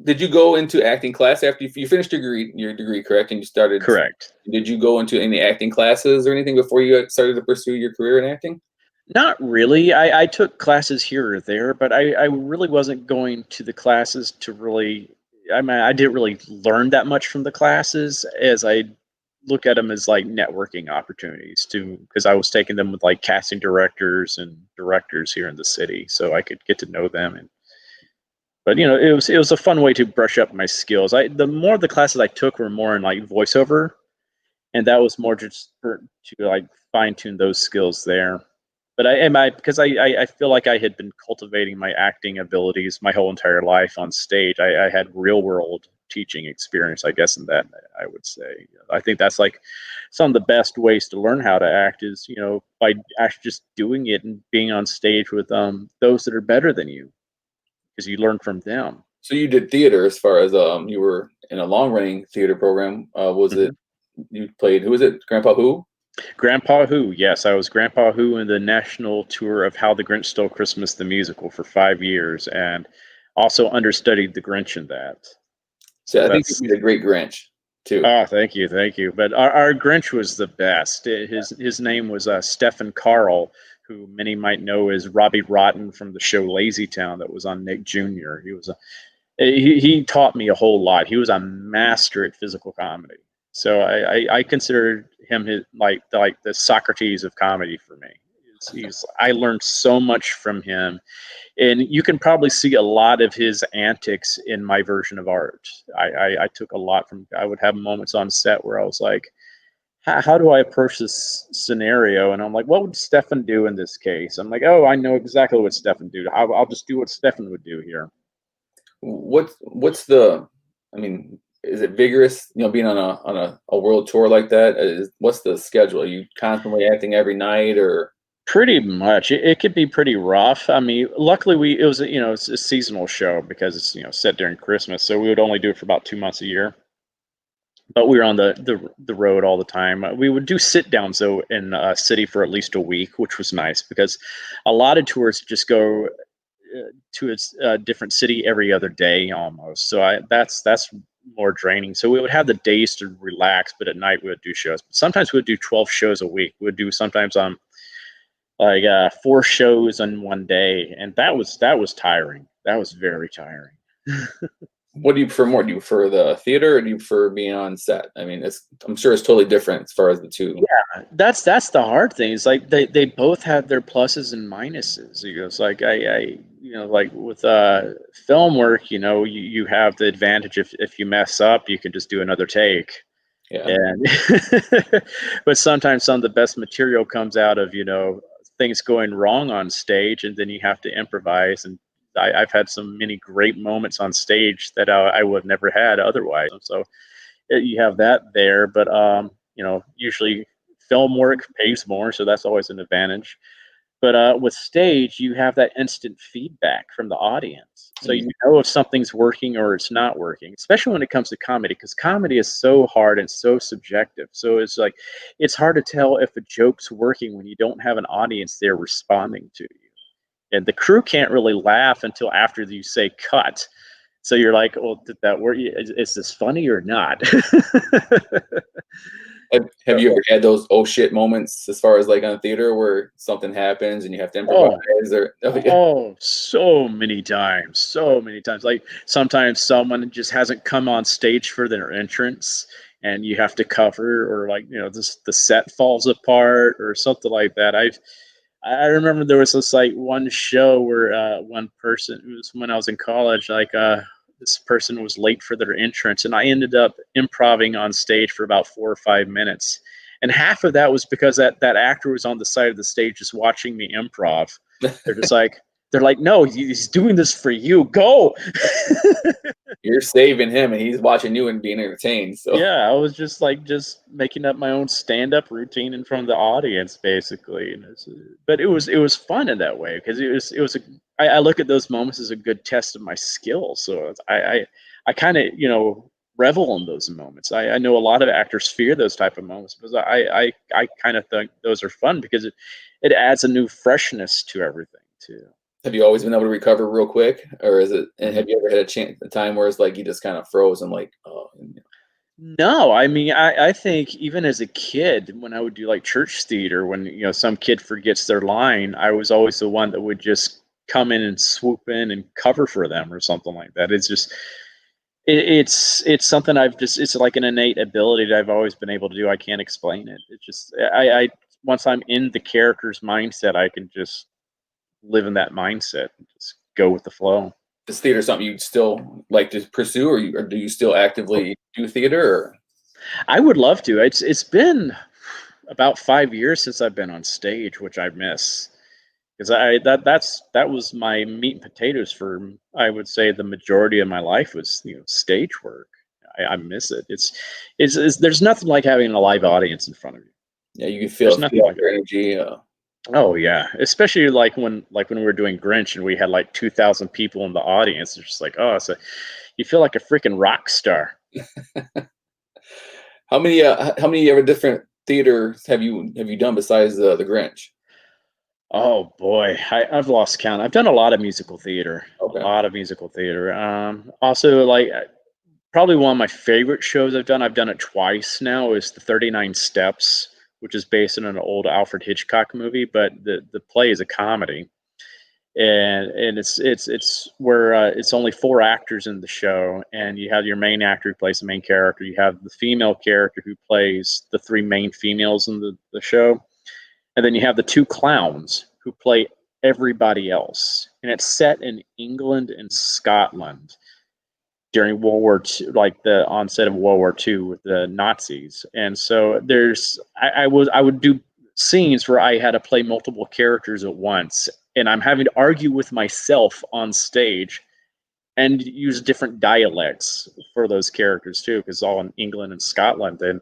did you go into acting class after you finished your degree, correct? And you started. Correct. Did you go into any acting classes or anything before you started to pursue your career in acting? Not really. I took classes here or there, but I really wasn't going to the classes to really. I mean, I didn't really learn that much from the classes, as I look at them as like networking opportunities too, because I was taking them with like casting directors and directors here in the city, so I could get to know them. But it was a fun way to brush up my skills. The more of the classes I took were more in like voiceover, and that was more just to like fine tune those skills there. But because I feel like I had been cultivating my acting abilities my whole entire life on stage. I had real world teaching experience, I guess, in that, I would say. I think that's like some of the best ways to learn how to act is, by actually just doing it and being on stage with those that are better than you, because you learn from them. So you did theater as far as you were in a long running theater program. Was it you played, who was it, Grandpa Who? Grandpa Who, yes. I was Grandpa Who in the national tour of How the Grinch Stole Christmas, the musical, for 5 years, and also understudied the Grinch in that. So I think you did a great Grinch too. Oh, thank you. But our Grinch was the best. His name was Stephen Carl, who many might know as Robbie Rotten from the show Lazy Town that was on Nick Jr. He taught me a whole lot. He was a master at physical comedy. So I consider him like the Socrates of comedy for me. I learned so much from him, and you can probably see a lot of his antics in my version of art. I took a lot from. I would have moments on set where I was like, how do I approach this scenario? And I'm like, what would Stefan do in this case? I'm like, oh, I know exactly what Stefan do. I'll just do what Stefan would do here. What's the? I mean, is it vigorous? You know, being on a world tour like that. What's the schedule? Are you constantly acting every night, or? Pretty much. It could be pretty rough. I mean, luckily it was it's a seasonal show because it's set during Christmas, so we would only do it for about 2 months a year. But we were on the road all the time. We would do sit downs though in a city for at least a week, which was nice because a lot of tours just go to a different city every other day almost. So that's more draining. So we would have the days to relax, but at night we would do shows. Sometimes we would do 12 shows a week. We would do sometimes like 4 shows in one day, and that was tiring. That was very tiring. What do you prefer more? Do you prefer the theater, or do you prefer being on set? I mean, I'm sure it's totally different as far as the two. Yeah, that's the hard thing. It's like they both have their pluses and minuses. It's like I like with film work, you have the advantage if you mess up, you can just do another take. Yeah. And but sometimes some of the best material comes out of things going wrong on stage, and then you have to improvise. And I've had many great moments on stage that I would have never had otherwise. So you have that there, but usually film work pays more, so that's always an advantage. But with stage, you have that instant feedback from the audience. So you know if something's working or it's not working, especially when it comes to comedy, because comedy is so hard and so subjective. So it's like, it's hard to tell if a joke's working when you don't have an audience there responding to you. And the crew can't really laugh until after you say cut. So you're like, well, did that work? Is this funny or not? Have you ever had those oh shit moments as far as like on theater where something happens and you have to improvise? Oh, so many times. So many times. Like sometimes someone just hasn't come on stage for their entrance and you have to cover, or like, the set falls apart or something like that. I remember there was this like one show where one person, it was when I was in college, like this person was late for their entrance, and I ended up improvising on stage for about 4 or 5 minutes. And half of that was because that actor was on the side of the stage just watching me improv. They're like, no, he's doing this for you. Go. You're saving him and he's watching you and being entertained. So yeah, I was just making up my own stand-up routine in front of the audience, basically. But it was fun in that way because I look at those moments as a good test of my skills. So I kind of revel in those moments. I know a lot of actors fear those type of moments, but I kind of think those are fun because it adds a new freshness to everything too. Have you always been able to recover real quick, or is it? And have you ever had a time where it's like you just kind of froze and like, oh? No, I mean, I think even as a kid, when I would do like church theater, when some kid forgets their line, I was always the one that would just come in and swoop in and cover for them or something like that. It's just, it's something it's like an innate ability that I've always been able to do. I can't explain it. It's just, I once I'm in the character's mindset, I can just live in that mindset and just go with the flow. Is theater something you'd still like to pursue, or do you still actively do theater? Or? I would love to. It's been about 5 years since I've been on stage, which I miss, because that was my meat and potatoes for, I would say, the majority of my life was stage work. I miss it. It's there's nothing like having a live audience in front of you. Yeah, you can feel your energy. Oh yeah, especially like when we were doing Grinch and we had like 2,000 people in the audience. It's just like, oh, so you feel like a freaking rock star. How many other different theaters have you done besides the Grinch? Oh boy, I've lost count. I've done a lot of musical theater. Okay. A lot of musical theater. Also, like probably one of my favorite shows I've done it twice now, is the 39 Steps, which is based on an old Alfred Hitchcock movie, but the play is a comedy, and it's where it's only 4 actors in the show, and you have your main actor who plays the main character, you have the female character who plays the 3 main females in the show, and then you have the two clowns who play everybody else, and it's set in England and Scotland during World War II, like the onset of World War II with the Nazis. And so I would do scenes where I had to play multiple characters at once, and I'm having to argue with myself on stage and use different dialects for those characters too, because all in England and Scotland. And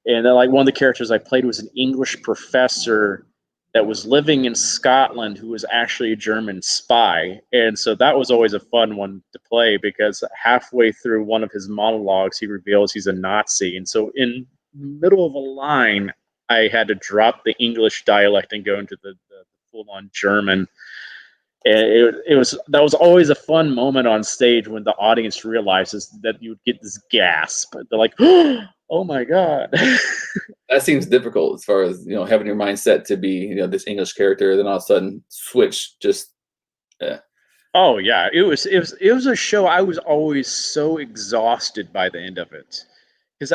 then, like, one of the characters I played was an English professor that was living in Scotland who was actually a German spy. And so that was always a fun one to play, because halfway through one of his monologues, he reveals he's a Nazi. And so in the middle of a line, I had to drop the English dialect and go into the full-on German. And that was always a fun moment on stage when the audience realizes that you would get this gasp. They're like, "Oh my god!" That seems difficult as far as having your mindset to be this English character, then all of a sudden switch. Just Oh yeah, it was a show. I was always so exhausted by the end of it, because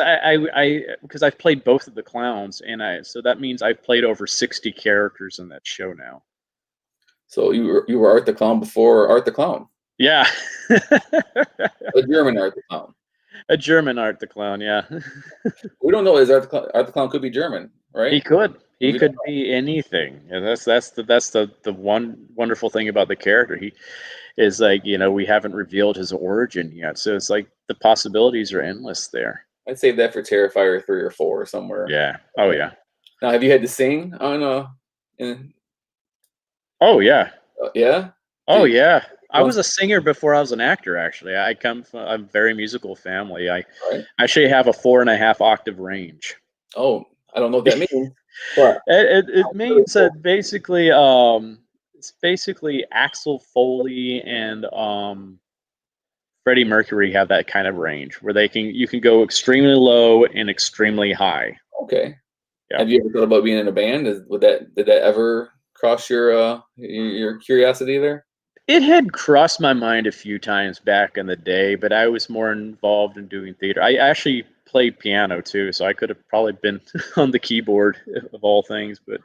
because I've played both of the clowns, and so that means I've played over 60 characters in that show now. So you were Art the Clown before Art the Clown. Yeah. A German Art the Clown. A German Art the Clown, yeah. We don't know. Art the Clown could be German, right? He could be anything, and that's the one wonderful thing about the character. He is like, we haven't revealed his origin yet, so it's like the possibilities are endless there. I'd save that for Terrifier 3 or 4 somewhere. Yeah. Oh yeah. Now, have you had to sing on Oh yeah. Yeah. Oh yeah. I was a singer before I was an actor. Actually, I come from a very musical family. I actually have a 4.5 octave range. Oh, I don't know what that means. What? It means that basically, it's basically Axel Foley and Freddie Mercury have that kind of range where you can go extremely low and extremely high. Okay. Yeah. Have you ever thought about being in a band? Did that ever cross your curiosity there? It had crossed my mind a few times back in the day, but I was more involved in doing theater. I actually played piano too, so I could have probably been on the keyboard of all things. But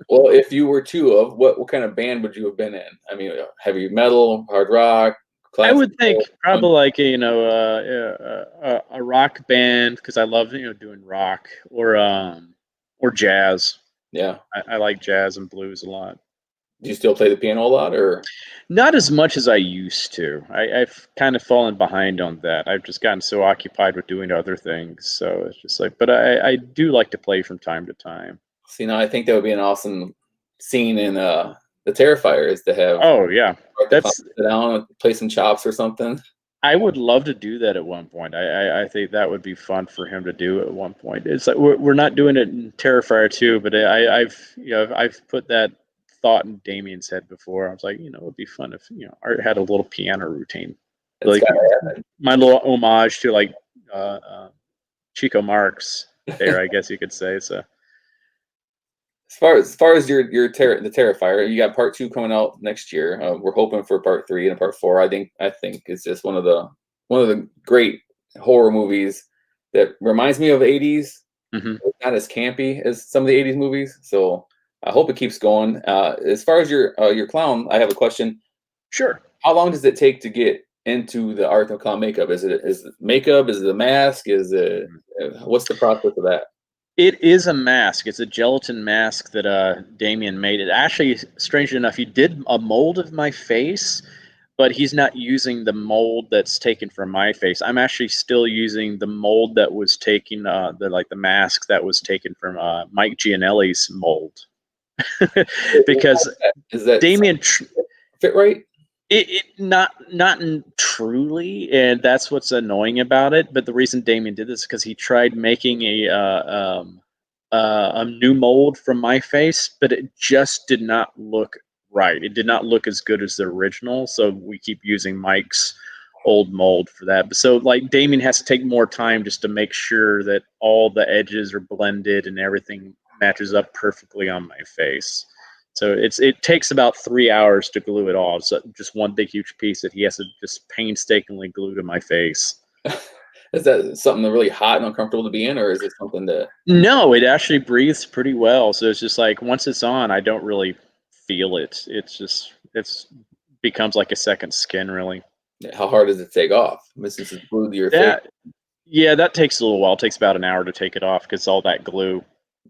well, if you were to, what kind of band would you have been in? I mean, heavy metal, hard rock, classical? I would think probably like a rock band, because I love doing rock, or jazz. Yeah, I like jazz and blues a lot. Do you still play the piano a lot, or not as much as I used to? I've kind of fallen behind on that. I've just gotten so occupied with doing other things. So it's just like, but I do like to play from time to time. See, now I think that would be an awesome scene in the Terrifier, is to have. Oh yeah, that's sit down and play some chops or something. I would love to do that at one point. I think that would be fun for him to do at one point. It's like we're not doing it in Terrifier 2, but I've put that thought in Damien's head before. I was like, it would be fun if Art had a little piano routine, like my little homage to like Chico Marx there, I guess you could say. So as far as the Terrifier, you got part 2 coming out next year. We're hoping for part 3 and part 4. I think it's just one of the great horror movies that reminds me of 80s. Mm-hmm. It's not as campy as some of the 80s movies, so I hope it keeps going. As far as your clown, I have a question. Sure. How long does it take to get into the Art of Clown makeup? Is it makeup? Is it a mask? What's the process of that? It is a mask. It's a gelatin mask that Damien made. It actually, strangely enough, he did a mold of my face, but he's not using the mold that's taken from my face. I'm actually still using the mold that was taken, the mask that was taken from Mike Gianelli's mold. Because is that Damien fit right? It not truly, and that's what's annoying about it. But the reason Damien did this is because he tried making a new mold from my face, but it just did not look right. It did not look as good as the original, so we keep using Mike's old mold for that. So like Damien has to take more time just to make sure that all the edges are blended and everything matches up perfectly on my face. So it takes about 3 hours to glue it all. So just one big huge piece that he has to just painstakingly glue to my face. Is that something really hot and uncomfortable to be in, or is it something that? No, it actually breathes pretty well. So it's just like once it's on, I don't really feel it. It's becomes like a second skin, really. How hard does it take off? I mean, since it's glued to your face. Yeah, that takes a little while. It takes about an hour to take it off because all that glue.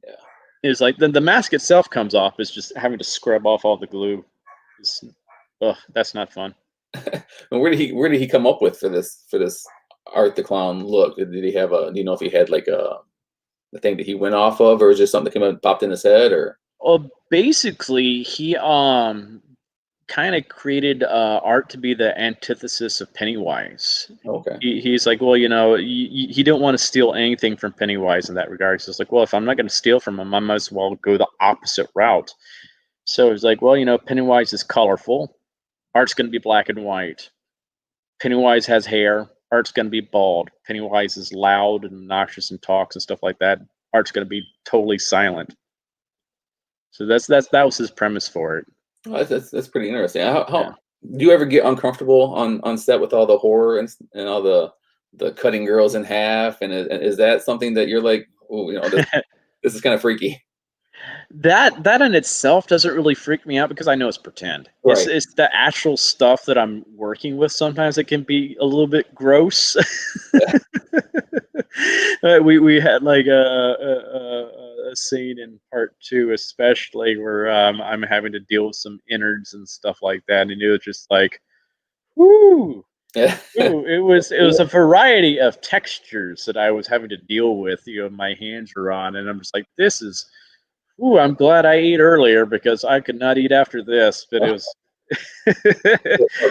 Yeah. Is like the mask itself comes off. It's just having to scrub off all the glue. That's not fun. And where did he come up with for this Art the Clown look? Did he have do you know if he had like the thing that he went off of, or was it just something that came up and popped in his head, or? Well, basically, he kind of created art to be the antithesis of Pennywise. Okay. He's like, well, he didn't want to steal anything from Pennywise in that regard. So it's like, well, if I'm not going to steal from him, I might as well go the opposite route. So it's like, well, Pennywise is colorful. Art's going to be black and white. Pennywise has hair. Art's going to be bald. Pennywise is loud and obnoxious and talks and stuff like that. Art's going to be totally silent. So that was his premise for it. Oh, that's pretty interesting. How do you ever get uncomfortable on set with all the horror and all the cutting girls in half? And is that something that you're like, oh, this is kind of freaky? That in itself doesn't really freak me out because I know it's pretend. Right. It's the actual stuff that I'm working with. Sometimes it can be a little bit gross. We had like a scene in part 2, especially where I'm having to deal with some innards and stuff like that, and it was just like, whoo. Yeah. Ooh, it was a variety of textures that I was having to deal with. My hands were on, and I'm just like, this is. Ooh, I'm glad I ate earlier because I could not eat after this. But it was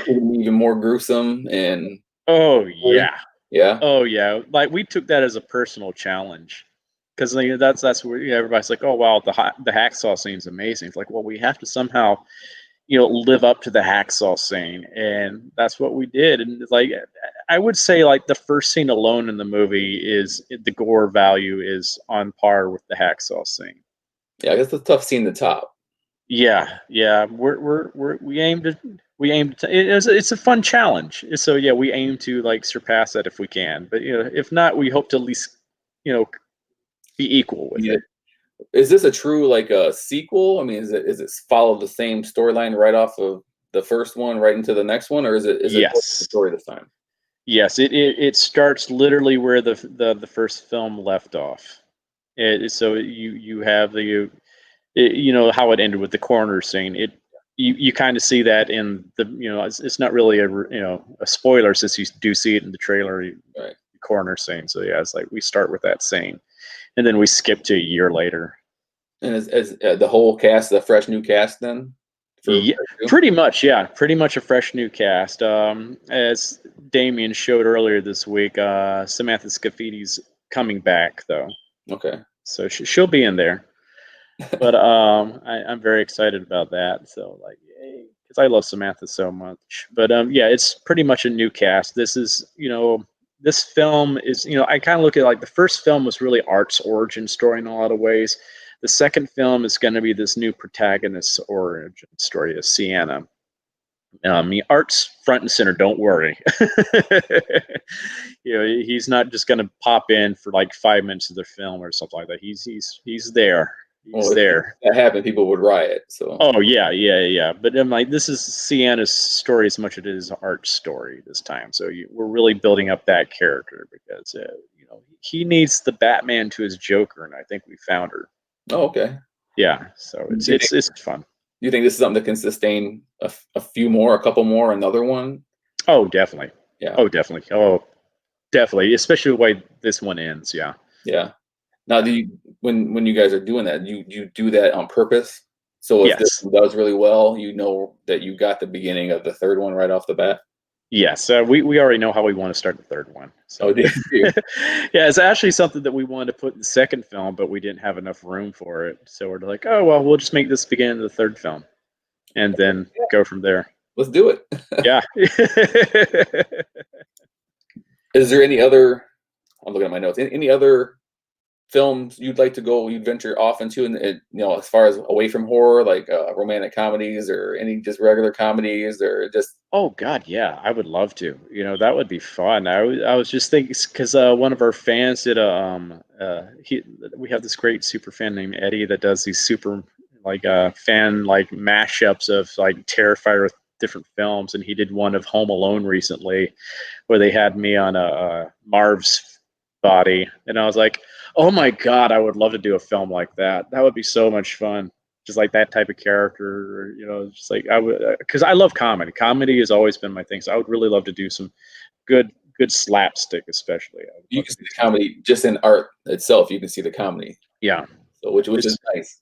even more gruesome and. Oh yeah. Yeah. Oh yeah. Like we took that as a personal challenge because that's where everybody's like, oh wow, the hacksaw scene's amazing. It's like, well, we have to somehow live up to the hacksaw scene, and that's what we did. And like I would say, like the first scene alone in the movie is the gore value is on par with the hacksaw scene. Yeah, I guess it's a tough scene to top. Yeah. We aim to. It's a fun challenge. So yeah, we aim to like surpass that if we can. But if not, we hope to at least be equal with it. Is this a true like a sequel? I mean, is it follow the same storyline right off of the first one right into the next one, or is it Yes. the story this time? Yes, it starts literally where the first film left off. So you have how it ended with the coroner scene. You kind of see that in the it's not really a spoiler since you do see it in the trailer, right. The coroner scene. So yeah, it's like we start with that scene, and then we skip to a year later. And is the whole cast a fresh new cast then? Yeah, pretty much. Yeah, pretty much a fresh new cast. As Damien showed earlier this week, Samantha Scaffidi's coming back though. Okay. So she'll be in there. But I'm very excited about that. So like, yay, because I love Samantha so much. But yeah, it's pretty much a new cast. This is this film is I kind of look at like the first film was really Art's origin story in a lot of ways. The second film is going to be this new protagonist's origin story of Sienna. Art's front and center. Don't worry. He's not just going to pop in for like 5 minutes of the film or something like that. He's there. He's there. If that happened, people would riot. So. Oh yeah. But I'm like, this is Sienna's story as much as it is Art's story this time. So we're really building up that character because he needs the Batman to his Joker, and I think we found her. Oh, okay. Yeah. So it's fun. You think this is something that can sustain a couple more, another one? Oh, definitely. Yeah. Oh, definitely. Oh, definitely. Especially the way this one ends. Yeah. Yeah. Now, when you guys are doing that, you do that on purpose? So if this one does really well, that you got the beginning of the third one right off the bat? Yes, we already know how we want to start the third one. So. Oh, did you? Yeah, it's actually something that we wanted to put in the second film, but we didn't have enough room for it. So we're like, oh, well, we'll just make this begin in the third film and then go from there. Let's do it. Yeah. Is there any other, I'm looking at my notes, any other films you'd like to go, you'd venture off into, and as far as away from horror, like romantic comedies or any just regular comedies or just. Oh God, yeah, I would love to. That would be fun. I was just thinking because one of our fans did we have this great super fan named Eddie that does these super fan mashups of Terrifier with different films, and he did one of Home Alone recently, where they had me on a Marv's body, and I was like, oh my God, I would love to do a film like that. That would be so much fun. Just like that type of character, just like I would, because I love comedy. Comedy has always been my thing. So I would really love to do some good slapstick, especially. You can see the comedy just in art itself. You can see the comedy. Yeah. So which is nice.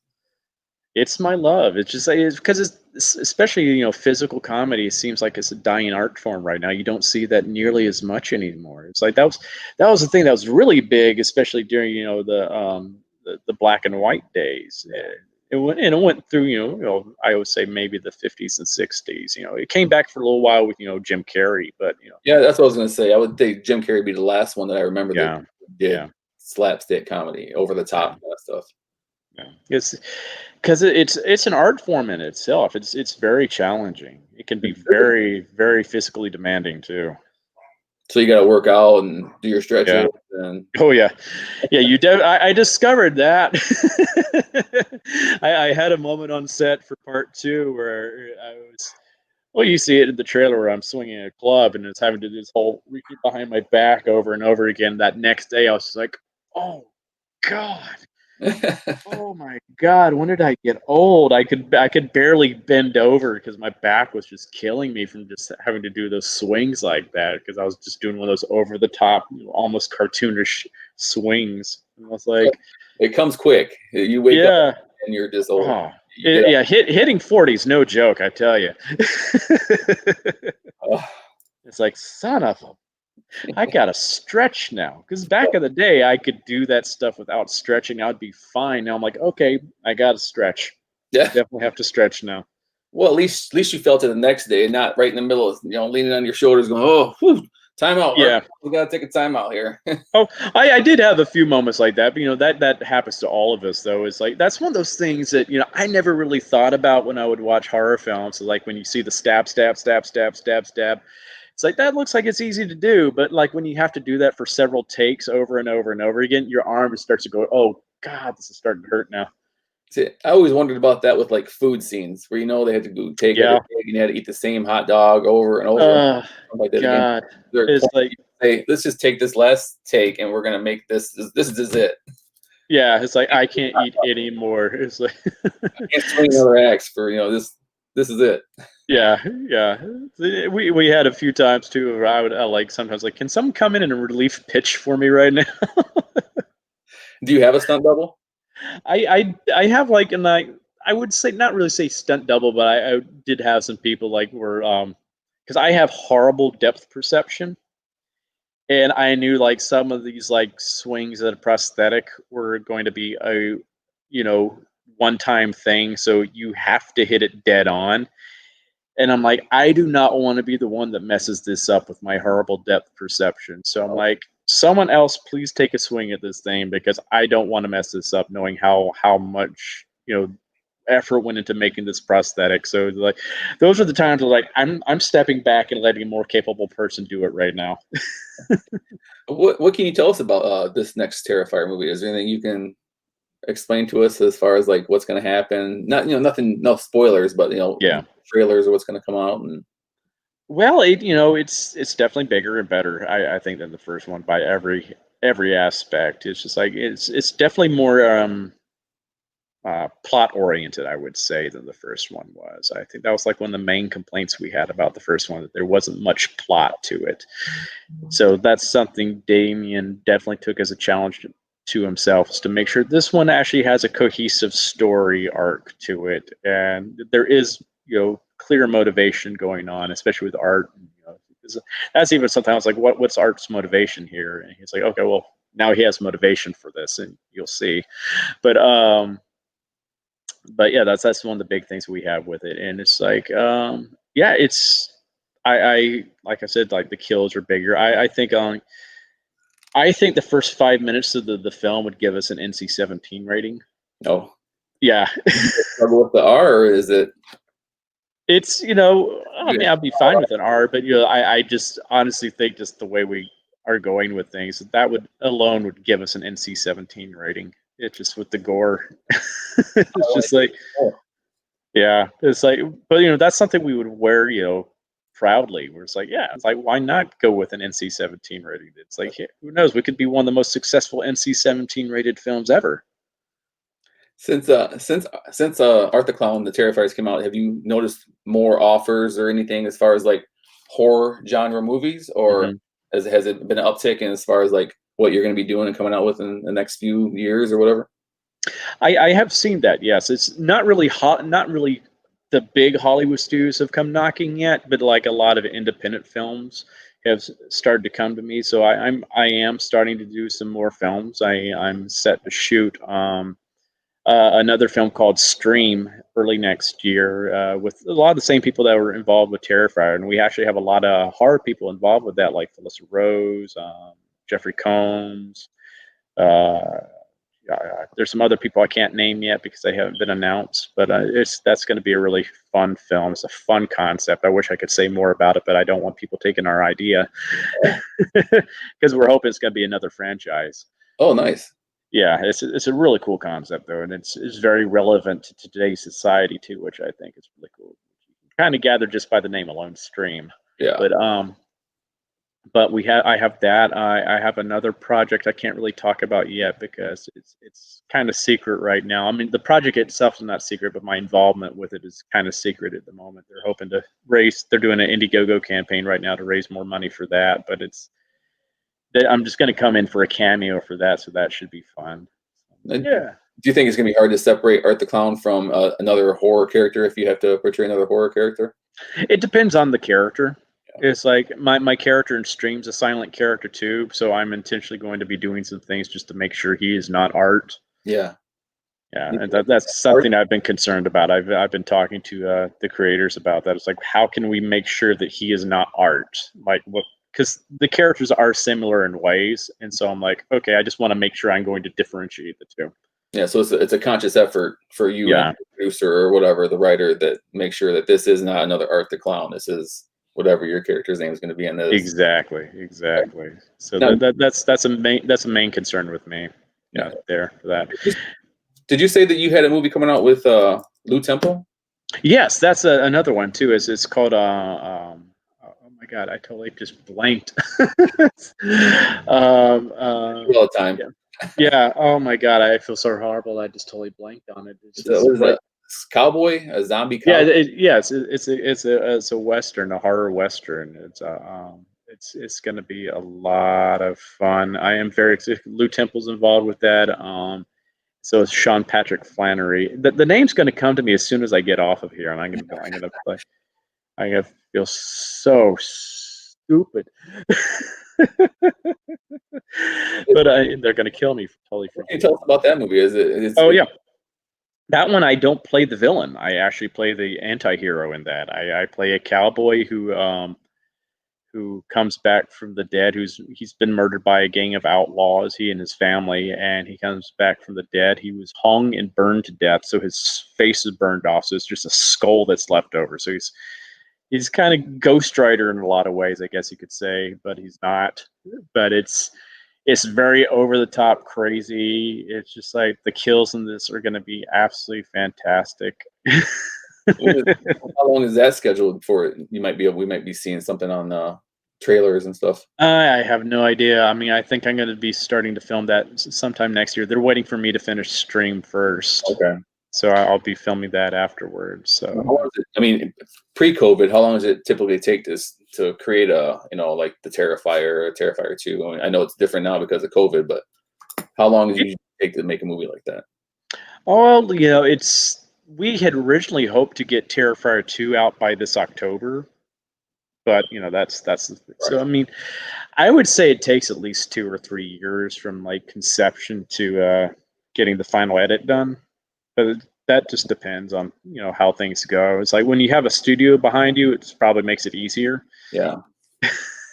It's my love. It's just because it's especially physical comedy seems like it's a dying art form right now. You don't see that nearly as much anymore. It's like that was the thing that was really big, especially during the black and white days. It went through I would say maybe the 50s and 60s. It came back for a little while with Jim Carrey, but yeah, that's what I was gonna say. I would think Jim Carrey be the last one that I remember that did slapstick comedy, over the top kind of stuff. Yeah, it's because it's an art form in itself. It's very challenging. It can be very, very physically demanding too. So you got to work out and do your stretches. And oh yeah, I discovered that. I had a moment on set for part 2 where I was. Well, you see it in the trailer where I'm swinging a club and it's having to do this whole reaching behind my back over and over again. That next day, I was just like, oh God. Oh my God, when did I get old? I could barely bend over because my back was just killing me from just having to do those swings like that, because I was just doing one of those over the top, almost cartoonish swings. And I was like, it comes quick. You wake up and you're just old. Oh, hitting 40 is no joke, I tell you. It's like, son of a, I gotta stretch now, because back in the day I could do that stuff without stretching. I'd be fine. Now I'm like, okay, I gotta stretch. Yeah, definitely have to stretch now. Well, at least you felt it the next day, not right in the middle of leaning on your shoulders, going, oh, whew, time out. Yeah, we gotta take a time out here. Oh, I did have a few moments like that, but that happens to all of us though. It's like that's one of those things that I never really thought about when I would watch horror films. So like when you see the stab. It's like, that looks like it's easy to do, but like when you have to do that for several takes over and over and over again, your arm starts to go, oh God, this is starting to hurt now. See, I always wondered about that with like food scenes where they had to go take it and you had to eat the same hot dog over and over. Like that God, it's like, hey, let's just take this last take and we're gonna make this is it. Yeah, it's like I can't eat anymore. It's like I can't swing another axe for this is it. Yeah. We had a few times too where I would like sometimes like, can someone come in and relief pitch for me right now? Do you have a stunt double? I have like, and I would say not really say stunt double, but I did have some people like were because I have horrible depth perception, and I knew like some of these like swings at a prosthetic were going to be a one-time thing, so you have to hit it dead on. And I'm like, I do not want to be the one that messes this up with my horrible depth perception. So I'm like, someone else, please take a swing at this thing, because I don't want to mess this up, knowing how much effort went into making this prosthetic. So like, those are the times where like I'm stepping back and letting a more capable person do it right now. What can you tell us about this next Terrifier movie? Is there anything you can explain to us as far as like what's going to happen? Not nothing, no spoilers, but trailers or what's going to come out. And well, it's definitely bigger and better, I think, than the first one by every aspect. It's just like it's definitely more plot oriented, I would say, than the first one was. I think that was like one of the main complaints we had about the first one, that there wasn't much plot to it. So that's something Damien definitely took as a challenge to himself, is to make sure this one actually has a cohesive story arc to it, and there is clear motivation going on, especially with Art. That's even sometimes like, what's Art's motivation here? And he's like, okay, well, now he has motivation for this, and you'll see. But yeah, that's one of the big things we have with it, and it's like it's I like I said, like the kills are bigger. I think I think the first 5 minutes of the film would give us an NC-17 rating. No. Yeah. Struggle with the R, or is it? It's, I mean, I'll be fine with an R, but I just honestly think just the way we are going with things, that would alone would give us an NC-17 rating. It just with the gore. It's just like, yeah, it's like, but that's something we would wear, proudly. Where it's like, yeah, it's like, why not go with an NC-17 rating? It's like, who knows? We could be one of the most successful NC-17 rated films ever. Since Art the Clown, the Terrifiers came out, have you noticed more offers or anything as far as like horror genre movies, or has it been an uptick in as far as like what you're going to be doing and coming out with in the next few years or whatever? I have seen that. Yes, it's not really not really the big Hollywood studios have come knocking yet, but like a lot of independent films have started to come to me. So I am starting to do some more films. I'm set to shoot another film called Stream early next year with a lot of the same people that were involved with Terrifier, and we actually have a lot of horror people involved with that, like Felissa Rose, Jeffrey Combs. There's some other people I can't name yet because they haven't been announced, but that's going to be a really fun film. It's a fun concept. I wish I could say more about it, but I don't want people taking our idea because we're hoping it's going to be another franchise. Oh, nice. Yeah, it's a really cool concept though, and it's very relevant to today's society too, which I think is really cool. Kind of gathered just by the name alone, Stream. Yeah. But I have that. I have another project I can't really talk about yet because it's kind of secret right now. I mean, the project itself is not secret, but my involvement with it is kind of secret at the moment. They're hoping to they're doing an Indiegogo campaign right now to raise more money for that, but I'm just going to come in for a cameo for that, so that should be fun. Yeah. Do you think it's going to be hard to separate Art the Clown from another horror character if you have to portray another horror character? It depends on the character. Yeah. It's like my character in Stream's a silent character too, so I'm intentionally going to be doing some things just to make sure he is not Art. Yeah. Yeah, and that's something I've been concerned about. I've been talking to the creators about that. It's like, how can we make sure that he is not Art? Like, what? Because the characters are similar in ways, and so I'm like, okay, I just want to make sure I'm going to differentiate the two. Yeah, so it's a conscious effort for you, and the producer or whatever, the writer, that make sure that this is not another Art the Clown. This is whatever your character's name is going to be in this. Exactly. So now, that's a main concern with me. Yeah, there for that. Did you say that you had a movie coming out with Lou Temple? Yes, that's another one too. It's called oh my God, I totally just blanked. All the time. Yeah. Oh my God, I feel so horrible. I just totally blanked on it. What is that? Cowboy, a zombie cowboy? Yeah. It's a western, a horror western. It's going to be a lot of fun. I am very excited. Lou Temple's involved with that. So it's Sean Patrick Flannery. The name's going to come to me as soon as I get off of here, and I'm going to play. I'm going to feel so stupid. But they're going to kill me totally. Can you tell us about that movie? Yeah. That one, I don't play the villain. I actually play the anti-hero in that. I play a cowboy who comes back from the dead. He's been murdered by a gang of outlaws, he and his family, and he comes back from the dead. He was hung and burned to death, so his face is burned off. So it's just a skull that's left over. So he's kind of Ghost Rider in a lot of ways, I guess you could say, but he's not. But it's very over the top crazy. It's just like the kills in this are going to be absolutely fantastic. How long is that scheduled for? We might be seeing something on trailers and stuff. I have no idea. I mean, I think I'm going to be starting to film that sometime next year. They're waiting for me to finish Stream first. Okay. So I'll be filming that afterwards. So how long is it, I mean, pre-COVID, how long does it typically take to create like the Terrifier or Terrifier 2? I mean, I know it's different now because of COVID, but how long does it usually take to make a movie like that? Well, we had originally hoped to get Terrifier 2 out by this October, but that's so. I mean, I would say it takes at least 2 or 3 years from like conception to getting the final edit done. But that just depends on how things go. It's like when you have a studio behind you, it probably makes it easier. Yeah.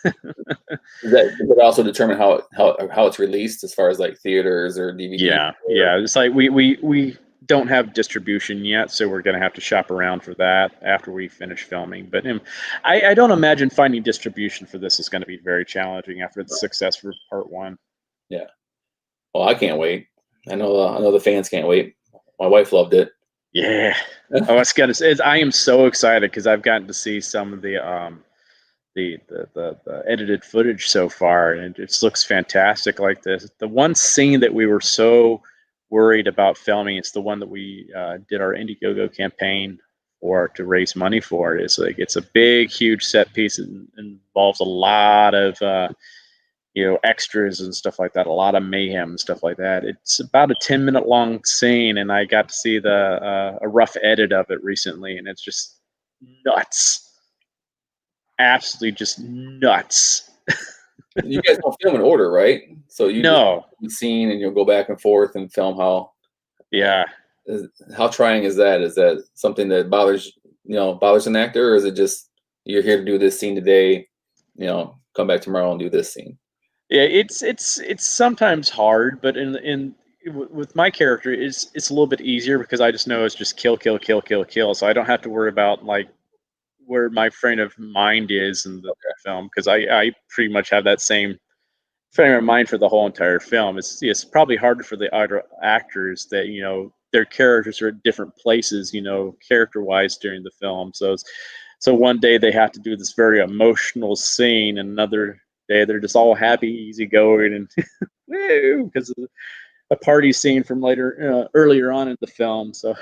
Does that also determine how it's released as far as like theaters or DVD? Yeah, yeah. It's like we don't have distribution yet, so we're gonna have to shop around for that after we finish filming. But I don't imagine finding distribution for this is going to be very challenging after the success for part 1. Yeah. Well, I can't wait. I know the fans can't wait. My wife loved it. Yeah. Oh, it's got to. I am so excited because I've gotten to see some of the edited footage so far, and it just looks fantastic. Like the one scene that we were so worried about filming, it's the one that we did our Indiegogo campaign for to raise money for. It's like it's a big, huge set piece. It involves a lot of extras and stuff like that, a lot of mayhem and stuff like that. It's about a 10-minute long scene, and I got to see a rough edit of it recently, and it's just nuts. Absolutely just nuts. You guys don't film in order, right? So you no just the scene and you'll go back and forth and film how. Yeah. How trying is that? Is that something that bothers an actor, or is it just you're here to do this scene today, come back tomorrow and do this scene? Yeah, it's sometimes hard, but with my character, it's a little bit easier because I just know it's just kill, kill, kill, kill, kill. So I don't have to worry about like where my frame of mind is in the film, because I pretty much have that same frame of mind for the whole entire film. It's probably harder for the other actors that their characters are at different places, character wise during the film. So one day they have to do this very emotional scene, and another day they're just all happy, easygoing, and woo, because of a party scene from earlier on in the film. So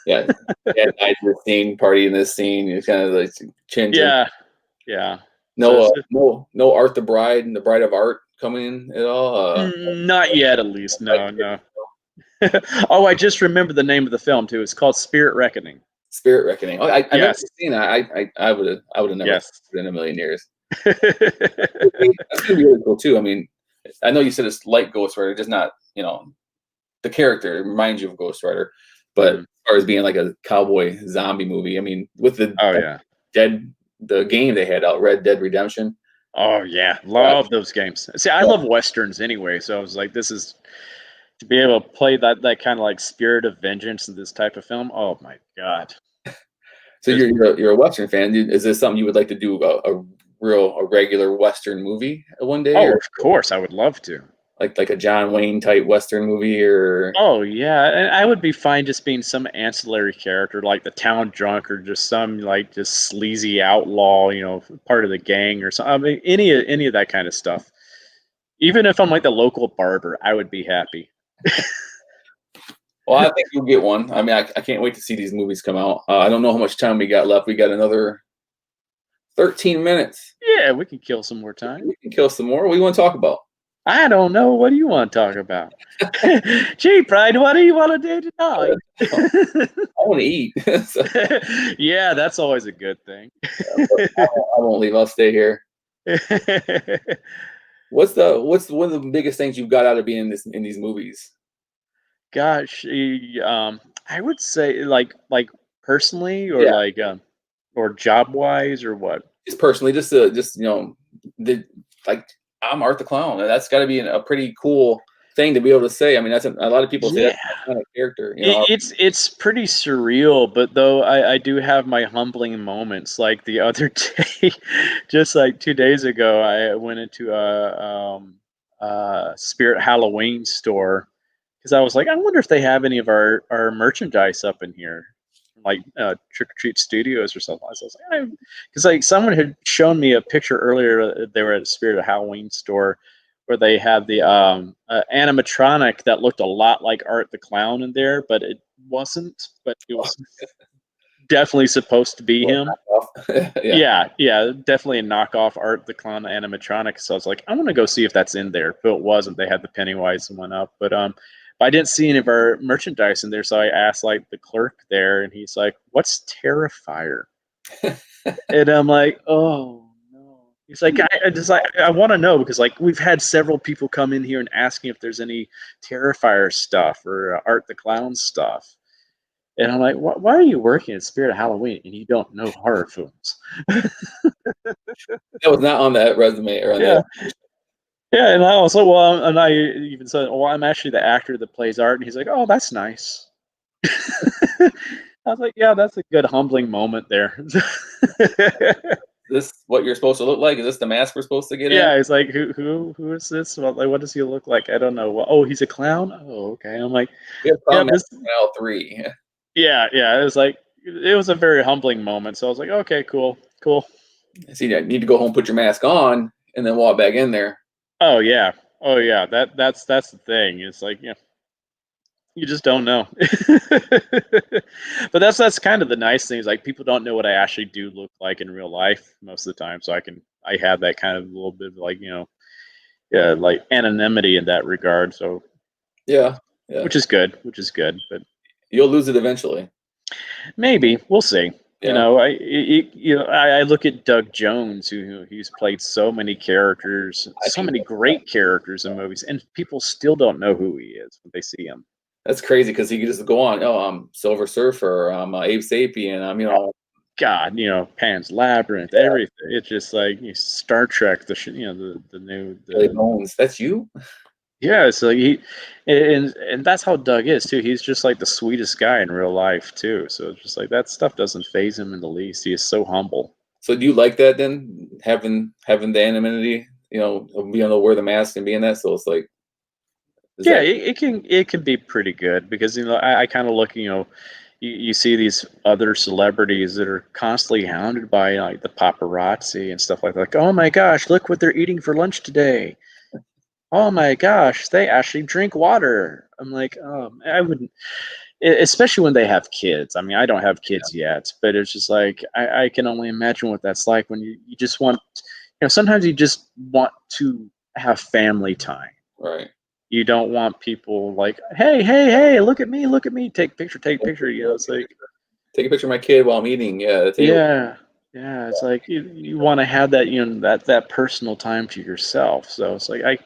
yeah, night in this scene, party in this scene. It's kind of like change. Yeah. No, no Art the Bride and the Bride of Art coming in at all. Not yet, at least. No. Oh, I just remembered the name of the film too. It's called Spirit Reckoning. Spirit Reckoning. Oh, I've never Yes. seen that. I would have never Yes. seen it in a million years. That's gonna be really cool too. I mean, I know you said it's like Ghost Rider, just not the character reminds you of Ghost Rider, but as far as being like a cowboy zombie movie, I mean, with the the game they had out, Red Dead Redemption. Oh yeah, love those games. See, I love westerns anyway, so I was like, this is to be able to play that kind of like spirit of vengeance in this type of film. Oh my god! So you're a western fan. Is this something you would like to do a regular western movie one day? Oh, of course, I would love to. Like a John Wayne type western movie, or oh yeah, and I would be fine just being some ancillary character like the town drunk, or just some like just sleazy outlaw, part of the gang or something. I mean, any of that kind of stuff. Even if I'm like the local barber, I would be happy. Well, I think you'll get one. I mean, I can't wait to see these movies come out. I don't know how much time we got left. We got another 13 minutes. Yeah, we can kill some more time. We can kill some more. What do you want to talk about? I don't know. What do you want to talk about? Gee, Pride, what do you want to do tonight? I want to eat. Yeah, that's always a good thing. I won't leave. I'll stay here. What's one of the biggest things you've got out of being in these movies? Gosh, I would say like personally, or or job wise, or what? Just personally, just I'm Art the Clown, and that's got to be a pretty cool thing to be able to say. I mean, that's a lot of people say that's kind of character. It's pretty surreal, but though I do have my humbling moments. Like the other day, just like 2 days ago, I went into a Spirit Halloween store because I was like, I wonder if they have any of our merchandise up in here, like Trick or Treat Studios or something. So I was like, because like someone had shown me a picture earlier. They were at a Spirit Halloween store where they had the animatronic that looked a lot like Art the Clown in there, but it wasn't. But it was definitely supposed to be him. Yeah, definitely a knockoff Art the Clown animatronic. So I was like, I want to go see if that's in there. But it wasn't. They had the Pennywise one up, but I didn't see any of our merchandise in there, so I asked like the clerk there, and he's like, "What's Terrifier?" And I'm like, "Oh no." He's like, I want to know because like we've had several people come in here and asking if there's any Terrifier stuff or Art the Clown stuff, and I'm like, "Why are you working at Spirit of Halloween and you don't know horror films?" That was not on that resume or on Yeah. that. Yeah, and I was like, well, and I even said, well, I'm actually the actor that plays Art, and he's like, oh, that's nice. I was like, yeah, that's a good humbling moment there. This what you're supposed to look like? Is this the mask we're supposed to get in? Yeah, he's like, who is this? Well, like, what does he look like? I don't know. Well, oh, he's a clown. Oh, okay. I'm like, We have yeah, clown this. masks in aisle 3. Yeah. It was like, it was a very humbling moment. So I was like, okay, cool. See, I need to go home, put your mask on, and then walk back in there. Oh yeah. That's the thing. It's like, yeah, you just don't know. But that's kind of the nice thing is like people don't know what I actually do look like in real life most of the time. So I have that kind of little bit of like, yeah, like anonymity in that regard. So yeah. Which is good. But you'll lose it eventually. Maybe we'll see. Yeah. I look at Doug Jones, who's played so many characters, so many great characters in movies, and people still don't know who he is when they see him. That's crazy because he could just go on. Oh, I'm Silver Surfer. I'm Abe Sapien. I'm God, Pan's Labyrinth, everything. It's just like Star Trek. The new Billy Bones. That's you. Yeah, so and that's how Doug is too. He's just like the sweetest guy in real life too. So it's just like that stuff doesn't faze him in the least. He is so humble. So do you like that then? Having the anonymity, of being able to wear the mask and being that. So it's like, it can be pretty good because I kind of look, you see these other celebrities that are constantly hounded by like the paparazzi and stuff like that. Like, oh my gosh, look what they're eating for lunch today. Oh my gosh, they actually drink water. I'm like, I wouldn't, especially when they have kids. I mean, I don't have kids yet, but it's just like, I can only imagine what that's like when you just want, sometimes you just want to have family time. Right. You don't want people like, hey, look at me, take picture. It's like, take a picture of my kid while I'm eating. Yeah. Yeah. It's like you want to have that, that personal time to yourself. So it's like,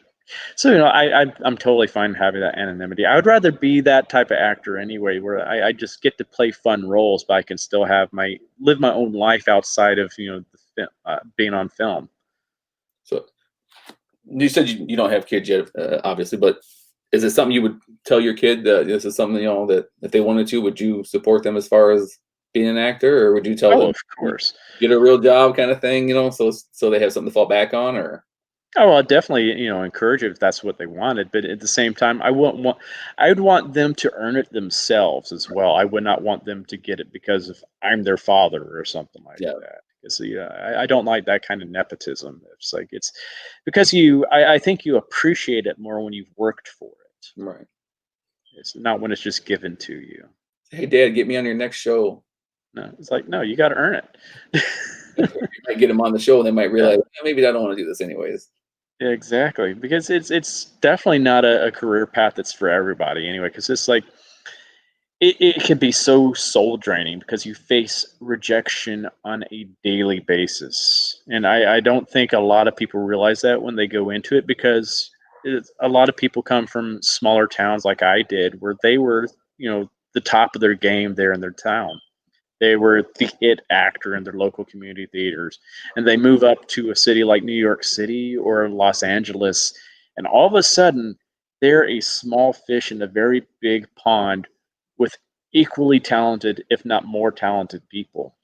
I'm totally fine having that anonymity. I would rather be that type of actor anyway, where I just get to play fun roles, but I can still live my own life outside of being on film. So you said you don't have kids yet, obviously, but is it something you would tell your kid that this is something that if they wanted to, would you support them as far as being an actor, or would you tell them, of course, get a real job kind of thing, so they have something to fall back on, or? Oh, well, definitely, encourage it if that's what they wanted. But at the same time, I would want them to earn it themselves as well. I would not want them to get it because if I'm their father or something like that. Because I don't like that kind of nepotism. It's like it's because I think you appreciate it more when you've worked for it. Right. It's not when it's just given to you. Hey, Dad, get me on your next show. No, it's like no, you got to earn it. You might get them on the show, and they might realize maybe I don't want to do this anyways. Yeah, exactly, because it's definitely not a career path that's for everybody anyway. Because it's like it can be so soul draining because you face rejection on a daily basis, and I don't think a lot of people realize that when they go into it because a lot of people come from smaller towns like I did, where they were the top of their game there in their town. They were the it actor in their local community theaters. And they move up to a city like New York City or Los Angeles. And all of a sudden, they're a small fish in a very big pond with equally talented, if not more talented people.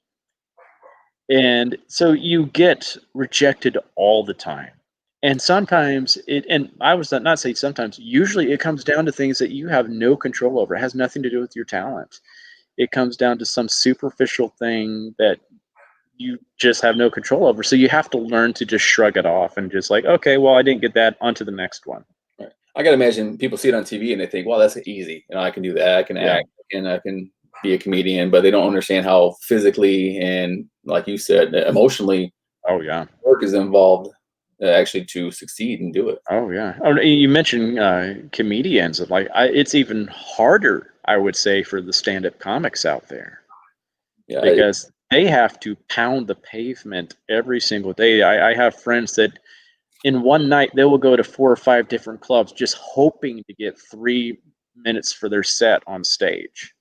And so you get rejected all the time. And sometimes and I was not saying sometimes, usually it comes down to things that you have no control over. It has nothing to do with your talent. It comes down to some superficial thing that you just have no control over. So you have to learn to just shrug it off and just like, okay, well, I didn't get that, on to the next one. Right. I got to imagine people see it on TV and they think, well, that's easy. I can do that. I can act and I can be a comedian, but they don't understand how physically and, like you said, emotionally work is involved actually to succeed and do it. Oh, yeah. Oh, you mentioned comedians. Like it's even harder, I would say, for the stand-up comics out there. Yeah, because they have to pound the pavement every single day. I have friends that in one night they will go to 4 or 5 different clubs just hoping to get 3 minutes for their set on stage.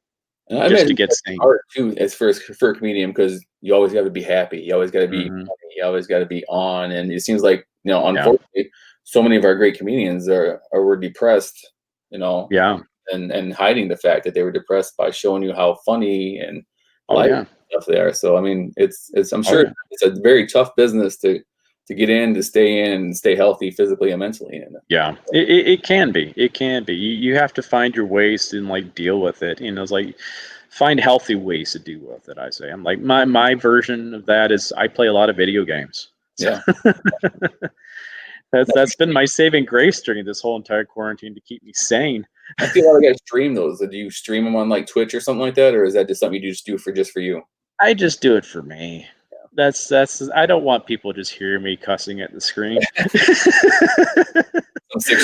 And I just imagine to get that's sane. hard too, as for a comedian, because you always got to be happy. You always got to be funny. You always got to be on. And it seems like, unfortunately, so many of our great comedians were depressed, Yeah. and hiding the fact that they were depressed by showing you how funny and Oh, light yeah. stuff they are. So I mean, it's I'm Oh, sure yeah. it's a very tough business to get in, to stay in, and stay healthy physically and mentally. And Yeah, it can be. It can be. You have to find your ways to like deal with it. It's like find healthy ways to deal with it. I say I'm like my version of that is I play a lot of video games. Yeah. That's been my saving grace during this whole entire quarantine to keep me sane. I feel a lot of guys stream those. Do you stream them on like Twitch or something like that, or is that just something you just do for you? I just do it for me. That's I don't want people just hearing me cussing at the screen.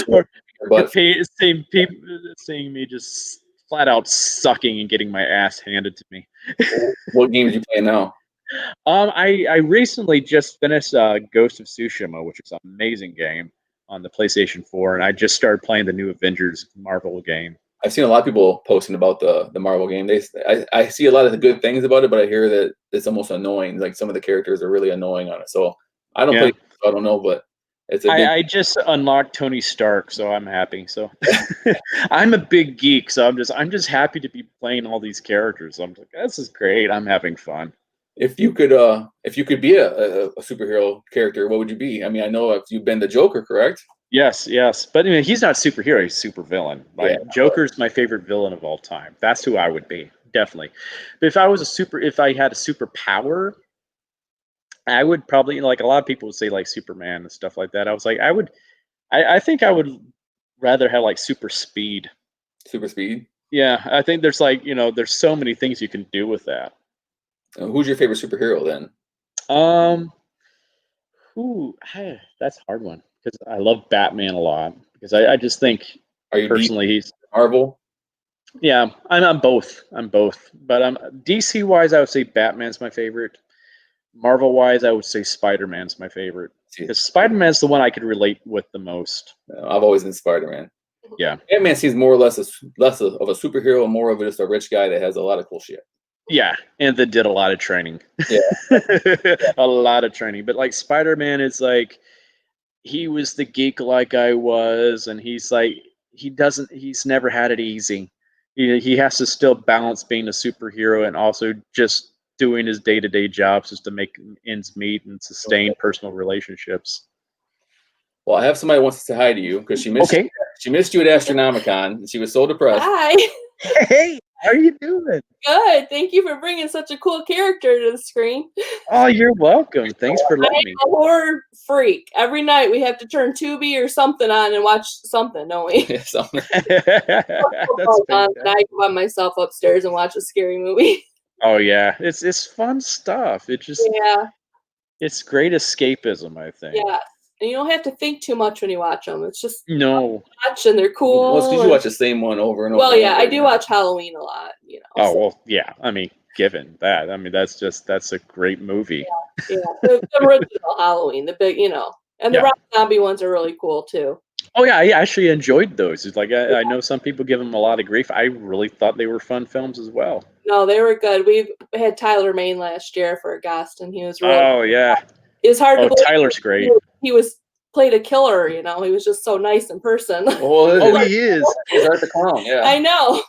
Or seeing me just flat out sucking and getting my ass handed to me. What games you play now? I recently just finished Ghost of Tsushima, which is an amazing game on the PlayStation 4, and I just started playing the new Avengers Marvel game. I've seen a lot of people posting about the Marvel game. I see a lot of the good things about it, but I hear that it's almost annoying. Like some of the characters are really annoying on it. So I don't play. So I don't know, but it's a big. I just unlocked Tony Stark, so I'm happy. So I'm a big geek, so I'm just happy to be playing all these characters. I'm like, this is great. I'm having fun. If you could be a superhero character, what would you be? I mean, I know you've been the Joker, correct? Yes. But I mean, he's not a superhero; he's a super villain. Joker's my favorite villain of all time. That's who I would be, definitely. But if I had a superpower, I would probably, like a lot of people would say, like Superman and stuff like that. I was like, I think I would rather have like super speed. Super speed? Yeah, I think there's there's so many things you can do with that. Who's your favorite superhero then? That's a hard one because I love Batman a lot because I just think personally he's Marvel. Yeah, I'm both. But DC wise, I would say Batman's my favorite. Marvel wise, I would say Spider-Man's my favorite because Spider-Man's the one I could relate with the most. I've always been Spider-Man. Yeah, Batman seems more or less less of a superhero and more of just a rich guy that has a lot of cool shit. Yeah, and that did a lot of training. Yeah. A lot of training. But like Spider-Man is like, he was the geek like I was, and he's like, he's never had it easy. He has to still balance being a superhero and also just doing his day-to-day jobs just to make ends meet and sustain personal relationships. Well, I have somebody who wants to say hi to you because she missed you at Astronomicon. And she was so depressed. Hi. Hey, how are you doing? Good. Thank you for bringing such a cool character to the screen. Oh, you're welcome. Thanks for letting me. I'm a horror freak. Every night we have to turn Tubi or something on and watch something, don't we? Something. I go by myself upstairs and watch a scary movie. Oh yeah, it's fun stuff. It just it's great escapism, I think. Yeah, and you don't have to think too much when you watch them. It's just watch and they're cool. Well, it's because you watch the same one over and over. Well, yeah, I do watch Halloween a lot. Oh well, yeah. I mean, given that, I mean that's a great movie. Yeah, the original Halloween, the big, and the Rob Zombie ones are really cool too. Oh yeah, I actually enjoyed those. It's like I know some people give them a lot of grief. I really thought they were fun films as well. No, they were good. We had Tyler Main last year for a guest, and he was really. Oh yeah. It was hard to believe. Tyler's great. He played a killer. He was just so nice in person. Oh, he is. He's Art the Clown. Yeah. I know.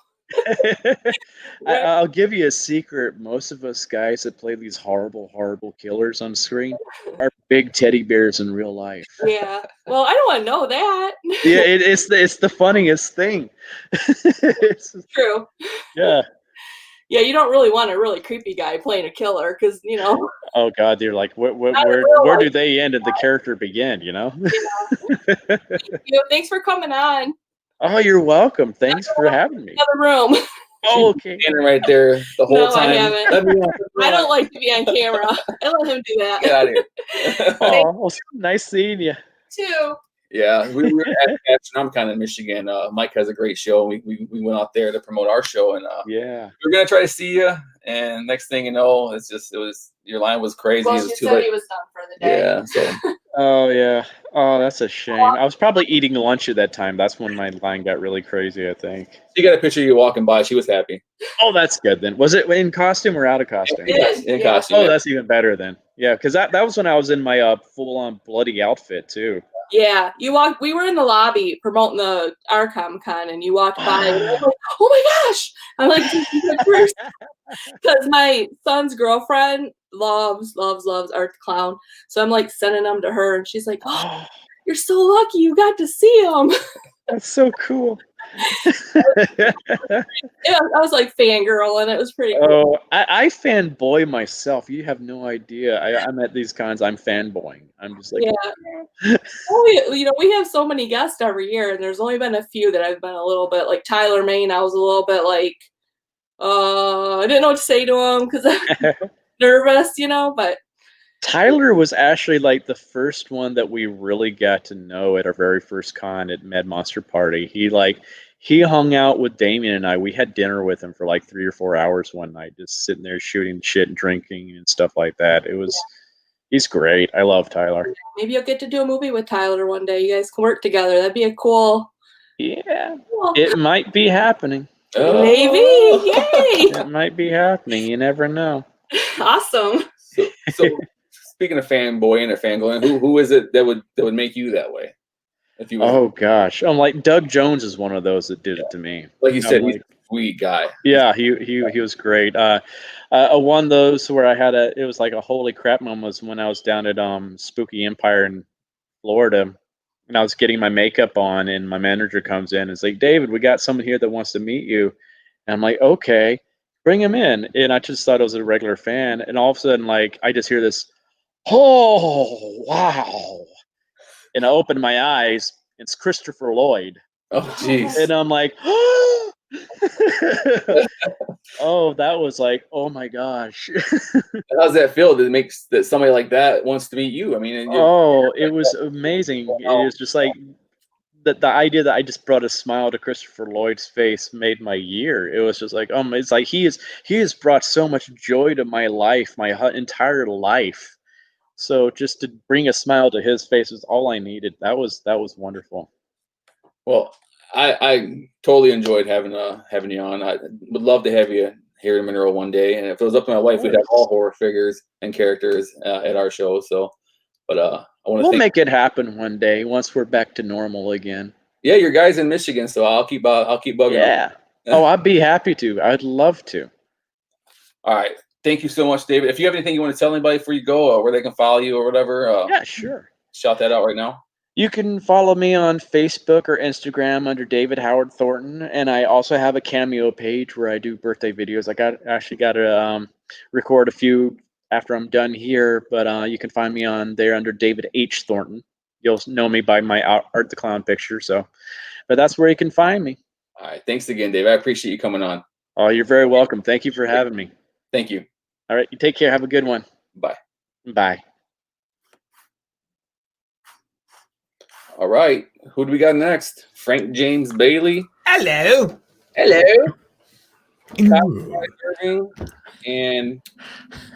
I'll give you a secret. Most of us guys that play these horrible killers on screen are big teddy bears in real life. Yeah. Well, I don't want to know that. Yeah, it's the funniest thing. It's true. Yeah. Yeah, you don't really want a really creepy guy playing a killer because Oh God, they're like, where do they end and the character begin? Yeah. Thanks for coming on. Oh, you're welcome. Thanks for having me. Another room. Oh, okay. Standing right there the whole time. I haven't. I don't like to be on camera. I let him do that. Get out of here. Oh, well, nice seeing you. Too. Yeah, we were at Astronomicon in Michigan. Mike has a great show. We went out there to promote our show, and we're gonna try to see you. And next thing you know, your line was crazy. Well, it was she too said late. he was done for the day. Yeah. So. Oh yeah. Oh, that's a shame. I was probably eating lunch at that time. That's when my line got really crazy, I think. She got a picture of you walking by. She was happy. Oh, that's good then. Was it in costume or out of costume? In costume. Oh, that's even better then. Yeah, because that was when I was in my full-on bloody outfit too. Yeah, we were in the lobby promoting the Arkham Con, and you walked by, and I'm like, oh my gosh! I'm like, because my son's girlfriend loves Art the Clown, so I'm like sending them to her, and she's like, oh, you're so lucky you got to see him. That's so cool. Yeah, I was like fangirl, and it was pretty cool. Oh, I fanboy myself. You have no idea. I'm at these cons. I'm fanboying. I'm just like, yeah. We have so many guests every year, and there's only been a few that I've been a little bit like Tyler Maine. I was a little bit like, I didn't know what to say to him because I'm nervous, but. Tyler was actually like the first one that we really got to know at our very first con at Mad Monster Party. He hung out with Damien and I. We had dinner with him for like 3 or 4 hours one night, just sitting there shooting shit and drinking and stuff like that. He's great. I love Tyler. Maybe you'll get to do a movie with Tyler one day. You guys can work together. That'd be a cool. Yeah, it might be happening. Maybe, yay! It might be happening. You never know. Awesome. So speaking of fanboying or fangirling, who is it that would make you that way? If you Oh gosh, like Doug Jones is one of those that did it to me. Like you said, he's a sweet guy. Yeah, he was great. One of those where I had it was like a holy crap moment was when I was down at Spooky Empire in Florida, and I was getting my makeup on, and my manager comes in and is like, David, we got someone here that wants to meet you. And I'm like, okay, bring him in. And I just thought it was a regular fan, and all of a sudden, like, I just hear this, oh wow, and I open my eyes. It's Christopher Lloyd. Oh jeez. And I'm like, oh, that was like, oh my gosh. How's that feel? That makes that somebody like that wants to meet you? I mean, it was amazing. It was just like the idea that I just brought a smile to Christopher Lloyd's face made my year. It was just like, it's like he has brought so much joy to my life, my entire life. So just to bring a smile to his face was all I needed. That was wonderful. Well, I totally enjoyed having you on. I would love to have you here in Monroe one day. And if it was up to my wife, we'd have all horror figures and characters at our show. So, but we'll make it happen one day once we're back to normal again. Yeah, your guy's in Michigan, so I'll keep bugging. Yeah. Oh, I'd be happy to. I'd love to. All right. Thank you so much, David. If you have anything you want to tell anybody before you go, or where they can follow you or whatever, yeah, sure. Shout that out right now. You can follow me on Facebook or Instagram under David Howard Thornton, and I also have a Cameo page where I do birthday videos. I actually got to record a few after I'm done here, but you can find me on there under David H. Thornton. You'll know me by my Art the Clown picture. But that's where you can find me. All right. Thanks again, Dave. I appreciate you coming on. Oh, you're very welcome. Thank you for having me. Thank you. All right. You take care. Have a good one. Bye. Bye. All right. Who do we got next? Frank James Bailey. Hello. Hello. And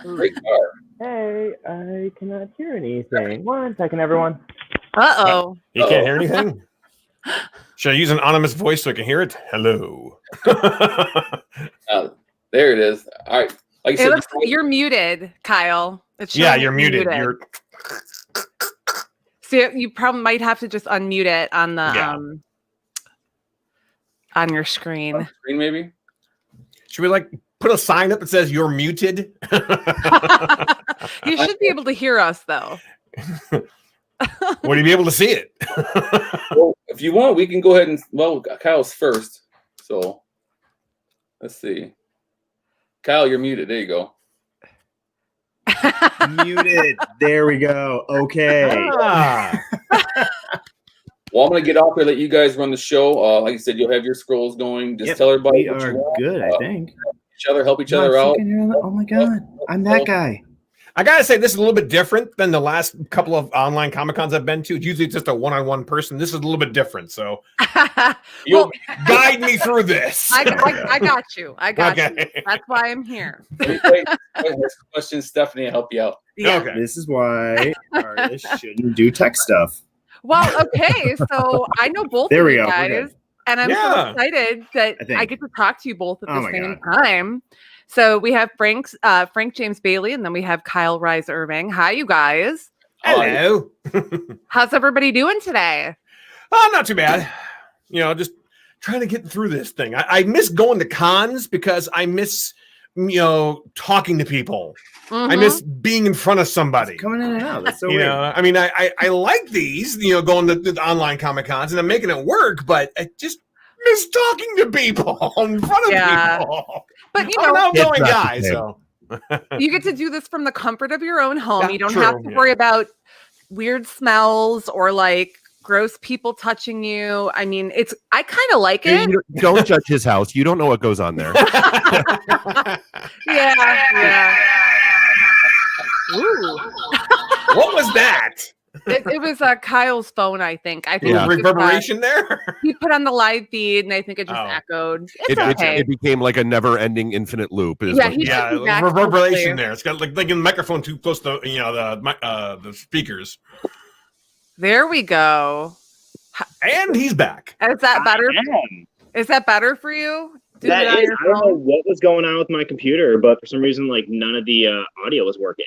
Great Car. Hey, I cannot hear anything. 1 second, everyone. Uh-oh. You can't hear anything? Should I use an anonymous voice so I can hear it? Hello. There it is. All right. Like I said, You're muted, Kyle. Yeah, you're muted. So you probably might have to just unmute it on the on your screen. On screen, maybe. Should we put a sign up that says you're muted? You should be able to hear us though. Would you be able to see it? Well, if you want, we can go ahead and Kyle's first. So let's see. Kyle, you're muted. There you go. Muted. There we go. Okay. Well, I'm going to get off here, let you guys run the show. Like I said, you'll have your scrolls going. Just tell everybody we are good, I think. Help each other out. Oh my God. I'm that guy. I got to say, this is a little bit different than the last couple of online Comic-Cons I've been to. It's usually just a one-on-one person. This is a little bit different. So you'll guide me through this. I got you. I got you. That's why I'm here. Questions, Stephanie, I'll help you out. Yeah. Okay. This is why artists shouldn't do tech stuff. Well, okay, so I know both There of we you go. We're guys, good. and I'm so Yeah. excited that I think. I get to talk to you both at Oh the my same God. time. So we have Frank James Bailey, and then we have Kyle Rise Irving. Hi, you guys. Hello. How's everybody doing today? Not too bad. You know, just trying to get through this thing. I miss going to cons because I miss, you know, talking to people. I miss being in front of somebody. Coming in and out. That's so You weird. know, I mean, I like these, you know, going to the online Comic Cons and I'm making it work, but I just miss talking to people in front of people. But you I'm an know, outgoing guy, so you get to do this from the comfort of your own home. Yeah, You don't true, have to yeah. worry about weird smells or like gross people touching you. I mean, I kind of like it. Don't judge his house. You don't know what goes on there. Yeah. Ooh. What was that? It was Kyle's phone, I think. I think Yeah. he just, Reverberation there? he put on the live feed, and I think it just echoed. It's It okay. became like a never-ending infinite loop. Is Yeah, what- he should be back, reverberation hopefully. there. It's got like the microphone too close to the speakers. There we go. And he's back. Is that better? Is that better for you? Doing it on I your don't know phone? what was going on with my computer, but for some reason, like none of the audio was working.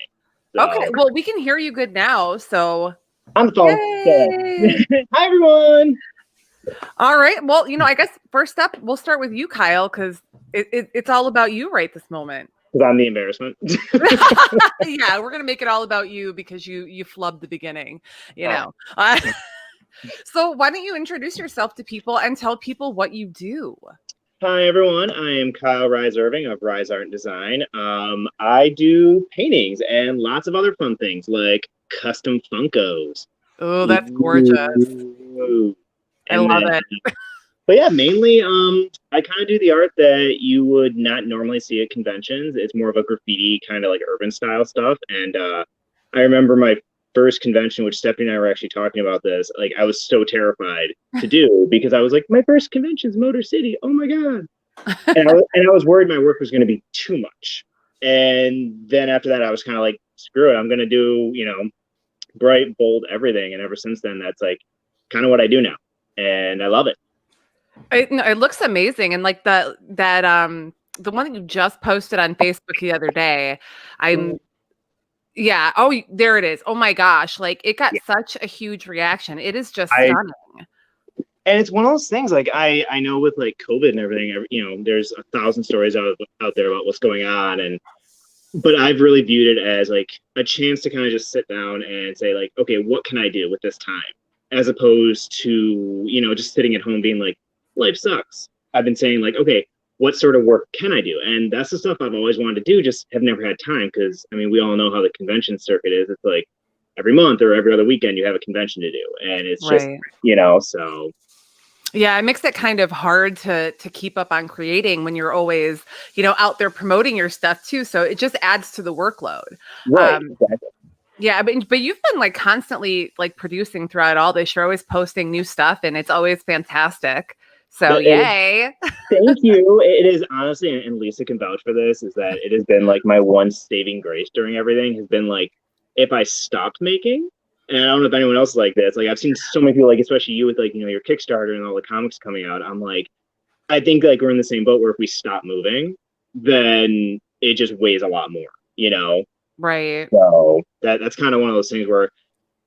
So, Okay, well, we can hear you good now. So on the phone. Yay! Hi, everyone. All right. Well, you know, I guess first up, we'll start with you, Kyle, because it's all about you right this moment. Because I'm the embarrassment. Yeah, we're gonna make it all about you because you flubbed the beginning. You know. So why don't you introduce yourself to people and tell people what you do? Hi, everyone. I am Kyle Rise Irving of Rise Art and Design. I do paintings and lots of other fun things like custom Funkos. Oh, that's gorgeous. I love it. But yeah, mainly, I kind of do the art that you would not normally see at conventions. It's more of a graffiti kind of like urban style stuff. And I remember my first convention, which Stephanie and I were actually talking about this. Like, I was so terrified to do because I was like, my first convention's Motor City. Oh my god! And I was worried my work was going to be too much. And then after that, I was kind of like, screw it. I'm going to do, you know, bright, bold everything. And ever since then, that's like kind of what I do now, and I love it. It looks amazing, and like the one that you just posted on Facebook the other day, yeah. Oh, there it is. Oh my gosh, like it got such a huge reaction. It is just stunning. And it's one of those things. Like I know with like COVID and everything, you know, there's 1,000 stories out there about what's going on, but I've really viewed it as like a chance to kind of just sit down and say like, okay, what can I do with this time, as opposed to, you know, just sitting at home being like, life sucks. I've been saying like, okay, what sort of work can I do? And that's the stuff I've always wanted to do, just have never had time. Because I mean, we all know how the convention circuit is. It's like every month or every other weekend you have a convention to do, and it's just, you know, so. Yeah, it makes it kind of hard to keep up on creating when you're always, you know, out there promoting your stuff too. So it just adds to the workload. Right. Exactly. Yeah, but you've been like constantly like producing throughout all this. You're always posting new stuff, and it's always fantastic. So yay! Thank you. It is honestly, and Lisa can vouch for this, is that it has been like my one saving grace during everything. Has been like, if I stopped making, and I don't know if anyone else is like this. Like I've seen so many people, like especially you with like, you know, your Kickstarter and all the comics coming out. I'm like, I think like we're in the same boat where if we stop moving, then it just weighs a lot more, you know. Right. So that's kind of one of those things where,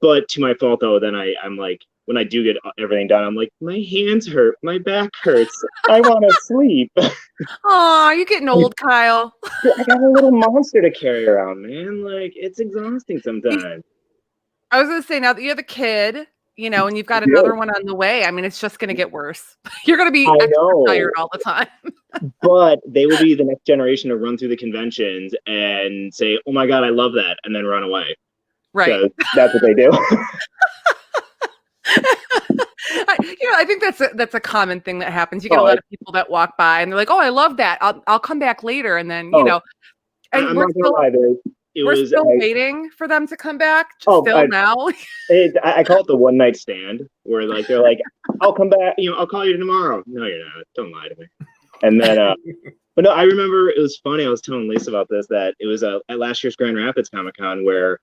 but to my fault though, then I'm like, when I do get everything done, I'm like, my hands hurt, my back hurts, I want to sleep. Oh, you're getting old, Kyle. I got a little monster to carry around, man. Like it's exhausting sometimes. I was gonna say, now that you have a kid, you know, and you've got another one on the way, I mean, it's just gonna get worse. You're gonna be extra tired all the time. But they will be the next generation to run through the conventions and say, oh my god, I love that, and then run away. Right. That's what they do. I think that's a common thing that happens. You get a lot of people that walk by and they're like, "Oh, I love that. I'll come back later." And then you know, and I'm we're not gonna lie, we're still waiting for them to come back. Now. I call it the one night stand, where like they're like, "I'll come back. You know, I'll call you tomorrow." No, you're not. Don't lie to me. And then, but no, I remember it was funny. I was telling Lisa about this, that it was at last year's Grand Rapids Comic Con where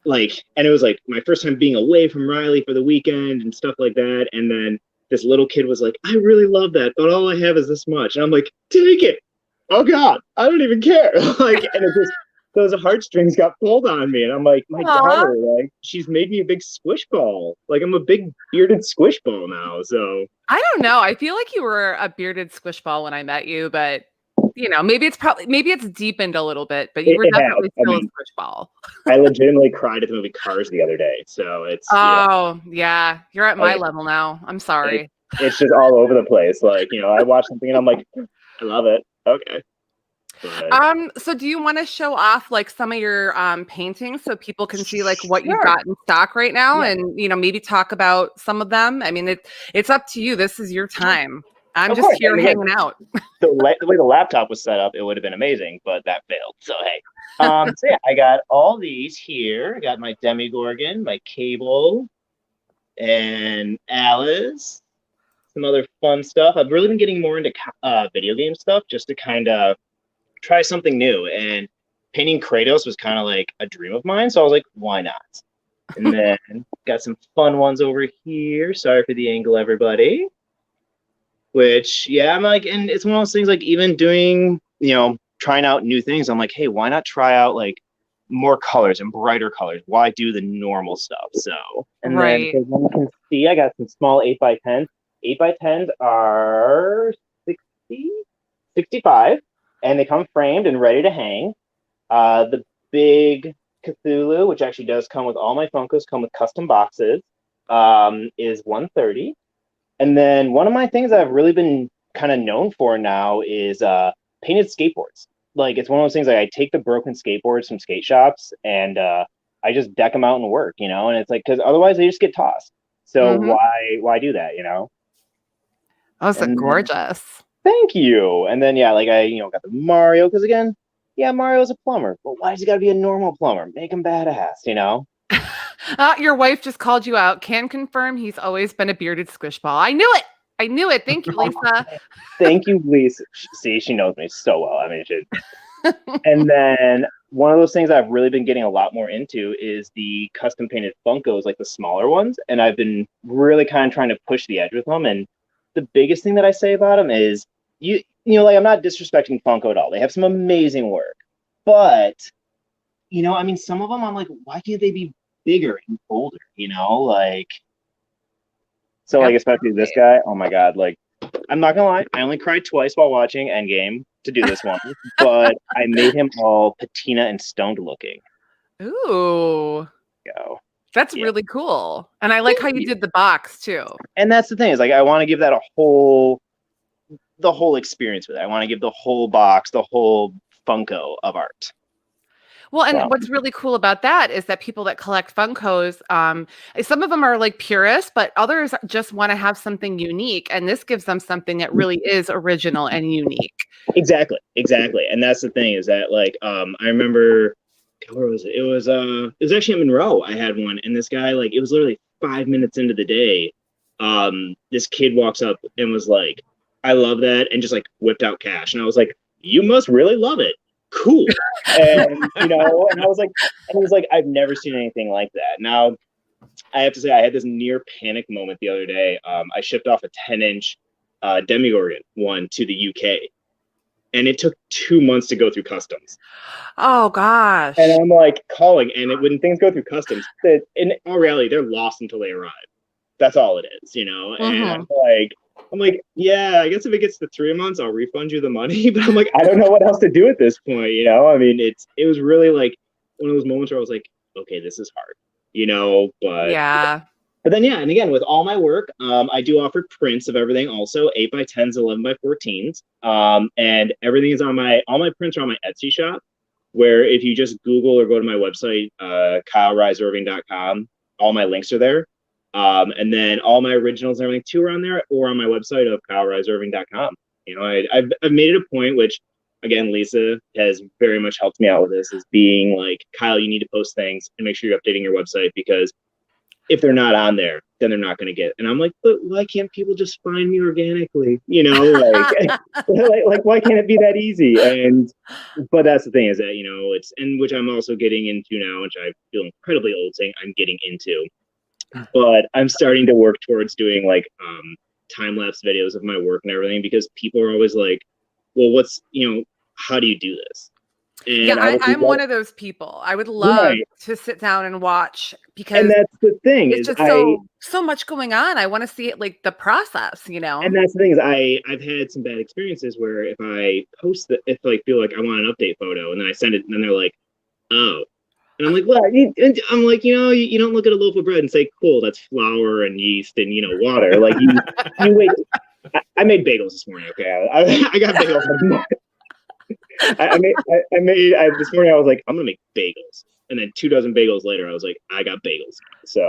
like, and it was like my first time being away from Riley for the weekend and stuff like that. And then this little kid was like, I really love that, but all I have is this much. And I'm like, take it. Oh God, I don't even care. Like, and it just, those heartstrings got pulled on me. And I'm like, my daughter, like, she's made me a big squish ball. Like, I'm a big bearded squish ball now. So I don't know. I feel like you were a bearded squish ball when I met you, but you know, maybe it's deepened a little bit, but you were definitely still a squish ball. I legitimately cried at the movie Cars the other day. So it's, yeah, you're at my level now. I'm sorry. It's just all over the place. Like, you know, I watch something and I'm like, I love it. Okay. But, so do you want to show off like some of your paintings so people can see like what you've got in stock right now, and you know, maybe talk about some of them? I mean, it's up to you. This is your time. I'm just here hanging out. The way the laptop was set up, it would have been amazing, but that failed. So hey, so yeah, I got all these here. I got my Demigorgon, my Cable, and Alice. Some other fun stuff. I've really been getting more into video game stuff just to kind of try something new. And painting Kratos was kind of like a dream of mine, so I was like, why not? And then got some fun ones over here. Sorry for the angle, everybody. Which, yeah, I'm like, and it's one of those things, like, even doing, you know, trying out new things, I'm like, hey, why not try out, like, more colors and brighter colors? Why do the normal stuff? So, and then, because you can see, I got some small 8x10s. 8x10s are 65, and they come framed and ready to hang. The big Cthulhu, which actually does come with all my Funkos, come with custom boxes, is 130. And then one of my things that I've really been kind of known for now is painted skateboards. Like, it's one of those things, like, I take the broken skateboards from skate shops and I just deck them out and work, you know? And it's like, because otherwise they just get tossed. So why do that, you know? Oh, so gorgeous. Thank you. And then, yeah, like, I, you know, got the Mario, because again, yeah, Mario's a plumber, but why does he got to be a normal plumber? Make him badass, you know? Your wife just called you out. Can confirm he's always been a bearded squish ball. I knew it. Thank you, Lisa. Thank you, Lisa. See, she knows me so well. I mean, and then one of those things I've really been getting a lot more into is the custom painted Funkos, like the smaller ones. And I've been really kind of trying to push the edge with them. And the biggest thing that I say about them is, you know, like, I'm not disrespecting Funko at all. They have some amazing work. But, you know, I mean, some of them I'm like, why can't they be bigger and bolder, you know? Like, so, like, especially this guy, oh my God, like, I'm not gonna lie, I only cried twice while watching Endgame to do this one, but I made him all patina and stoned looking. Ooh. Go. That's really cool. And I like how you did the box too. And that's the thing, is, like, I want to give that the whole experience with it. I want to give the whole box, the whole Funko of art. Well, and what's really cool about that is that people that collect Funkos, some of them are like purists, but others just want to have something unique. And this gives them something that really is original and unique. Exactly. And that's the thing, is that, like, I remember, where was it? It was actually at Monroe. I had one, and this guy, like, it was literally 5 minutes into the day. This kid walks up and was like, I love that, and just, like, whipped out cash. And I was like, you must really love it. Cool. And, you know, and I was like, and he was like, I've never seen anything like that. Now, I have to say, I had this near panic moment the other day. I shipped off a 10-inch Demigorgon one to the UK, and it took 2 months to go through customs. Oh gosh. And I'm like calling, and when things go through customs, in all reality, they're lost until they arrive. That's all it is, you know? And I'm like, yeah, I guess if it gets to 3 months, I'll refund you the money. But I'm like, I don't know what else to do at this point, you know? I mean, it was really like one of those moments where I was like, okay, this is hard, you know? But yeah. But then, yeah, and again, with all my work, I do offer prints of everything also, 8x10s, 11x14s. And everything is on all my prints are on my Etsy shop, where if you just Google or go to my website, KyleRiseIrving.com, all my links are there. And then all my originals and everything too are on there, or on my website of KyleRiseIrving.com. You know, I've made it a point, which again, Lisa has very much helped me out with this, is being like, Kyle, you need to post things and make sure you're updating your website, because if they're not on there, then they're not going to get it. And I'm like, but why can't people just find me organically? You know, like why can't it be that easy? But that's the thing is that, you know, it's, and which I'm also getting into now, which I feel incredibly old saying I'm getting into, but I'm starting to work towards doing like time-lapse videos of my work and everything, because people are always like, well, what's, you know, how do you do this? And yeah, I'm one of those people. I would love to sit down and watch, because that's the thing, it's is just so much going on. I want to see it, like the process, you know. And that's the thing is I've had some bad experiences where if I post if I feel like I want an update photo and then I send it and then they're like, oh, and I'm like, well, I'm like, you know, you don't look at a loaf of bread and say, cool, that's flour and yeast and, you know, water. Like you wait. I made bagels this morning. Okay, I got bagels. I made this morning. I was like, I'm gonna make bagels, and then 2 dozen bagels later, I was like, I got bagels. So,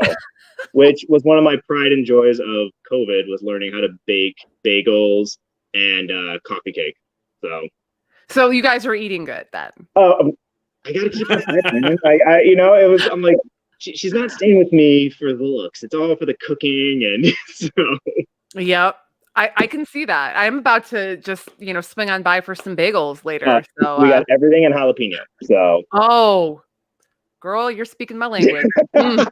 which was one of my pride and joys of COVID, was learning how to bake bagels and coffee cake. So you guys were eating good then. I gotta keep my head, man. You know, it was. I'm like, she's not staying with me for the looks. It's all for the cooking, and so. Yep. I can see that. I'm about to just, you know, swing on by for some bagels later. So we got everything in jalapeno. So. Oh, girl, you're speaking my language. A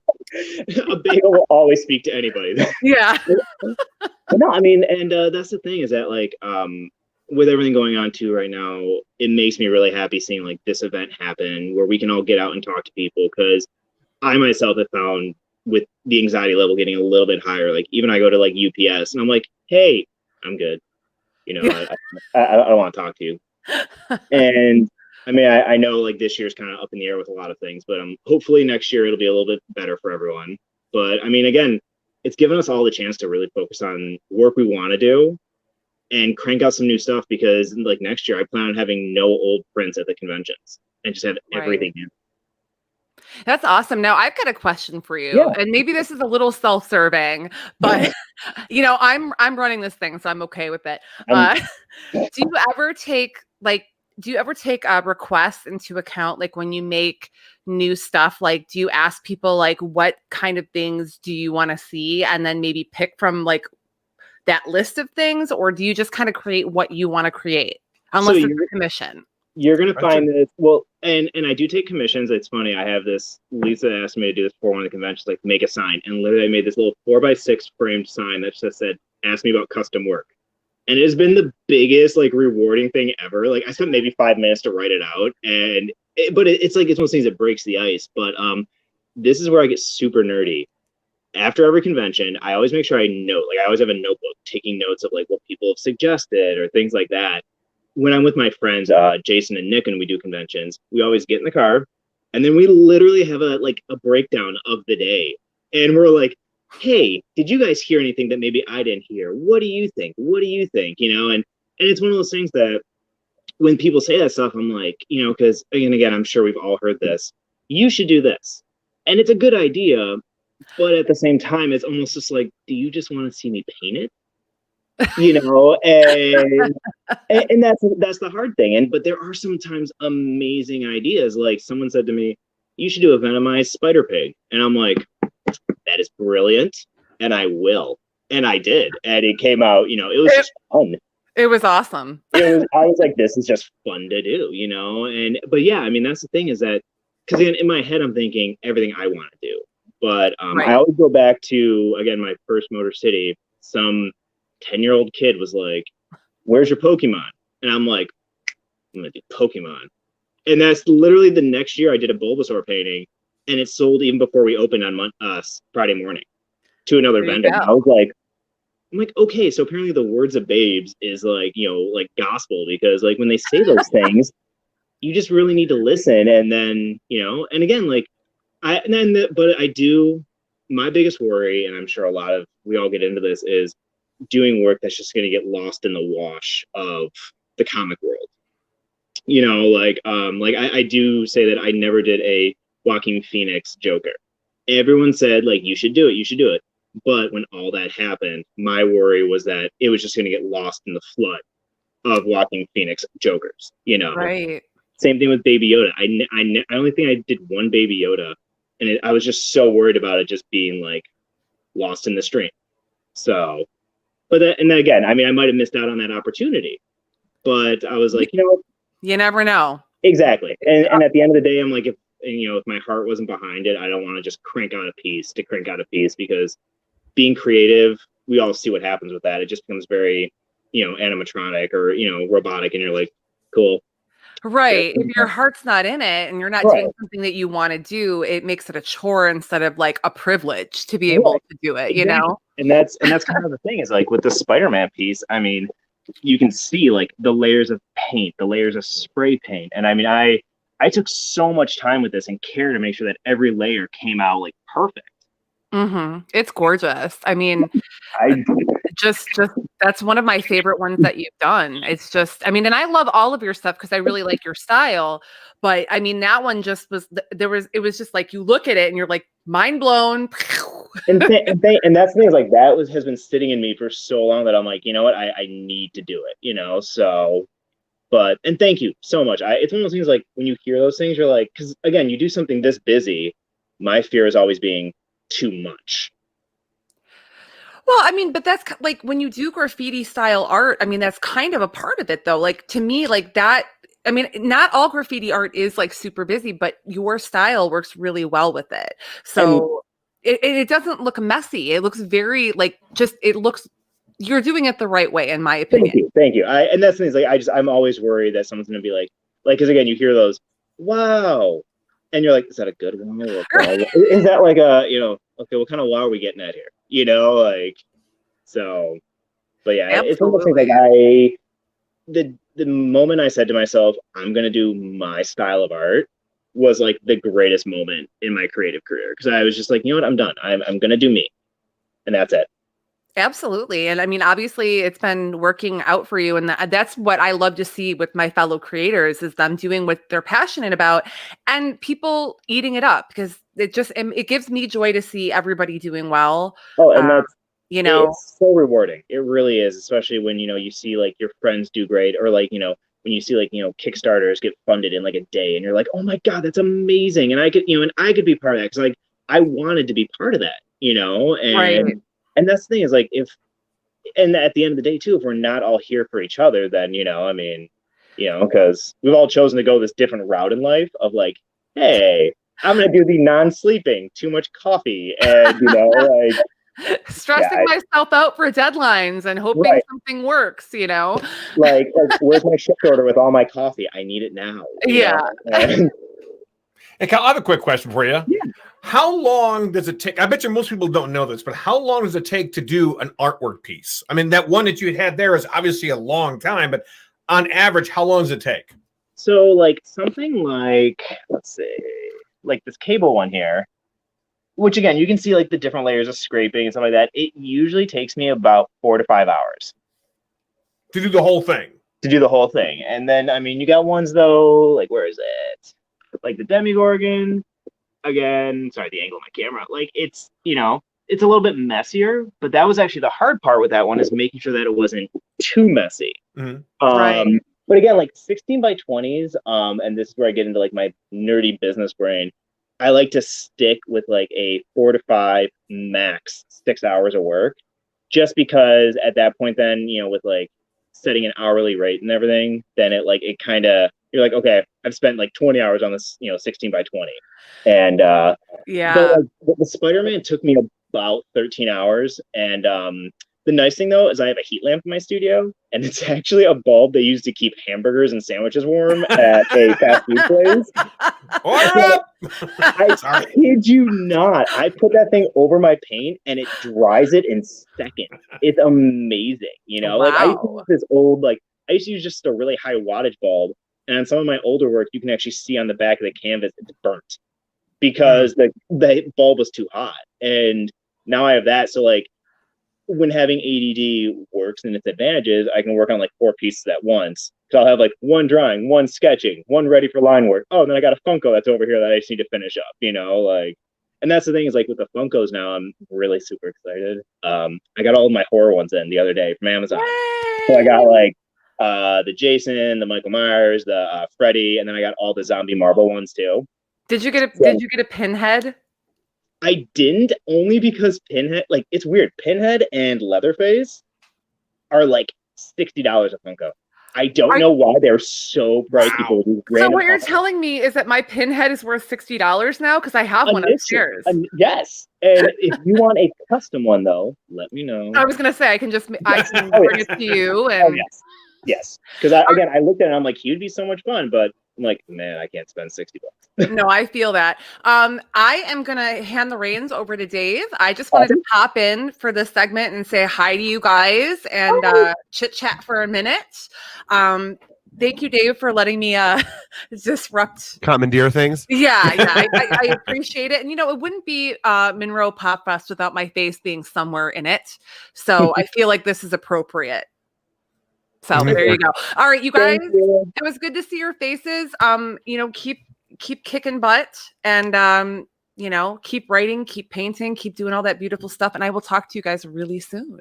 bagel will always speak to anybody. Yeah. No, I mean, and that's the thing is that like with everything going on too right now, it makes me really happy seeing like this event happen where we can all get out and talk to people, because I myself have found with the anxiety level getting a little bit higher, like even I go to like UPS and I'm like, hey, I'm good. You know, I don't want to talk to you. And I mean, I know like this year's kind of up in the air with a lot of things, but hopefully next year it'll be a little bit better for everyone. But I mean, again, it's given us all the chance to really focus on work we want to do and crank out some new stuff, because like next year I plan on having no old prints at the conventions and just have everything new. That's awesome. Now I've got a question for you, and maybe this is a little self-serving, but you know, I'm running this thing, so I'm okay with it. Do you ever take requests into account, like when you make new stuff? Like, do you ask people like, what kind of things do you want to see, and then maybe pick from like that list of things, or do you just kind of create what you want to create, unless it's a commission? You're going to find this, well, and I do take commissions. It's funny. I have this, Lisa asked me to do this for one of the conventions, like make a sign. And literally I made this little 4x6 framed sign that just said, ask me about custom work. And it has been the biggest, like rewarding thing ever. Like I spent maybe 5 minutes to write it out. And, it's like, it's one of those things that breaks the ice. But this is where I get super nerdy. After every convention, I always make sure I note, like I always have a notebook taking notes of like what people have suggested or things like that. When I'm with my friends, Jason and Nick, and we do conventions, we always get in the car and then we literally have a breakdown of the day. And we're like, hey, did you guys hear anything that maybe I didn't hear? What do you think? What do you think? You know, and it's one of those things that when people say that stuff, I'm like, you know, because again, I'm sure we've all heard this. You should do this. And it's a good idea. But at the same time, it's almost just like, do you just want to see me paint it? You know, and that's the hard thing. But there are sometimes amazing ideas. Like someone said to me, you should do a venomized spider pig. And I'm like, that is brilliant. And I will. And I did. And it came out, you know, it was just fun. It was awesome. I was like, this is just fun to do, you know? But yeah, I mean, that's the thing is that, because in my head, I'm thinking everything I want to do. But I always go back to, again, my first Motor City. Some 10-year-old kid was like, where's your Pokemon? And I'm like, I'm going to do Pokemon. And that's literally the next year I did a Bulbasaur painting, and it sold even before we opened on Friday morning to another vendor. I was like, okay, so apparently the words of babes is like, you know, like gospel, because like when they say those things, you just really need to listen. And then, you know, and again, like, but I do, my biggest worry, and I'm sure we all get into this, is doing work that's just going to get lost in the wash of the comic world. You know, like I do say that I never did a Joaquin Phoenix Joker. Everyone said like, you should do it. But when all that happened, my worry was that it was just going to get lost in the flood of Joaquin Phoenix Jokers, you know? Right. Same thing with Baby Yoda. I only think I did one Baby Yoda. and I was just so worried about it just being like lost in the stream. So, but and then again, I mean, I might have missed out on that opportunity, but I was like, you never know. Exactly. And at the end of the day, I'm like, if my heart wasn't behind it, I don't want to just crank out a piece because being creative, we all see what happens with that. It just becomes very, animatronic or, robotic, and you're like, cool. Right. If your heart's not in it and you're not doing something that you want to do, it makes it a chore instead of like a privilege to be able to do it, And that's kind of the thing is like with the Spider-Man piece, I mean, you can see like the layers of paint, the layers of spray paint. And I mean, I took so much time with this and care to make sure that every layer came out like perfect. It's gorgeous. I mean, just that's one of my favorite ones that you've done. It's just, I mean, and I love all of your stuff because I really like your style. But I mean, that one just was, it was just like, you look at it and you're like mind blown. and that's the thing is like, has been sitting in me for so long that I'm like, you know what, I need to do it, so, and thank you so much. It's one of those things like when you hear those things, you're like, because again, you do something this busy, my fear is always being too much. Well, I mean, but that's like when you do graffiti style art, I mean, that's kind of a part of it though. Like to me, like that, I mean, not all graffiti art is like super busy, but your style works really well with it. So it doesn't look messy. It looks very like you're doing it the right way, in my opinion. Thank you. And that's the thing is like, I'm always worried that someone's going to be like, because again, you hear those, wow. And you're like, is that a good one? Is that like okay, what kind of wow are we getting at here? Like, so, but yeah, Absolutely. It's almost like the moment I said to myself, I'm going to do my style of art was like the greatest moment in my creative career. Cause I was just like, you know what, I'm done. I'm going to do me. And that's it. Absolutely. And I mean, obviously it's been working out for you. And that's what I love to see with my fellow creators is them doing what they're passionate about and people eating it up because it gives me joy to see everybody doing well. Oh, and that's, it's so rewarding. It really is, especially when, you see like your friends do great or like, when you see like, Kickstarters get funded in like a day and you're like, oh my God, that's amazing. And I could, and I could be part of that. Cause like, I wanted to be part of that, and right. And that's the thing is like and at the end of the day too, if we're not all here for each other, then, I mean, because we've all chosen to go this different route in life of like, hey, I'm going to do the non-sleeping, too much coffee and, like stressing myself out for deadlines and hoping something works, like where's my shift order with all my coffee? I need it now. Hey, Kyle, I have a quick question for you. Yeah. How long does it take? I bet you most people don't know this, but how long does it take to do an artwork piece? I mean, that one that you had there is obviously a long time, but on average, how long does it take? So like something like, let's see, like this cable one here, which again, you can see like the different layers of scraping and stuff like that. It usually takes me about 4 to 5 hours. To do the whole thing? To do the whole thing. And then, I mean, you got ones though, like where is it? Like the Demigorgon, again, sorry, the angle of my camera. Like it's, it's a little bit messier, but that was actually the hard part with that one is making sure that it wasn't too messy. Right. But again, like 16 by 20s, and this is where I get into like my nerdy business brain. I like to stick with like a 4 to 5 max 6 hours of work, just because at that point, then, with like setting an hourly rate and everything, then it kind of, you're like, okay, I've spent like 20 hours on this, 16 by 20. And but like, the Spider-Man took me about 13 hours. And the nice thing though is I have a heat lamp in my studio, and it's actually a bulb they use to keep hamburgers and sandwiches warm at a fast food place. I kid you not. I put that thing over my paint and it dries it in seconds. It's amazing, Like I used to use this old, I used to use just a really high wattage bulb. And on some of my older work, you can actually see on the back of the canvas, it's burnt because the bulb was too hot. And now I have that. So like when having ADD works in its advantages, I can work on like 4 pieces at once. So I'll have like one drawing, one sketching, one ready for line work. Oh, and then I got a Funko that's over here that I just need to finish up, and that's the thing is like with the Funkos now, I'm really super excited. I got all of my horror ones in the other day from Amazon. So I got like the Jason, the Michael Myers, the Freddy, and then I got all the zombie marble ones too. Did you get a pinhead? I didn't, only because Pinhead, like, it's weird. Pinhead and Leatherface are like $60 a Funko. I don't know why they're so pricey for these So random what you're Funkos. telling me is that my Pinhead is worth $60 now because I have one upstairs. Yes, and if you want a custom one though, let me know. I was gonna say I can Oh, bring it to you. And yes, because I looked at it and I'm like, he would be so much fun, but I'm like, man, I can't spend $60. No, I feel that. I am gonna hand the reins over to Dave. I just wanted to pop in for this segment and say hi to you guys and chit chat for a minute. Thank you, Dave, for letting me disrupt. Commandeer things. Yeah, I appreciate it. And it wouldn't be Monroe Pop Fest without my face being somewhere in it. So I feel like this is appropriate. So there you go. All right, you guys. It was good to see your faces. Keep kicking butt and keep writing, keep painting, keep doing all that beautiful stuff. And I will talk to you guys really soon.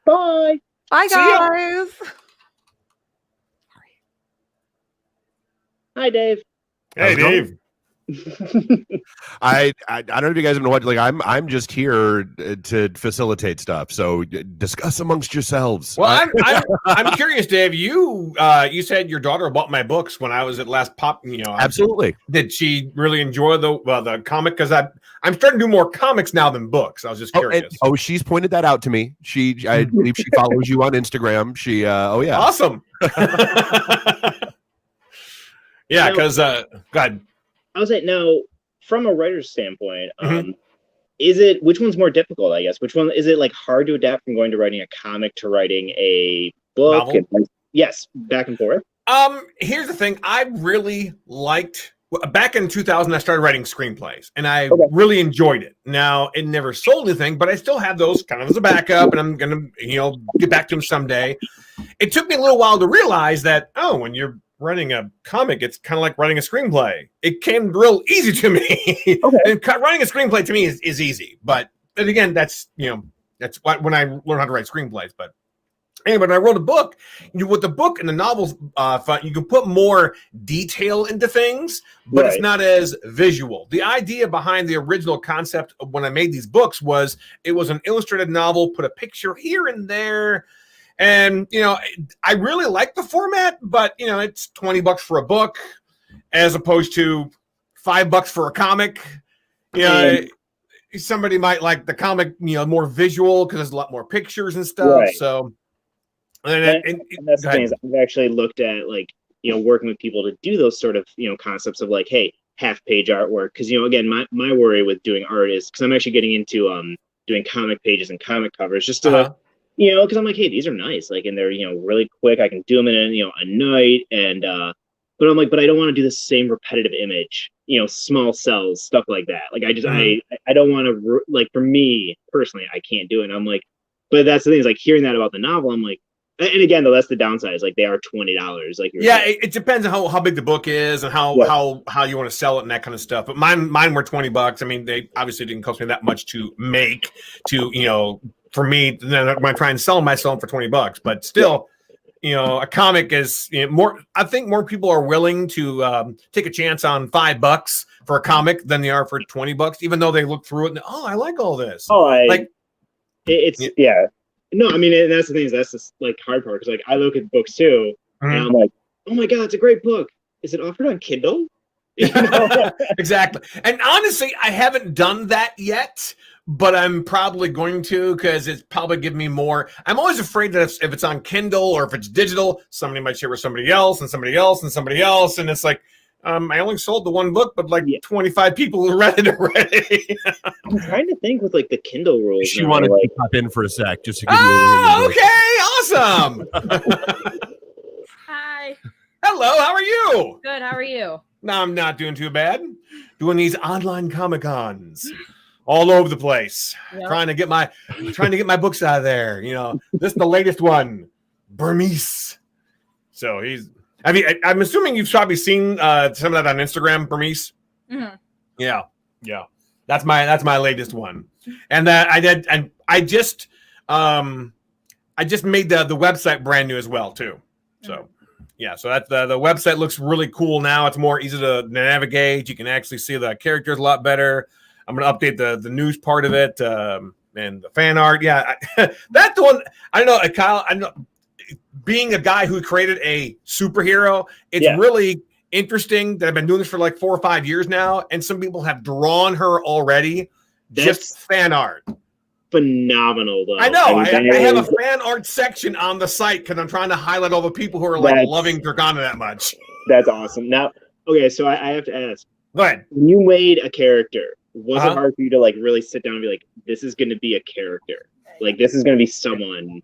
Bye. Bye, See ya. guys. Hi, Dave. Hey, Dave. I don't know if you guys know what, like, I'm just here to facilitate stuff. So discuss amongst yourselves. Well, I'm curious, Dave. You said your daughter bought my books when I was at last Pop. Absolutely. Did she really enjoy the comic? Because I'm starting to do more comics now than books. I was just curious. She's pointed that out to me. I believe she follows you on Instagram. Yeah. Awesome. Yeah, because go ahead. I was like, now, from a writer's standpoint, which one's more difficult, I guess? Which one is it, like, hard to adapt from going to writing a comic to writing a book? Yes, back and forth. Here's the thing. I really liked, back in 2000, I started writing screenplays, and I really enjoyed it. Now, it never sold anything, but I still have those kind of as a backup, and I'm going to, get back to them someday. It took me a little while to realize that, when you're writing a comic, it's kind of like writing a screenplay. It came real easy to me. And writing a screenplay to me is easy. But again, that's when I learned how to write screenplays. But anyway, when I wrote a book, with the book and the novels, you can put more detail into things, but it's not as visual. The idea behind the original concept of when I made these books was it was an illustrated novel, put a picture here and there. And, I really like the format, but, it's $20 for a book as opposed to $5 for a comic. Somebody might like the comic, more visual because there's a lot more pictures and stuff. Right. So, and that's the thing is I've actually looked at, like, working with people to do those sort of, concepts of, like, hey, half-page artwork. Because, again, my worry with doing art is because I'm actually getting into doing comic pages and comic covers just to because I'm like, hey, these are nice, like, and they're, really quick. I can do them in a night, and but I'm like, but I don't want to do the same repetitive image, small cells, stuff like that. Like, I just I don't want to, like, for me personally, I can't do it. And I'm like, but that's the thing is, like, hearing that about the novel, I'm like, and again though, that's the downside is, like, they are $20, like, it depends on how big the book is and how you want to sell it and that kind of stuff. But mine were $20. I mean, they obviously didn't cost me that much to make, for me, then when I try and sell them, I sell them for $20. But still, a comic is more. I think more people are willing to take a chance on $5 for a comic than they are for $20. Even though they look through it and I like all this. It's No, I mean, and that's the thing is that's the, like, hard part because, like, I look at books too, and I'm like, oh my god, it's a great book. Is it offered on Kindle? Exactly. And honestly, I haven't done that yet, but I'm probably going to because it's probably giving me more. I'm always afraid that if it's on Kindle or if it's digital, somebody might share with somebody else and somebody else and somebody else. And it's like, I only sold the one book, but like 25 people read it already. I'm trying to think with, like, the Kindle rules. She wanted to pop in for a sec just to give you awesome. Hi. Hello, how are you? Good, how are you? No, I'm not doing too bad. Doing these online Comic-Cons all over the place. Yep. Trying to get my books out of there. This is the latest one, Burmese. So I'm assuming you've probably seen some of that on Instagram, Burmese. Mm-hmm. Yeah. That's my latest one, and that I just made the website brand new as well too. So so that the website looks really cool now. It's more easy to navigate. You can actually see the characters a lot better. I'm gonna update the news part of it and the fan art. Yeah, that's the one. I don't know, Kyle. I know, being a guy who created a superhero, it's really interesting that I've been doing this for like 4 or 5 years now, and some people have drawn her already. Just fan art. Phenomenal, though. I know. I have a is- fan art section on the site because I'm trying to highlight all the people who are like loving Dragana that much. That's awesome. Now, okay, so I have to ask. Go ahead. When you made a character, was it hard for you to like really sit down and be like, this is going to be a character? Like, this is going to be someone,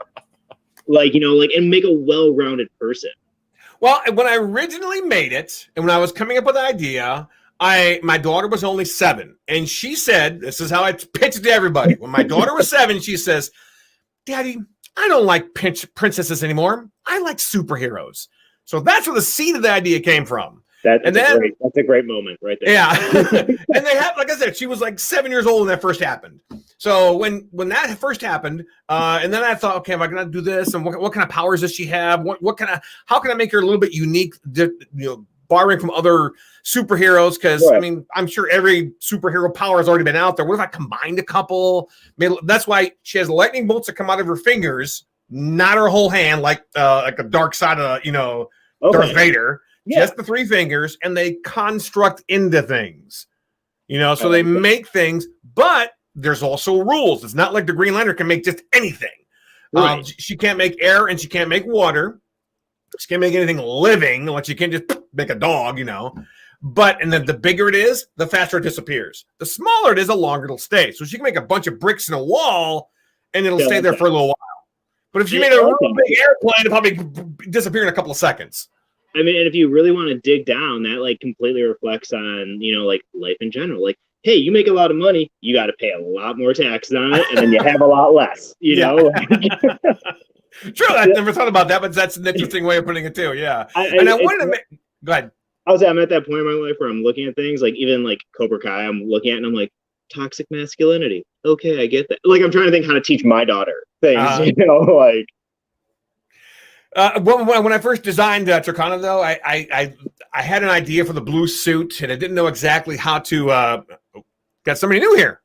like, you know, like, and make a well-rounded person. Well, when I originally made it, and when I was coming up with the idea, my daughter was only 7, and she said, this is how I pitched it to everybody. When my daughter was 7, she says, Daddy, I don't like princesses anymore. I like superheroes. So that's where the seed of the idea came from. That's a great moment right there. Yeah. And they have, like I said, she was like 7 years old when that first happened. So when that first happened, and then I thought, okay, am I going to do this? And what kind of powers does she have? How can I make her a little bit unique, borrowing from other superheroes? Because I mean, I'm sure every superhero power has already been out there. What if I combined a couple? Maybe that's why she has lightning bolts that come out of her fingers, not her whole hand, like a dark side of Darth Vader. Just the 3 fingers, and they construct into things. So they make things, but there's also rules. It's not like the Green Lantern can make just anything. Right. She can't make air, and she can't make water. She can't make anything living. Like she can't just make a dog, But and then the bigger it is, the faster it disappears. The smaller it is, the longer it'll stay. So she can make a bunch of bricks in a wall, and it'll stay there for a little while. But if she made a real big airplane, it'll probably disappear in a couple of seconds. I mean, and if you really want to dig down, that like completely reflects on, like life in general. Like, hey, you make a lot of money, you got to pay a lot more taxes on it, and then you have a lot less, know? True, I never thought about that, but that's an interesting way of putting it too. Yeah. I wanted to make, go ahead. I'm at that point in my life where I'm looking at things like even like Cobra Kai, I'm looking at and I'm like, toxic masculinity. Okay, I get that. Like, I'm trying to think how to teach my daughter things, like. When I first designed Turkana, though, I had an idea for the blue suit, and I didn't know exactly how to. Got somebody new here.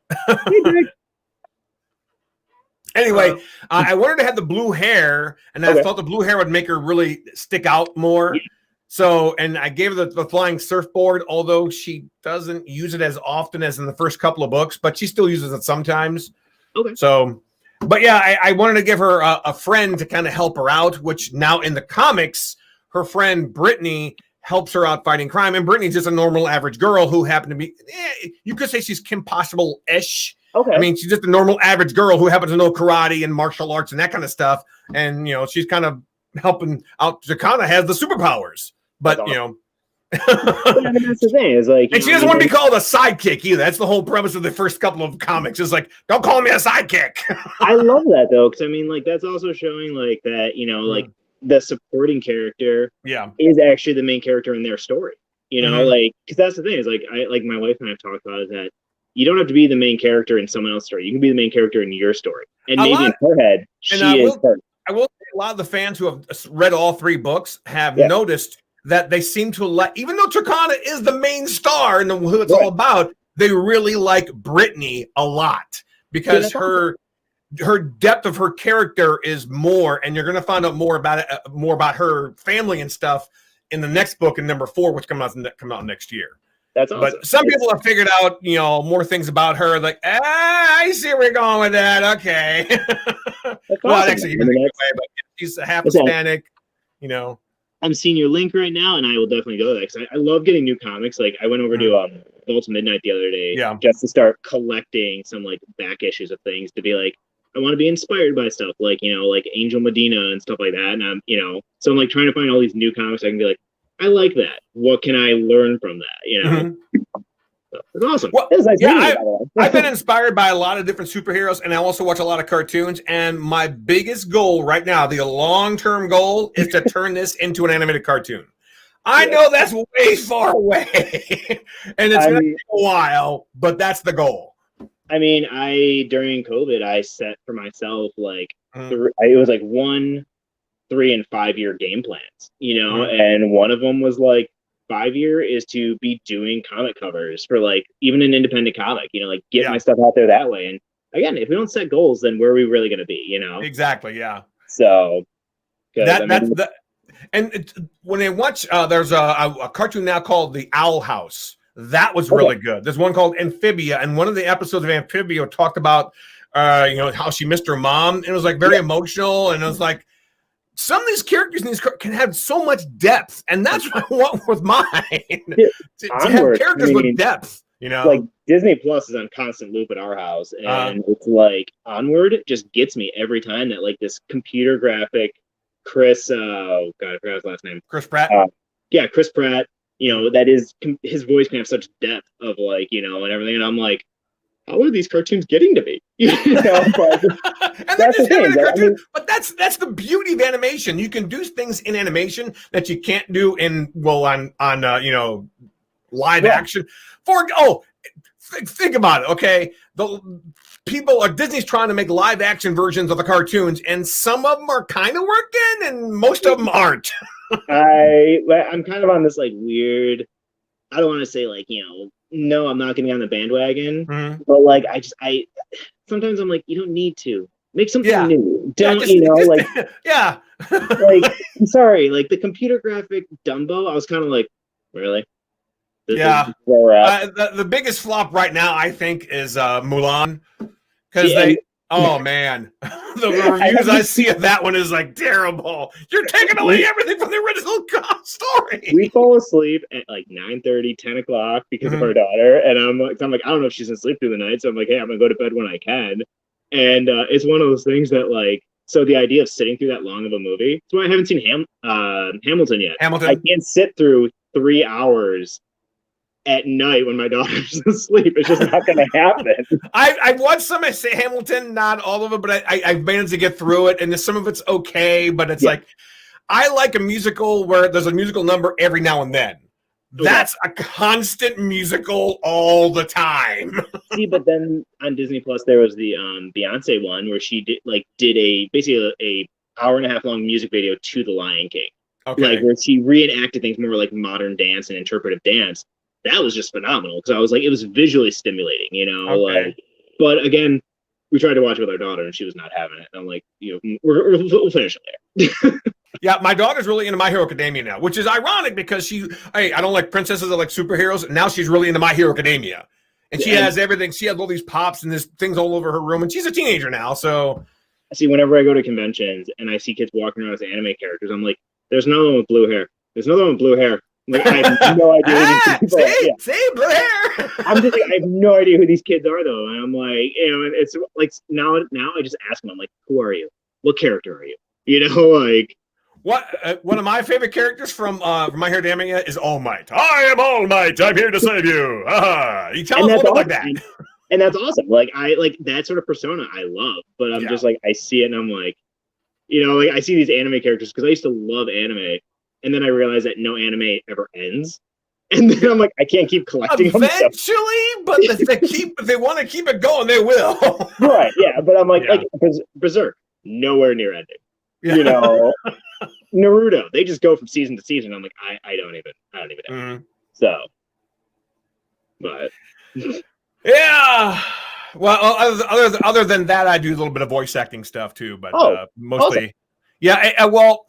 Anyway, I wanted to have the blue hair, and I thought the blue hair would make her really stick out more. Yeah. So, and I gave her the flying surfboard, although she doesn't use it as often as in the first couple of books, but she still uses it sometimes. Okay. So. But yeah, I wanted to give her a friend to kind of help her out, which now in the comics, her friend Brittany helps her out fighting crime. And Brittany's just a normal average girl who happened to be, you could say she's Kim Possible-ish. Okay. I mean, she's just a normal average girl who happens to know karate and martial arts and that kind of stuff. And, she's kind of helping out. Zakana has the superpowers, but, I mean, that's the thing. Is like, and she doesn't want to be called a sidekick either. That's the whole premise of the first couple of comics. Is like, don't call me a sidekick. I love that though, because I mean, like that's also showing like that, like the supporting character, is actually the main character in their story. Like because that's the thing is like my wife and I have talked about is that you don't have to be the main character in someone else's story. You can be the main character in your story, and maybe in her head she is. I will say a lot of the fans who have read all 3 books have noticed that they seem to like, even though Turkana is the main star and who it's all about, they really like Brittany a lot because her depth of her character is more, and you're going to find out more about it, more about her family and stuff in the next book in number 4, which come out next year. That's awesome. But some people have figured out, more things about her. Like, I see where you're going with that. Okay. Well, actually, but she's half Hispanic, I'm seeing your link right now, and I will definitely go there because I love getting new comics. Like I went over to Vault Midnight the other day, just to start collecting some like back issues of things to be like, I want to be inspired by stuff like like Angel Medina and stuff like that. And I'm so I'm like trying to find all these new comics I can be like, I like that. What can I learn from that? So it's awesome. Well, I've been inspired by a lot of different superheroes, and I also watch a lot of cartoons. And my biggest goal right now, the long-term goal, is to turn this into an animated cartoon. I know that's way far away, and it's going to take a while, but that's the goal. I mean, during COVID, I set for myself like it was like 1, 3, and 5 year game plans, and one of them was like 5-year is to be doing comic covers for like even an independent comic, you know, like get my stuff out there that way. And again, if we don't set goals, then where are we really going to be, you know? Exactly. Yeah. So when they watch, there's a cartoon now called The Owl House. That was really good. There's one called Amphibia, and one of the episodes of Amphibia talked about, you know, how she missed her mom. And it was like very emotional, and it was like some of these characters in these can have so much depth, and that's what I want with mine. to have characters with depth, you know. Like Disney Plus is on constant loop at our house, and it's like Onward just gets me every time. That like this computer graphic Chris, oh god, I forgot his last name. Chris Pratt. Yeah, Chris Pratt. You know, that is his voice can have such depth of like, you know, and everything. And I'm like, how are these cartoons getting to me? You know, but that's the thing. Cartoon, but that's the beauty of animation. You can do things in animation that you can't do in on you know, live action. Think about it. Okay, Disney's trying to make live action versions of the cartoons, and some of them are kind of working, and most of them aren't. I'm kind of on this like weird. I don't want to say like, you know, no, I'm not going to be on the bandwagon, but like I sometimes I'm like, you don't need to make something new. Don't you know like yeah. Like I'm sorry, like the computer graphic Dumbo. I was kind of like, really. The biggest flop right now, I think, is Mulan, because oh man, the reviews I see of that one is like terrible. You're taking away everything from the original story. We fall asleep at like 9:30, 10 o'clock because of our daughter, and I'm like, I don't know if she's gonna sleep through the night, so I'm like, hey, I'm gonna go to bed when I can. And it's one of those things that like, so the idea of sitting through that long of a movie. That's why I haven't seen Hamilton yet. I can't sit through 3 hours at night when my daughter's asleep. It's just not going to happen. I've watched some of Hamilton, not all of it, but I've managed to get through it, and some of it's okay, but it's like, I like a musical where there's a musical number every now and then. That's a constant musical all the time. See, but then on Disney Plus, there was the Beyonce one where she did basically a hour and a half long music video to The Lion King. Okay. Like where she reenacted things more like modern dance and interpretive dance. That was just phenomenal because I was like, it was visually stimulating, you know. Like, but again, we tried to watch it with our daughter and she was not having it. And I'm like, you know, we'll finish it there. Yeah, my daughter's really into My Hero Academia now, which is ironic because I don't like princesses, I like superheroes. And now she's really into My Hero Academia, and she has everything. She has all these pops and there's things all over her room, and she's a teenager now. So, see, whenever I go to conventions and I see kids walking around as anime characters, I'm like, there's no one with blue hair. There's another one with blue hair. Like, I have no idea who these people are. See, blue hair. I'm just like, I have no idea who these kids are though. And I'm like, you know, and it's like now I just ask them, I'm like, who are you? What character are you? You know, like one of my favorite characters from My Hero Academia is All Might. I am All Might. I'm here to save you. He tells a little bit like that. And that's awesome. Like I like that sort of persona I love, but I'm just like, I see it and I'm like, you know, like I see these anime characters because I used to love anime. And then I realized that no anime ever ends. And then I'm like, I can't keep collecting eventually, but if they want to keep it going, they will. Right, yeah. But I'm like Berserk, nowhere near ending. Yeah. You know, Naruto, they just go from season to season. I'm like, I don't even know. So, but yeah. Well, other than that, I do a little bit of voice acting stuff too, but mostly, awesome. Yeah. Well,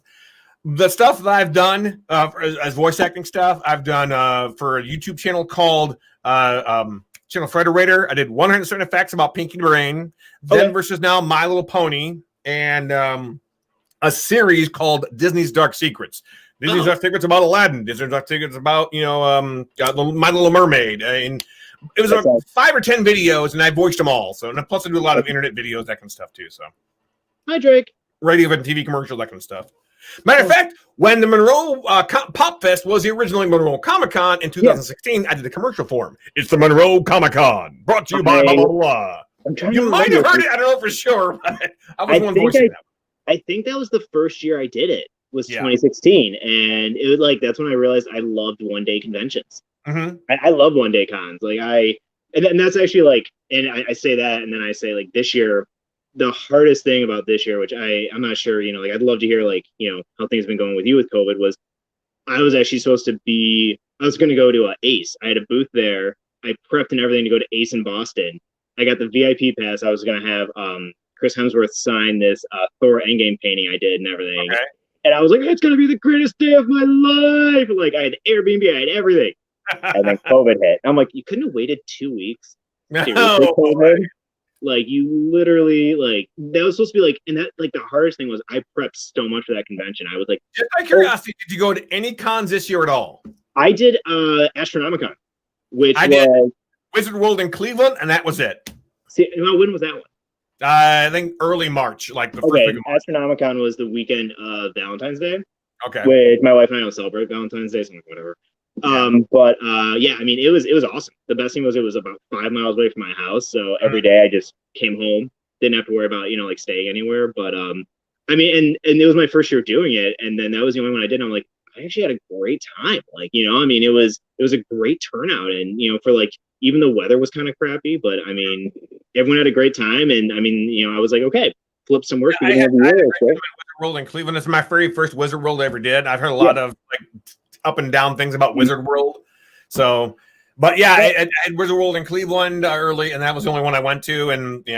the stuff that I've done as voice acting stuff, I've done for a YouTube channel called Channel Frederator. I did 107 Facts about Pinky and the Brain, Then versus Now, My Little Pony, and a series called Disney's Dark Secrets. Disney's Dark Secrets about Aladdin. Disney's Dark Secrets about, you know, My Little Mermaid. And it was 5 or 10 videos, and I voiced them all. So, and plus I do a lot of internet videos, that kind of stuff too. So, hi Drake. Radio and TV commercials, that kind of stuff. Matter of fact, when the Monroe Pop Fest was originally Monroe Comic Con in 2016, I did a commercial for him. It's the Monroe Comic Con, brought to you by blah, blah, blah. You might have heard it. I don't know for sure, but I was one voicing that. I think that was the first year I did it, was 2016. And it was like, that's when I realized I loved one-day conventions. I love one-day cons. Like and that's actually like, and I say that, and then I say like this year, the hardest thing about this year, which I'm not sure, you know, like I'd love to hear like, you know, how things have been going with you with COVID, was I was actually supposed to be. I was going to go to Ace. I had a booth there. I prepped and everything to go to Ace in Boston. I got the VIP pass. I was going to have Chris Hemsworth sign this Thor Endgame painting I did and everything. Okay. And I was like, it's going to be the greatest day of my life. Like, I had Airbnb, I had everything. And then COVID hit. I'm like, you couldn't have waited 2 weeks? COVID? Like, you literally, like, that was supposed to be like, and that, like, the hardest thing was I prepped so much for that convention. I was like, just by curiosity, did you go to any cons this year at all? I did Astronomicon, which I did Wizard World in Cleveland, and that was it. See, when was that one? I think early March, like the first week of March. Astronomicon was the weekend of Valentine's Day. Okay. Which my wife and I don't celebrate Valentine's Day, so I'm like, whatever. Yeah, I mean, it was awesome. The best thing was it was about 5 miles away from my house, so every day I just came home, didn't have to worry about like staying anywhere. But I mean, and it was my first year doing it, and then that was the only one I did. And I'm like, I actually had a great time. Like, I mean, it was a great turnout, and for like even the weather was kind of crappy, but I mean, everyone had a great time, and I mean, I was like, okay, flip some work. I had Wizard World in Cleveland. This is my very first Wizard World I ever did. I've heard a lot of like up and down things about Wizard World. So, but yeah, I had Wizard World in Cleveland early, and that was the only one I went to, and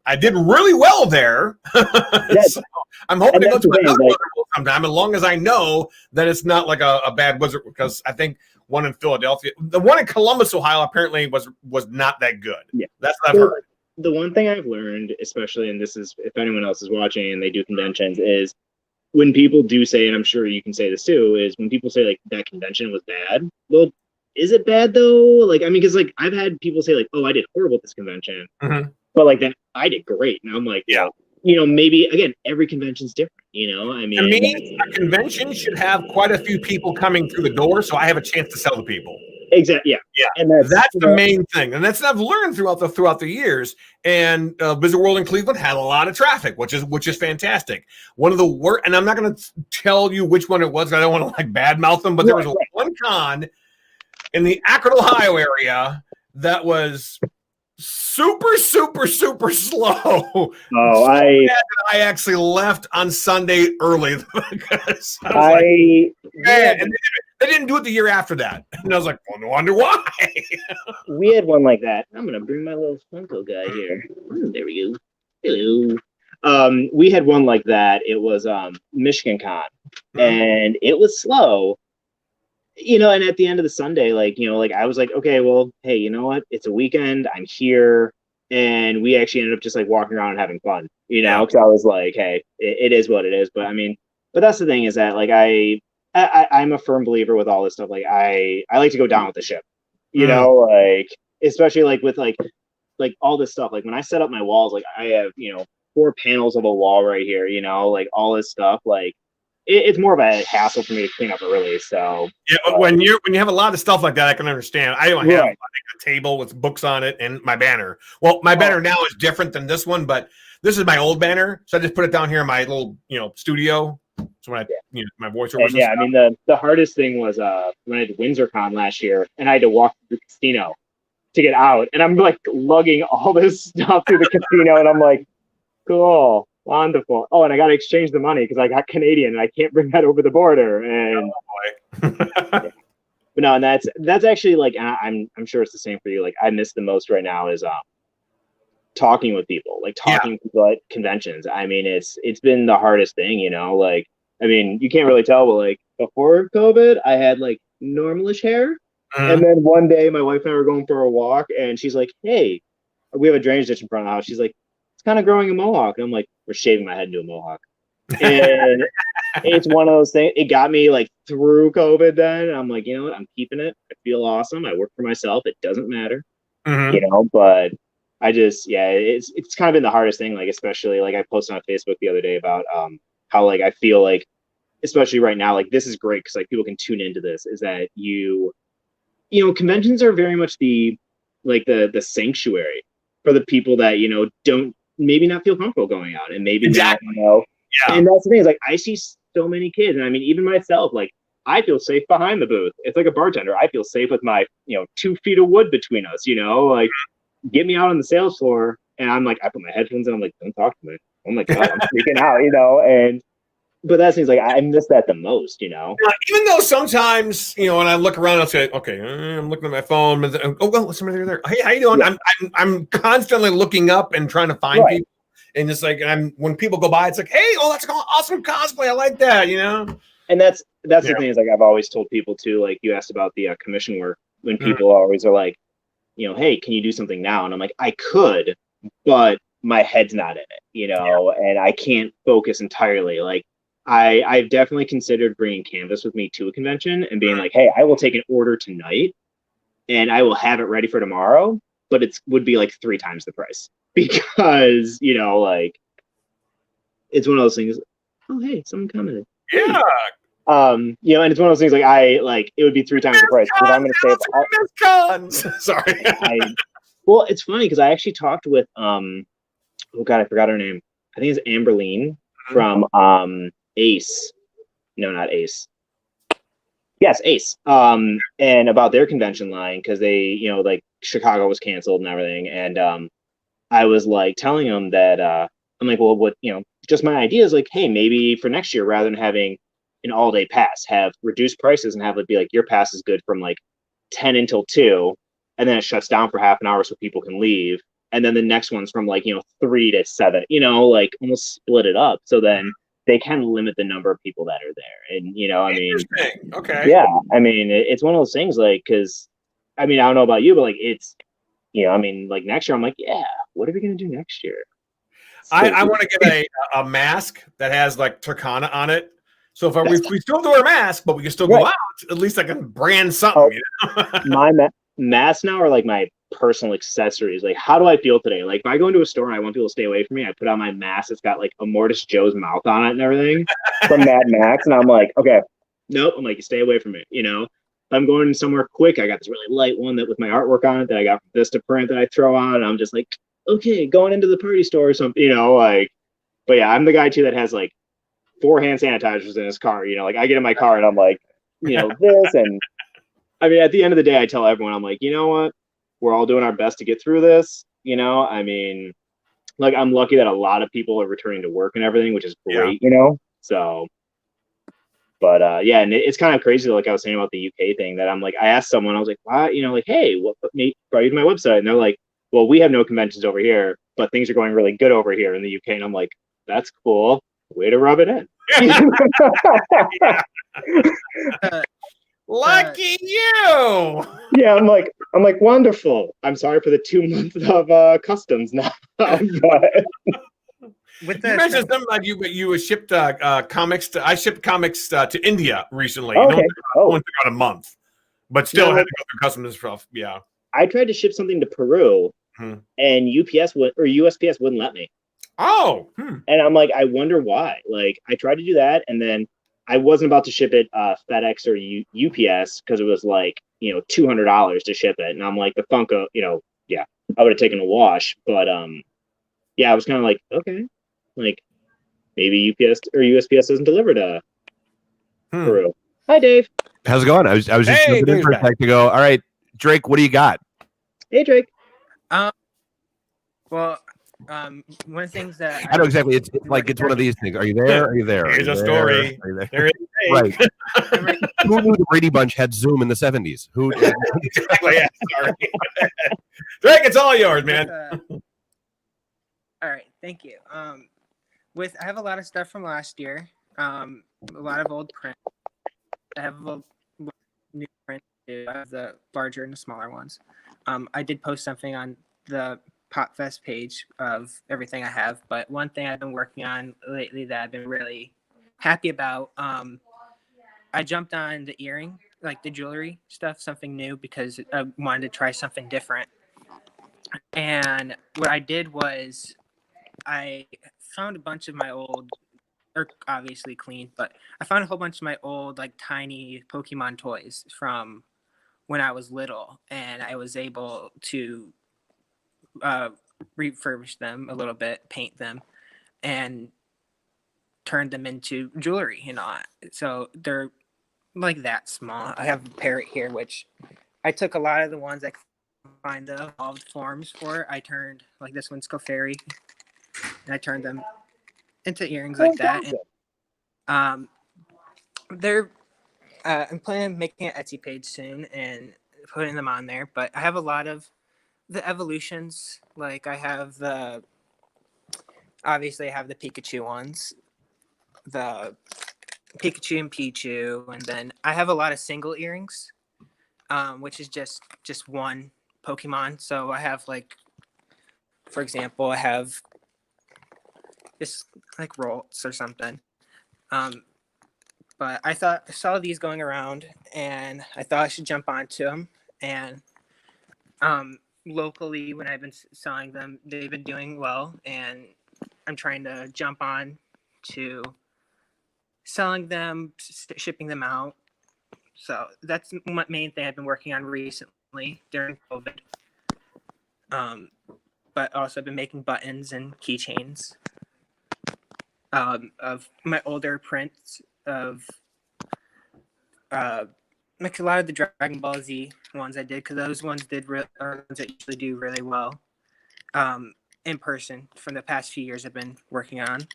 I did really well there. So I'm hoping to go to another Wizard World sometime, as long as I know that it's not like a bad Wizard, because I think one in Philadelphia, the one in Columbus, Ohio, apparently was not that good. Yeah, that's what I've heard. The one thing I've learned, especially, and this is if anyone else is watching and they do conventions, is when people do say, and I'm sure you can say this too, is when people say like that convention was bad. Well, is it bad though? Like, I mean, because like I've had people say like, oh, I did horrible at this convention, but like then I did great, and I'm like, yeah, maybe again, every convention's different. I mean, to me, a convention should have quite a few people coming through the door, so I have a chance to sell to people. Exactly. Yeah. And that's the main thing, and that's what I've learned throughout the years. And Wizard World in Cleveland had a lot of traffic, which is fantastic. One of the worst, and I'm not going to tell you which one it was. I don't want to like badmouth them, but there was one con in the Akron, Ohio area that was super slow. Oh, I actually left on Sunday early because I was man, and they didn't do it the year after that, and I was like, well, no wonder why. We had one like that. I'm gonna bring my little Funko guy here. There we go. Hello. We had one like that. It was Michigan Con, and it was slow. And at the end of the Sunday, like, like I was like, okay, well, hey, you know what? It's a weekend. I'm here. And we actually ended up just like walking around and having fun, because I was like, hey, it is what it is. But I mean, but that's the thing is that like, I'm a firm believer with all this stuff. Like I like to go down with the ship, like, especially like with like all this stuff. Like when I set up my walls, like I have, 4 panels of a wall right here, like all this stuff, like, it's more of a hassle for me to clean up early. So yeah, when you have a lot of stuff like that, I can understand. I don't have I think a table with books on it and my banner. Well, my banner now is different than this one, but this is my old banner, so I just put it down here in my little studio. So when I my voiceover. Yeah, I mean the hardest thing was when I did WindsorCon last year, and I had to walk through the casino to get out, and I'm like lugging all this stuff through the casino, and I'm like, cool. Wonderful. Oh, and I got to exchange the money because I got Canadian and I can't bring that over the border. And but no, and that's actually like I'm sure it's the same for you. Like I miss the most right now is talking with people, like talking to people at conventions. I mean, it's been the hardest thing, Like I mean, you can't really tell, but like before COVID, I had like normalish hair, and then one day my wife and I were going for a walk, and she's like, "Hey, we have a drainage ditch in front of the house." She's like, kind of growing a mohawk, and I'm like, we're shaving my head into a mohawk, and it's one of those things. It got me like through COVID. Then and I'm like, you know what? I'm keeping it. I feel awesome. I work for myself. It doesn't matter, But I just, it's kind of been the hardest thing. Like especially like I posted on Facebook the other day about how like I feel like, especially right now, like this is great because like people can tune into this. Is that conventions are very much the sanctuary for the people that don't. Maybe not feel comfortable going out, and maybe not, And that's the thing is like I see so many kids, and I mean even myself, like I feel safe behind the booth. It's like a bartender. I feel safe with my 2 feet of wood between us. Like get me out on the sales floor, and I'm like I put my headphones on. I'm like, don't talk to me. Oh my god, I'm freaking out. but that seems like I miss that the most, you know. Even though sometimes, you know, when I look around, I'll say, okay, I'm looking at my phone. Oh, well, somebody there. Hey, how you doing? Yeah. I'm constantly looking up and trying to find people, and just like, when people go by, it's like, hey, oh, that's awesome cosplay. I like that, you know. And that's the thing is, like, I've always told people too. Like, you asked about the commission work, when people always are like, you know, hey, can you do something now? And I'm like, I could, but my head's not in it, you know, and I can't focus entirely. Like, I've definitely considered bringing canvas with me to a convention and being like, hey, I will take an order tonight and I will have it ready for tomorrow, but it would be like 3 times the price because, you know, like, it's one of those things. Oh, hey, someone commented. Yeah. You know, and it's one of those things like it would be 3 times the price. If I'm going to save Sorry. Well, it's funny because I actually talked with oh god, I forgot her name. I think it's Amberline from Ace. No, not Ace. Yes, Ace. And about their convention line, because they, you know, like Chicago was canceled and everything. And I was like telling them that I'm like, well, what, you know, just my idea is like, hey, maybe for next year, rather than having an all-day pass, have reduced prices and have it be like your pass is good from like 10 until 2, and then it shuts down for half an hour so people can leave. And then the next one's from like, you know, 3 to 7, you know, like almost split it up. So then they can limit the number of people that are there. And, you know, I mean, okay. Yeah. I mean, it's one of those things like, cause I mean, I don't know about you, but like, it's, you know, I mean, like next year, I'm like, yeah, what are we going to do next year? I want to get a mask that has like Turkana on it. So if we still do our mask, but we can still go out, at least I can brand something. You know? My masks now are like my personal accessories. Like, how do I feel today? Like, if I go into a store and I want people to stay away from me, I put on my mask. It's got like a Mortis Joe's mouth on it and everything from Mad Max. And I'm like, okay, nope. I'm like, you stay away from it. You know, if I'm going somewhere quick, I got this really light one that with my artwork on it that I got from Vistaprint that I throw on. And I'm just like, okay, going into the party store or something, you know, like, but yeah, I'm the guy too that has like 4 hand sanitizers in his car. You know, like I get in my car and I'm like, you know, this. And I mean, at the end of the day, I tell everyone, I'm like, you know what? We're all doing our best to get through this. You know, I mean, like I'm lucky that a lot of people are returning to work and everything, which is great, you know? So, but yeah, and it's kind of crazy, like I was saying about the UK thing, that I'm like, I asked someone, I was like, why, you know, like, hey, what put me brought you to my website? And they're like, well, we have no conventions over here, but things are going really good over here in the UK. And I'm like, that's cool. Way to rub it in. Lucky you. Yeah, I'm like, wonderful. I'm sorry for the 2 months of customs now. But you mentioned something like you shipped comics to. I shipped comics to India recently. Okay. It only took about a month, but still had to go through customs and stuff. Yeah. I tried to ship something to Peru, and USPS wouldn't let me. Oh. And I'm like, I wonder why. Like, I tried to do that, and then I wasn't about to ship it FedEx or UPS because it was like, you know, $200 to ship it, and I'm like, the Funko, you know, yeah, I would have taken a wash, but yeah, I was kind of like, okay, like maybe UPS or USPS doesn't deliver to Peru. Hi, Dave. How's it going? I was just jumping in for a sec to go. All right, Drake, what do you got? Hey, Drake. Well, one of the things that I know exactly. It's like it's one of these things. Are you there? Are you there? Here's a story. There is right. Who knew the Brady Bunch had Zoom in the 70s? Who? Exactly. Yeah, sorry. Drake, it's all yours, man. All right, thank you. I have a lot of stuff from last year. A lot of old print. I have a new print too. I have the larger and the smaller ones. I did post something on the Popfest page of everything I have, but one thing I've been working on lately that I've been really happy about, I jumped on the earring, like the jewelry stuff, something new, because I wanted to try something different. And what I did was I found a bunch of my old, or obviously clean, but I found a whole bunch of my old, like tiny Pokemon toys from when I was little, and I was able to refurbish them a little bit, paint them, and turn them into jewelry, you know. So they're like that small. I have a parrot here, which I took a lot of the ones I could find the evolved forms for. I turned, like this one's Clefairy, and I turned them into earrings like that. And They're I'm planning on making an Etsy page soon and putting them on there. But I have a lot of the evolutions. Like I have obviously I have the Pikachu ones, the Pikachu and Pichu, and then I have a lot of single earrings, which is just one Pokemon. So I have like, for example, I have just like Rolts or something. But I saw these going around, and I thought I should jump onto them. And locally, when I've been selling them, they've been doing well, and I'm trying to jump on to selling them, shipping them out. So that's the main thing I've been working on recently during COVID. But also I've been making buttons and keychains of my older prints of like a lot of the Dragon Ball Z ones I did, because those ones are ones that usually do really well in person from the past few years I've been working on.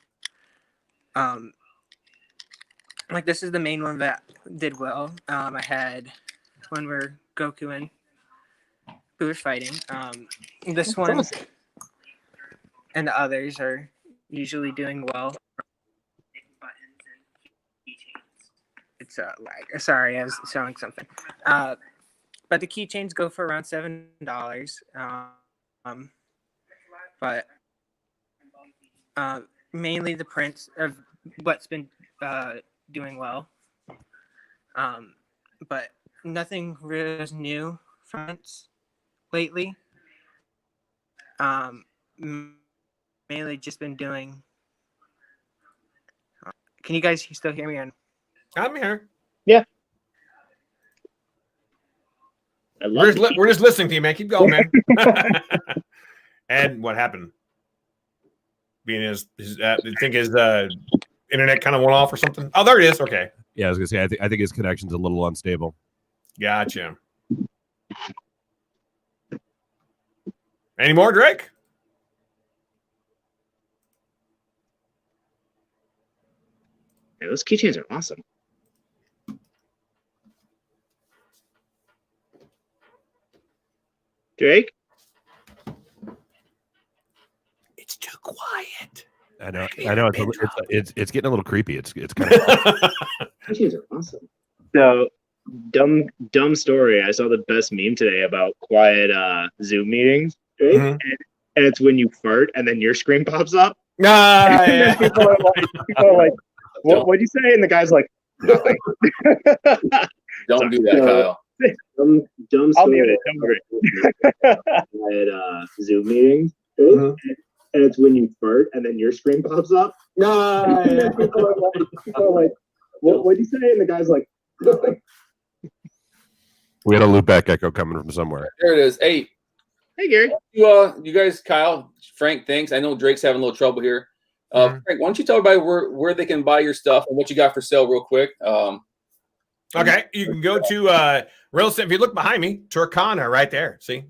Like this is the main one that did well. I had when we're Goku and we were fighting. This one and the others are usually doing well. It's lag. Sorry, I was showing something. But the keychains go for around $7. But mainly the prints of what's been doing well. But nothing really is new fronts lately. Mainly just been doing. Can you guys still hear me? I'm here. Yeah. We're just listening to you, man. Keep going, man. And what happened? Being I think his internet kind of went off or something. Oh, there it is. Okay. Yeah, I was gonna say I think his connection's a little unstable. Gotcha. Any more, Drake? Yeah, those keychains are awesome. Drake? It's too quiet. I know. It's getting a little creepy. It's kind of. Keychains are awesome. So dumb story. I saw the best meme today about quiet Zoom meetings, right? Mm-hmm. And it's when you fart and then your screen pops up. Yeah. People are like, what'd you say? And the guy's like, nothing. Don't do that, Kyle. Dumb story. I'll mute it. Don't worry. At Zoom meetings, right? Mm-hmm. And it's when you fart and then your screen pops up. People are like, what'd you say? And the guy's like, nothing. We had a loopback echo coming from somewhere. There it is. Hey, Gary. You guys, Kyle, Frank, thanks. I know Drake's having a little trouble here. Frank, why don't you tell everybody where they can buy your stuff and what you got for sale real quick? Okay, you can go to real estate. If you look behind me, Turkana right there. See?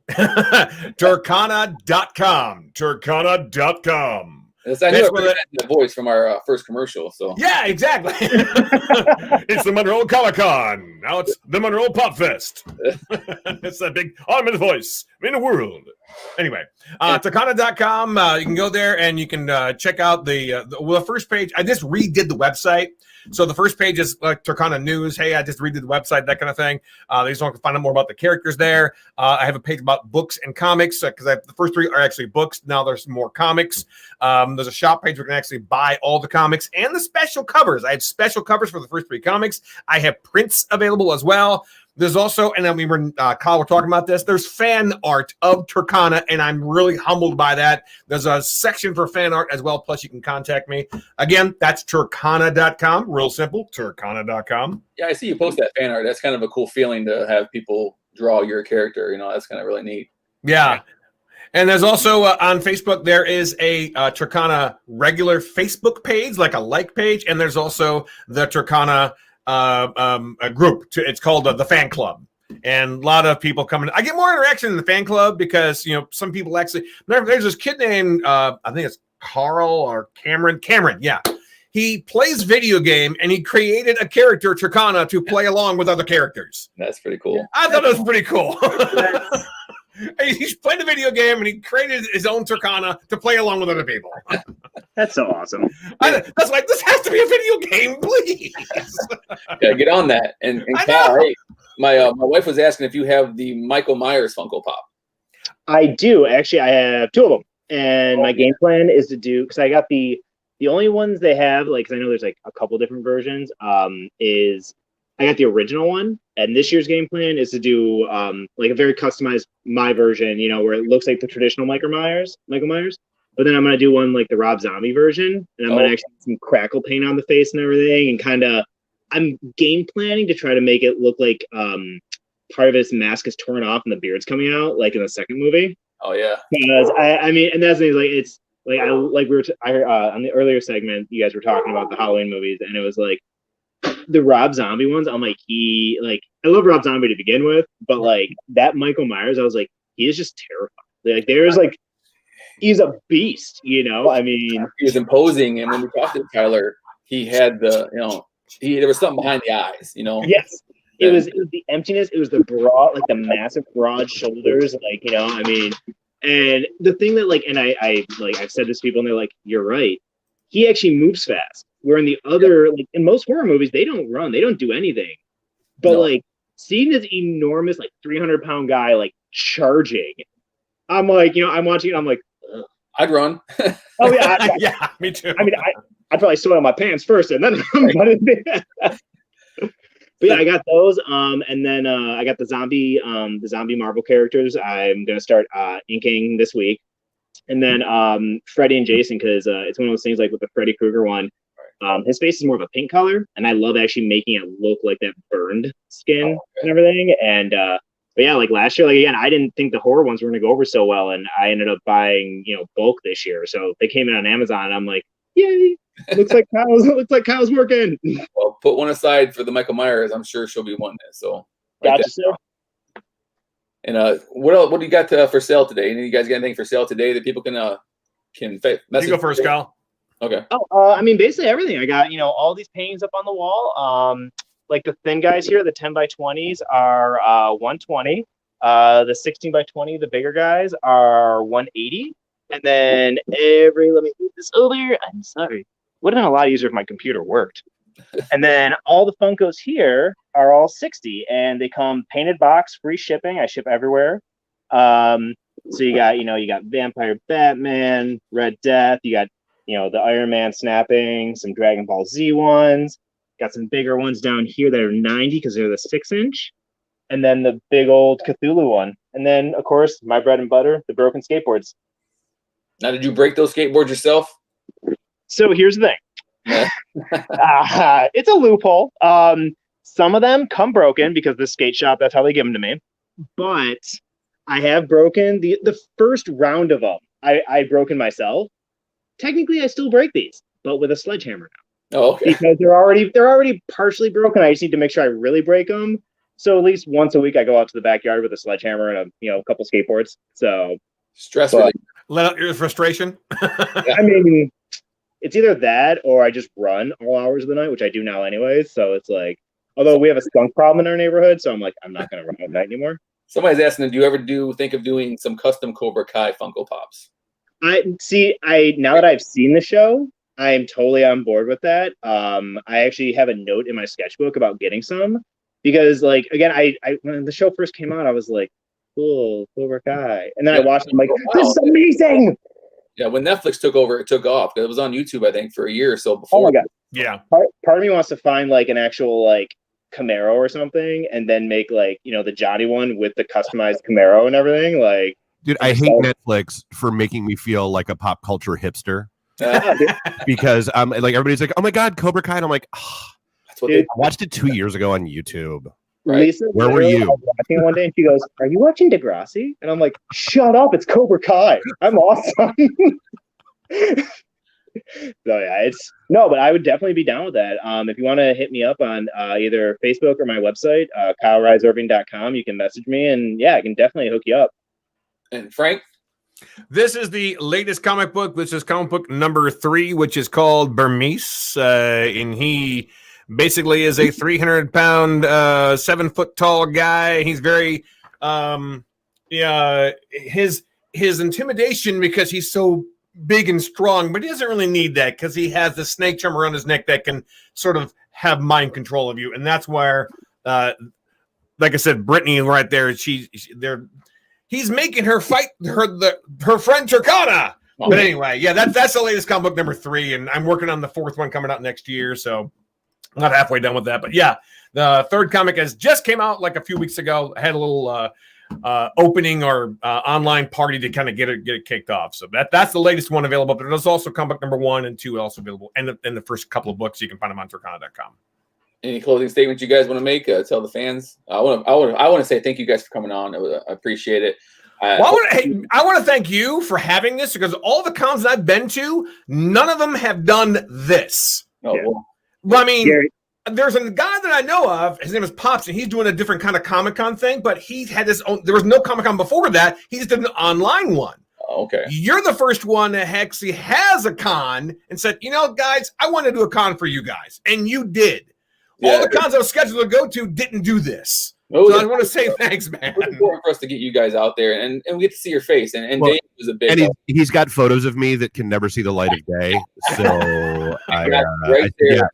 Turkana.com. Turkana.com. Yes, I knew it was the voice from our first commercial. So yeah, exactly. It's the Monroe Comic-Con. Now it's the Monroe Pop Fest. It's that big automated voice in the world. Anyway, Turkana.com. You can go there and you can check out the first page. I just redid the website. So the first page is like Turkana News. Hey, I just redid the website, that kind of thing. They just want to find out more about the characters there. I have a page about books and comics because the first three are actually books. Now there's more comics. There's a shop page where you can actually buy all the comics and the special covers. I have special covers for the first three comics. I have prints available as well. There's also, and then we were, Kyle, we're talking about this. There's fan art of Turkana, and I'm really humbled by that. There's a section for fan art as well. Plus, you can contact me. Again, that's Turkana.com. Real simple, Turkana.com. Yeah, I see you post that fan art. That's kind of a cool feeling to have people draw your character. You know, that's kind of really neat. Yeah. And there's also on Facebook, there is a Turkana regular Facebook page, like a like page. And there's also the Turkana a group. It's called the fan club. And a lot of people come in. I get more interaction in the fan club because, you know, some people actually, there's this kid named, I think it's Carl or Cameron. Yeah. He plays video game, and he created a character, Turkana, to play along with other characters. That's pretty cool. I thought it was pretty cool. He's played a video game, and he created his own Turkana to play along with other people. That's so awesome. That's like, this has to be a video game, please. Yeah, get on that. And Cal, hey, my wife was asking if you have the Michael Myers Funko Pop. I do. Actually, I have 2 of them. And my game plan is to do, because I got the only ones they have, like, because I know there's like a couple different versions, is I got the original one. And this year's game plan is to do like a very customized my version, you know, where it looks like the traditional Michael Myers. But then I'm going to do one like the Rob Zombie version. And I'm going to actually put some crackle paint on the face and everything. And kind of, I'm game planning to try to make it look like part of his mask is torn off and the beard's coming out, like in the second movie. Oh, yeah. Because I mean, and that's the thing, like, it's like, on the earlier segment, you guys were talking about the Halloween movies, and it was like the Rob Zombie ones. I'm like, I love Rob Zombie to begin with, but like that Michael Myers, I was like, he is just terrifying. Like, there's like, he's a beast, you know? I mean, he was imposing, and when we talked to Tyler, he had the, you know, there was something behind the eyes, you know? Yes. It was the emptiness. It was the broad, like the massive broad shoulders. Like, you know, I mean, and the thing that like, and I've said this to people and they're like, you're right. He actually moves fast. Where in the other, like in most horror movies, they don't run, they don't do anything. But like seeing this enormous, like 300-pound guy, like charging, I'm like, you know, I'm watching it. I'm like, ugh. I'd run. Oh yeah. Yeah, me too. I mean, I'd probably soil my pants first and then But yeah, I got those. And then I got the zombie Marvel characters. I'm gonna start inking this week. And then Freddy and Jason, because it's one of those things like with the Freddy Krueger one, his face is more of a pink color, and I love actually making it look like that burned skin and everything. And but yeah, like last year, like again, I didn't think the horror ones were gonna go over so well, and I ended up buying, you know, bulk this year. So they came in on Amazon, and I'm like, yay! looks like Kyle's working. Well, put one aside for the Michael Myers. I'm sure she'll be wanting it. So gotcha, sir. And what do you got for sale today? Any of you guys got anything for sale today that people can message? You go first, Kyle. Okay. Oh, I mean, basically everything. I got, you know, all these paintings up on the wall. Like the thin guys here, the 10 by 20s are 120. The 16 by 20, the bigger guys are 180. And then let me move this over. I'm sorry. Would have been a lot easier if my computer worked. And then all the Funkos here are all 60, and they come painted box, free shipping. I ship everywhere. So you got Vampire Batman, Red Death. You got, you know, the Iron Man snapping, some Dragon Ball Z ones. Got some bigger ones down here that are 90 because they're the 6-inch. And then the big old Cthulhu one. And then, of course, my bread and butter, the broken skateboards. Now, did you break those skateboards yourself? So here's the thing. It's a loophole. Some of them come broken because the skate shop, that's how they give them to me. But I have broken the first round of them. I've broken myself. Technically, I still break these, but with a sledgehammer now. Oh, okay. Because they're already partially broken. I just need to make sure I really break them. So at least once a week, I go out to the backyard with a sledgehammer and a couple skateboards. So stress relief. Let out your frustration. I mean, it's either that or I just run all hours of the night, which I do now anyways. So it's like, although we have a skunk problem in our neighborhood, so I'm like, I'm not going to run at night anymore. Somebody's asking, do you ever think of doing some custom Cobra Kai Funko Pops? Now that I've seen the show, I am totally on board with that. I actually have a note in my sketchbook about getting some because, like, again, I when the show first came out, I was like, cool, Cobra Kai, and then I watched it, I'm like, this is amazing. Yeah, when Netflix took over, it took off. It was on YouTube, I think, for a year or so before. Oh my god. Yeah. Part of me wants to find like an actual like Camaro or something, and then make like, you know, the Johnny one with the customized Camaro and everything. Like, dude, I hate Netflix for making me feel like a pop culture hipster. Because like everybody's like, oh my god, Cobra Kai, and I'm like, oh, that's what I watched it 2 years ago on YouTube. Right. Lisa, where were you? I was watching one day, and she goes, "Are you watching Degrassi?" And I'm like, "Shut up! It's Cobra Kai. I'm awesome." So yeah, but I would definitely be down with that. If you want to hit me up on either Facebook or my website, KyleRiseIrving.com, you can message me, and yeah, I can definitely hook you up. And Frank? This is the latest comic book. This is comic book number 3, which is called Burmese. And he basically is a 300-pound, 7-foot-tall guy. He's very, his intimidation because he's so big and strong, but he doesn't really need that because he has the snake charm around his neck that can sort of have mind control of you. And that's where, like I said, Brittany right there, he's making her fight her friend Turkana. Oh. But anyway, yeah, that's the latest comic book number 3, and I'm working on the 4th one coming out next year, so I'm not halfway done with that. But yeah, the 3rd comic has just came out like a few weeks ago. I had a little opening or online party to kind of get it kicked off. So that's the latest one available. But there's also comic book number 1 and 2 also available, and the first couple of books you can find them on Turkana.com. Any closing statements you guys want to make? Tell the fans. I want to say thank you guys for coming on. I appreciate it. I want to thank you for having this, because all the cons I've been to, none of them have done this. Oh, Yeah. Well, I mean, Gary. there's a guy that I know of. His name is Pops, and he's doing a different kind of Comic-Con thing. But he had his own. There was no Comic-Con before that. He just did an online one. Oh, okay. You're the first one that actually has a con and said, guys, I want to do a con for you guys, and you did. Yeah. All the cons I was scheduled to go to didn't do this. Oh, so yeah. I want to say thanks, man. It's important for us to get you guys out there and we get to see your face. And Well, Dave was a big. And he's got photos of me that can never see the light of day. So right there.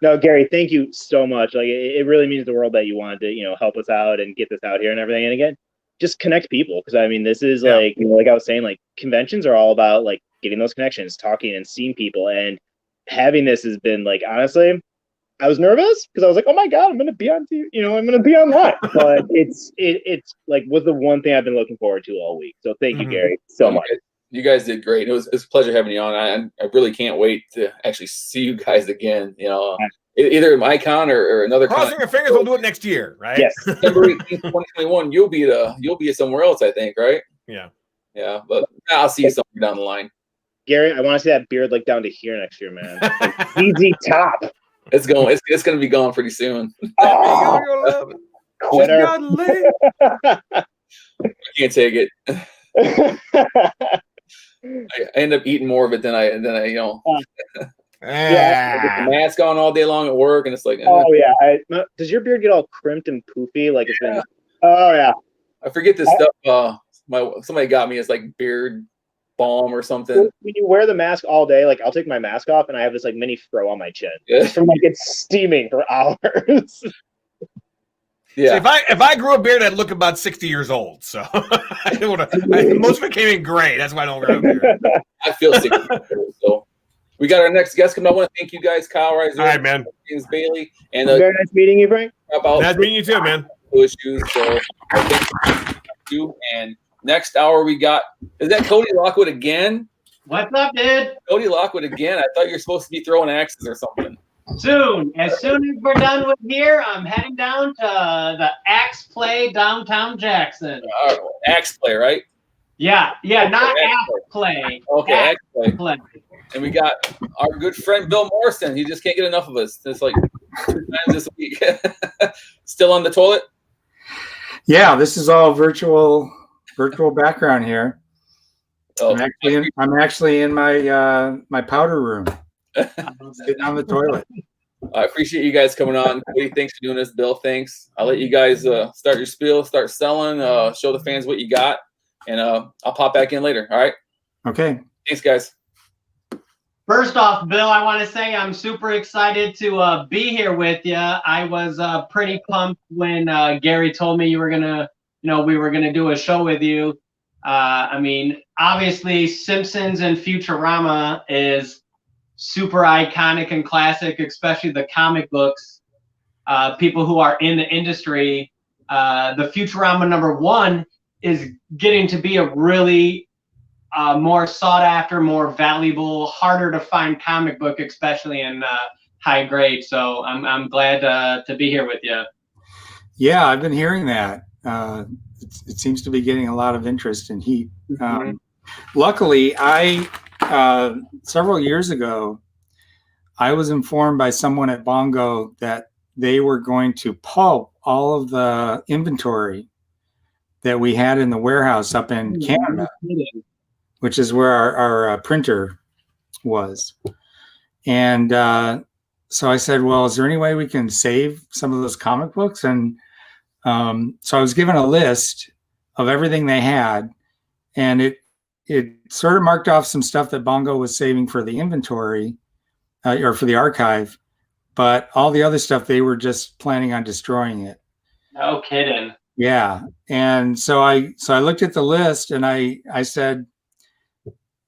No, Gary, thank you so much. Like, it really means the world that you wanted to, help us out and get this out here and everything. And again, just connect people, because I mean, this is like, like I was saying, like conventions are all about like getting those connections, talking and seeing people, and having this has been like, honestly, I was nervous because I was like, oh my God, I'm going to be on TV, I'm going to be online. But it's like was the one thing I've been looking forward to all week. So thank you, Gary, so much. You guys did great. It was a pleasure having you on. I really can't wait to actually see you guys again. Either my con or another con. Crossing your fingers, we'll do it next year, right? Yes. September 18th, 2021. You'll be somewhere else, I think, right? Yeah. Yeah, but I'll see you somewhere down the line. Gary, I want to see that beard like down to here next year, man. Like, easy top. It's going to be gone pretty soon. Oh, quitter. I can't take it. I end up eating more of it than I yeah. I get the mask on all day long at work, and it's like, Oh yeah. Does your beard get all crimped and poofy? Like it's been. Oh yeah. I forget this stuff. Somebody got me. It's like beard balm or something. When you wear the mask all day, like I'll take my mask off and I have this like mini fro on my chin. Yeah. From like it's steaming for hours. Yeah. So if I grew a beard, I'd look about 60 years old. So most of it came in gray. That's why I don't grow a beard. I feel 60. So we got our next guest coming. I want to thank you guys, Kyle Reiser, All right, man. James Bailey, and Very nice meeting you, Frank. Nice meeting you too, man. Issues. So thank you. And next hour we got, is that Cody Lockwood again? What's up, dude? Cody Lockwood again. I thought you were supposed to be throwing axes or something. Soon. As soon as we're done with here, I'm heading down to the Axe Play downtown Jackson. Axe Play, right? Yeah, not Axe Play. Okay, Axe Axe Play. And we got our good friend Bill Morrison. He just can't get enough of us. It's like 2 times this week. Still on the toilet? Yeah, this is all virtual background here. Oh, I'm actually in my my powder room, sitting on the toilet. I appreciate you guys coming on. Cody, thanks for doing this. Bill, thanks. I'll let you guys start your spiel, start selling, show the fans what you got, and I'll pop back in later. All right? Okay. Thanks, guys. First off, Bill, I want to say I'm super excited to be here with you. I was pretty pumped when Gary told me we were gonna do a show with you. I mean, obviously, Simpsons and Futurama is super iconic and classic, especially the comic books. People who are in the industry, the Futurama #1 is getting to be a really more sought after, more valuable, harder to find comic book, especially in high grade. So I'm glad to be here with you. Yeah, I've been hearing that. It seems to be getting a lot of interest and heat. Luckily, several years ago, I was informed by someone at Bongo that they were going to pulp all of the inventory that we had in the warehouse up in Canada, which is where our printer was. And so I said, well, is there any way we can save some of those comic books? And so I was given a list of everything they had, and it sort of marked off some stuff that Bongo was saving for the inventory or for the archive, but all the other stuff, they were just planning on destroying it. No kidding. Yeah. And so I looked at the list and I said,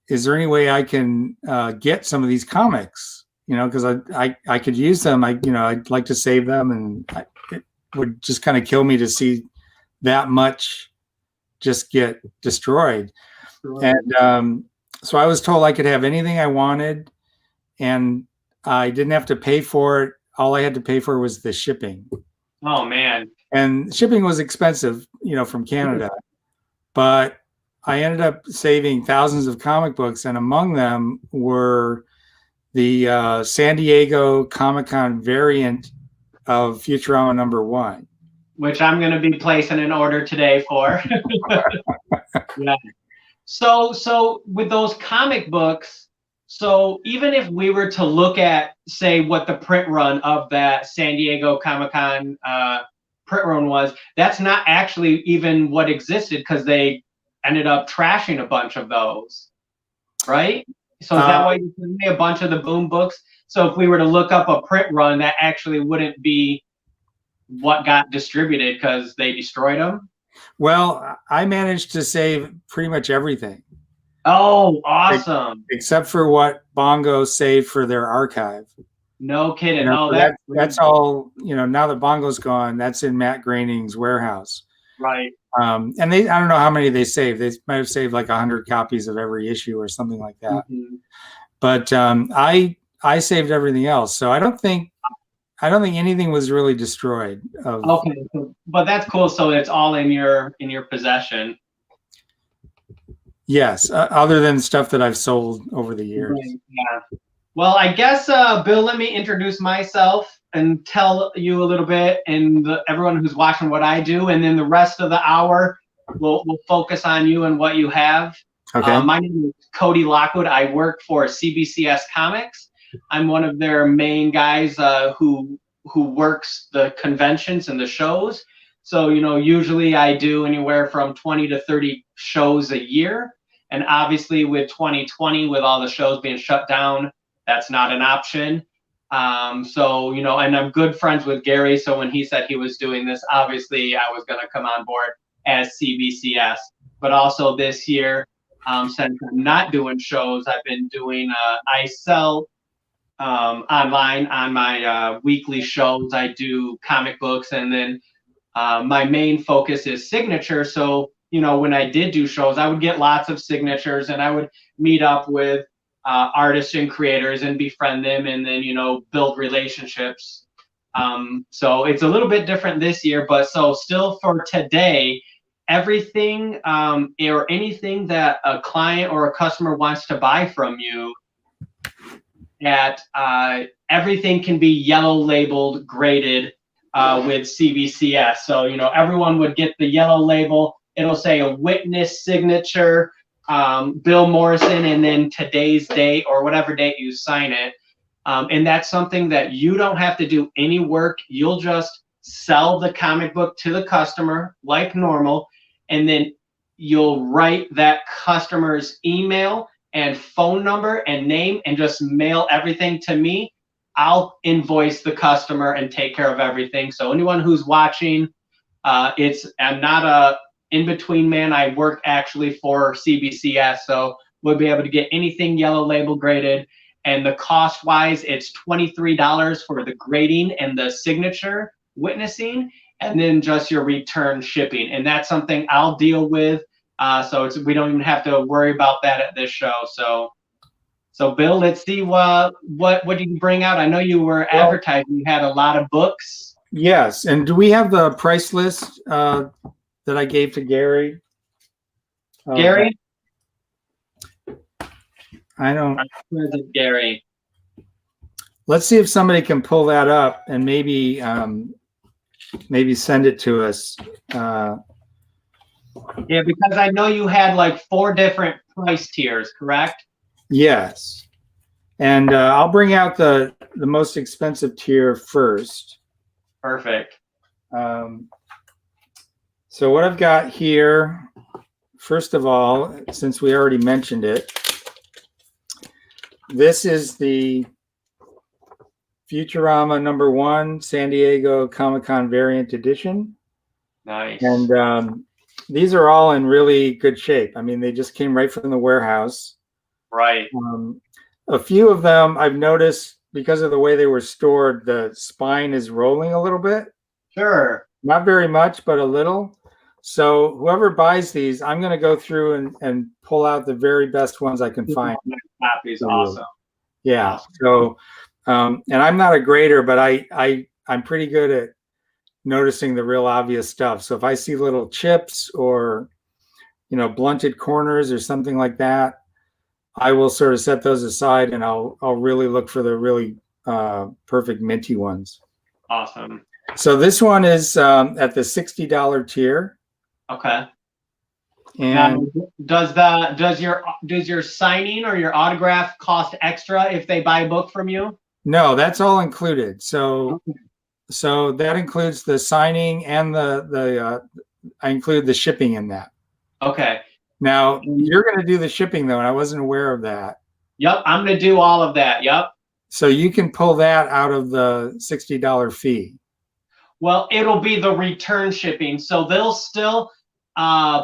is there any way I can get some of these comics? You know, because I could use them. I'd like to save them, and it would just kind of kill me to see that much just get destroyed. And so I was told I could have anything I wanted, and I didn't have to pay for it. All I had to pay for was the shipping. Oh man. And shipping was expensive, you know, from Canada. But I ended up saving thousands of comic books, and among them were the San Diego Comic-Con variant of Futurama #1. Which I'm going to be placing an order today for. Yeah. So with those comic books, so even if we were to look at, say, what the print run of that San Diego Comic-Con print run was, that's not actually even what existed, because they ended up trashing a bunch of those, right? So is that why you sent me a bunch of the Boom books? So if we were to look up a print run, that actually wouldn't be what got distributed because they destroyed them? Well, I managed to save pretty much everything. Oh, awesome. Except for what Bongo saved for their archive. No kidding. You know, Oh, so that's all, you know, now that Bongo's gone, that's in Matt Groening's warehouse. Right. And I don't know how many they saved. They might have saved like 100 copies of every issue or something like that. Mm-hmm. But I saved everything else. So I don't think anything was really destroyed. Okay, but that's cool. So it's all in your possession. Yes, other than stuff that I've sold over the years. Right, yeah. Well, I guess, Bill, let me introduce myself and tell you a little bit, and everyone who's watching, what I do, and then the rest of the hour, we'll focus on you and what you have. Okay. My name is Cody Lockwood. I work for CBCS Comics. I'm one of their main guys who works the conventions and the shows. So, you know, usually I do anywhere from 20 to 30 shows a year. And obviously with 2020, with all the shows being shut down, that's not an option. So, you know, and I'm good friends with Gary. So when he said he was doing this, obviously I was going to come on board as CBCS. But also this year, since I'm not doing shows, I've been doing, I sell online on my weekly shows. I do comic books, and then my main focus is signature. So, you know, when I did do shows, I would get lots of signatures, and I would meet up with artists and creators and befriend them, and then, you know, build relationships. So it's a little bit different this year, but so still for today, everything or anything that a client or a customer wants to buy from you, that everything can be yellow labeled, graded with CBCS. So, you know, everyone would get the yellow label. It'll say a witness signature, Bill Morrison, and then today's date or whatever date you sign it. And that's something that you don't have to do any work. You'll just sell the comic book to the customer like normal, and then you'll write that customer's email and phone number and name and just mail everything to me. I'll invoice the customer and take care of everything. So anyone who's watching, I'm not a in-between man. I work actually for CBCS, so we'll be able to get anything yellow label graded. And the cost-wise, it's $23 for the grading and the signature witnessing, and then just your return shipping. And that's something I'll deal with. So we don't even have to worry about that at this show. So Bill, let's see what did you bring out? I know you were advertising. You had a lot of books. Yes, and do we have the price list that I gave to Gary? Gary? I don't. Where's it, Gary? Let's see if somebody can pull that up and maybe send it to us. Yeah, because I know you had like 4 different price tiers, correct? Yes. And I'll bring out the most expensive tier first. Perfect. So what I've got here, first of all, since we already mentioned it, this is the Futurama #1 San Diego Comic-Con variant edition. Nice. And these are all in really good shape. I mean, they just came right from the warehouse. Right. A few of them I've noticed, because of the way they were stored, the spine is rolling a little bit. Sure. Not very much, but a little. So whoever buys these, I'm going to go through and pull out the very best ones I can find. Copies, awesome. Yeah. So, and I'm not a grader, but I'm pretty good at noticing the real obvious stuff. So if I see little chips or, blunted corners or something like that, I will sort of set those aside, and I'll really look for the really perfect minty ones. Awesome. So this one is at the $60 tier. Okay. And now, does your signing or your autograph cost extra if they buy a book from you? no, that's all included. So that includes the signing and I include the shipping in that. Okay. Now you're going to do the shipping though, and I wasn't aware of that. Yep, I'm going to do all of that. Yep. So you can pull that out of the $60 fee. Well, it'll be the return shipping, so they'll still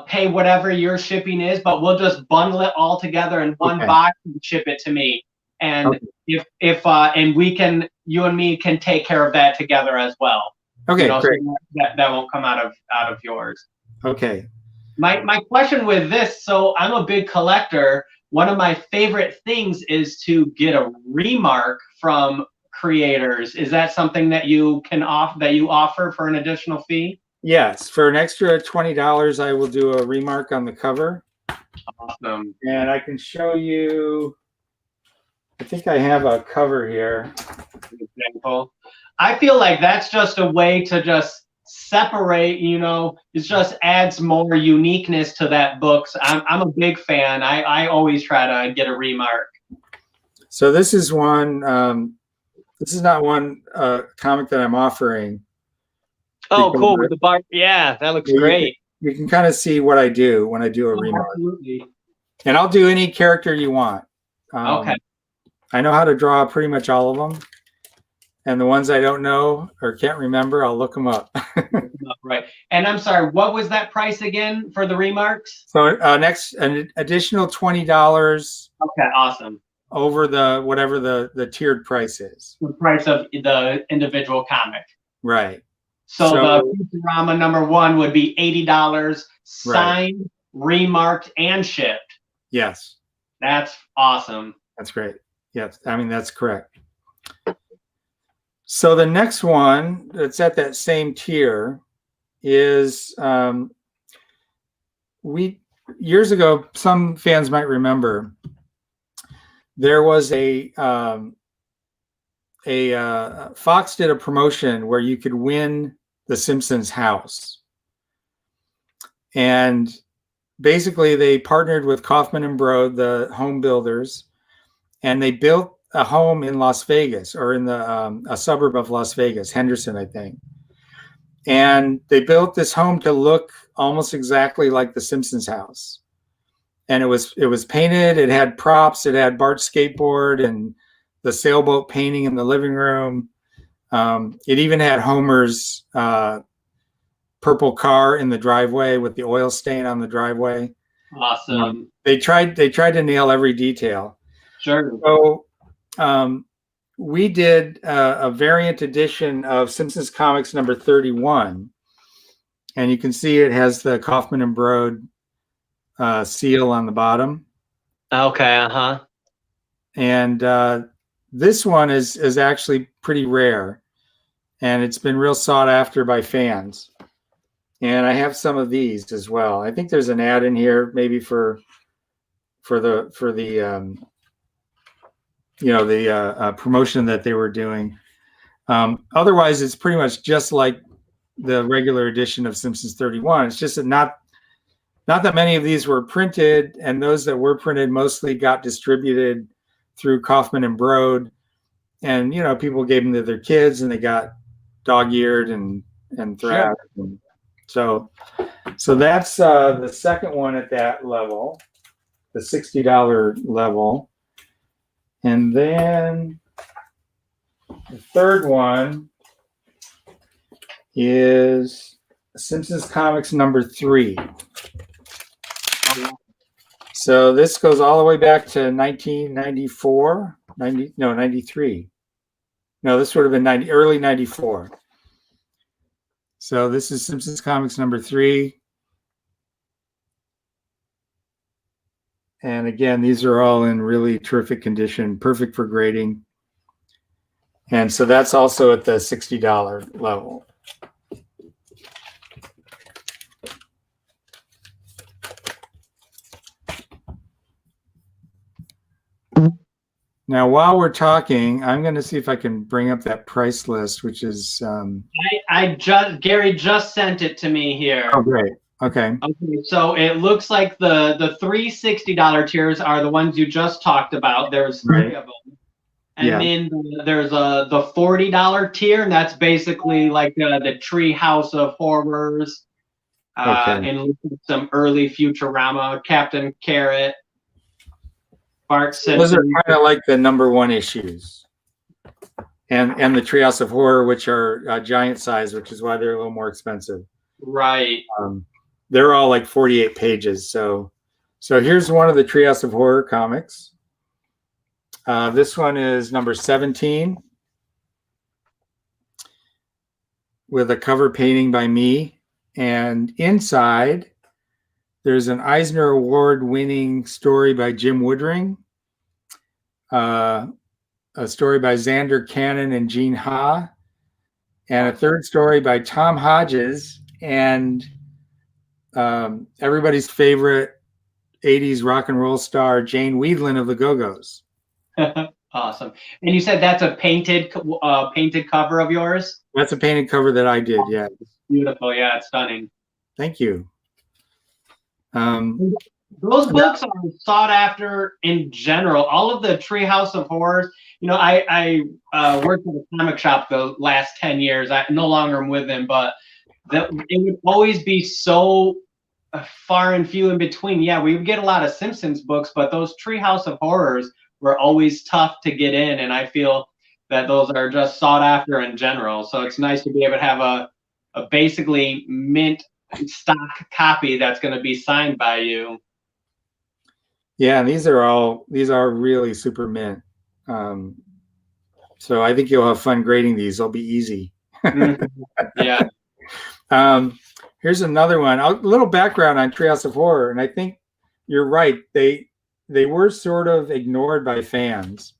pay whatever your shipping is, but we'll just bundle it all together in one box and ship it to me. And if and you and me can take care of that together as well. Okay, great. So that won't come out of yours. Okay. My question with this, so I'm a big collector. One of my favorite things is to get a remark from creators. Is that something that you offer for an additional fee? Yes, for an extra $20, I will do a remark on the cover. Awesome. And I can show you. I think I have a cover here. Example. I feel like that's just a way to just separate. It just adds more uniqueness to that book. So I'm a big fan. I always try to get a remark. So this is one. This is not one comic that I'm offering. Oh, cool. With the bar. Yeah, that looks great. You can kind of see what I do when I do a remark. Absolutely. And I'll do any character you want. Okay. I know how to draw pretty much all of them. And the ones I don't know or can't remember, I'll look them up. Right. And I'm sorry, what was that price again for the remarks? So next, an additional $20. Okay, awesome. Over whatever the tiered price is. The price of the individual comic. Right. So the Futurama #1 would be $80, signed, remarked, and shipped. Yes. That's awesome. That's great. Yes, I mean that's correct. So the next one that's at that same tier is years ago, some fans might remember, there was Fox did a promotion where you could win the Simpsons house. And basically they partnered with Kaufman and Broad, the home builders, and they built a home in Las Vegas, or in a suburb of Las Vegas, Henderson, I think. And they built this home to look almost exactly like the Simpsons house. And it was painted, it had props, it had Bart's skateboard and the sailboat painting in the living room. It even had Homer's purple car in the driveway with the oil stain on the driveway. Awesome. They tried to nail every detail. Sure. So we did a variant edition of Simpsons Comics #31. And you can see it has the Kaufman and Broad seal on the bottom. Okay, And this one is actually pretty rare, and it's been real sought after by fans. And I have some of these as well. I think there's an ad in here maybe for the promotion that they were doing. Otherwise, it's pretty much just like the regular edition of Simpsons 31. It's just that not that many of these were printed, and those that were printed mostly got distributed through Kaufman and Broad. And, you know, people gave them to their kids and they got dog-eared and thrashed. And so that's the second one at that level, the $60 level. And then the third one is Simpsons Comics number 3. So this goes all the way back to 1994, 93. No, this would have been early 94. So this is Simpsons Comics number 3. And again, these are all in really terrific condition, perfect for grading. And so that's also at the $60 level. Now, while we're talking, I'm going to see if I can bring up that price list, which is. Gary just sent it to me here. Oh, great. Okay. Okay, so it looks like the three $60 tiers are the ones you just talked about. There's 3 of them, and then there's the $40 tier, and that's basically like the Tree House of Horrors, and some early Futurama, Captain Carrot. Those are kind of like the #1 issues, and the Treehouse of Horror, which are giant size, which is why they're a little more expensive. Right. They're all like 48 pages. So here's one of the Treehouse of Horror comics. This one is number 17, with a cover painting by me, and inside there's an Eisner Award-winning story by Jim Woodring, a story by Xander Cannon and Gene Ha, and a third story by Tom Hodges and everybody's favorite 80s rock and roll star, Jane Weedlin of the Go-Go's. Awesome. And you said that's a painted cover of yours? That's a painted cover that I did, yeah. Beautiful. Yeah, it's stunning. Thank you. Those books are sought after in general. All of the Treehouse of Horrors. You know, I worked at a comic shop the last 10 years. I no longer am with them, but it would always be so far and few in between. Yeah, we would get a lot of Simpsons books, but those Treehouse of Horrors were always tough to get in, and I feel that those are just sought after in general. So it's nice to be able to have a basically mint stock copy that's going to be signed by you. Yeah, and these are really super mint. So I think you'll have fun grading these. They'll be easy. Yeah. Here's another one. A little background on Treehouse of Horror, and I think you're right. They were sort of ignored by fans.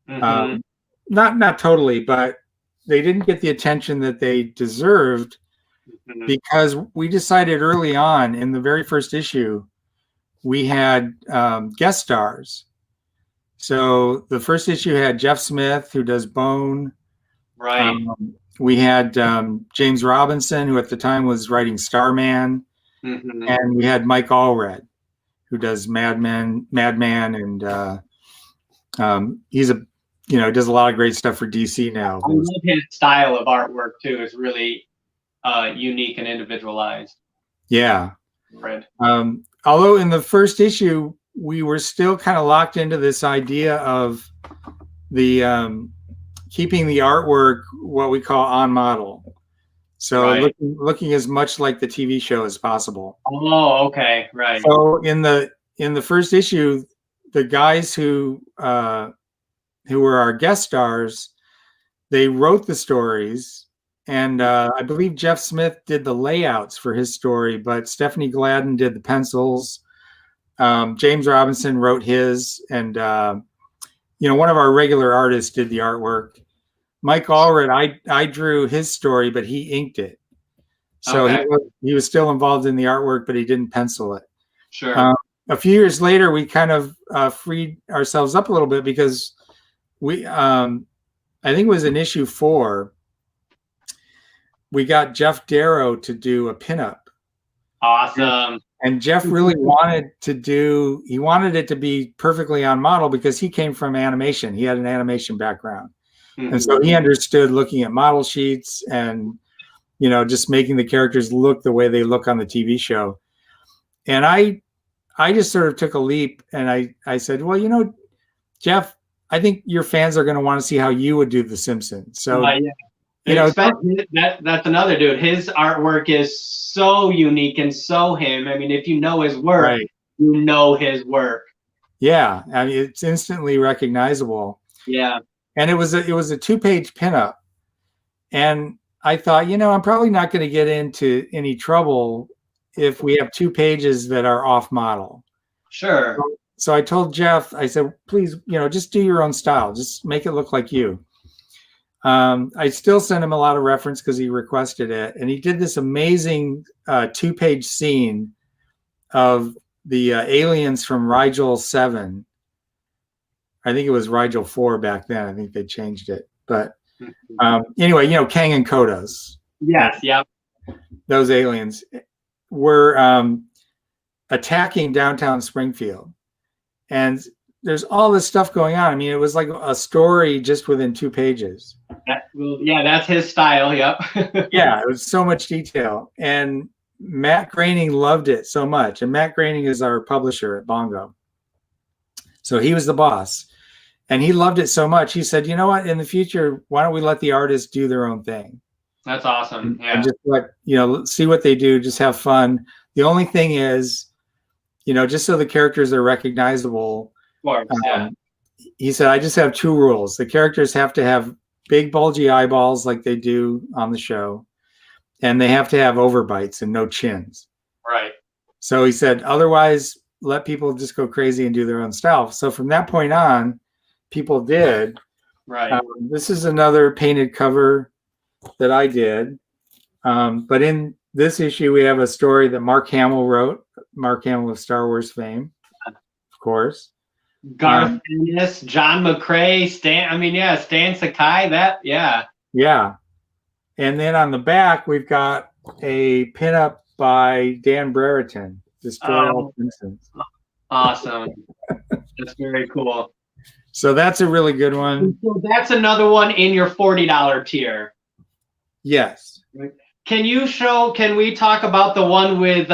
Not totally, but they didn't get the attention that they deserved because we decided early on in the very first issue, we had guest stars. So the first issue had Jeff Smith, who does Bone. Right. We had James Robinson, who at the time was writing Starman. And we had Mike Allred, who does Madman, and he's does a lot of great stuff for DC now. I love his style of artwork too. It's really unique and individualized. Yeah. Right. Although in the first issue, we were still kind of locked into this idea of the keeping the artwork what we call on model. So looking as much like the TV show as possible. Oh, okay, right. So in the first issue, the guys who were our guest stars, they wrote the stories, and I believe Jeff Smith did the layouts for his story, but Stephanie Gladden did the pencils. James Robinson wrote his, and one of our regular artists did the artwork. Mike Allred, I drew his story, but he inked it. So he was still involved in the artwork, but he didn't pencil it. Sure. A few years later, we kind of freed ourselves up a little bit because we, I think it was in issue 4, we got Jeff Darrow to do a pinup. Awesome. And Jeff really wanted it to be perfectly on model because he came from animation. He had an animation background. And so he understood looking at model sheets and, just making the characters look the way they look on the TV show. And I just sort of took a leap and I said, well, Jeff, I think your fans are going to want to see how you would do The Simpsons. So, that's another dude. His artwork is so unique and so him. I mean, if you know his work, right. You know his work. Yeah, I mean, it's instantly recognizable. Yeah. And it was a 2-page pinup. And I thought, I'm probably not going to get into any trouble if we have 2 pages that are off model. Sure. So I told Jeff, I said, please, just do your own style. Just make it look like you. I still sent him a lot of reference because he requested it. And he did this amazing 2-page scene of the aliens from Rigel 7. I think it was Rigel 4 back then. I think they changed it. But anyway, Kang and Kodos. Yes, yep. Those aliens were attacking downtown Springfield. And there's all this stuff going on. I mean, it was like a story just within 2 pages. That's his style. Yep. Yeah, it was so much detail. And Matt Groening loved it so much. And Matt Groening is our publisher at Bongo. So he was the boss. And he loved it so much. He said, you know what, in the future, why don't we let the artists do their own thing? That's awesome. Yeah. And just see what they do, just have fun. The only thing is, just so the characters are recognizable, of course, yeah. He said, I just have 2 rules. The characters have to have big bulgy eyeballs like they do on the show. And they have to have overbites and no chins. Right. So he said, otherwise, let people just go crazy and do their own style. So from that point on, people did. Right. This is another painted cover that I did. But in this issue, we have a story that Mark Hamill wrote. Mark Hamill of Star Wars fame, of course. Garth Ennis, John McCrae, Stan Sakai. Yeah. And then on the back, we've got a pinup by Dan Brereton, Destroy All Simpsons. Awesome. That's very cool. So that's a really good one. So that's another one in your $40 tier. Yes. Can we talk about the one with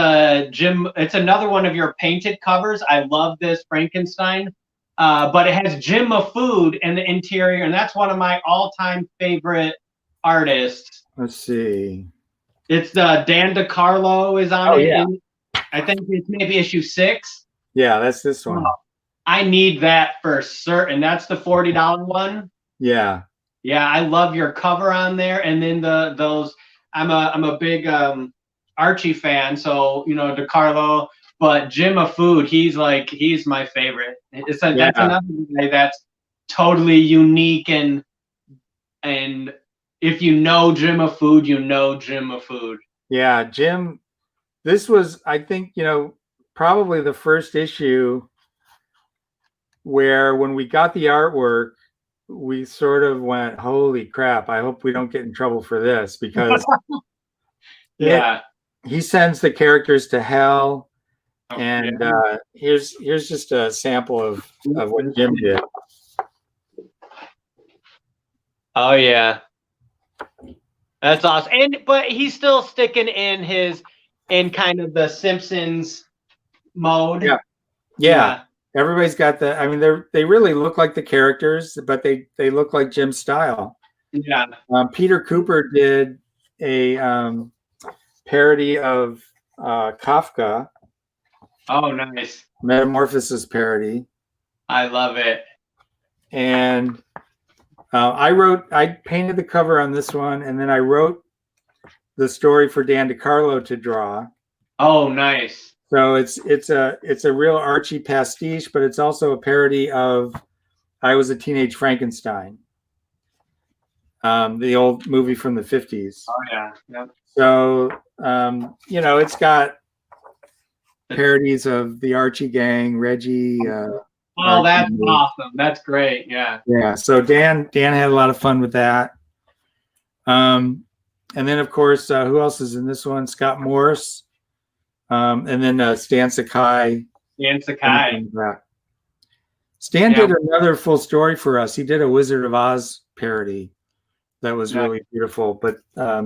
Jim? It's another one of your painted covers. I love this Frankenstein. But it has Jim Mafood in the interior, and that's one of my all-time favorite artists. Let's see. It's the Dan DeCarlo is on it. Yeah. I think it's maybe issue 6. Yeah, that's this one. I need that for certain. That's the $40 one. Yeah. Yeah, I love your cover on there, and then those. I'm a big Archie fan, so DeCarlo. But Jim Mafood, he's my favorite. That's another guy that's totally unique and if you know Jim Mafood, you know Jim Mafood. Yeah, Jim. This was, I think, probably the first issue where when we got the artwork, we sort of went, holy crap, I hope we don't get in trouble for this, because he sends the characters to hell. And here's just a sample of what Jim did. Oh yeah, that's awesome. But he's still sticking in kind of the Simpsons mode. Yeah. Everybody's got the. I mean, they really look like the characters, but they look like Jim's style. Yeah. Peter Cooper did a parody of Kafka. Oh, nice. Metamorphosis parody. I love it. And I painted the cover on this one, and then I wrote the story for Dan DeCarlo to draw. Oh, nice. So it's a real Archie pastiche, but it's also a parody of I Was a Teenage Frankenstein, the old movie from the 50s. Oh yeah. Yep. So it's got parodies of the Archie gang, Reggie. Oh, that's awesome. That's great. Yeah. Yeah. So Dan had a lot of fun with that. And then of course, who else is in this one? Scott Morse. And then Stan Sakai. Stan Sakai. Stan Yeah. did another full story for us. He did a Wizard of Oz parody that was really beautiful. But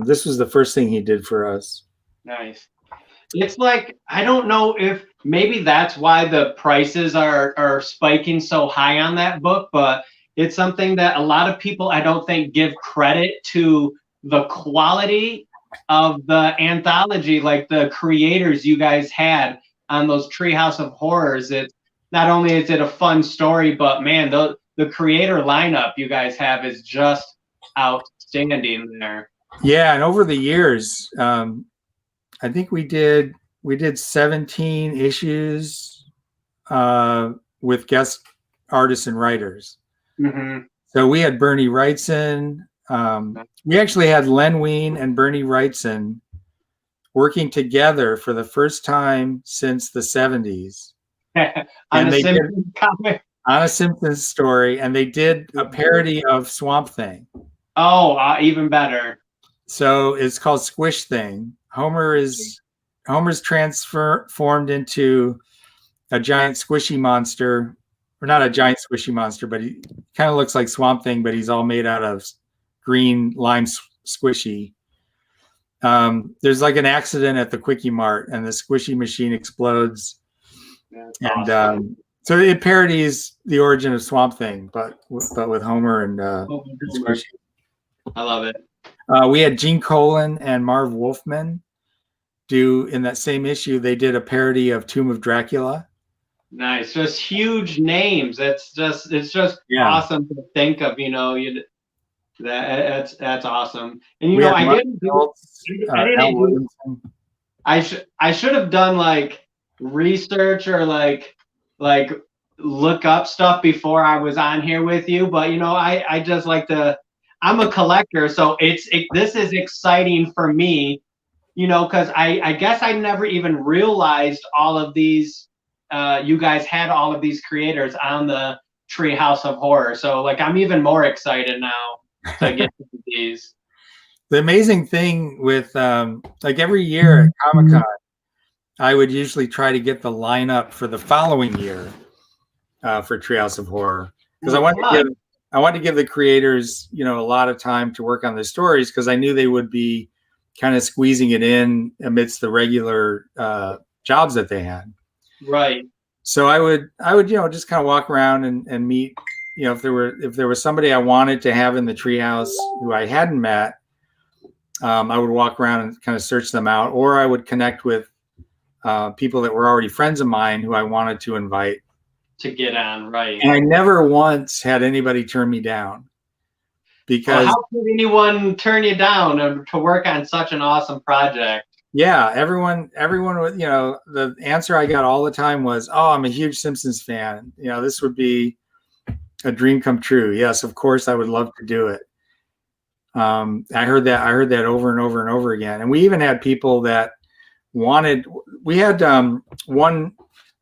this was the first thing he did for us. Nice. It's like, I don't know if maybe that's why the prices are spiking so high on that book, but it's something that a lot of people, I don't think, give credit to the quality of the anthology, like the creators you guys had on those Treehouse of Horrors. It not only is it a fun story, but man, the creator lineup you guys have is just outstanding there. Yeah, and over the years, I think we did 17 issues with guest artists and writers. Mm-hmm. So we had Bernie Wrightson. We actually had Len Wein and Bernie Wrightson working together for the first time since the 70s. On a Simpsons comic. On a Simpsons story, and they did a parody of Swamp Thing. Oh, even better. So it's called Squish Thing. Homer's transformed into a giant squishy monster, or not a giant squishy monster, but he kind of looks like Swamp Thing, but he's all made out of green lime squishy. There's like an accident at the Quickie Mart, and the squishy machine explodes. That's and awesome. So it parodies the origin of Swamp Thing, but with Homer and Squishy. I love it. We had Gene Colan and Marv Wolfman do, in that same issue, they did a parody of Tomb of Dracula. Nice, just huge names. It's just Yeah. awesome to think of. That's awesome. And We had I Mark didn't Schultz, Al Williamson. I should have done like research or like look up stuff before I was on here with you, but I just like to. I'm a collector, so this is exciting for me, because I guess I never even realized all of these. You guys had all of these creators on the Treehouse of Horror, so like I'm even more excited now to get to these. The amazing thing with like every year at Comic-Con, I would usually try to get the lineup for the following year for Treehouse of Horror, because I wanted to give the creators, a lot of time to work on their stories, because I knew they would be kind of squeezing it in amidst the regular jobs that they had. Right. So I would, just kind of walk around and meet, if there was somebody I wanted to have in the Treehouse who I hadn't met, I would walk around and kind of search them out, or I would connect with people that were already friends of mine who I wanted to invite to get on, right? And I never once had anybody turn me down, because how could anyone turn you down to work on such an awesome project? Yeah, everyone would, the answer I got all the time was, "Oh, I'm a huge Simpsons fan. This would be a dream come true. Yes, of course, I would love to do it." I heard that over and over and over again. And we even had people that we had one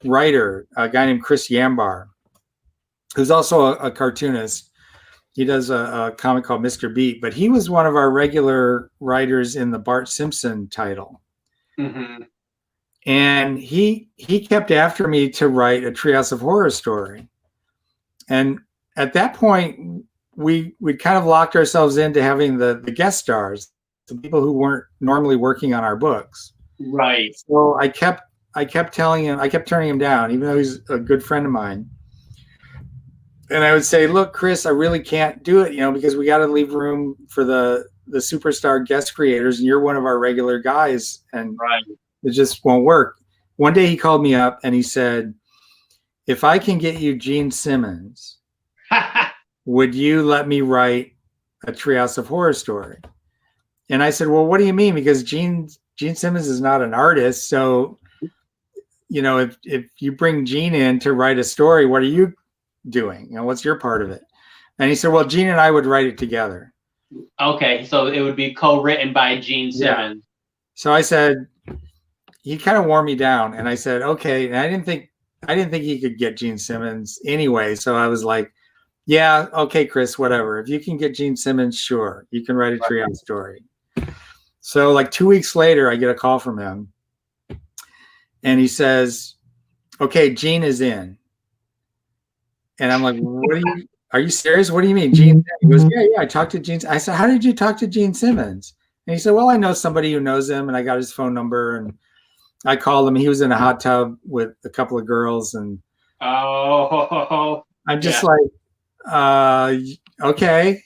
writer, a guy named Chris Yambar, who's also a cartoonist. He does a comic called Mr. Beat, but he was one of our regular writers in the Bart Simpson title. Mm-hmm. And he kept after me to write a Treehouse of Horror story. And at that point, we kind of locked ourselves into having the guest stars, the people who weren't normally working on our books. Right. So I kept telling him, I kept turning him down, even though he's a good friend of mine. And I would say, "Look, Chris, I really can't do it, because we got to leave room for the superstar guest creators, and you're one of our regular guys, and it just won't work." One day he called me up and he said, "If I can get you Gene Simmons, would you let me write a Treehouse of Horror story?" And I said, "Well, what do you mean? Because Gene Simmons is not an artist. So, if you bring Gene in to write a story, what are you doing? What's your part of it?" And he said, "Well, Gene and I would write it together." Okay, so it would be co-written by Gene Simmons. Yeah. So I said, he kind of wore me down, and I said, "Okay." And I didn't think he could get Gene Simmons anyway. So I was like, "Yeah, okay, Chris, whatever. If you can get Gene Simmons, sure, you can write a Treehouse story." So like 2 weeks later, I get a call from him, and he says, "Okay, Gene is in." And I'm like, are you serious? What do you mean, Gene? He goes, yeah, I talked to Gene. I said, how did you talk to Gene Simmons? And he said, well, I know somebody who knows him, and I got his phone number, and I called him. He was in a hot tub with a couple of girls, and I'm just like, okay.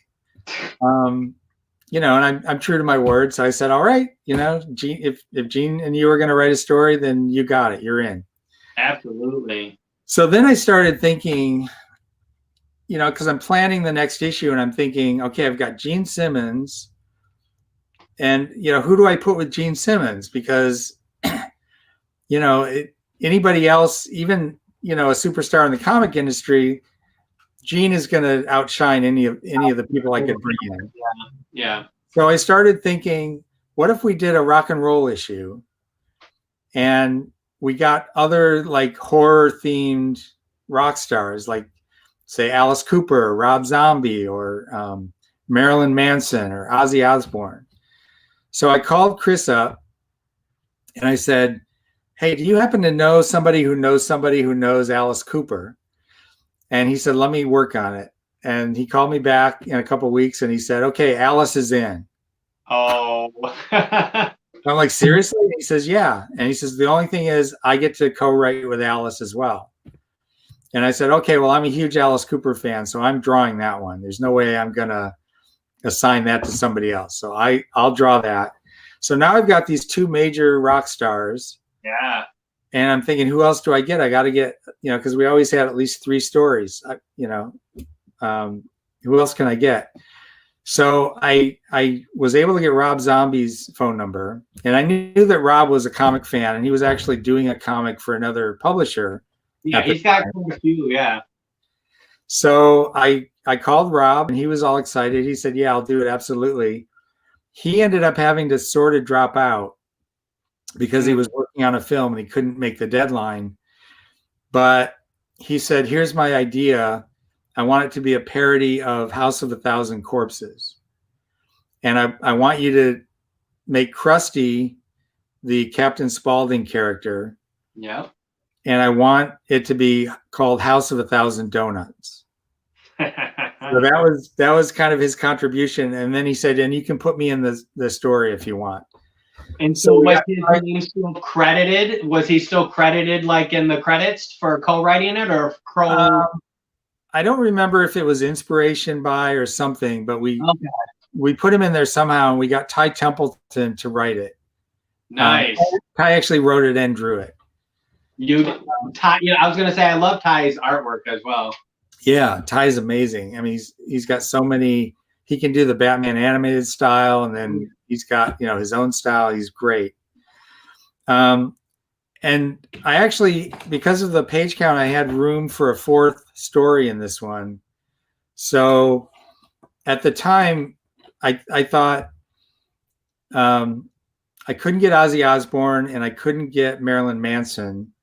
You know, and I'm true to my word. So I said, all right, you know, Gene, if Gene and you are going to write a story, then you got it. You're in. Absolutely. So then I started thinking, you know, because I'm planning the next issue, and I'm thinking, okay, I've got Gene Simmons, and, you know, who do I put with Gene Simmons? Because, you know, anybody else, even, you know, a superstar in the comic industry, Gene is going to outshine any of the people I could bring in. Yeah. So I started thinking, what if we did a rock and roll issue, and we got other like horror themed rock stars, like say Alice Cooper, or Rob Zombie, or Marilyn Manson, or Ozzy Osbourne. So I called Chris up and I said, hey, do you happen to know somebody who knows Alice Cooper? And he said, let me work on it. And he called me back in a couple of weeks and he said, okay, Alice is in. Oh. I'm like, seriously? He says, yeah. And he says, the only thing is I get to co-write with Alice as well. And I said, okay, well, I'm a huge Alice Cooper fan, so I'm drawing that one. There's no way I'm going to assign that to somebody else. So I'll draw that. So now I've got these two major rock stars. Yeah. And I'm thinking, who else do I get? I got to get, you know, because we always had at least 3 stories, you know, who else can I get? So I was able to get Rob Zombie's phone number, and I knew that Rob was a comic fan, and he was actually doing a comic for another publisher. Yeah, he's got quite a few, yeah. So I called Rob, and he was all excited. He said, yeah, I'll do it, absolutely. He ended up having to sort of drop out because he was working on a film and he couldn't make the deadline. But he said, here's my idea. I want it to be a parody of House of a Thousand Corpses. And I want you to make Krusty the Captain Spaulding character. Yeah. And I want it to be called House of a Thousand Donuts. So that was kind of his contribution. And then he said, and you can put me in the story if you want. And so was his name still credited? Was he still credited like in the credits for co-writing it, or I don't remember if it was inspiration by or something, but we put him in there somehow, and we got Ty Templeton to write it. Nice. Ty actually wrote it and drew it. Ty, I was gonna say I love Ty's artwork as well. Yeah, Ty's amazing. I mean, he's got so many. He can do the Batman animated style, and then he's got, you know, his own style. He's great. And I actually, because of the page count, I had room for a 4th story in this one. So at the time, I thought I couldn't get Ozzy Osbourne and I couldn't get Marilyn Manson,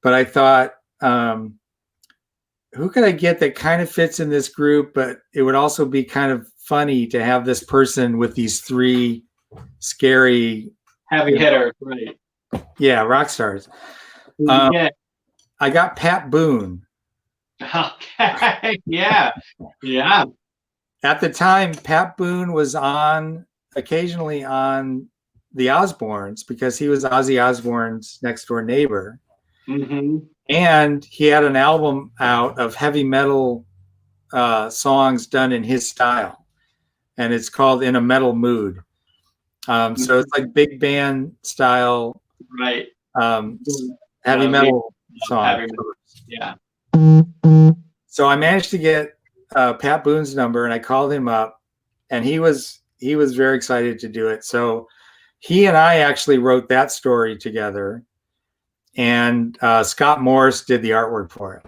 but I thought, who could I get that kind of fits in this group, but it would also be kind of funny to have this person with these 3 scary heavy hitters, right? Yeah, rock stars. I got Pat Boone. Okay, yeah. At the time, Pat Boone was occasionally on the Osbournes because he was Ozzy Osbourne's next door neighbor. Mm-hmm. And he had an album out of heavy metal songs done in his style. And it's called In a Metal Mood. So it's like big band style, right? Heavy metal songs. Yeah. So I managed to get Pat Boone's number, and I called him up, and he was very excited to do it. So he and I actually wrote that story together. And Scott Morris did the artwork for it.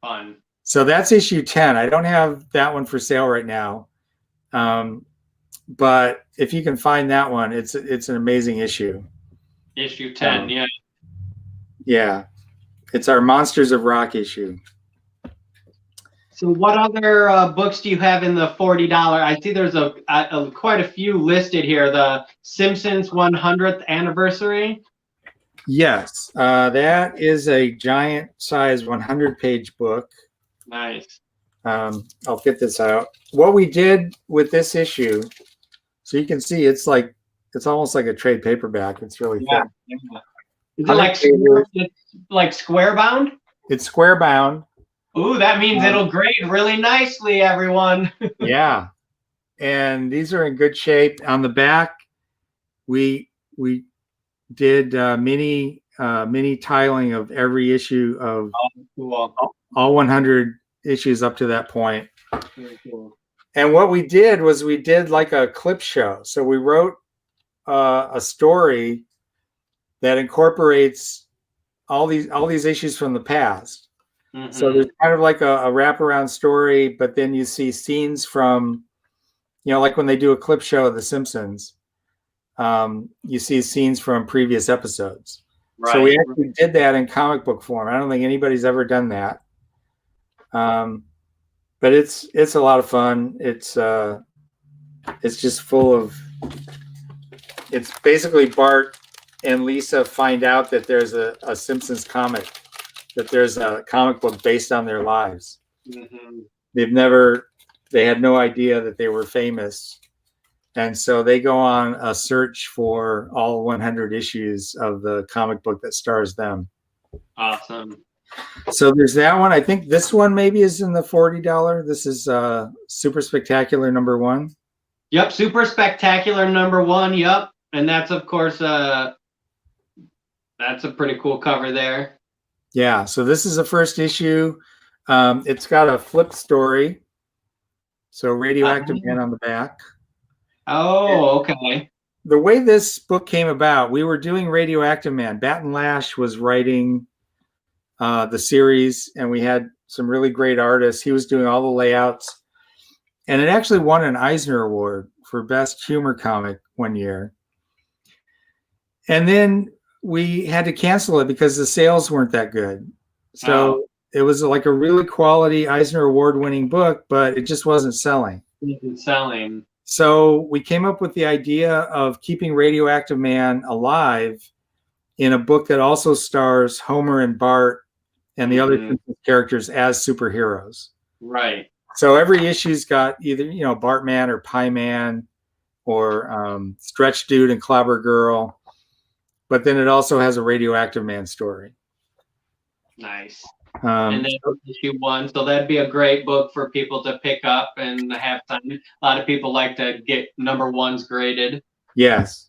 Fun. So that's issue 10. I don't have that one for sale right now. But if you can find that one, it's an amazing issue. Issue 10, yeah. Yeah. It's our Monsters of Rock issue. So what other books do you have in the $40? I see there's quite a few listed here. The Simpsons 100th anniversary. Yes, that is a giant size 100-page book. Nice. I'll get this out. What we did with this issue, so you can see it's almost like a trade paperback. It's really thick. Yeah. Is it like square bound? It's square bound. Ooh, that means it'll grade really nicely, everyone. Yeah. And these are in good shape. On the back, we did mini tiling of every issue of all 100 issues up to that point. Very cool. And what we did was we did like a clip show. So we wrote a story that incorporates all these issues from the past. Mm-hmm. So there's kind of like a wraparound story, but then you see scenes from, like when they do a clip show of The Simpsons, you see scenes from previous episodes. Right. So we actually did that in comic book form. I don't think anybody's ever done that. But it's a lot of fun. It's just full of. It's basically Bart and Lisa find out that there's a Simpsons comic, that there's a comic book based on their lives. Mm-hmm. They had no idea that they were famous. And so they go on a search for all 100 issues of the comic book that stars them. Awesome. So there's that one. I think this one maybe is in the $40. This is Super Spectacular #1. Yep, Super Spectacular #1. Yep. And that's, of course, that's a pretty cool cover there. Yeah, so this is the first issue. It's got a flip story. So Radioactive Man on the back. Oh, okay. The way this book came about, we were doing Radioactive Man. Batten Lash was writing the series, and we had some really great artists. He was doing all the layouts. And it actually won an Eisner Award for Best Humor Comic one year. And then we had to cancel it because the sales weren't that good. So it was like a really quality Eisner Award winning book, but it just wasn't selling. So we came up with the idea of keeping Radioactive Man alive in a book that also stars Homer and Bart and the other characters as superheroes. Right. So every issue's got either, Bartman or Pie Man or Stretch Dude and Clobber Girl. But then it also has a Radioactive Man story. Nice. And then issue 1. So that'd be a great book for people to pick up and have time. A lot of people like to get #1s graded. Yes.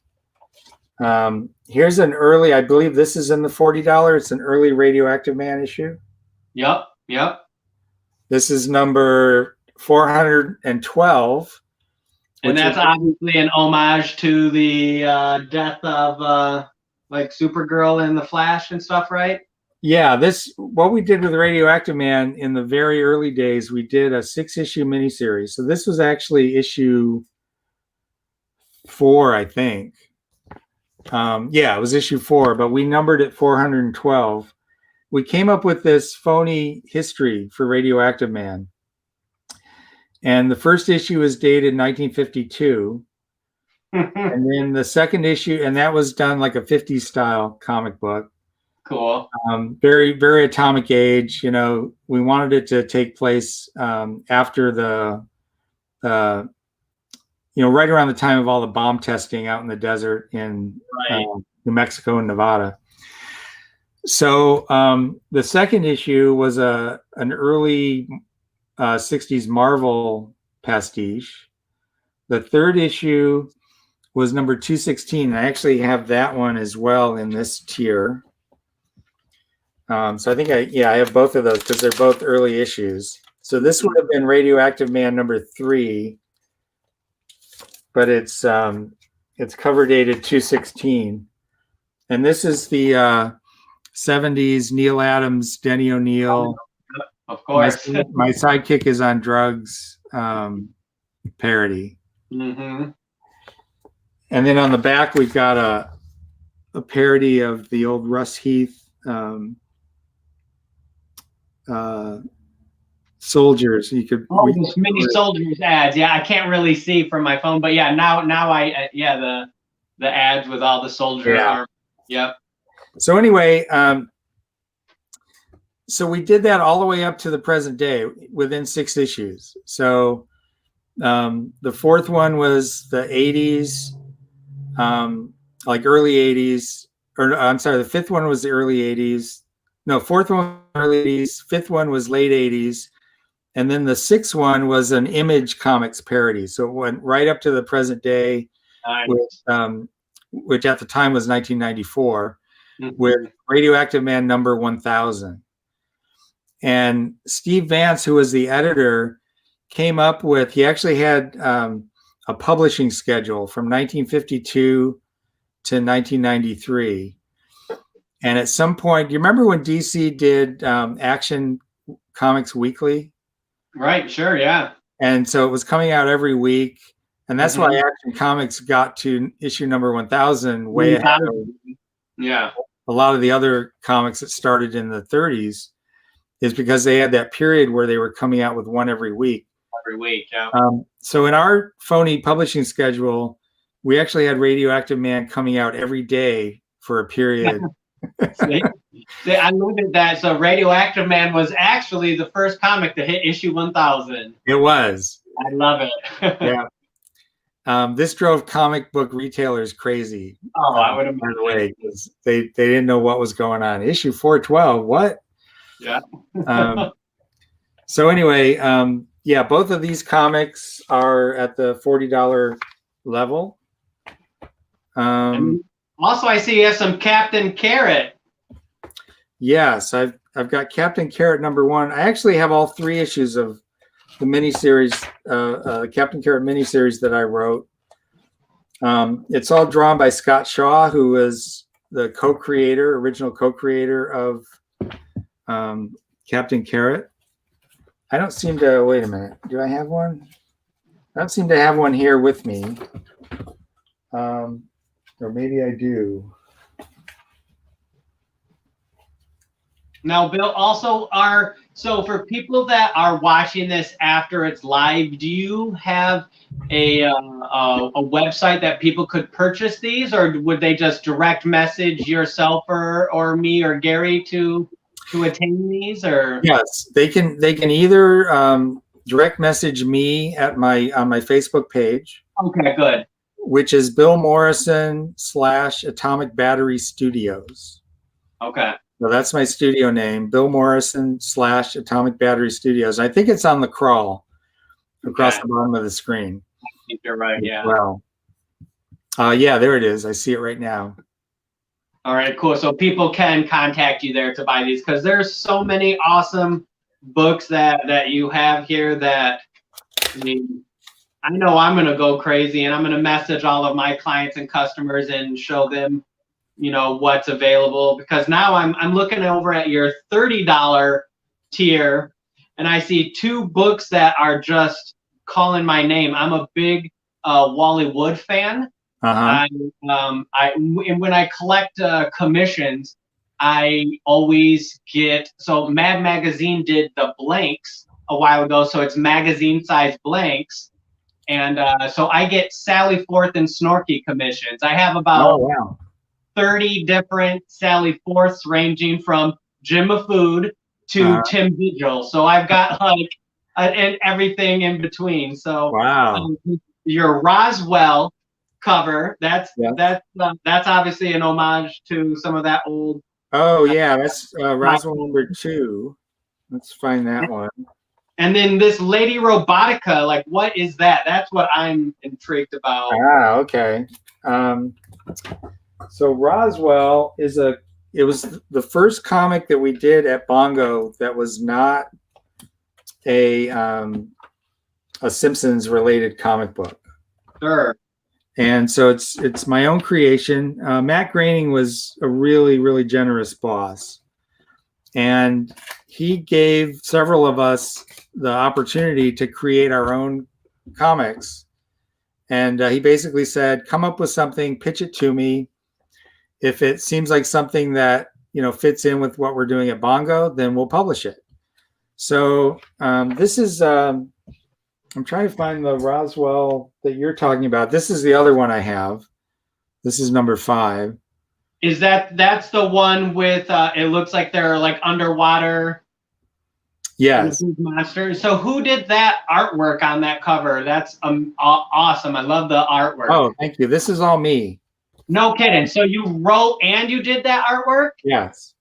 Here's an early, I believe this is in the $40. It's an early Radioactive Man issue. Yep. This is number 412. And that's obviously an homage to the death of like Supergirl and the Flash and stuff, right? Yeah, what we did with Radioactive Man in the very early days, we did a 6-issue miniseries. So this was actually issue 4, I think. Yeah, it was issue 4, but we numbered it 412. We came up with this phony history for Radioactive Man. And the first issue is dated 1952. And then the second issue, and that was done like a 50s style comic book. Cool. Very, very Atomic Age. We wanted it to take place after right around the time of all the bomb testing out in the desert in New Mexico and Nevada. So the second issue was an early 60s Marvel pastiche. The third issue was number 216. I actually have that one as well in this tier. So I think I have both of those because they're both early issues. So this would have been Radioactive Man #3, but it's cover dated 216. And this is the 70s Neil Adams, Denny O'Neil. Of course. My Sidekick is on Drugs parody. Mm-hmm. And then on the back, we've got a parody of the old Russ Heath soldiers. You could those mini soldiers ads. Yeah, I can't really see from my phone, but yeah, now I the ads with all the soldier armor. Yep. So anyway, so we did that all the way up to the present day within 6 issues. So the fourth one was the 80s, like early 80s, or I'm sorry, the fifth one was the early 80s. No, fourth one was early 80s, fifth one was late 80s, and then the sixth one was an Image Comics parody. So it went right up to the present day, Nice. which at the time was 1994, with Radioactive Man number 1000. And Steve Vance, who was the editor, came up with, he actually had a publishing schedule from 1952 to 1993. And at some point, do you remember when DC did Action Comics Weekly? Right, sure, yeah. And so it was coming out every week. And that's why Action Comics got to issue number 1000 way ahead of a lot of the other comics that started in the 30s, is because they had that period where they were coming out with one every week. Every week, yeah. So in our phony publishing schedule, we actually had Radioactive Man coming out every day for a period. See, I looked at that. So Radioactive Man was actually the first comic to hit issue 1000. It was. I love it. Yeah. This drove comic book retailers crazy. Oh, I would imagine. By the way, because they didn't know what was going on. Issue 412, what? Yeah. So anyway, yeah, both of these comics are at the $40 level. Also, I see you have some Captain Carrot. Yes, I've got Captain Carrot number 1. I actually have all 3 issues of the miniseries, Captain Carrot miniseries that I wrote. It's all drawn by Scott Shaw, who was the original co-creator of Captain Carrot. I don't seem to, wait a minute, do I have one? I don't seem to have one here with me. Or maybe I do. Now, Bill, also so for people that are watching this after it's live, do you have a website that people could purchase these, or would they just direct message yourself or me or Gary to attain these? Or yes, they can either direct message me on my Facebook page. Okay, good. Which is Bill Morrison / Atomic Battery Studios. Okay. So that's my studio name, Bill Morrison / Atomic Battery Studios. I think it's on the crawl across the bottom of the screen. I think you're right, yeah. Well, yeah, there it is. I see it right now. All right, cool. So people can contact you there to buy these, because there's so many awesome books that you have here that, I mean, I know I'm going to go crazy, and I'm going to message all of my clients and customers and show them, what's available, because now I'm looking over at your $30 tier, and I see 2 books that are just calling my name. I'm a big Wally Wood fan. And when I collect commissions, I always get, so Mad Magazine did the blanks a while ago, so it's magazine size blanks. And so I get Sally Forth and Snorky commissions. I have about 30 different Sally Forths, ranging from Jim Food to Tim Vigil. So I've got and everything in between. So your Roswell cover, that's obviously an homage to some of that old. Oh yeah, that's Roswell number 2. Let's find that one. And then this Lady Robotica, like, what is that? That's what I'm intrigued about. Okay. So Roswell it was the first comic that we did at Bongo that was not a Simpsons related comic book. Sure. And so it's my own creation. Matt Groening was a really, really generous boss. And he gave several of us the opportunity to create our own comics. And he basically said, come up with something, pitch it to me. If it seems like something that, fits in with what we're doing at Bongo, then we'll publish it. So this is, I'm trying to find the Roswell that you're talking about. This is the other one I have. This is number 5. that's the one with it looks like they're like underwater. Yes. Monster. So who did that artwork on that cover? That's awesome. I love the artwork. Oh, thank you. This is all me. No kidding. So you wrote and you did that artwork? Yes.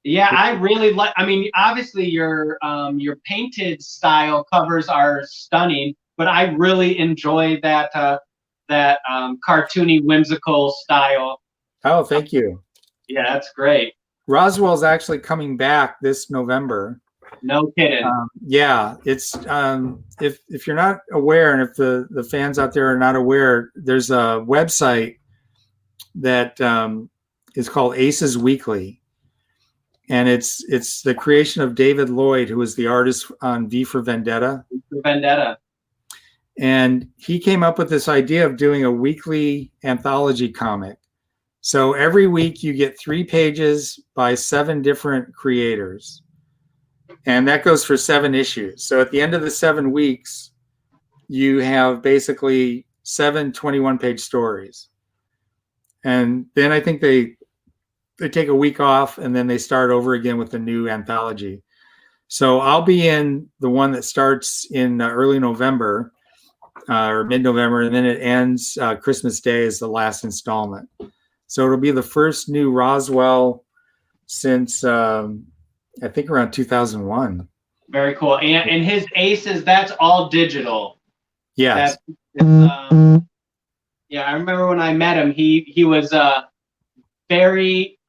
Yeah, I really like. I mean, obviously your painted style covers are stunning, but I really enjoy that cartoony, whimsical style. Oh, thank you. Yeah, that's great. Roswell's actually coming back this November. No kidding. Yeah, it's if you're not aware, and if the fans out there are not aware, there's a website that is called Aces Weekly, and it's the creation of David Lloyd, who was the artist on V for Vendetta. Vendetta. And he came up with this idea of doing a weekly anthology comic. So every week you get 3 pages by 7 different creators. And that goes for 7 issues. So at the end of the 7 weeks, you have basically 7 21-page stories. And then I think they take a week off and then they start over again with a new anthology. So I'll be in the one that starts in early November or mid-November, and then it ends Christmas Day is the last installment. So it'll be the first new Roswell since I think around 2001. Very cool. And his aces, that's all digital. Yes. Yeah, I remember when I met him, he was very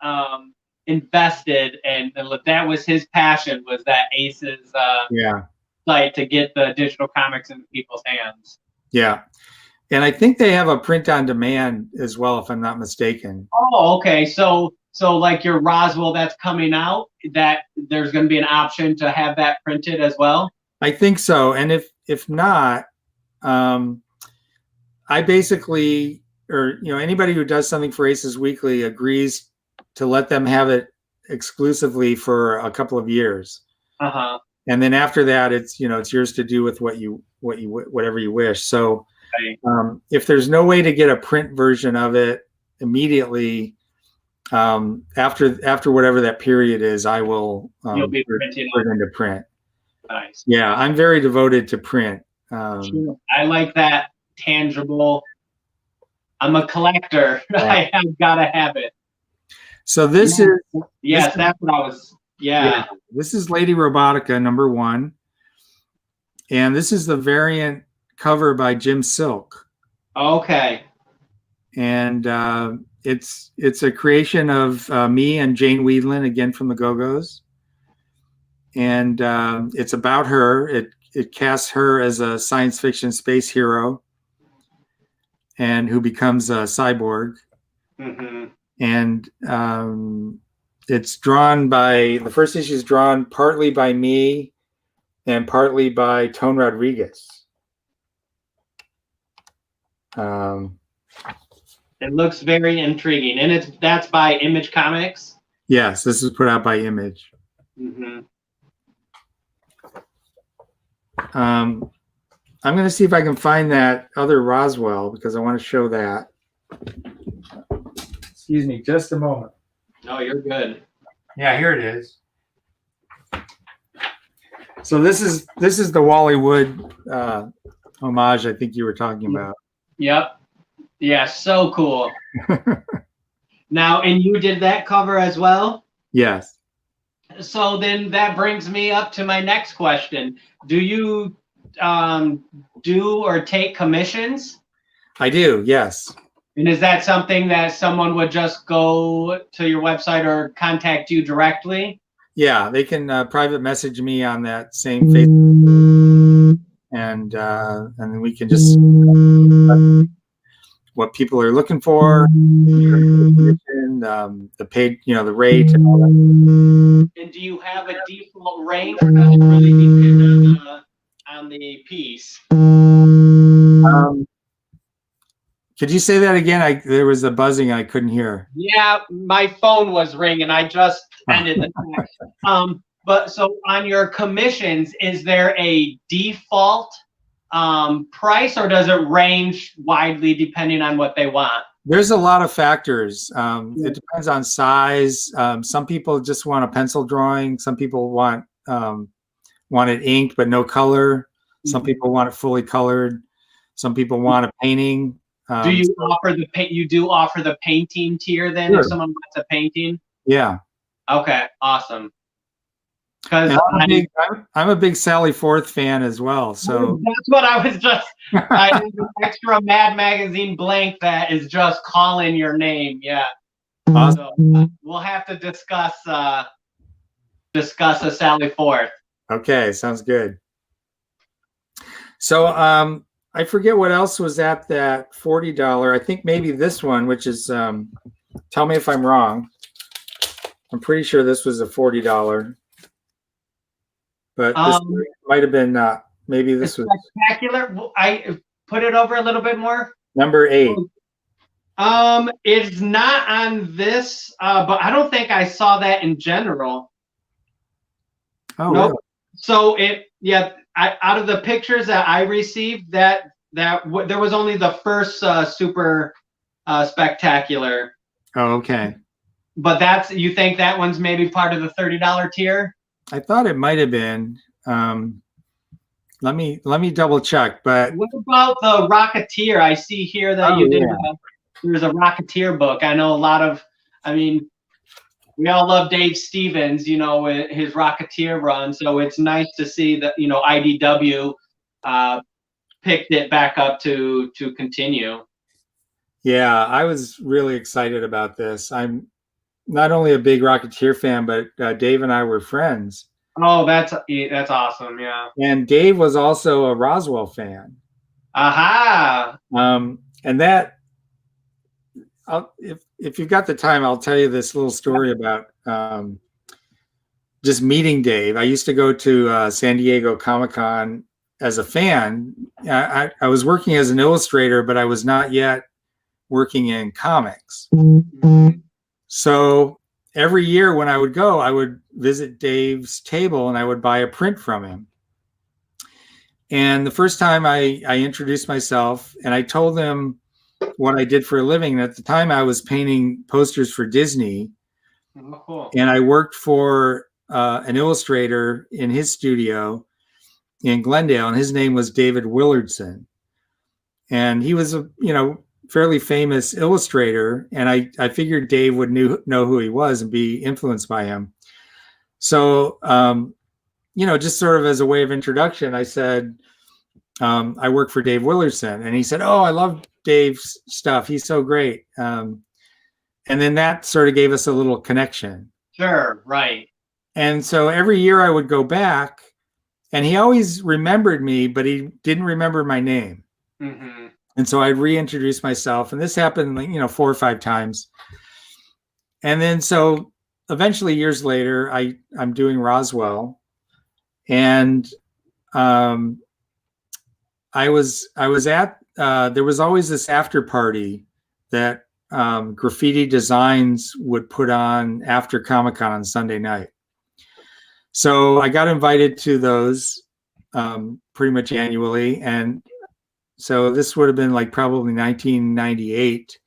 invested, and that was his passion, was that aces site to get the digital comics into people's hands. Yeah. And I think they have a print on demand as well, if I'm not mistaken. Oh, okay. So like your Roswell that's coming out, that there's going to be an option to have that printed as well? I think so. And if not, I basically, or anybody who does something for Aces Weekly agrees to let them have it exclusively for a couple of years. Uh-huh. And then after that, it's yours to do with whatever you wish. So if there's no way to get a print version of it immediately, after whatever that period is, I will You'll be put printing it into print. Nice. Yeah, I'm very devoted to print. I like that tangible. I'm a collector. I have got to have it. So this is that's what I was. Yeah. This is Lady Robotica #1, and this is the variant cover by Jim Silk. Okay. And it's a creation of me and Jane Weedland, again from the Go-Go's, and it's about her. It casts her as a science fiction space hero, and who becomes a cyborg. Mm-hmm. And it's drawn by, the first issue is drawn partly by me and partly by Tone Rodriguez. It looks very intriguing, and that's by Image Comics. Yes, this is put out by Image. Mm-hmm. I'm going to see if I can find that other Roswell, because I want to show that. Excuse me, just a moment. No, you're good. Yeah, here it is. So this is the Wally Wood homage I think you were talking about. Yep. Yeah, so cool. Now, and you did that cover as well? Yes. So then that brings me up to my next question. Do you do or take commissions? I do, yes. And is that something that someone would just go to your website or contact you directly? Yeah, they can private message me on that same Facebook, and then we can just what people are looking for, the paid, the rate, and all that. And do you have a default range, or does it really depend on the piece? Could you say that again? There was a buzzing I couldn't hear. Yeah, my phone was ringing. I just ended the text. But so on your commissions, is there a default price, or does it range widely depending on what they want? There's a lot of factors. It depends on size. Some people just want a pencil drawing. Some people want it inked but no color. Some people want it fully colored. Some people want a painting. Do you offer the paint? You do offer the painting tier then, Sure. if someone wants a painting? Yeah. Okay, awesome. Because I'm a big Sally Forth fan as well. So that's what I was just. I have an extra Mad Magazine blank that is just calling your name. Yeah. Awesome. So we'll have to discuss a Sally Forth. Okay, sounds good. So I forget what else was at that $40. I think maybe this one, which is tell me if I'm wrong. I'm pretty sure this was a $40. But this might have been not. Maybe this was Spectacular. I put it over a little bit more. number 8. It's not on this, but I don't think I saw that in general. Oh, nope. really? So out of the pictures that I received, there was only the first super spectacular. Oh, okay. But you think that one's maybe part of the $30 tier? I thought it might have been. Let me double check. But what about the Rocketeer? I see here that you did. There's a Rocketeer book. I know a lot of. I mean, we all love Dave Stevens, with his Rocketeer run. So it's nice to see that IDW picked it back up to continue. Yeah, I was really excited about this. I'm not only a big Rocketeer fan, but Dave and I were friends. Oh, that's awesome. Yeah. And Dave was also a Roswell fan. Aha. And that, if you've got the time, I'll tell you this little story about just meeting Dave. I used to go to San Diego Comic-Con as a fan. I was working as an illustrator, but I was not yet working in comics. So every year when I would go, I would visit Dave's table and I would buy a print from him. And the first time I introduced myself and I told him what I did for a living. And at the time I was painting posters for Disney. Oh, cool. And I worked for an illustrator in his studio in Glendale, and his name was David Willardson. And he was a, fairly famous illustrator, and I figured Dave would know who he was and be influenced by him. So, just sort of as a way of introduction, I said, I work for Dave Willardson. And he said, oh, I love Dave's stuff. He's so great. And then that sort of gave us a little connection. Sure, right. And so every year I would go back, and he always remembered me, but he didn't remember my name. Mm-hmm. And so I'd reintroduce myself, and this happened, 4 or 5 times. And then so eventually years later, I'm doing Roswell, and I was at there was always this after party that Graffiti Designs would put on after Comic-Con on Sunday night. So I got invited to those pretty much annually, and so this would have been probably 1998.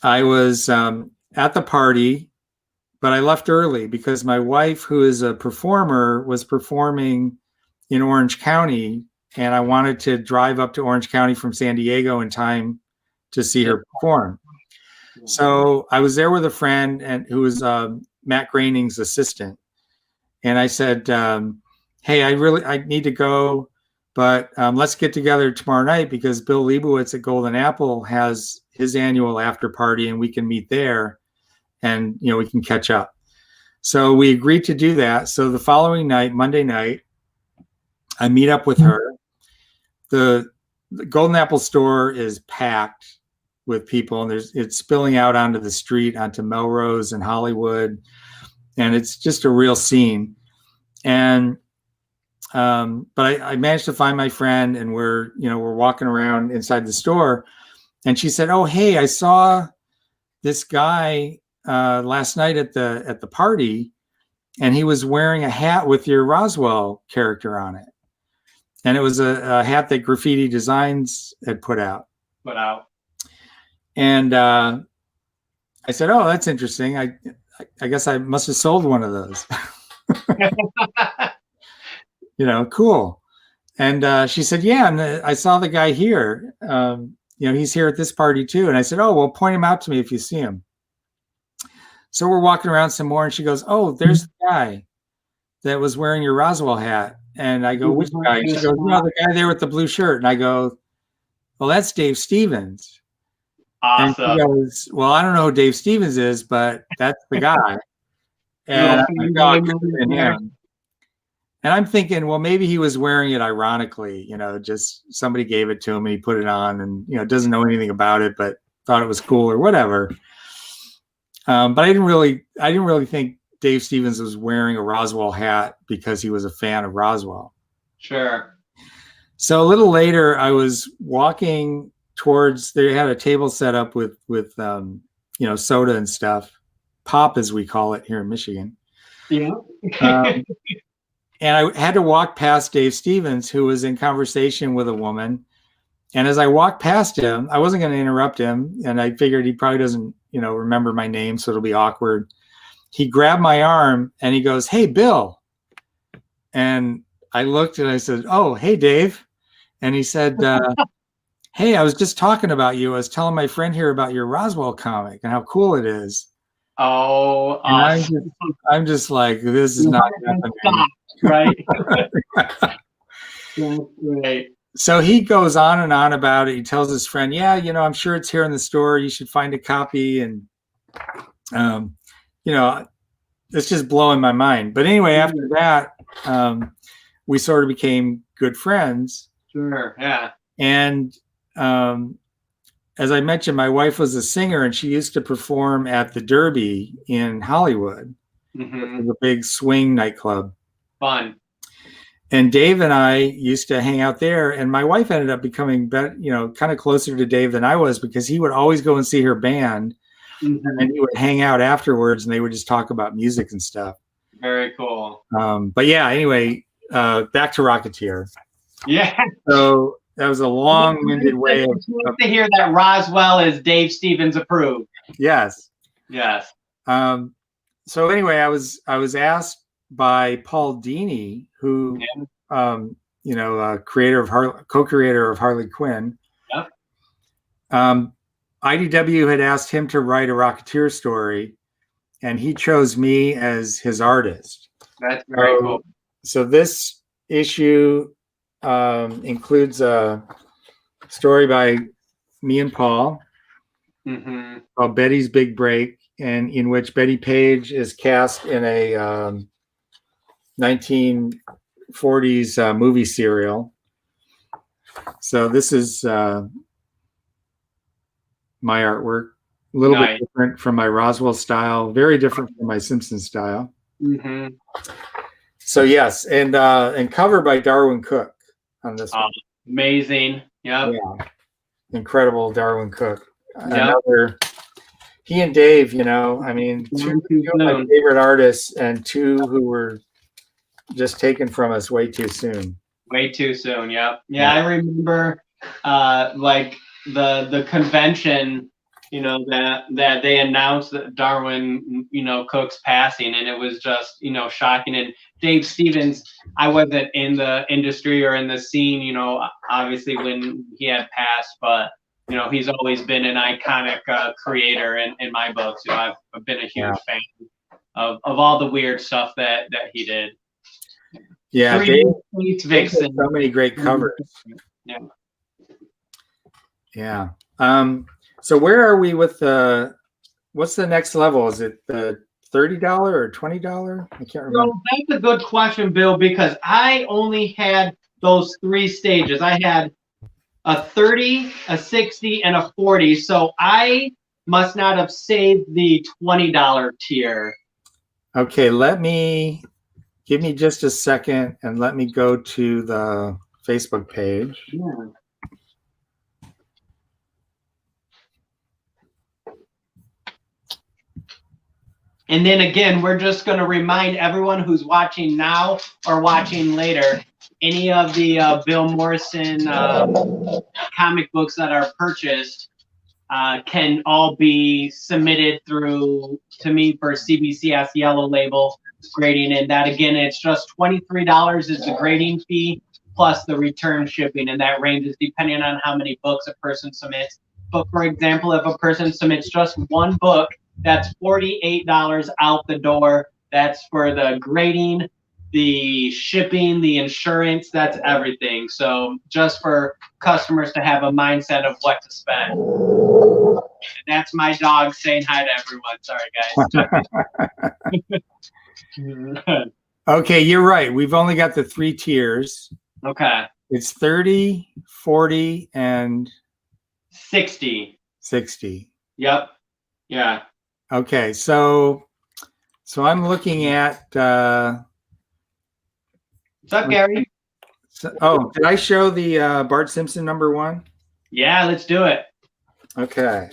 I was at the party, but I left early because my wife, who is a performer, was performing in Orange County, and I wanted to drive up to Orange County from San Diego in time to see her perform. So I was there with a friend who was Matt Groening's assistant. And I said, hey, I need to go, but let's get together tomorrow night because Bill Leibowitz at Golden Apple has his annual after party and we can meet there and, we can catch up. So we agreed to do that. So the following night, Monday night, I meet up with her. The Golden Apple store is packed with people, and it's spilling out onto the street, onto Melrose and Hollywood. And it's just a real scene. And, but I managed to find my friend, and we're walking around inside the store, and she said, oh, hey, I saw this guy last night at the party, and he was wearing a hat with your Roswell character on it. And it was a hat that Graffiti Designs had put out. And I said, "Oh, that's interesting. I guess I must have sold one of those." Cool. And she said, "Yeah, and I saw the guy here. He's here at this party too." And I said, "Oh, well, point him out to me if you see him." So we're walking around some more, and she goes, "Oh, there's the guy that was wearing your Roswell hat." And I go, "Which guy?" And she goes, "No, the guy there with the blue shirt." And I go, "Well, that's Dave Stevens." Awesome. And she goes, "Well, I don't know who Dave Stevens is, but that's the guy." And I go, him. And I'm thinking, well, maybe he was wearing it ironically, just somebody gave it to him and he put it on and, doesn't know anything about it, but thought it was cool or whatever. But I didn't really think Dave Stevens was wearing a Roswell hat because he was a fan of Roswell. Sure. So a little later, I was walking towards, they had a table set up with soda and stuff, pop as we call it here in Michigan. Yeah. And I had to walk past Dave Stevens, who was in conversation with a woman. And as I walked past him, I wasn't going to interrupt him. And I figured he probably doesn't, remember my name, so it'll be awkward. He grabbed my arm and he goes, "Hey, Bill." And I looked and I said, "Oh, hey, Dave." And he said, "Hey, I was just talking about you. I was telling my friend here about your Roswell comic and how cool it is." Oh, awesome. I'm just like, this is not happening. Right. Right. So he goes on and on about it. He tells his friend, "Yeah, I'm sure it's here in the store. You should find a copy." And, it's just blowing my mind. But anyway, after that, we sort of became good friends. Sure. Yeah. And as I mentioned, my wife was a singer and she used to perform at the Derby in Hollywood. Mm-hmm. It was a big swing nightclub. Fun. And Dave and I used to hang out there, and my wife ended up becoming better, kind of closer to Dave than I was, because he would always go and see her band, and he would hang out afterwards, and they would just talk about music and stuff. Very cool. But yeah, anyway, back to Rocketeer. Yeah. So that was a long-winded way of to hear that Roswell is Dave Stevens approved. Yes. Yes. So anyway, I was asked by Paul Dini, who, co-creator of Harley Quinn. Yep. IDW had asked him to write a Rocketeer story, and he chose me as his artist. That's very cool. So this issue includes a story by me and Paul called Betty's Big Break, and in which Betty Page is cast in a 1940s movie serial. So this is my artwork, a little bit different from my Roswell style, very different from my Simpson style. So yes, and cover by Darwin Cook on this one. Amazing. Yeah. Incredible Darwin Cook. Another, he and Dave, two of my favorite artists, and two who were just taken from us way too soon. Way too soon. Yep. Yeah. I remember like the convention, that they announced that Darwin, Cook's passing, and it was just, shocking. And Dave Stevens, I wasn't in the industry or in the scene, obviously when he had passed, but he's always been an iconic creator in my books. I've been a huge fan of all the weird stuff that he did. Yeah, Dave Vixen. So many great covers. Yeah. So where are we with what's the next level? Is it the $30 or $20? I can't remember. So that's a good question, Bill, because I only had those 3 stages. I had a 30, a 60, and a 40. So I must not have saved the $20 tier. Okay, give me just a second and let me go to the Facebook page. Yeah. And then again, we're just going to remind everyone who's watching now or watching later, any of the Bill Morrison comic books that are purchased, can all be submitted through to me for CBCS yellow label grading. And that, again, it's just $23 is the grading fee plus the return shipping. And that ranges depending on how many books a person submits. But for example, if a person submits just one book, that's $48 out the door. That's for the grading, the shipping, the insurance, that's everything. So just for customers to have a mindset of what to spend. And that's my dog saying hi to everyone. Sorry, guys. Okay, you're right. We've only got the 3 tiers. Okay. It's 30, 40, and 60. 60. Yep. Yeah. Okay, so I'm looking at what's up, Gary? Did I show the Bart Simpson #1? Yeah, let's do it. Okay.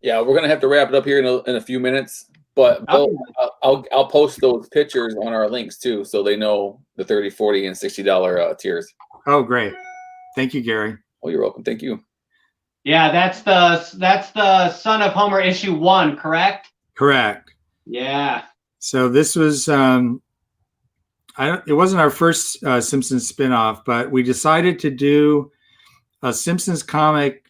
Yeah, we're gonna have to wrap it up here in a few minutes, but I'll post those pictures on our links too, so they know the $30, $40, and $60 tiers. Oh, great! Thank you, Gary. Oh, you're welcome. Thank you. Yeah, that's the Son of Homer issue 1, correct? Correct. Yeah. So this was it wasn't our first Simpsons spinoff, but we decided to do a Simpsons comic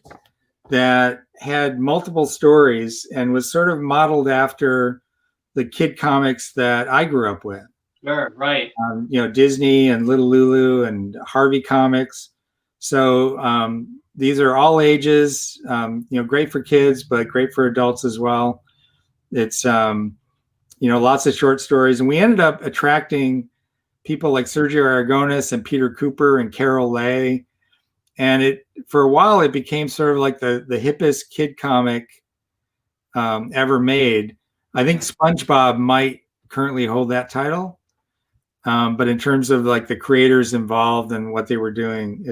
that had multiple stories and was sort of modeled after the kid comics that I grew up with. Sure, right. Disney and Little Lulu and Harvey comics. So these are all ages, great for kids, but great for adults as well. It's, lots of short stories. And we ended up attracting people like Sergio Aragonis and Peter Cooper and Carol Lay. And for a while, it became sort of like the hippest kid comic ever made. I think SpongeBob might currently hold that title. But in terms of like the creators involved and what they were doing,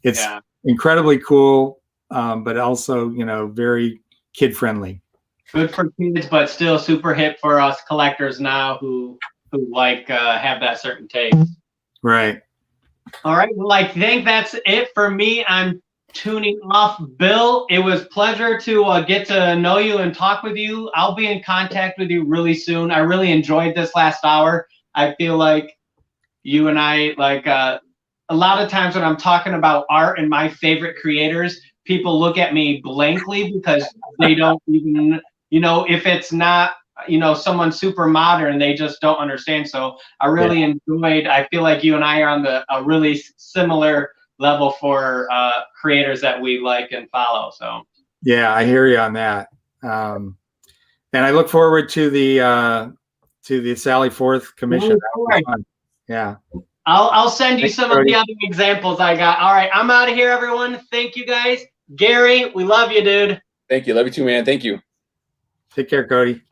it's incredibly cool, but also, very kid friendly. Good for kids, but still super hip for us collectors now who like have that certain taste. Right. All right. Well, I think that's it for me. I'm tuning off. Bill, it was a pleasure to get to know you and talk with you. I'll be in contact with you really soon. I really enjoyed this last hour. I feel like you and I, a lot of times when I'm talking about art and my favorite creators, people look at me blankly because they don't even, if it's not, someone super modern, they just don't understand. So I really enjoyed, I feel like you and I are on a really similar level for creators that we like and follow. So yeah, I hear you on that. And I look forward to the Sally Forth commission. Yeah. I'll send you some of the other examples I got. All right, I'm out of here, everyone. Thank you, guys. Gary, we love you, dude. Thank you. Love you too, man. Thank you. Take care, Cody.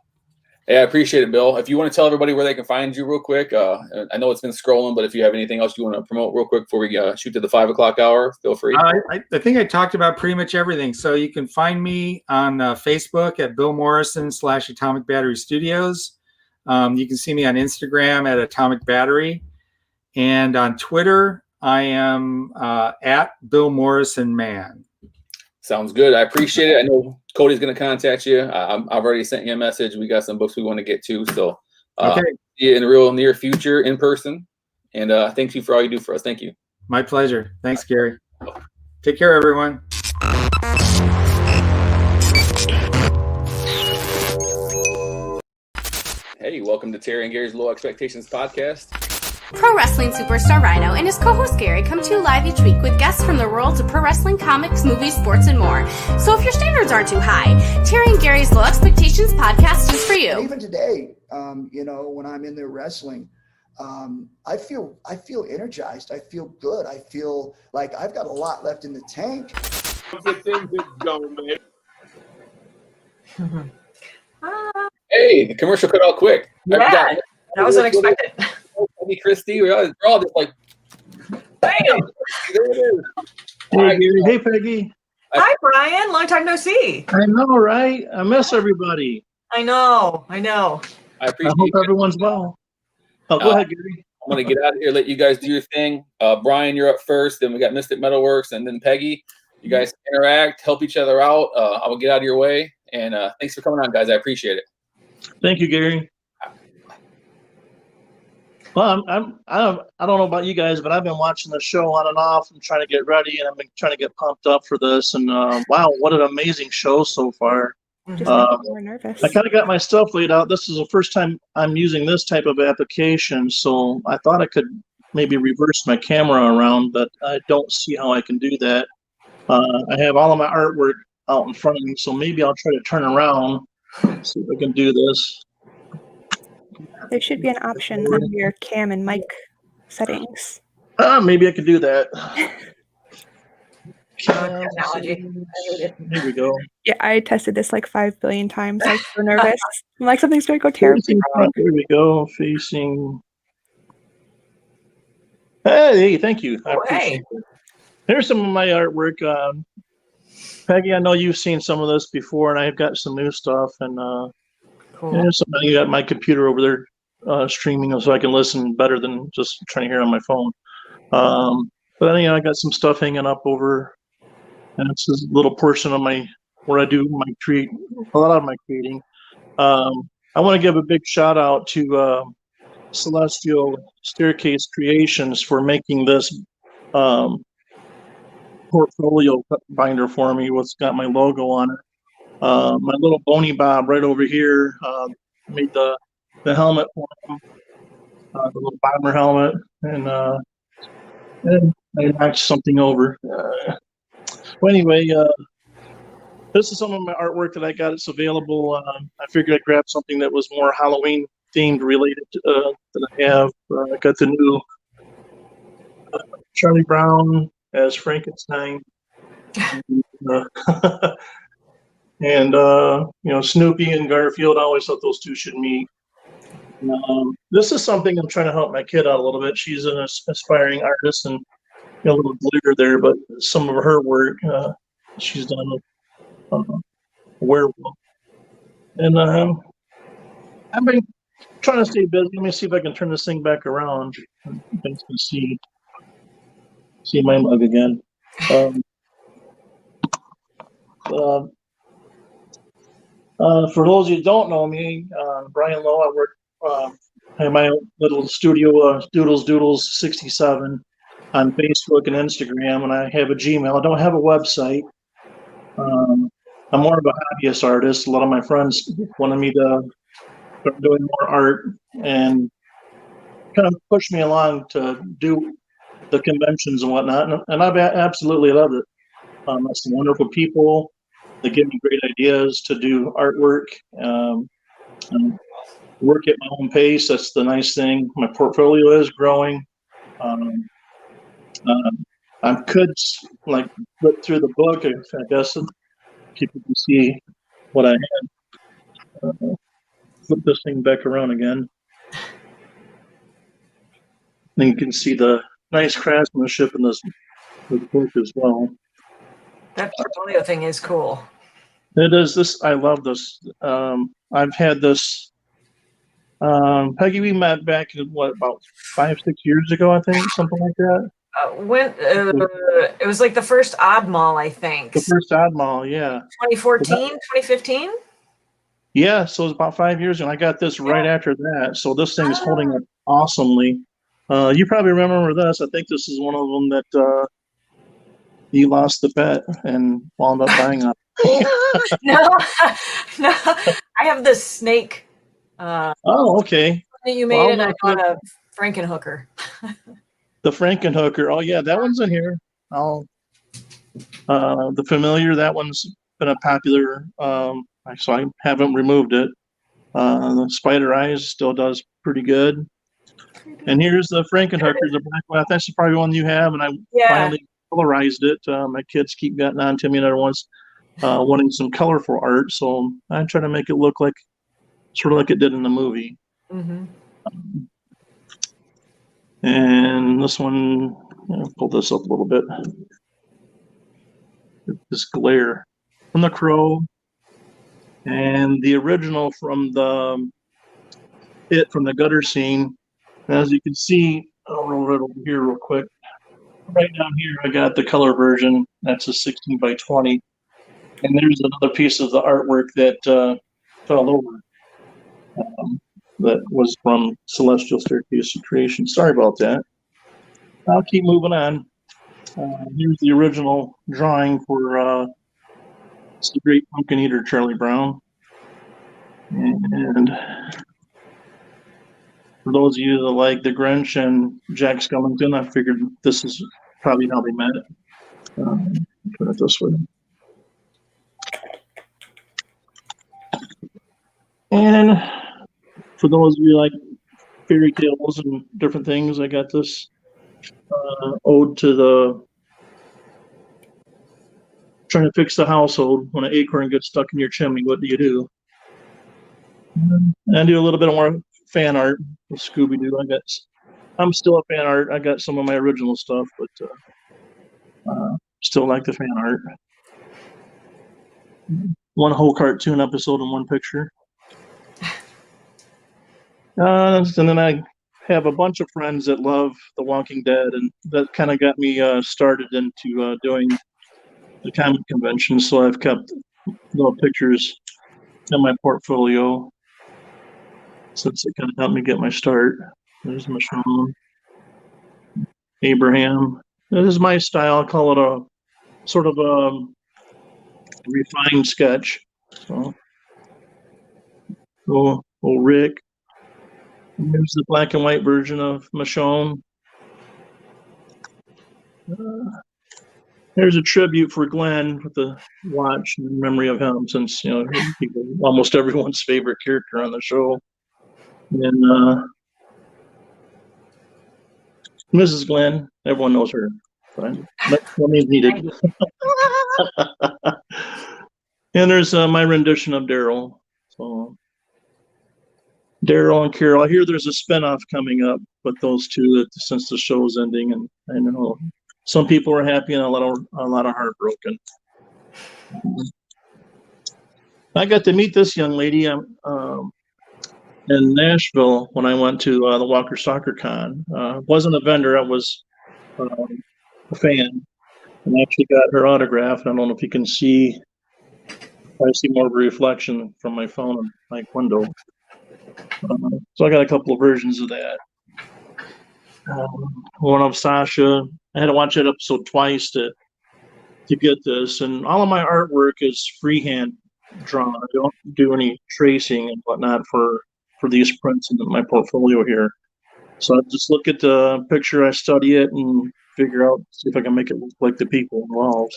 Yeah, I appreciate it, Bill. If you want to tell everybody where they can find you real quick, I know it's been scrolling, but if you have anything else you want to promote real quick before we shoot to the 5 o'clock hour, feel free. I think I talked about pretty much everything. So you can find me on Facebook at Bill Morrison / Atomic Battery Studios. You can see me on Instagram at Atomic Battery. And on Twitter, I am at Bill Morrison Man. Sounds good. I appreciate it. I know Cody's going to contact you. I've already sent you a message. We got some books we want to get to. So see you in the real near future in person. And thank you for all you do for us. Thank you. My pleasure. Thanks, Gary. Take care, everyone. Hey, welcome to Terry and Gary's Low Expectations podcast. Pro wrestling superstar Rhino and his co-host Gary come to you live each week with guests from the worlds of pro wrestling, comics, movies, sports, and more. So if your standards aren't too high, Terry and Gary's Low Expectations podcast is for you. And even today, when I'm in there wrestling, I feel energized. I feel good. I feel like I've got a lot left in the tank. Hey, the commercial cut out quick. Yeah, that was unexpected. Hey, Christy, we're all just like, bam! There it is. Hey, Gary. Hey, Peggy. Hi, Brian. Long time no see. I know, right? I miss everybody. I know. I I appreciate hope it. everyone's well. Oh, go ahead, Gary. I'm going to get out of here, let you guys do your thing. Brian, you're up first. Then we got Mystic Metalworks and then Peggy. You guys interact, help each other out. I will get out of your way. And thanks for coming on, guys. I appreciate it. Thank you, Gary. Well, I don't know about you guys, but I've been watching the show on and off and trying to get ready, and I've been trying to get pumped up for this. And wow, what an amazing show so far! Just make me more nervous. I kind of got my stuff laid out. This is the first time I'm using this type of application, so I thought I could maybe reverse my camera around, but I don't see how I can do that. I have all of my artwork out in front of me, so maybe I'll try to turn around, see if I can do this. There should be an option under your cam and mic settings. Maybe I could do that. Technology. Here we go. Yeah, I tested this like 5 billion times. I was so nervous. I'm like, something's going to go terribly wrong. Here we go. Facing. Hey, thank you. I appreciate it. Here's some of my artwork. Peggy, I know you've seen some of this before, and I've got some new stuff. And Cool. here's somebody got my computer over there streaming, so I can listen better than just trying to hear on my phone. But you know, I got some stuff hanging up over, and it's this little portion of where I do a lot of my creating. I want to give a big shout out to Celestial Staircase Creations for making this portfolio binder for me. What's got my logo on it. My little Boney Bob right over here made the helmet for him, the little bomber helmet, and I knocked something over. Well, anyway, this is some of my artwork that I got. It's available. I figured I'd grab something that was more Halloween themed related that I have. I got the new Charlie Brown as Frankenstein. And you know, Snoopy and Garfield. I always thought those two should meet. This is something I'm trying to help my kid out a little bit. She's an aspiring artist, and a little glitter there, but some of her work she's done a werewolf. And I've been trying to stay busy. Let me see if I can turn this thing back around. You guys can see my mug again. For those of you who don't know me, Brian Lowe, I work I have my little studio, Doodles 67 on Facebook and Instagram, and I have a Gmail. I don't have a website. I'm more of a hobbyist artist. A lot of my friends wanted me to start doing more art and kind of push me along to do the conventions and whatnot, and I've absolutely loved it. That's some wonderful people. They give me great ideas to do artwork. And work at my own pace. That's the nice thing. My portfolio is growing. I could like flip through the book, I guess, and people can see what I had. Flip this thing back around again. Then you can see the nice craftsmanship in this book as well. That portfolio thing is cool. It is this. I love this. I've had this. Peggy, we met back in about 5-6 years ago, I think, something like that. It was like the first Odd Mall, I think. The first Odd Mall, yeah. 2014, 2015? Yeah, so it was about 5 years ago. I got this right after that. So this thing is holding up awesomely. You probably remember this. I think this is one of them that you lost the bet and wound up buying up. No, I have the snake. Oh, okay. That you made, and I bought a Frankenhooker. The Frankenhooker. Oh, yeah, that one's in here. The Familiar, that one's been a popular, so I haven't removed it. The Spider Eyes still does pretty good. And here's the Frankenhooker, the black one. That's probably one you have, and I finally colorized it. My kids keep getting on to me that once wanting some colorful art, so I try to make it look like sort of like it did in the movie. Mm-hmm. And this one, I'll pull this up a little bit. This glare from The Crow, and the original from the gutter scene. And as you can see, I'll roll it over here real quick. right down here, I got the color version. That's a 16 by 20. And there's another piece of the artwork that fell over. That was from Celestial Staircase of Creation. Sorry about that. I'll keep moving on. Here's the original drawing for it's the Great Pumpkin Eater, Charlie Brown. And for those of you that like The Grinch and Jack Skellington, I figured this is probably how they met. Put it this way. And for those of you like fairy tales and different things, I got this ode to the trying to fix the household. When an acorn gets stuck in your chimney, what do? And I do a little bit more fan art with Scooby-Doo. I'm still a fan art. I got some of my original stuff, but still like the fan art. One whole cartoon episode in one picture. And then I have a bunch of friends that love The Walking Dead, and that kind of got me started into doing the comic convention. So I've kept little pictures in my portfolio since it kind of helped me get my start. There's Michonne, Abraham. This is my style. I call it a sort of a refined sketch. So, Rick. Here's the black and white version of Michonne. There's a tribute for Glenn with the watch in memory of him, since almost everyone's favorite character on the show. And Mrs. Glenn, everyone knows her. That means needed. And there's my rendition of Daryl. So Daryl and Carol. I hear there's a spinoff coming up with those two since the show's ending, and I know some people are happy and a lot of heartbroken. I got to meet this young lady in Nashville when I went to the Walker Soccer Con. Wasn't a vendor, I was a fan, and I actually got her autograph. I don't know if you can see. I see more of a reflection from my phone and my window. So I got a couple of versions of that. One of Sasha. I had to watch that episode twice to get this, and all of my artwork is freehand drawn. I don't do any tracing and whatnot for these prints in my portfolio here. So I just look at the picture, I study it, and figure out, see if I can make it look like the people involved.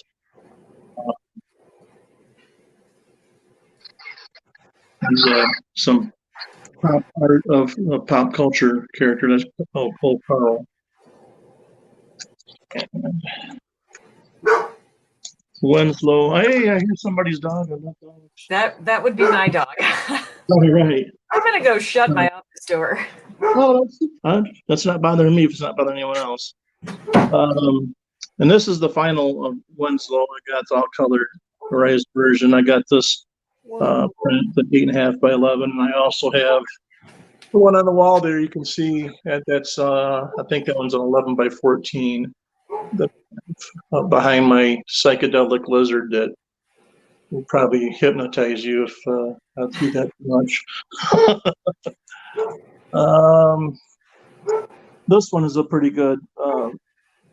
Some pop art of a pop culture character. That's Paul Carl. Winslow. Hey, I hear somebody's dog. That would be my dog. Oh, right. I'm gonna go shut my office door. Oh, that's not bothering me if it's not bothering anyone else. And this is the final of Winslow. I got the all colored raised version. I got this print, the 8.5 by 11. And I also have the one on the wall there. You can see that's I think that one's an 11 by 14. Behind my psychedelic lizard that will probably hypnotize you if I do that too much. This one is a pretty good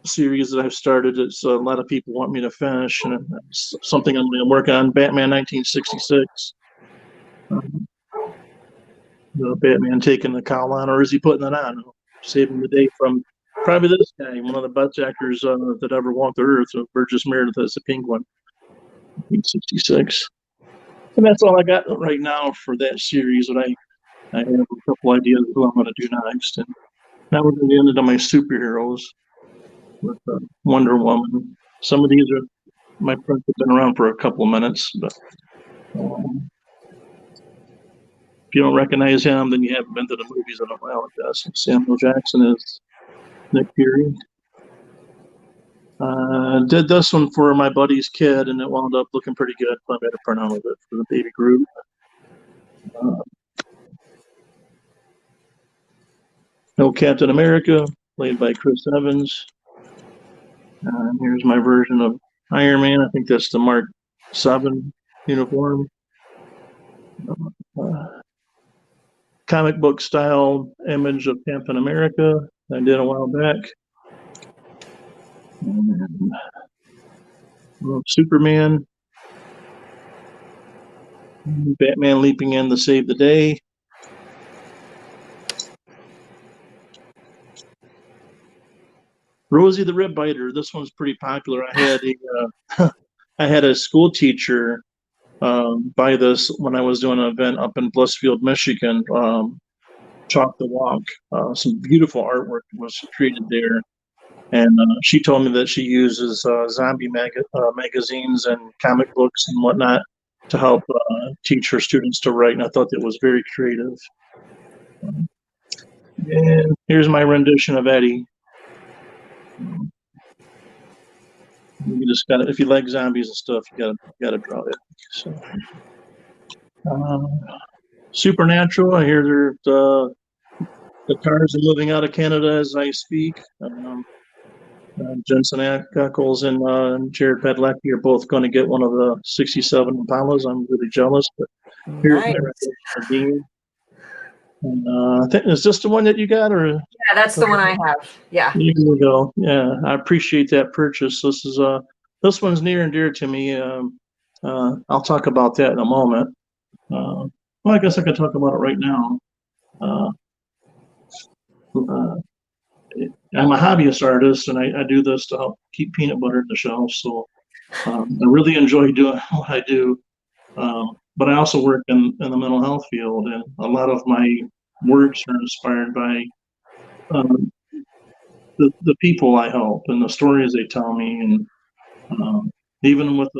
series that I've started. It's a lot of people want me to finish, and it's something I'm going to work on. Batman 1966. Batman taking the cowl on, or is he putting it on? Saving the day from probably this guy, one of the best actors that ever walked the earth, Burgess Meredith as the Penguin, 1966. And that's all I got right now for that series. But I have a couple ideas of who I'm going to do next. And now we're going to get into my superheroes with Wonder Woman. Some of these are my prints have been around for a couple of minutes, but if you don't recognize him, then you haven't been to the movies in a while, I guess. Samuel Jackson is Nick Fury. Did this one for my buddy's kid, and it wound up looking pretty good. I made a print out of it for the baby group. No Captain America, played by Chris Evans. Here's my version of Iron Man. I think that's the Mark 7 uniform. Comic book style image of Captain America I did a while back. And, Superman. Batman leaping in to save the day. Rosie the Rib Biter. This one's pretty popular. I had a school teacher buy this when I was doing an event up in Blissfield, Michigan. Chalk the Walk. Some beautiful artwork was created there. And she told me that she uses zombie magazines and comic books and whatnot to help teach her students to write. And I thought that was very creative. And here's my rendition of Eddie. You just got to, if you like zombies and stuff, you gotta draw it. So, Supernatural. I hear the cars are moving out of Canada as I speak. Jensen Ackles and Jared Padalecki are both going to get one of the 67 Impalas. I'm really jealous, but here's my rendition of Dean. And I think, is this the one that you got, or? Yeah, that's the one I have. Yeah. Here we go. Yeah, I appreciate that purchase. This one's near and dear to me. I'll talk about that in a moment. Well, I guess I could talk about it right now. I'm a hobbyist artist, and I do this to help keep peanut butter at the shelf. So I really enjoy doing what I do. But I also work in the mental health field, and a lot of my works are inspired by the people I help and the stories they tell me, and even with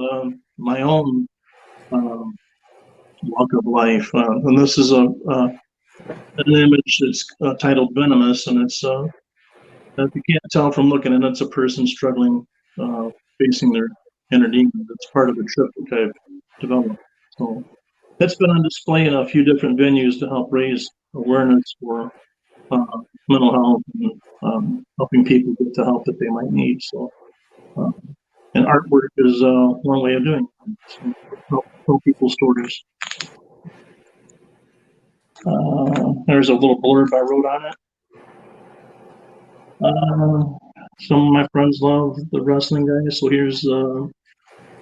my own walk of life. And this is an image that's titled Venomous, and it's if you can't tell from looking at it, it's a person struggling, facing their inner demons. It's part of a trip that I've developed. So that's been on display in a few different venues to help raise awareness for mental health and helping people get the help that they might need. So, and artwork is one way of doing it. So help people's stories. There's a little blurb I wrote on it. Some of my friends love the wrestling guys, so here's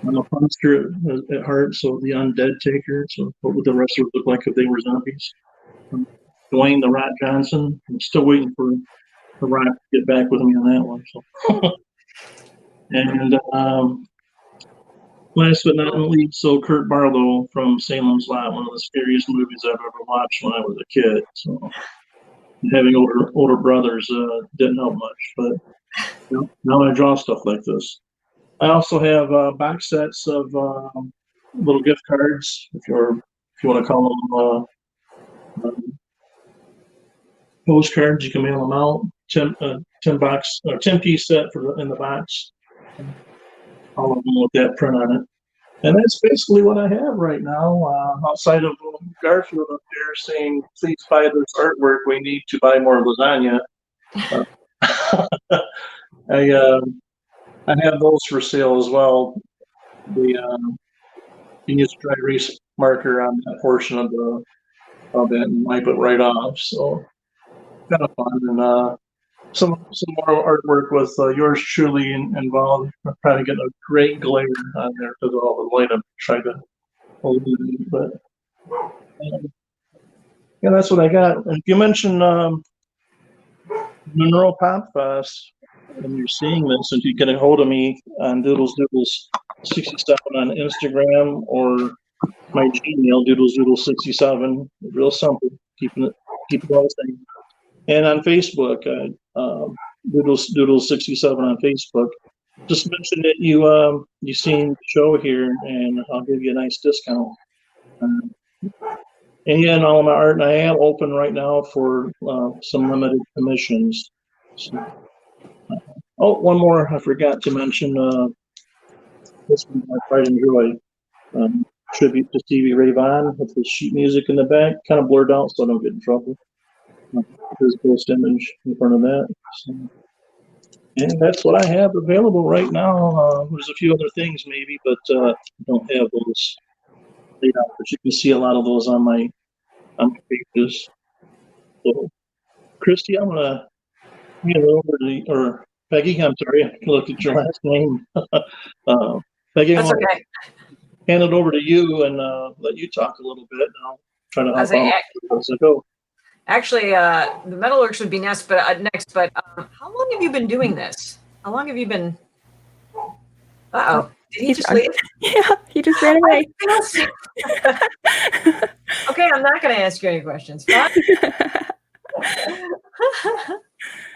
I'm a punster at heart, so the undead taker. So what would the wrestlers look like if they were zombies? Dwayne the Rock Johnson. I'm still waiting for the Rock to get back with me on that one. So. And last but not least, so Kurt Barlow from Salem's Lot, one of the scariest movies I've ever watched when I was a kid. So having older brothers didn't help much, but now I draw stuff like this. I also have box sets of little gift cards, if you want to call them postcards. You can mail them out. 10-piece set in the box. All of them with that print on it. And that's basically what I have right now. Outside of Garfield up there saying, "Please buy this artwork. We need to buy more lasagna." I have those for sale as well. You can use a dry erase marker on that portion of it and wipe it right off. So kind of fun. And some more artwork with yours truly involved. I'm trying to get a great glare on there because of all the light I'm trying to hold it. But yeah, that's what I got. And you mentioned Monroe Pop Fest, and you're seeing this, and you get a hold of me on Doodles67 on Instagram or my Gmail, doodles67. Real simple, keeping it all the same. And on Facebook, Doodles67 on Facebook. Just mention that you seen the show here, and I'll give you a nice discount. And yeah, and all of my art, and I am open right now for some limited commissions. So, one more I forgot to mention. This one I quite enjoy. Tribute to Stevie Ray Vaughan with his sheet music in the back, kind of blurred out so I don't get in trouble. His ghost image in front of that. So, And that's what I have available right now. There's a few other things maybe, but I don't have those laid out. But you can see a lot of those on my pages. So, Christy, I'm gonna hand it over to or Peggy. I'm sorry, I looked at your last name. Peggy, That's I'm gonna okay. hand it over to you and let you talk a little bit, and I'll try to As help out as I go. Actually, the Metalworks would be next, but how long have you been doing this? How long have you been? Uh-oh. Did he He's just gone. leave? Yeah, he just ran away. Okay, I'm not going to ask you any questions. Fine. I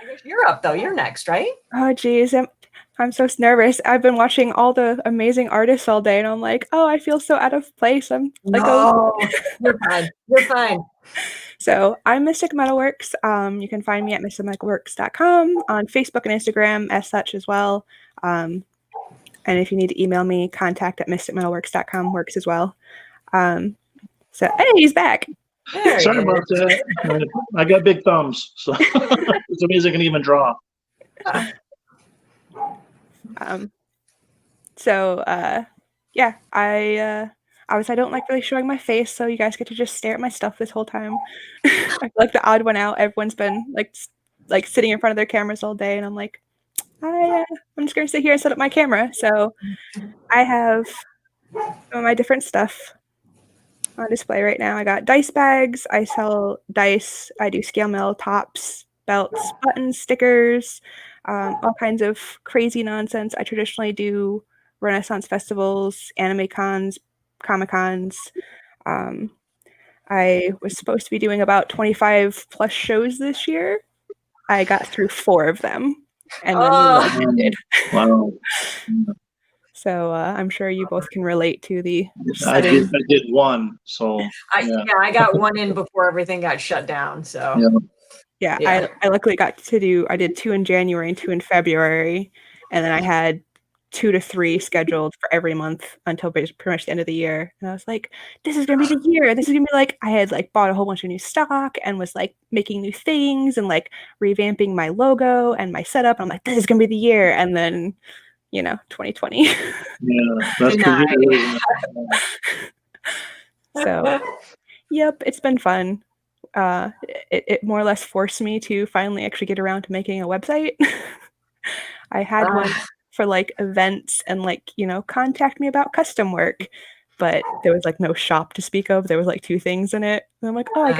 guess you're up, though. You're next, right? Oh, geez. I'm so nervous. I've been watching all the amazing artists all day, and I'm like, oh, I feel so out of place. I'm like, No, you're fine. You're fine. So I'm Mystic Metalworks. You can find me at mysticmetalworks.com on Facebook and Instagram as such as well. And if you need to email me, contact@mysticmetalworks.com works as well. So hey, he's back. Sorry about that. I got big thumbs, so it's amazing I can even draw. Yeah, I obviously I don't like really showing my face, so you guys get to just stare at my stuff this whole time. I feel like the odd one out. Everyone's been like sitting in front of their cameras all day, and I'm like, I'm just gonna sit here and set up my camera. So I have some of my different stuff on display right now. I got dice bags. I sell dice. I do scale mail, tops, belts, buttons, stickers, all kinds of crazy nonsense. I traditionally do Renaissance festivals, anime cons, Comic Cons. I was supposed to be doing about 25 plus shows this year. I got through 4 of them, and then the world ended. Wow. So I'm sure you both can relate to the I did one, so I got one in before everything got shut down. So yeah. I luckily got to do. I did 2 in January and 2 in February, and then I had 2 to 3 scheduled for every month until pretty much the end of the year. And I was like, this is gonna be the year. This is gonna be like, I had like bought a whole bunch of new stock and was like making new things and like revamping my logo and my setup. And I'm like, this is gonna be the year. And then 2020. Yeah, that's So yep, it's been fun. It more or less forced me to finally actually get around to making a website. I had one for like events and like contact me about custom work, but there was like no shop to speak of. There was like 2 things in it, and I'm like, oh, I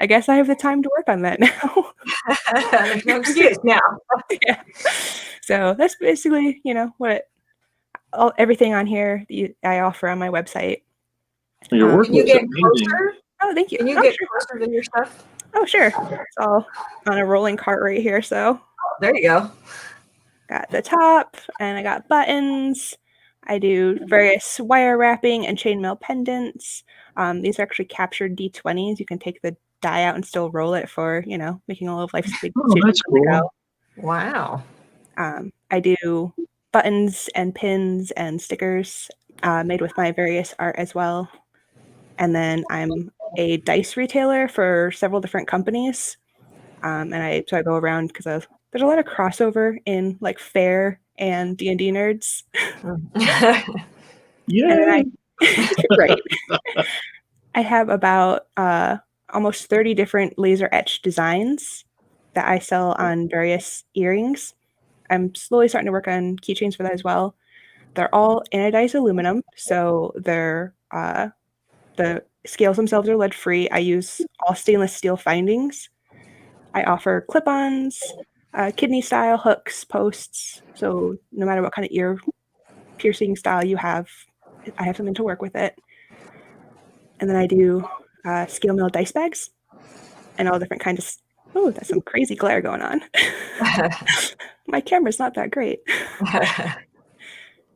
guess I have the time to work on that now. There's no excuse now. Yeah. So that's basically what everything on here I offer on my website. Your work Can you looks get amazing. closer? Oh, thank you. Can you get closer to your stuff? Oh, sure. It's all on a rolling cart right here. So there you go. Got the top, and I got buttons. I do various wire wrapping and chainmail pendants. These are actually captured D20s. You can take the die out and still roll it for, making all of life's big That's cool. Wow. I do buttons and pins and stickers made with my various art as well. And then I'm a dice retailer for several different companies. And I go around because there's a lot of crossover in like fair and D&D nerds. Yeah. Right. I have about almost 30 different laser etched designs that I sell on various earrings. I'm slowly starting to work on keychains for that as well. They're all anodized aluminum, so they're the scales themselves are lead free. I use all stainless steel findings. I offer clip-ons, kidney style hooks, posts. So no matter what kind of ear piercing style you have, I have something to work with it. And then I do scale mill dice bags and all different kinds of. Oh, that's some crazy glare going on. My camera's not that great.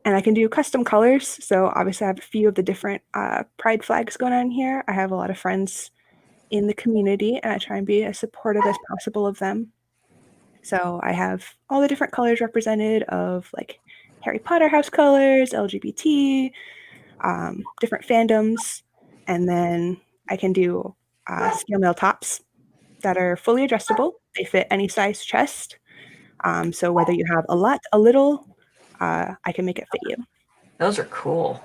And I can do custom colors. So obviously I have a few of the different pride flags going on here. I have a lot of friends in the community, and I try and be as supportive as possible of them. So I have all the different colors represented of like Harry Potter house colors, LGBT, different fandoms. And then I can do scale mail tops that are fully adjustable. They fit any size chest. So whether you have a lot, a little, I can make it fit you. Those are cool.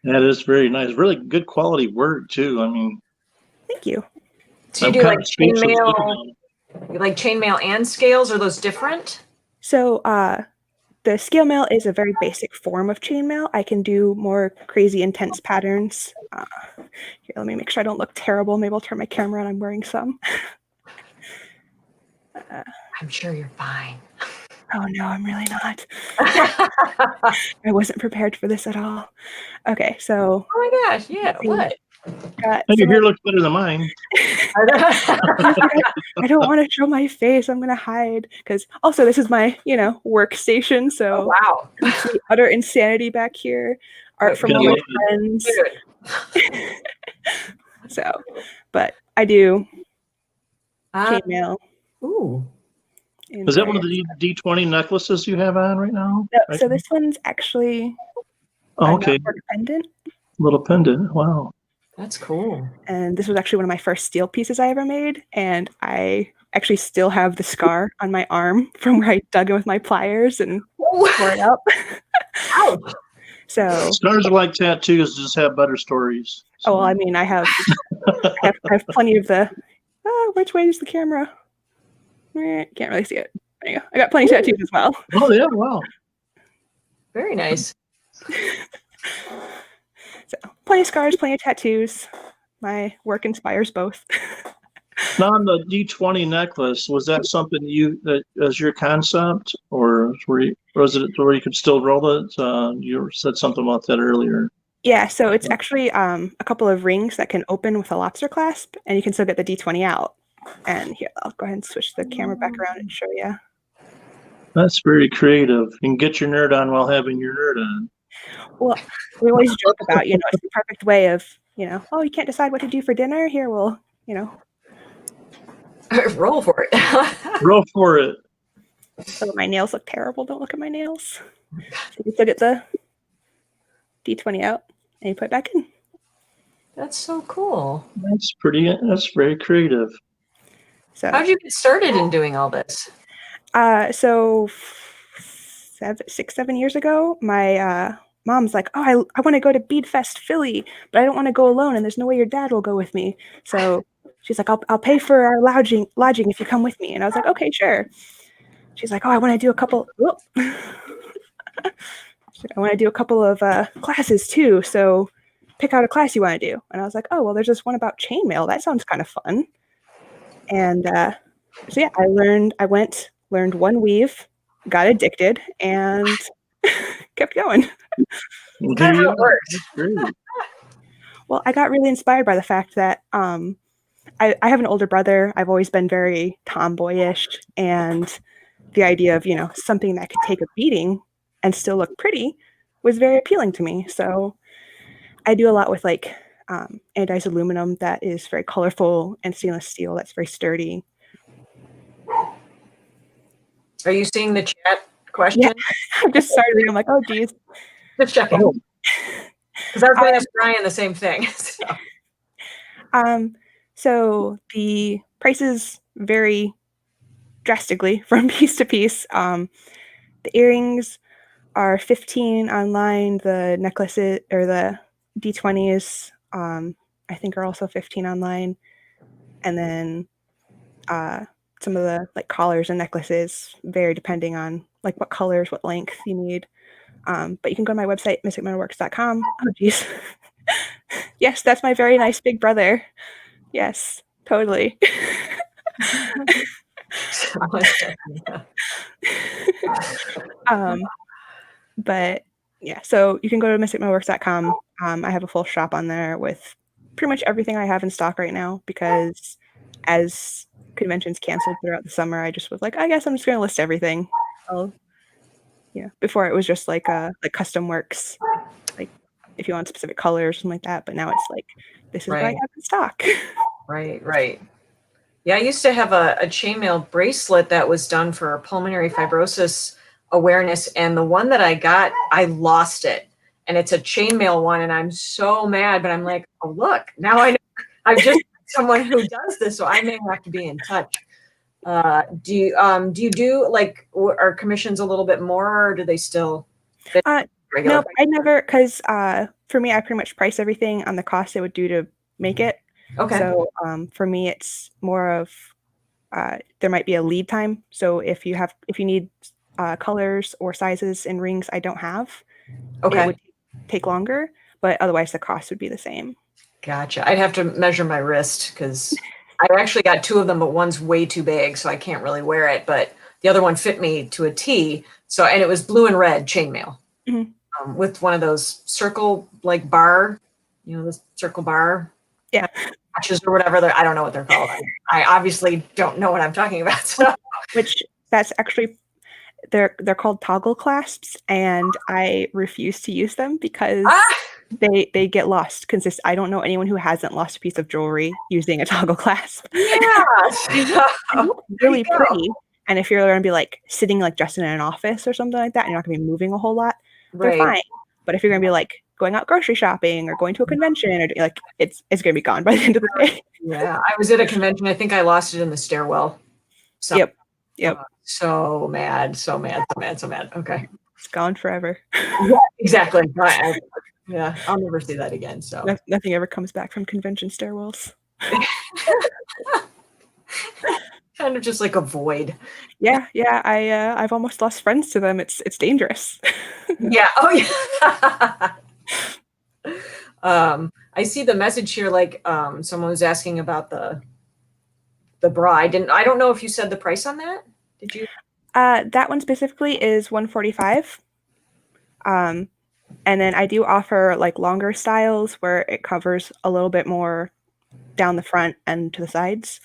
That is very nice. Really good quality work too. I mean, thank you. So you do like chainmail and scales? Are those different? So the scale mail is a very basic form of chainmail. I can do more crazy, intense patterns. Here, let me make sure I don't look terrible. Maybe I'll turn my camera on. I'm wearing some. I'm sure you're fine. Oh no, I'm really not. I wasn't prepared for this at all. Okay, so. Oh my gosh, yeah, what? Your hair looks better than mine. I don't want to show my face. I'm gonna hide because also this is my workstation. So wow, complete utter insanity back here. Art from all my friends. So, but I do chainmail. Ooh. Is that one of the D20 necklaces you have on right now? No, so this one's actually okay. Pendant. Little pendant. Wow. That's cool. And this was actually one of my first steel pieces I ever made. And I actually still have the scar on my arm from where I dug it with my pliers and tore it up. Ouch. So scars are like tattoos, just have better stories. So. Oh, well, I mean, I have plenty of the. Which way is the camera? Can't really see it. There you go. I got plenty of tattoos as well. Oh yeah, wow. Very nice. So plenty of scars, plenty of tattoos. My work inspires both. Now on the D20 necklace, was that something that as your concept, or was it where you could still roll it? You said something about that earlier. Yeah, so it's actually a couple of rings that can open with a lobster clasp, and you can still get the D20 out. And here, I'll go ahead and switch the camera back around and show you. That's very creative. You can get your nerd on while having your nerd on. Well, we always joke about, it's the perfect way of, oh, you can't decide what to do for dinner? Here, we'll, roll for it. Roll for it. So my nails look terrible. Don't look at my nails. So you still get the D20 out and you put it back in. That's so cool. That's very creative. So how'd you get started in doing all this? So 6-7 years ago, my mom's like, oh, I want to go to Beadfest Philly, but I don't want to go alone, and there's no way your dad will go with me. So she's like, I'll pay for our lodging if you come with me. And I was like, okay, sure. She's like, oh, I want to do a couple. I want to do a couple of classes too. So pick out a class you want to do. And I was like, oh, well, there's this one about chainmail. That sounds kind of fun. And so yeah, I learned one weave, got addicted, and kept going. Kind of how it works. Well, I got really inspired by the fact that I have an older brother. I've always been very tomboyish, and the idea of something that could take a beating and still look pretty was very appealing to me. So I do a lot with anodized aluminum that is very colorful, and stainless steel that's very sturdy. Are you seeing the chat question? Yeah. I'm just starting. I'm like, oh, geez. Just checking. Because I was going to ask Brian the same thing. So the prices vary drastically from piece to piece. The earrings are $15 online. The necklaces or the D20s, I think, are also $15 online. And then some of the collars and necklaces vary depending on what colors, what length you need. But you can go to my website, mysticmetalworks.com. Oh, geez. Yes, that's my very nice big brother. Yes, totally. But yeah, so you can go to mysticmetalworks.com. I have a full shop on there with pretty much everything I have in stock right now, because as conventions canceled throughout the summer, I just was like, I guess I'm just going to list everything. Before it was just like custom works, if you want specific colors, something like that. But now it's this is what I have in stock. Right. Yeah, I used to have a chainmail bracelet that was done for pulmonary fibrosis awareness, and the one that I got, I lost it. And it's a chainmail one, and I'm so mad, but I'm like, oh, look, now I know I've just someone who does this, so I may have to be in touch. Do you do like, are commissions a little bit more, or do they still fit regular? Nope, I never, because for me, I pretty much price everything on the cost it would do to make it. Okay. So for me, it's more of there might be a lead time. So if you need colors or sizes and rings I don't have, Okay. it would take longer, but otherwise the cost would be the same. Gotcha. I'd have to measure my wrist because I actually got 2 of them, but one's way too big, so I can't really wear it. But the other one fit me to a T. So, and it was blue and red chainmail with one of those circle like bar, the circle bar. Yeah. Patches or whatever. I don't know what they're called. I obviously don't know what I'm talking about. So. Which that's actually they're called toggle clasps, and I refuse to use them because they get lost. Because I don't know anyone who hasn't lost a piece of jewelry using a toggle clasp. Yeah, really pretty. And if you're going to be like sitting like just in an office or something like that, and you're not going to be moving a whole lot, they're fine. But if you're going to be like going out grocery shopping or going to a convention, or like it's going to be gone by the end of the day. Yeah, I was at a convention. I think I lost it in the stairwell. So, Yep. So mad. Okay. It's gone forever. Yeah, exactly. Yeah, I'll never see that again. So nothing ever comes back from convention stairwells. Kind of just like a void. Yeah. I've almost lost friends to them. It's dangerous. Yeah. Oh yeah. I see the message here. Like someone was asking about the bra. I don't know if you said the price on that. Did you? That one specifically is $145. And then I do offer like longer styles where it covers a little bit more down the front and to the sides.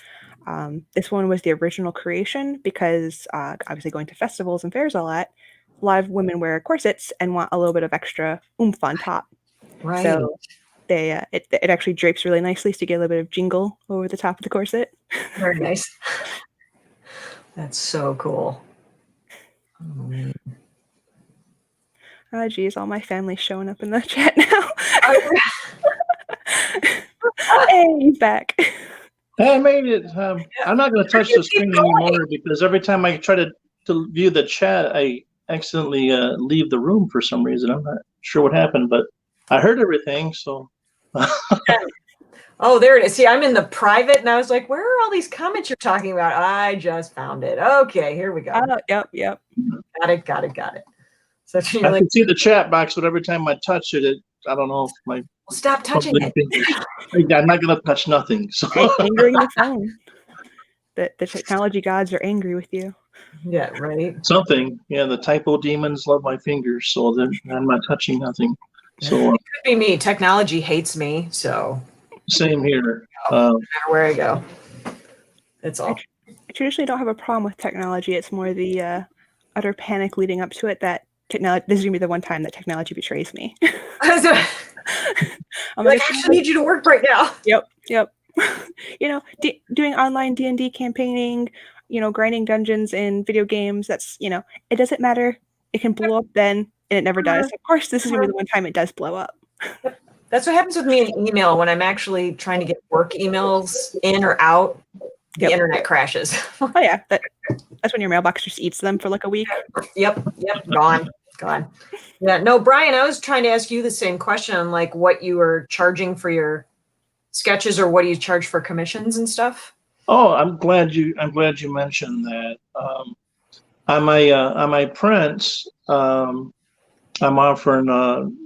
This one was the original creation because obviously going to festivals and fairs a lot of women wear corsets and want a little bit of extra oomph on top. Right. So they it actually drapes really nicely so you get a little bit of jingle over the top of the corset. Very nice. That's so cool. Oh geez, all my family's showing up in the chat now. Hey, he's back. Hey, I made it. I'm not going to touch the screen anymore because every time I try to view the chat, I accidentally leave the room for some reason. I'm not sure what happened, but I heard everything. So. Oh, there it is. See, I'm in the private, and I was like, "Where are all these comments you're talking about?" I just found it. Okay, here we go. Oh, yep. Got it. So you're I can see the chat box, but every time I touch it, I don't know if my. Stop touching it. I'm not going to touch nothing. So. Angering the phone. The technology gods are angry with you. Yeah, right. Something. Yeah, the typo demons love my fingers, so then I'm not touching nothing. So it could be me. Technology hates me, so. Same here. No matter where I go. That's all. I traditionally don't have a problem with technology. It's more the utter panic leading up to it that technology. This is gonna be the one time that technology betrays me. I'm like, I actually need you to work right now. Yep. Doing online D&D campaigning, grinding dungeons in video games. That's it doesn't matter. It can blow up then, and it never does. Of course, this is gonna be the one time it does blow up. That's what happens with me in email when I'm actually trying to get work emails in or out. The internet crashes. Oh yeah, that's when your mailbox just eats them for like a week. Yep, gone. Yeah, no, Brian, I was trying to ask you the same question on like what you were charging for your sketches or what do you charge for commissions and stuff? Oh, I'm glad you mentioned that. On my prints, I'm offering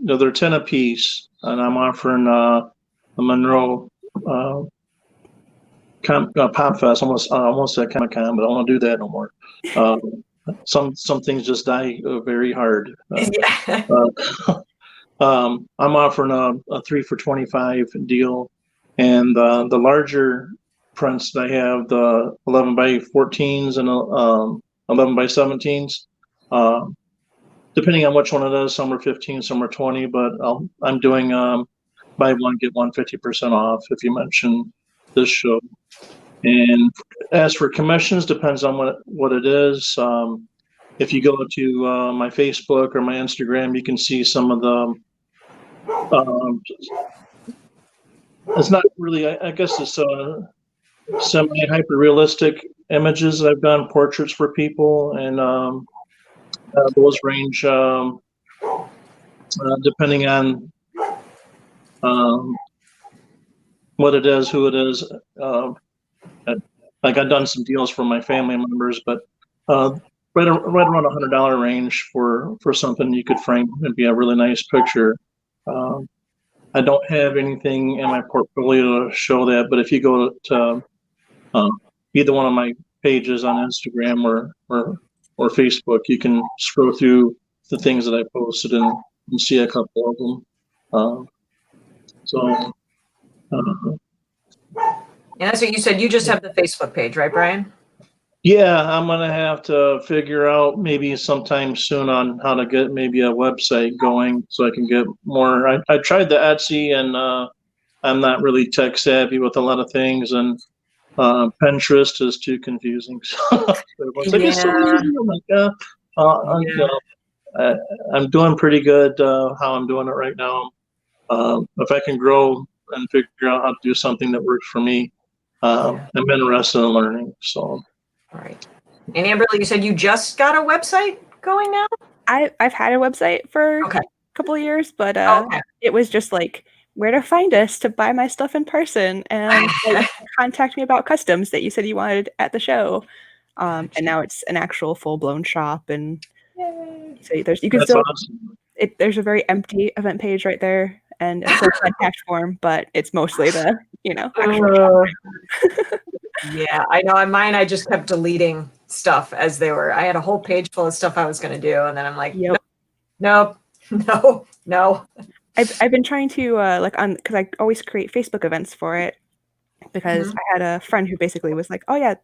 they're 10 a piece. And I'm offering a Monroe Pop Fest. Almost said Comic-Con, but I don't want to do that no more. Some things just die very hard. I'm offering a 3 for $25 deal, and the larger prints that I have, the 11 by 14s and 11 by 17s. Depending on which one it is, some are 15, some are 20, but I'm doing buy one, get one 50% off if you mention this show. And as for commissions, depends on what it is. If you go to my Facebook or my Instagram, you can see some of the, it's not really, I guess it's semi-hyper-realistic images that I've done, portraits for people, and those range depending on what it is, who it is. Like I've done some deals for my family members, but right around $100 range for something you could frame and be a really nice picture. I don't have anything in my portfolio to show that, but if you go to either one of my pages on Instagram or Facebook, you can scroll through the things that I posted and see a couple of them. And that's what you said. You just have the Facebook page, right, Brian? Yeah, I'm gonna have to figure out maybe sometime soon on how to get maybe a website going so I can get more. I tried the Etsy, and I'm not really tech savvy with a lot of things, and Pinterest is too confusing. It's like, it's so easy. I'm like, I'm doing pretty good how I'm doing it right now. If I can grow and figure out how to do something that works for me, I'm interested in learning. So. All right. And Amberly, you said you just got a website going now? I've had a website for a couple of years, but it was just like where to find us to buy my stuff in person and like, contact me about customs that you said you wanted at the show. And now it's an actual full-blown shop, and so you can still awesome. There's a very empty event page right there, and it's a contact form, but it's mostly the actual shop. Yeah, I know. On mine, I just kept deleting stuff as they were. I had a whole page full of stuff I was going to do, and then I'm like, no. I've been trying to because I always create Facebook events for it, because I had a friend who basically was like, oh yeah,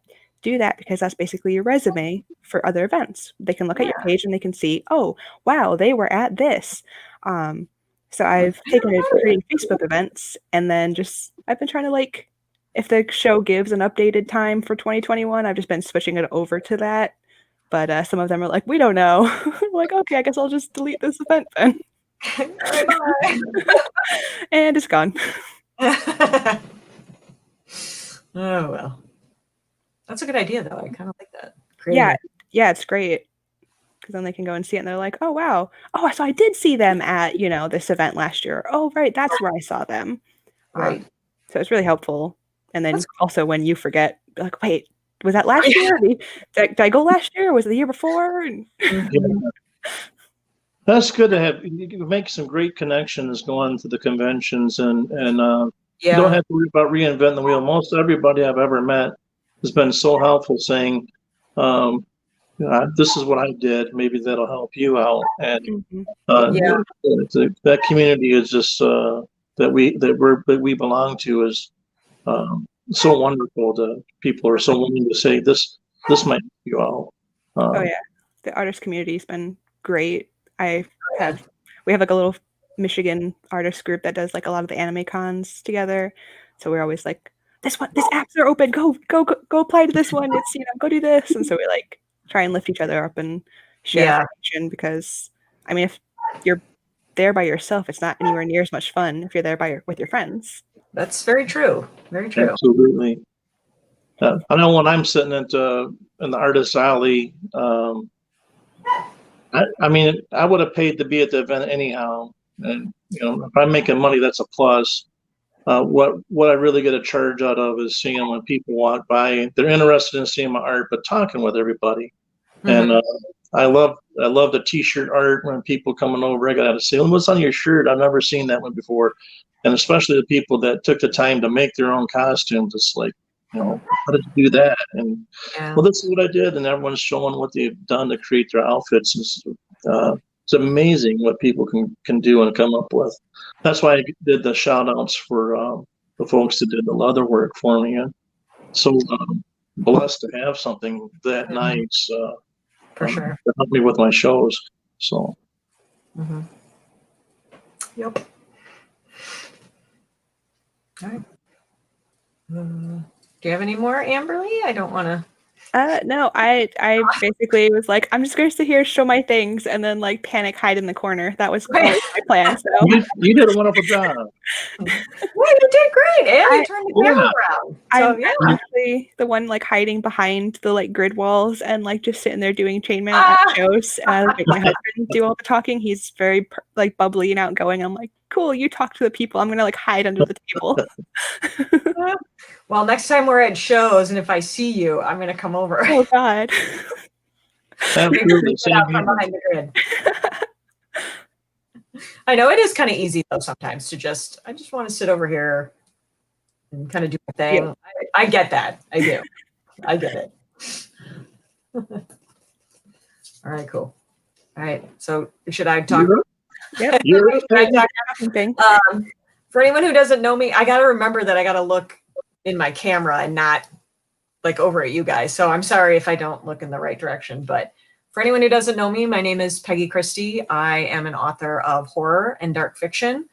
do that, because that's basically your resume for other events. They can look at your page and they can see, oh wow, they were at this. So I've taken to creating Facebook events, and then I've been trying to if the show gives an updated time for 2021, I've just been switching it over to that. But some of them are like, we don't know. Like, okay, I guess I'll just delete this event then. And it's gone. Oh, well. That's a good idea, though. I kind of like that. Yeah, it's great. Because then they can go and see it, and they're like, oh, wow. Oh, so I did see them at, this event last year. Oh, right, that's where I saw them. Right. So it's really helpful. And then also when you forget, like, wait, was that last year? Did I go last year? Or was it the year before? That's good to have. You can make some great connections going to the conventions, and you don't have to worry about reinventing the wheel. Most everybody I've ever met has been so helpful, saying, "This is what I did. Maybe that'll help you out." And that community is just that we belong to is so wonderful. The people are so willing to say this might help you out. Oh yeah, the artist community's been great. We have like a little Michigan artist group that does like a lot of the anime cons together. So we're always like, these apps are open. Go apply to this one. It's go do this. And so we like try and lift each other up and share information, because I mean, if you're there by yourself, it's not anywhere near as much fun if you're there with your friends. That's very true. Very true. Absolutely. I know when I'm sitting in the artist alley, I mean, I would have paid to be at the event anyhow. And if I'm making money, that's a plus. What I really get a charge out of is seeing when people walk by, they're interested in seeing my art, but talking with everybody. And I love the T-shirt art when people coming over. I gotta say, what's on your shirt? I've never seen that one before. And especially the people that took the time to make their own costumes. It's like, how did you do that? And well, this is what I did. And everyone's showing what they've done to create their outfits. It's amazing what people can do and come up with. That's why I did the shout outs for the folks that did the leather work for me. And so blessed to have something that nice for sure to help me with my shows. So. Yep. All right. Do you have any more, Amberly? I don't want to. No, I basically was like, I'm just going to sit here, show my things, and then like panic hide in the corner. That was always my plan. So You did a wonderful job. Well, you did great, and you turned the camera around. So I'm yeah. usually the one like hiding behind the like grid walls and like just sitting there doing chainmail at shows. Like my husband do all the talking. He's very like bubbly and outgoing. I'm like, cool, you talk to the people. I'm gonna like hide under the table. Well, next time we're at shows, and if I see you, I'm gonna come over. Oh God. Maybe we get out from behind the grid. I know it is kind of easy though sometimes to I just want to sit over here and kind of do my thing. Yeah. I get that. I do. I get it. All right, cool. All right. So should I talk? Yep. For anyone who doesn't know me, I got to remember that I got to look in my camera and not like over at you guys. So I'm sorry if I don't look in the right direction, but for anyone who doesn't know me, my name is Peggy Christie. I am an author of horror and dark fiction.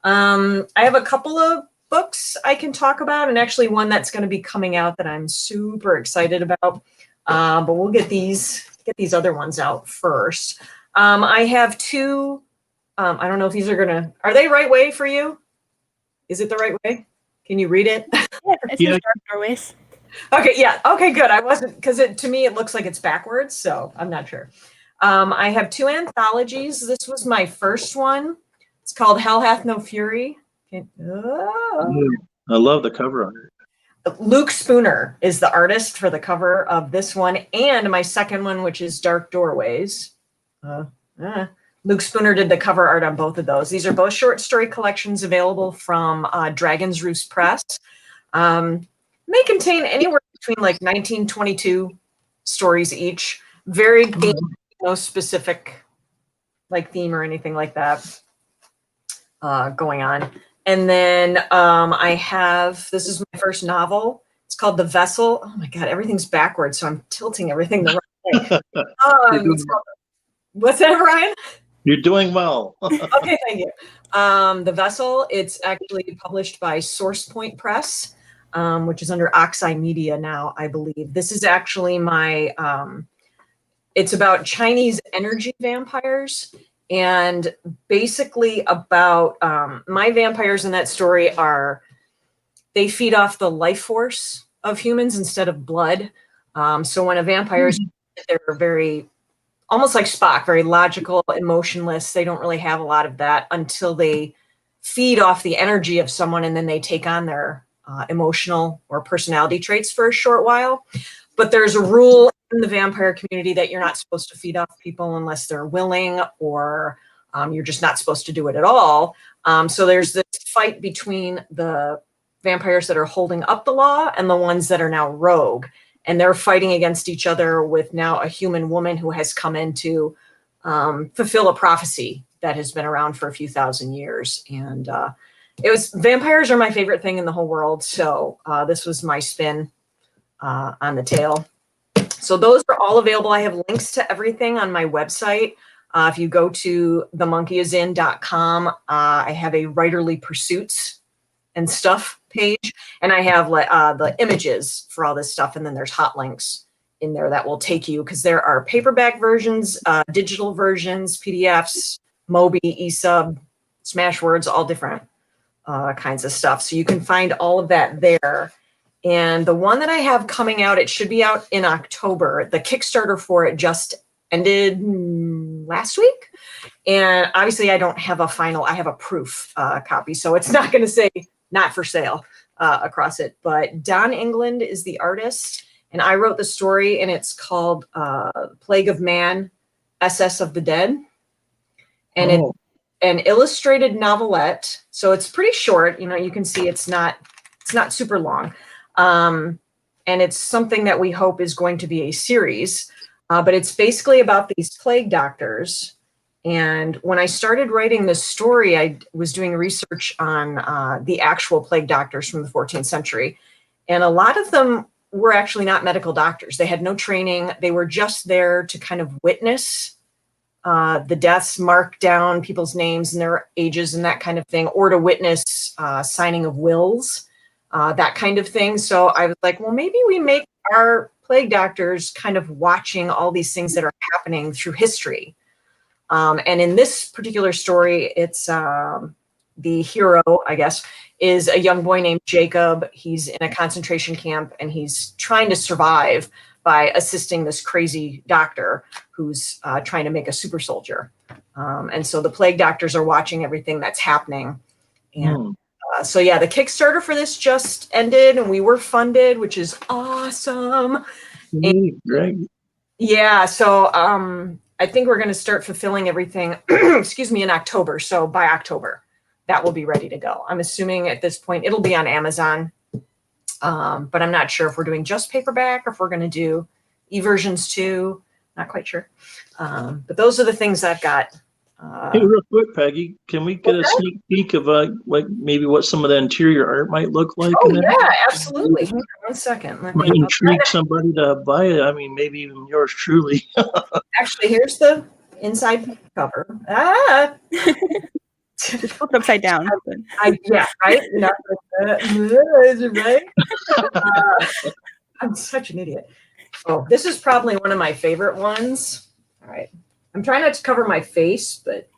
I have a couple of books I can talk about, and actually one that's going to be coming out that I'm super excited about. But we'll get these other ones out first. I have two. I don't know if these are they right way for you? Is it the right way? Can you read it? Yeah, it's Dark Doorways. Okay, yeah. Okay, good. I wasn't, because to me it looks like it's backwards, so I'm not sure. I have two anthologies. This was my first one. It's called Hell Hath No Fury. I love the cover on it. Luke Spooner is the artist for the cover of this one, and my second one, which is Dark Doorways. Luke Spooner did the cover art on both of those. These are both short story collections available from Dragon's Roost Press. May contain anywhere between like 19-22 stories each. Very themed, no specific like theme or anything like that going on. And then this is my first novel. It's called The Vessel. Oh my God, everything's backwards, so I'm tilting everything the right way. What's that, Ryan? You're doing well. Okay, thank you. The Vessel, it's actually published by Source Point Press, which is under Oxeye Media now, I believe. This is actually my, it's about Chinese energy vampires, and basically about my vampires in that story they feed off the life force of humans instead of blood. So when a vampire is, they're very, almost like Spock, very logical, emotionless. They don't really have a lot of that until they feed off the energy of someone, and then they take on their emotional or personality traits for a short while. But there's a rule in the vampire community that you're not supposed to feed off people unless they're willing, or you're just not supposed to do it at all. So there's this fight between the vampires that are holding up the law and the ones that are now rogue. And they're fighting against each other with now a human woman who has come in to fulfill a prophecy that has been around for a few thousand years. And vampires are my favorite thing in the whole world. So this was my spin on the tale. So those are all available. I have links to everything on my website. If you go to themonkeyIsIn.com, I have a writerly pursuits and stuff page, and I have the images for all this stuff, and then there's hot links in there that will take you, because there are paperback versions, digital versions, PDFs, Mobi, eSub, Smashwords, all different kinds of stuff. So you can find all of that there. And the one that I have coming out, it should be out in October. The Kickstarter for it just ended last week. And obviously I don't have a final, I have a proof copy. So it's not going to say not for sale across it. But Don England is the artist. And I wrote the story, and it's called Plague of Man, SS of the Dead. And it's an illustrated novelette. So it's pretty short. You know, you can see it's not super long. And it's something that we hope is going to be a series. But it's basically about these plague doctors. And when I started writing this story, I was doing research on the actual plague doctors from the 14th century. And a lot of them were actually not medical doctors. They had no training. They were just there to kind of witness the deaths, mark down people's names and their ages and that kind of thing, or to witness signing of wills, that kind of thing. So I was like, well, maybe we make our plague doctors kind of watching all these things that are happening through history. And in this particular story, it's the hero, I guess, is a young boy named Jacob. He's in a concentration camp and he's trying to survive by assisting this crazy doctor who's trying to make a super soldier. And so the plague doctors are watching everything that's happening. And so yeah, the Kickstarter for this just ended and we were funded, which is awesome. Great. Yeah, so I think we're going to start fulfilling everything, excuse me, in October. So by October, that will be ready to go. I'm assuming at this point it'll be on Amazon, but I'm not sure if we're doing just paperback or if we're going to do e-versions too. Not quite sure. But those are the things I've got. Hey, real quick, Peggy, can we get a sneak peek of like maybe what some of the interior art might look like? Oh yeah, absolutely. Hang on 1 second. Let Might me intrigue somebody to buy it. I mean, maybe even yours truly. Actually, here's the inside cover. Just flip it upside down. Yeah, right? Not is it right? I'm such an idiot. Oh, this is probably one of my favorite ones. All right. I'm trying not to cover my face, but.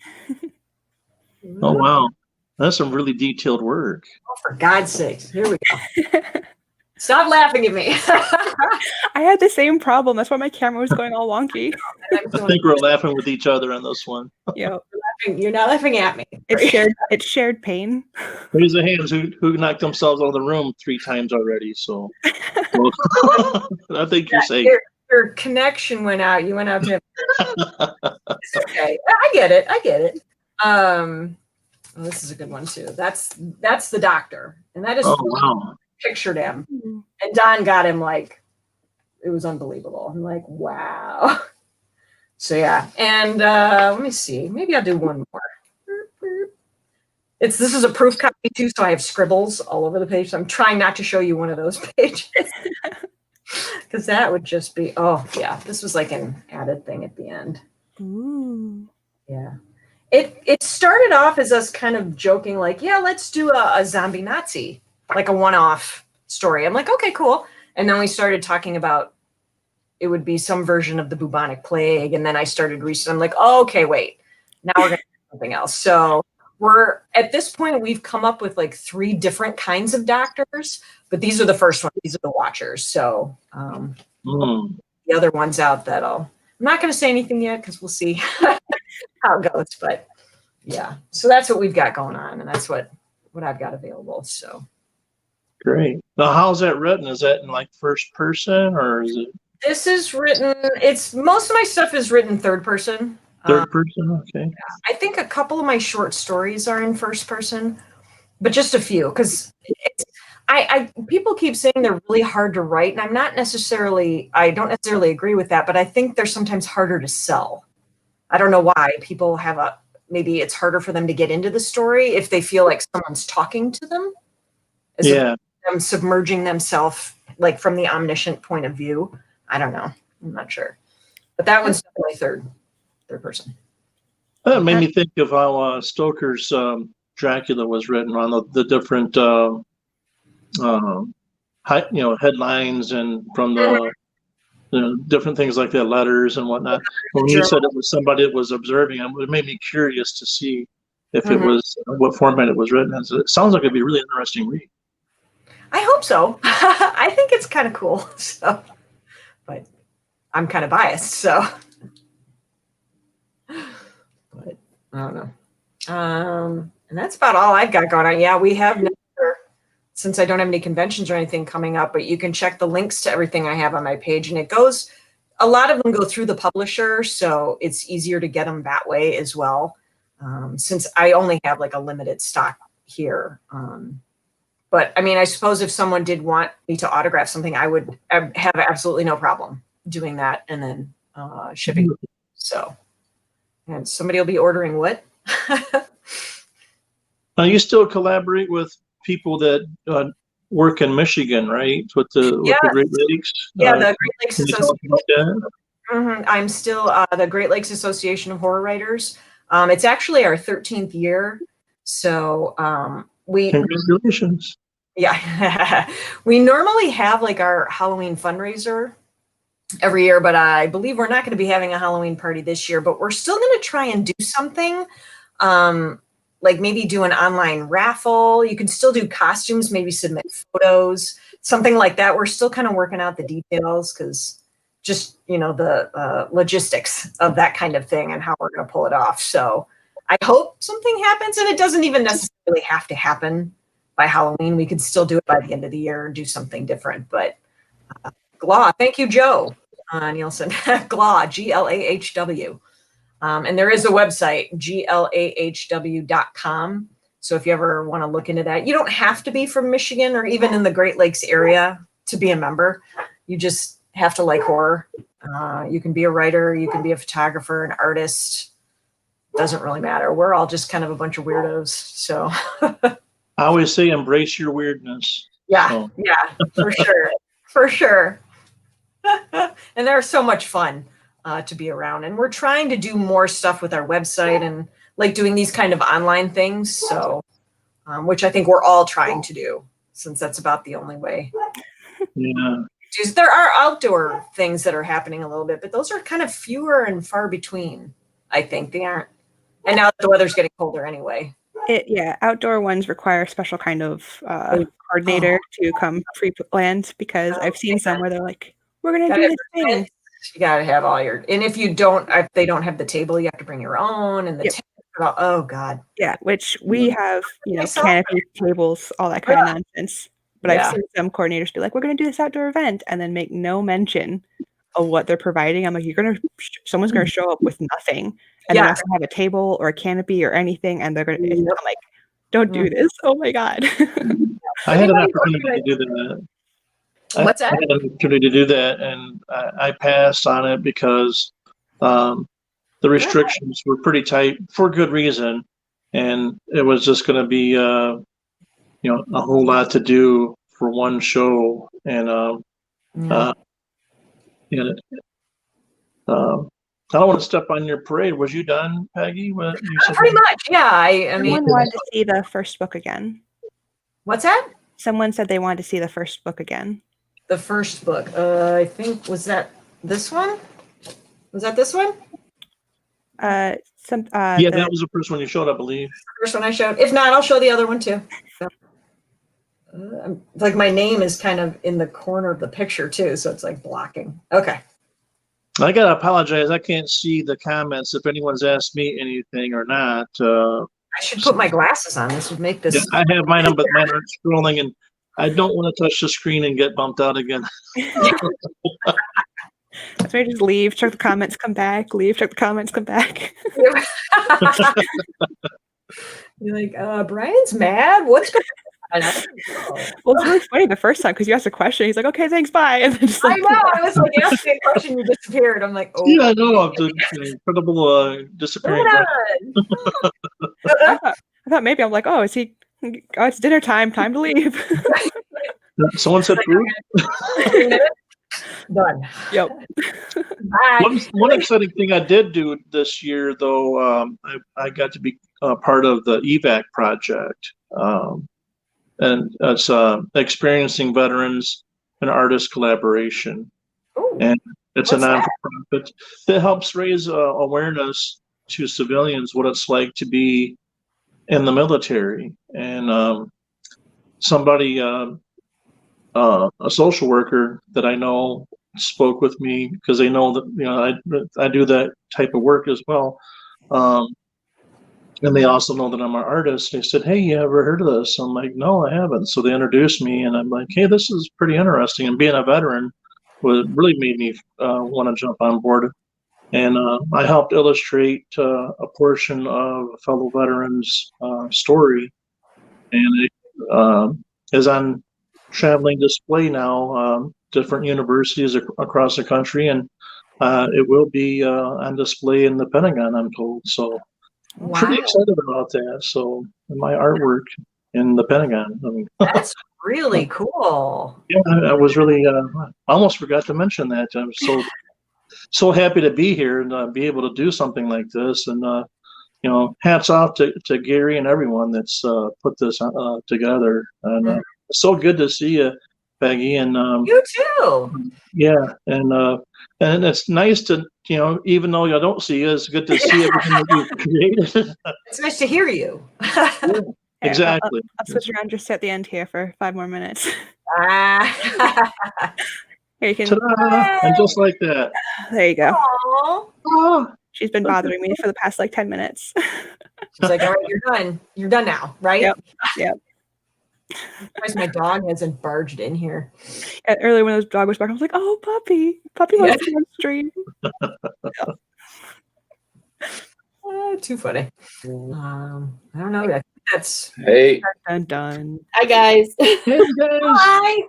Oh, wow. That's some really detailed work. Oh, for God's sakes. Here we go. Stop laughing at me. I had the same problem. That's why my camera was going all wonky. I think we're laughing with each other on this one. Yeah. You're not laughing at me. It's shared pain. Raise the hands who knocked themselves out of the room 3 times already. So I think you're safe. Your connection went out. You went out to. It's okay. I get it. Well, this is a good one too. That's the doctor, and that is. Oh wow. Pictured him, and Don got him like it was unbelievable. I'm like, wow. So yeah, and let me see. Maybe I'll do one more. This is a proof copy too, so I have scribbles all over the page. So I'm trying not to show you one of those pages because that would just be this was like an added thing at the end. Ooh. Yeah. It started off as us kind of joking, like, yeah, let's do a zombie Nazi, like a one-off story. I'm like, okay, cool. And then we started talking about it would be some version of the bubonic plague. And then I started researching. I'm like, oh, okay, wait. Now we're going to do something else. So at this point, we've come up with like 3 different kinds of doctors, but these are the first ones. These are the watchers. So the other ones out I'm not going to say anything yet because we'll see how it goes. But yeah, so that's what we've got going on. And that's what I've got available. So. Great. Now, how's that written? Is that in like first person or is it? This is written. Most of my stuff is written third person. Third person, okay. I think a couple of my short stories are in first person, but just a few because people keep saying they're really hard to write, and I don't necessarily agree with that, but I think they're sometimes harder to sell. I don't know why people have maybe it's harder for them to get into the story if they feel like someone's talking to them. Yeah. Them submerging themselves like from the omniscient point of view. I don't know. I'm not sure. But that one's definitely third person. That made me think of how Stoker's Dracula was written on the different headlines and from the different things like that, letters and whatnot. When you said it was somebody that was observing, it made me curious to see if it was what format it was written in. So it sounds like it'd be a really interesting read. I hope so. I think it's kind of cool. So, but I'm kind of biased, so. But I don't know. And that's about all I've got going on. Yeah, we have since I don't have any conventions or anything coming up, but you can check the links to everything I have on my page, and a lot of them go through the publisher, so it's easier to get them that way as well. Since I only have like a limited stock here. But I mean, I suppose if someone did want me to autograph something, I would have absolutely no problem doing that and then shipping. So, and somebody will be ordering what? Now you still collaborate with people that work in Michigan, right? With the Great Lakes. Yeah, the Great Lakes Association. I'm still the Great Lakes Association of Horror Writers. It's actually our 13th year. So congratulations. Yeah, we normally have like our Halloween fundraiser every year, but I believe we're not going to be having a Halloween party this year, but we're still going to try and do something. Like maybe do an online raffle. You can still do costumes, maybe submit photos, something like that. We're still kind of working out the details because just, the logistics of that kind of thing and how we're going to pull it off. So I hope something happens, and it doesn't even necessarily have to happen by Halloween. We could still do it by the end of the year and do something different. But GLAW, thank you, Joe Nielsen. GLAW, GLAHW. And there is a website, glahw.com. So if you ever want to look into that, you don't have to be from Michigan or even in the Great Lakes area to be a member. You just have to like horror. You can be a writer, you can be a photographer, an artist. Doesn't really matter. We're all just kind of a bunch of weirdos. So I always say embrace your weirdness. yeah, So. yeah, for sure. For sure. And they're so much fun to be around. And we're trying to do more stuff with our website and like doing these kind of online things. So, which I think we're all trying to do since that's about the only way. Yeah. There are outdoor things that are happening a little bit, but those are kind of fewer and far between. I think they aren't. And now the weather's getting colder anyway. Outdoor ones require a special kind of coordinator to come pre-planned because I've seen some where they're like, we're going to do this thing. You got to have all your, and if they don't have the table, you have to bring your own and the tent. Oh God. Yeah. Which we have, canopy tables, all that kind of nonsense. But I've seen some coordinators be like, we're going to do this outdoor event and then make no mention of what they're providing. I'm like, someone's going to show up with nothing. And they're not going to have a table or a canopy or anything. And they're going to, I'm like, don't do this. Oh my God. I had an opportunity to do that. What's that? I had an opportunity to do that, and I passed on it because the restrictions were pretty tight for good reason, and it was just going to be a whole lot to do for one show, and I don't want to step on your parade. Was you done, Peggy? What you said? Pretty much, yeah. I mean, someone wanted to see the first book again. What's that? Someone said they wanted to see the first book again. The first book. I think that this one? Was that this one? That was the first one you showed, I believe. First one I showed. If not, I'll show the other one too. Like my name is kind of in the corner of the picture too, so it's like blocking. Okay. I gotta apologize. I can't see the comments if anyone's asked me anything or not. I should put my glasses on. This would make this. Yeah, I have mine on, but mine aren't scrolling, and I don't want to touch the screen and get bumped out again. So I just leave, check the comments, come back, leave, check the comments, come back. You're like, Brian's mad. What's going on? Well, it's really funny the first time because you asked a question. He's like, "Okay, thanks, bye." And then just like, I know. I was like, asking a question, you disappeared. I'm like, oh. Yeah, I know. The incredible disappearing. I thought maybe I'm like, oh, is he? Oh, it's dinner time. Time to leave. Someone said food. Done. Yep. One exciting thing I did do this year, though, I got to be part of the EVAC project, and it's experiencing veterans and artist collaboration. Ooh, and it's a non-profit that helps raise awareness to civilians what it's like to be in the military. And somebody, a social worker that I know, spoke with me because they know that I do that type of work as well, and they also know that I'm an artist. They said, "Hey, you ever heard of this?" I'm like, "No, I haven't." So they introduced me, and I'm like, "Hey, this is pretty interesting." And being a veteran really made me want to jump on board. And I helped illustrate a portion of a fellow veteran's story, and it is on traveling display now, different universities across the country, and it will be on display in the Pentagon, I'm told. So wow. Pretty excited about that. So my artwork in the Pentagon. I mean, that's really cool. Yeah, I was really I almost forgot to mention that. I'm so happy to be here and be able to do something like this. And hats off to Gary and everyone that's put this together. And it's so good to see you, Peggy, and you too. Yeah, and it's nice to, even though you don't see you, it's good to see everything that you've created. It's nice to hear you. Exactly. I'll switch around just at the end here for 5 more minutes. Here you can. Ta-da! And just like that. There you go. Aww. She's been bothering me for the past 10 minutes. She's like, all right, you're done. You're done now, right? Yep. My dog hasn't barged in here. And earlier when the dog was barking, I was like, "Oh, puppy wants to be on stream." Too funny. I don't know. That's done. Hi guys. Hi.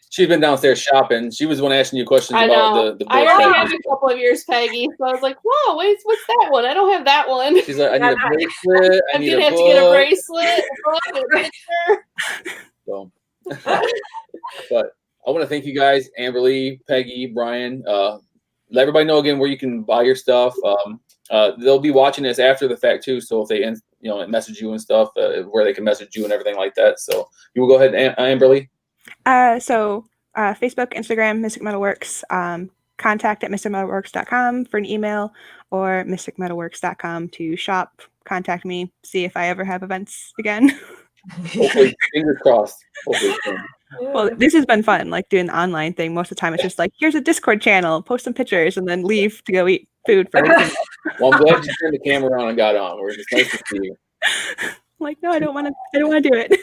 She's been downstairs shopping. She was the one asking you questions I about know. the I book. already have a couple of yours, Peggy. So I was like, "Whoa, what's that one? I don't have that one." She's like, I need a bracelet. I I'm need gonna a have book. to get a bracelet, a book, and a picture. So, but I want to thank you guys, Amberly, Peggy, Brian. Let everybody know again where you can buy your stuff. They'll be watching this after the fact too. So if they message you and stuff, where they can message you and everything like that. So you will go ahead, Amberly. So Facebook, Instagram, Mystic Metalworks. Contact at mysticmetalworks.com for an email, or mysticmetalworks.com to shop. Contact me. See if I ever have events again. Hopefully, fingers crossed. Hopefully soon. Well, this has been fun, doing the online thing. Most of the time, it's just here's a Discord channel, post some pictures, and then leave to go eat food for dinner. Well, I'm glad you turned the camera on and got on. We're just nice to see you. No, I don't want to do it.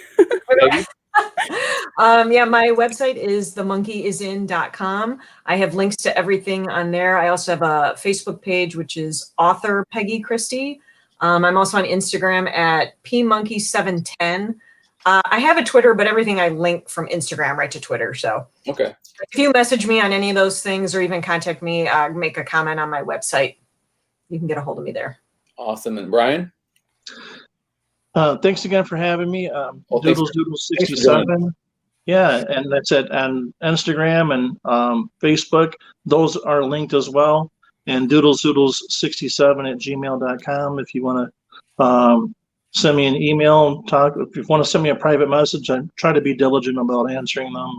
My website is themonkeyisin.com. I have links to everything on there. I also have a Facebook page, which is author Peggy Christie. I'm also on Instagram at pmonkey710. I have a Twitter, but everything I link from Instagram right to Twitter. So okay, if you message me on any of those things, or even contact me, make a comment on my website, you can get a hold of me there. Awesome. And Brian? Thanks again for having me. Thanks Doodles67. Yeah, and that's it on Instagram and Facebook. Those are linked as well. And doodles67 at gmail.com if you want to send me an email. If you want to send me a private message, I try to be diligent about answering them.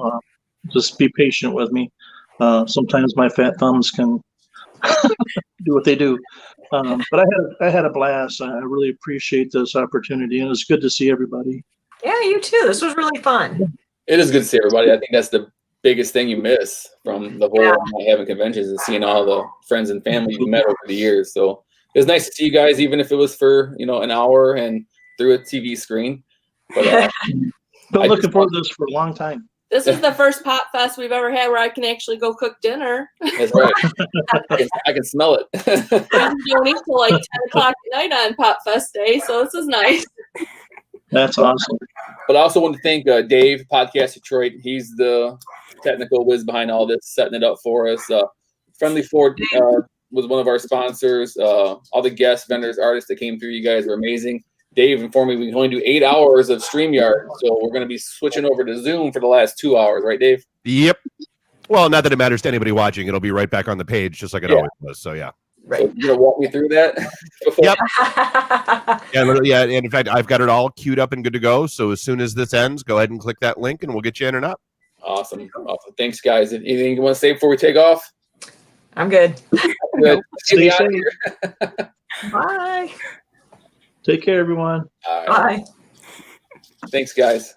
Just be patient with me. Sometimes my fat thumbs can do what they do. But I had a blast. I really appreciate this opportunity, and it's good to see everybody. Yeah, you too. This was really fun. It is good to see everybody. I think that's the biggest thing you miss from the whole not having conventions, is seeing all the friends and family you've met over the years. So it's nice to see you guys, even if it was for an hour and through a TV screen. But been looking forward to this for a long time. This is the first Popfest we've ever had where I can actually go cook dinner. That's right. I can smell it. You don't eat till 10 o'clock at night on Popfest day, so this is nice. That's awesome. But I also want to thank Dave, Podcast Detroit. He's the technical whiz behind all this, setting it up for us. Friendly Ford was one of our sponsors. All the guests, vendors, artists that came through, you guys were amazing. Dave informed me we can only do 8 hours of StreamYard, so we're going to be switching over to Zoom for the last 2 hours, right, Dave? Yep. Well, not that it matters to anybody watching. It'll be right back on the page, just like it always was. So, yeah. Right. So you're going to walk me through that? Yep. Yeah. And in fact, I've got it all queued up and good to go. So as soon as this ends, go ahead and click that link, and we'll get you in or not. Awesome. Thanks, guys. Anything you want to say before we take off? I'm good. Good. Stay safe. Bye. Take care, everyone. All right. Bye. Thanks, guys.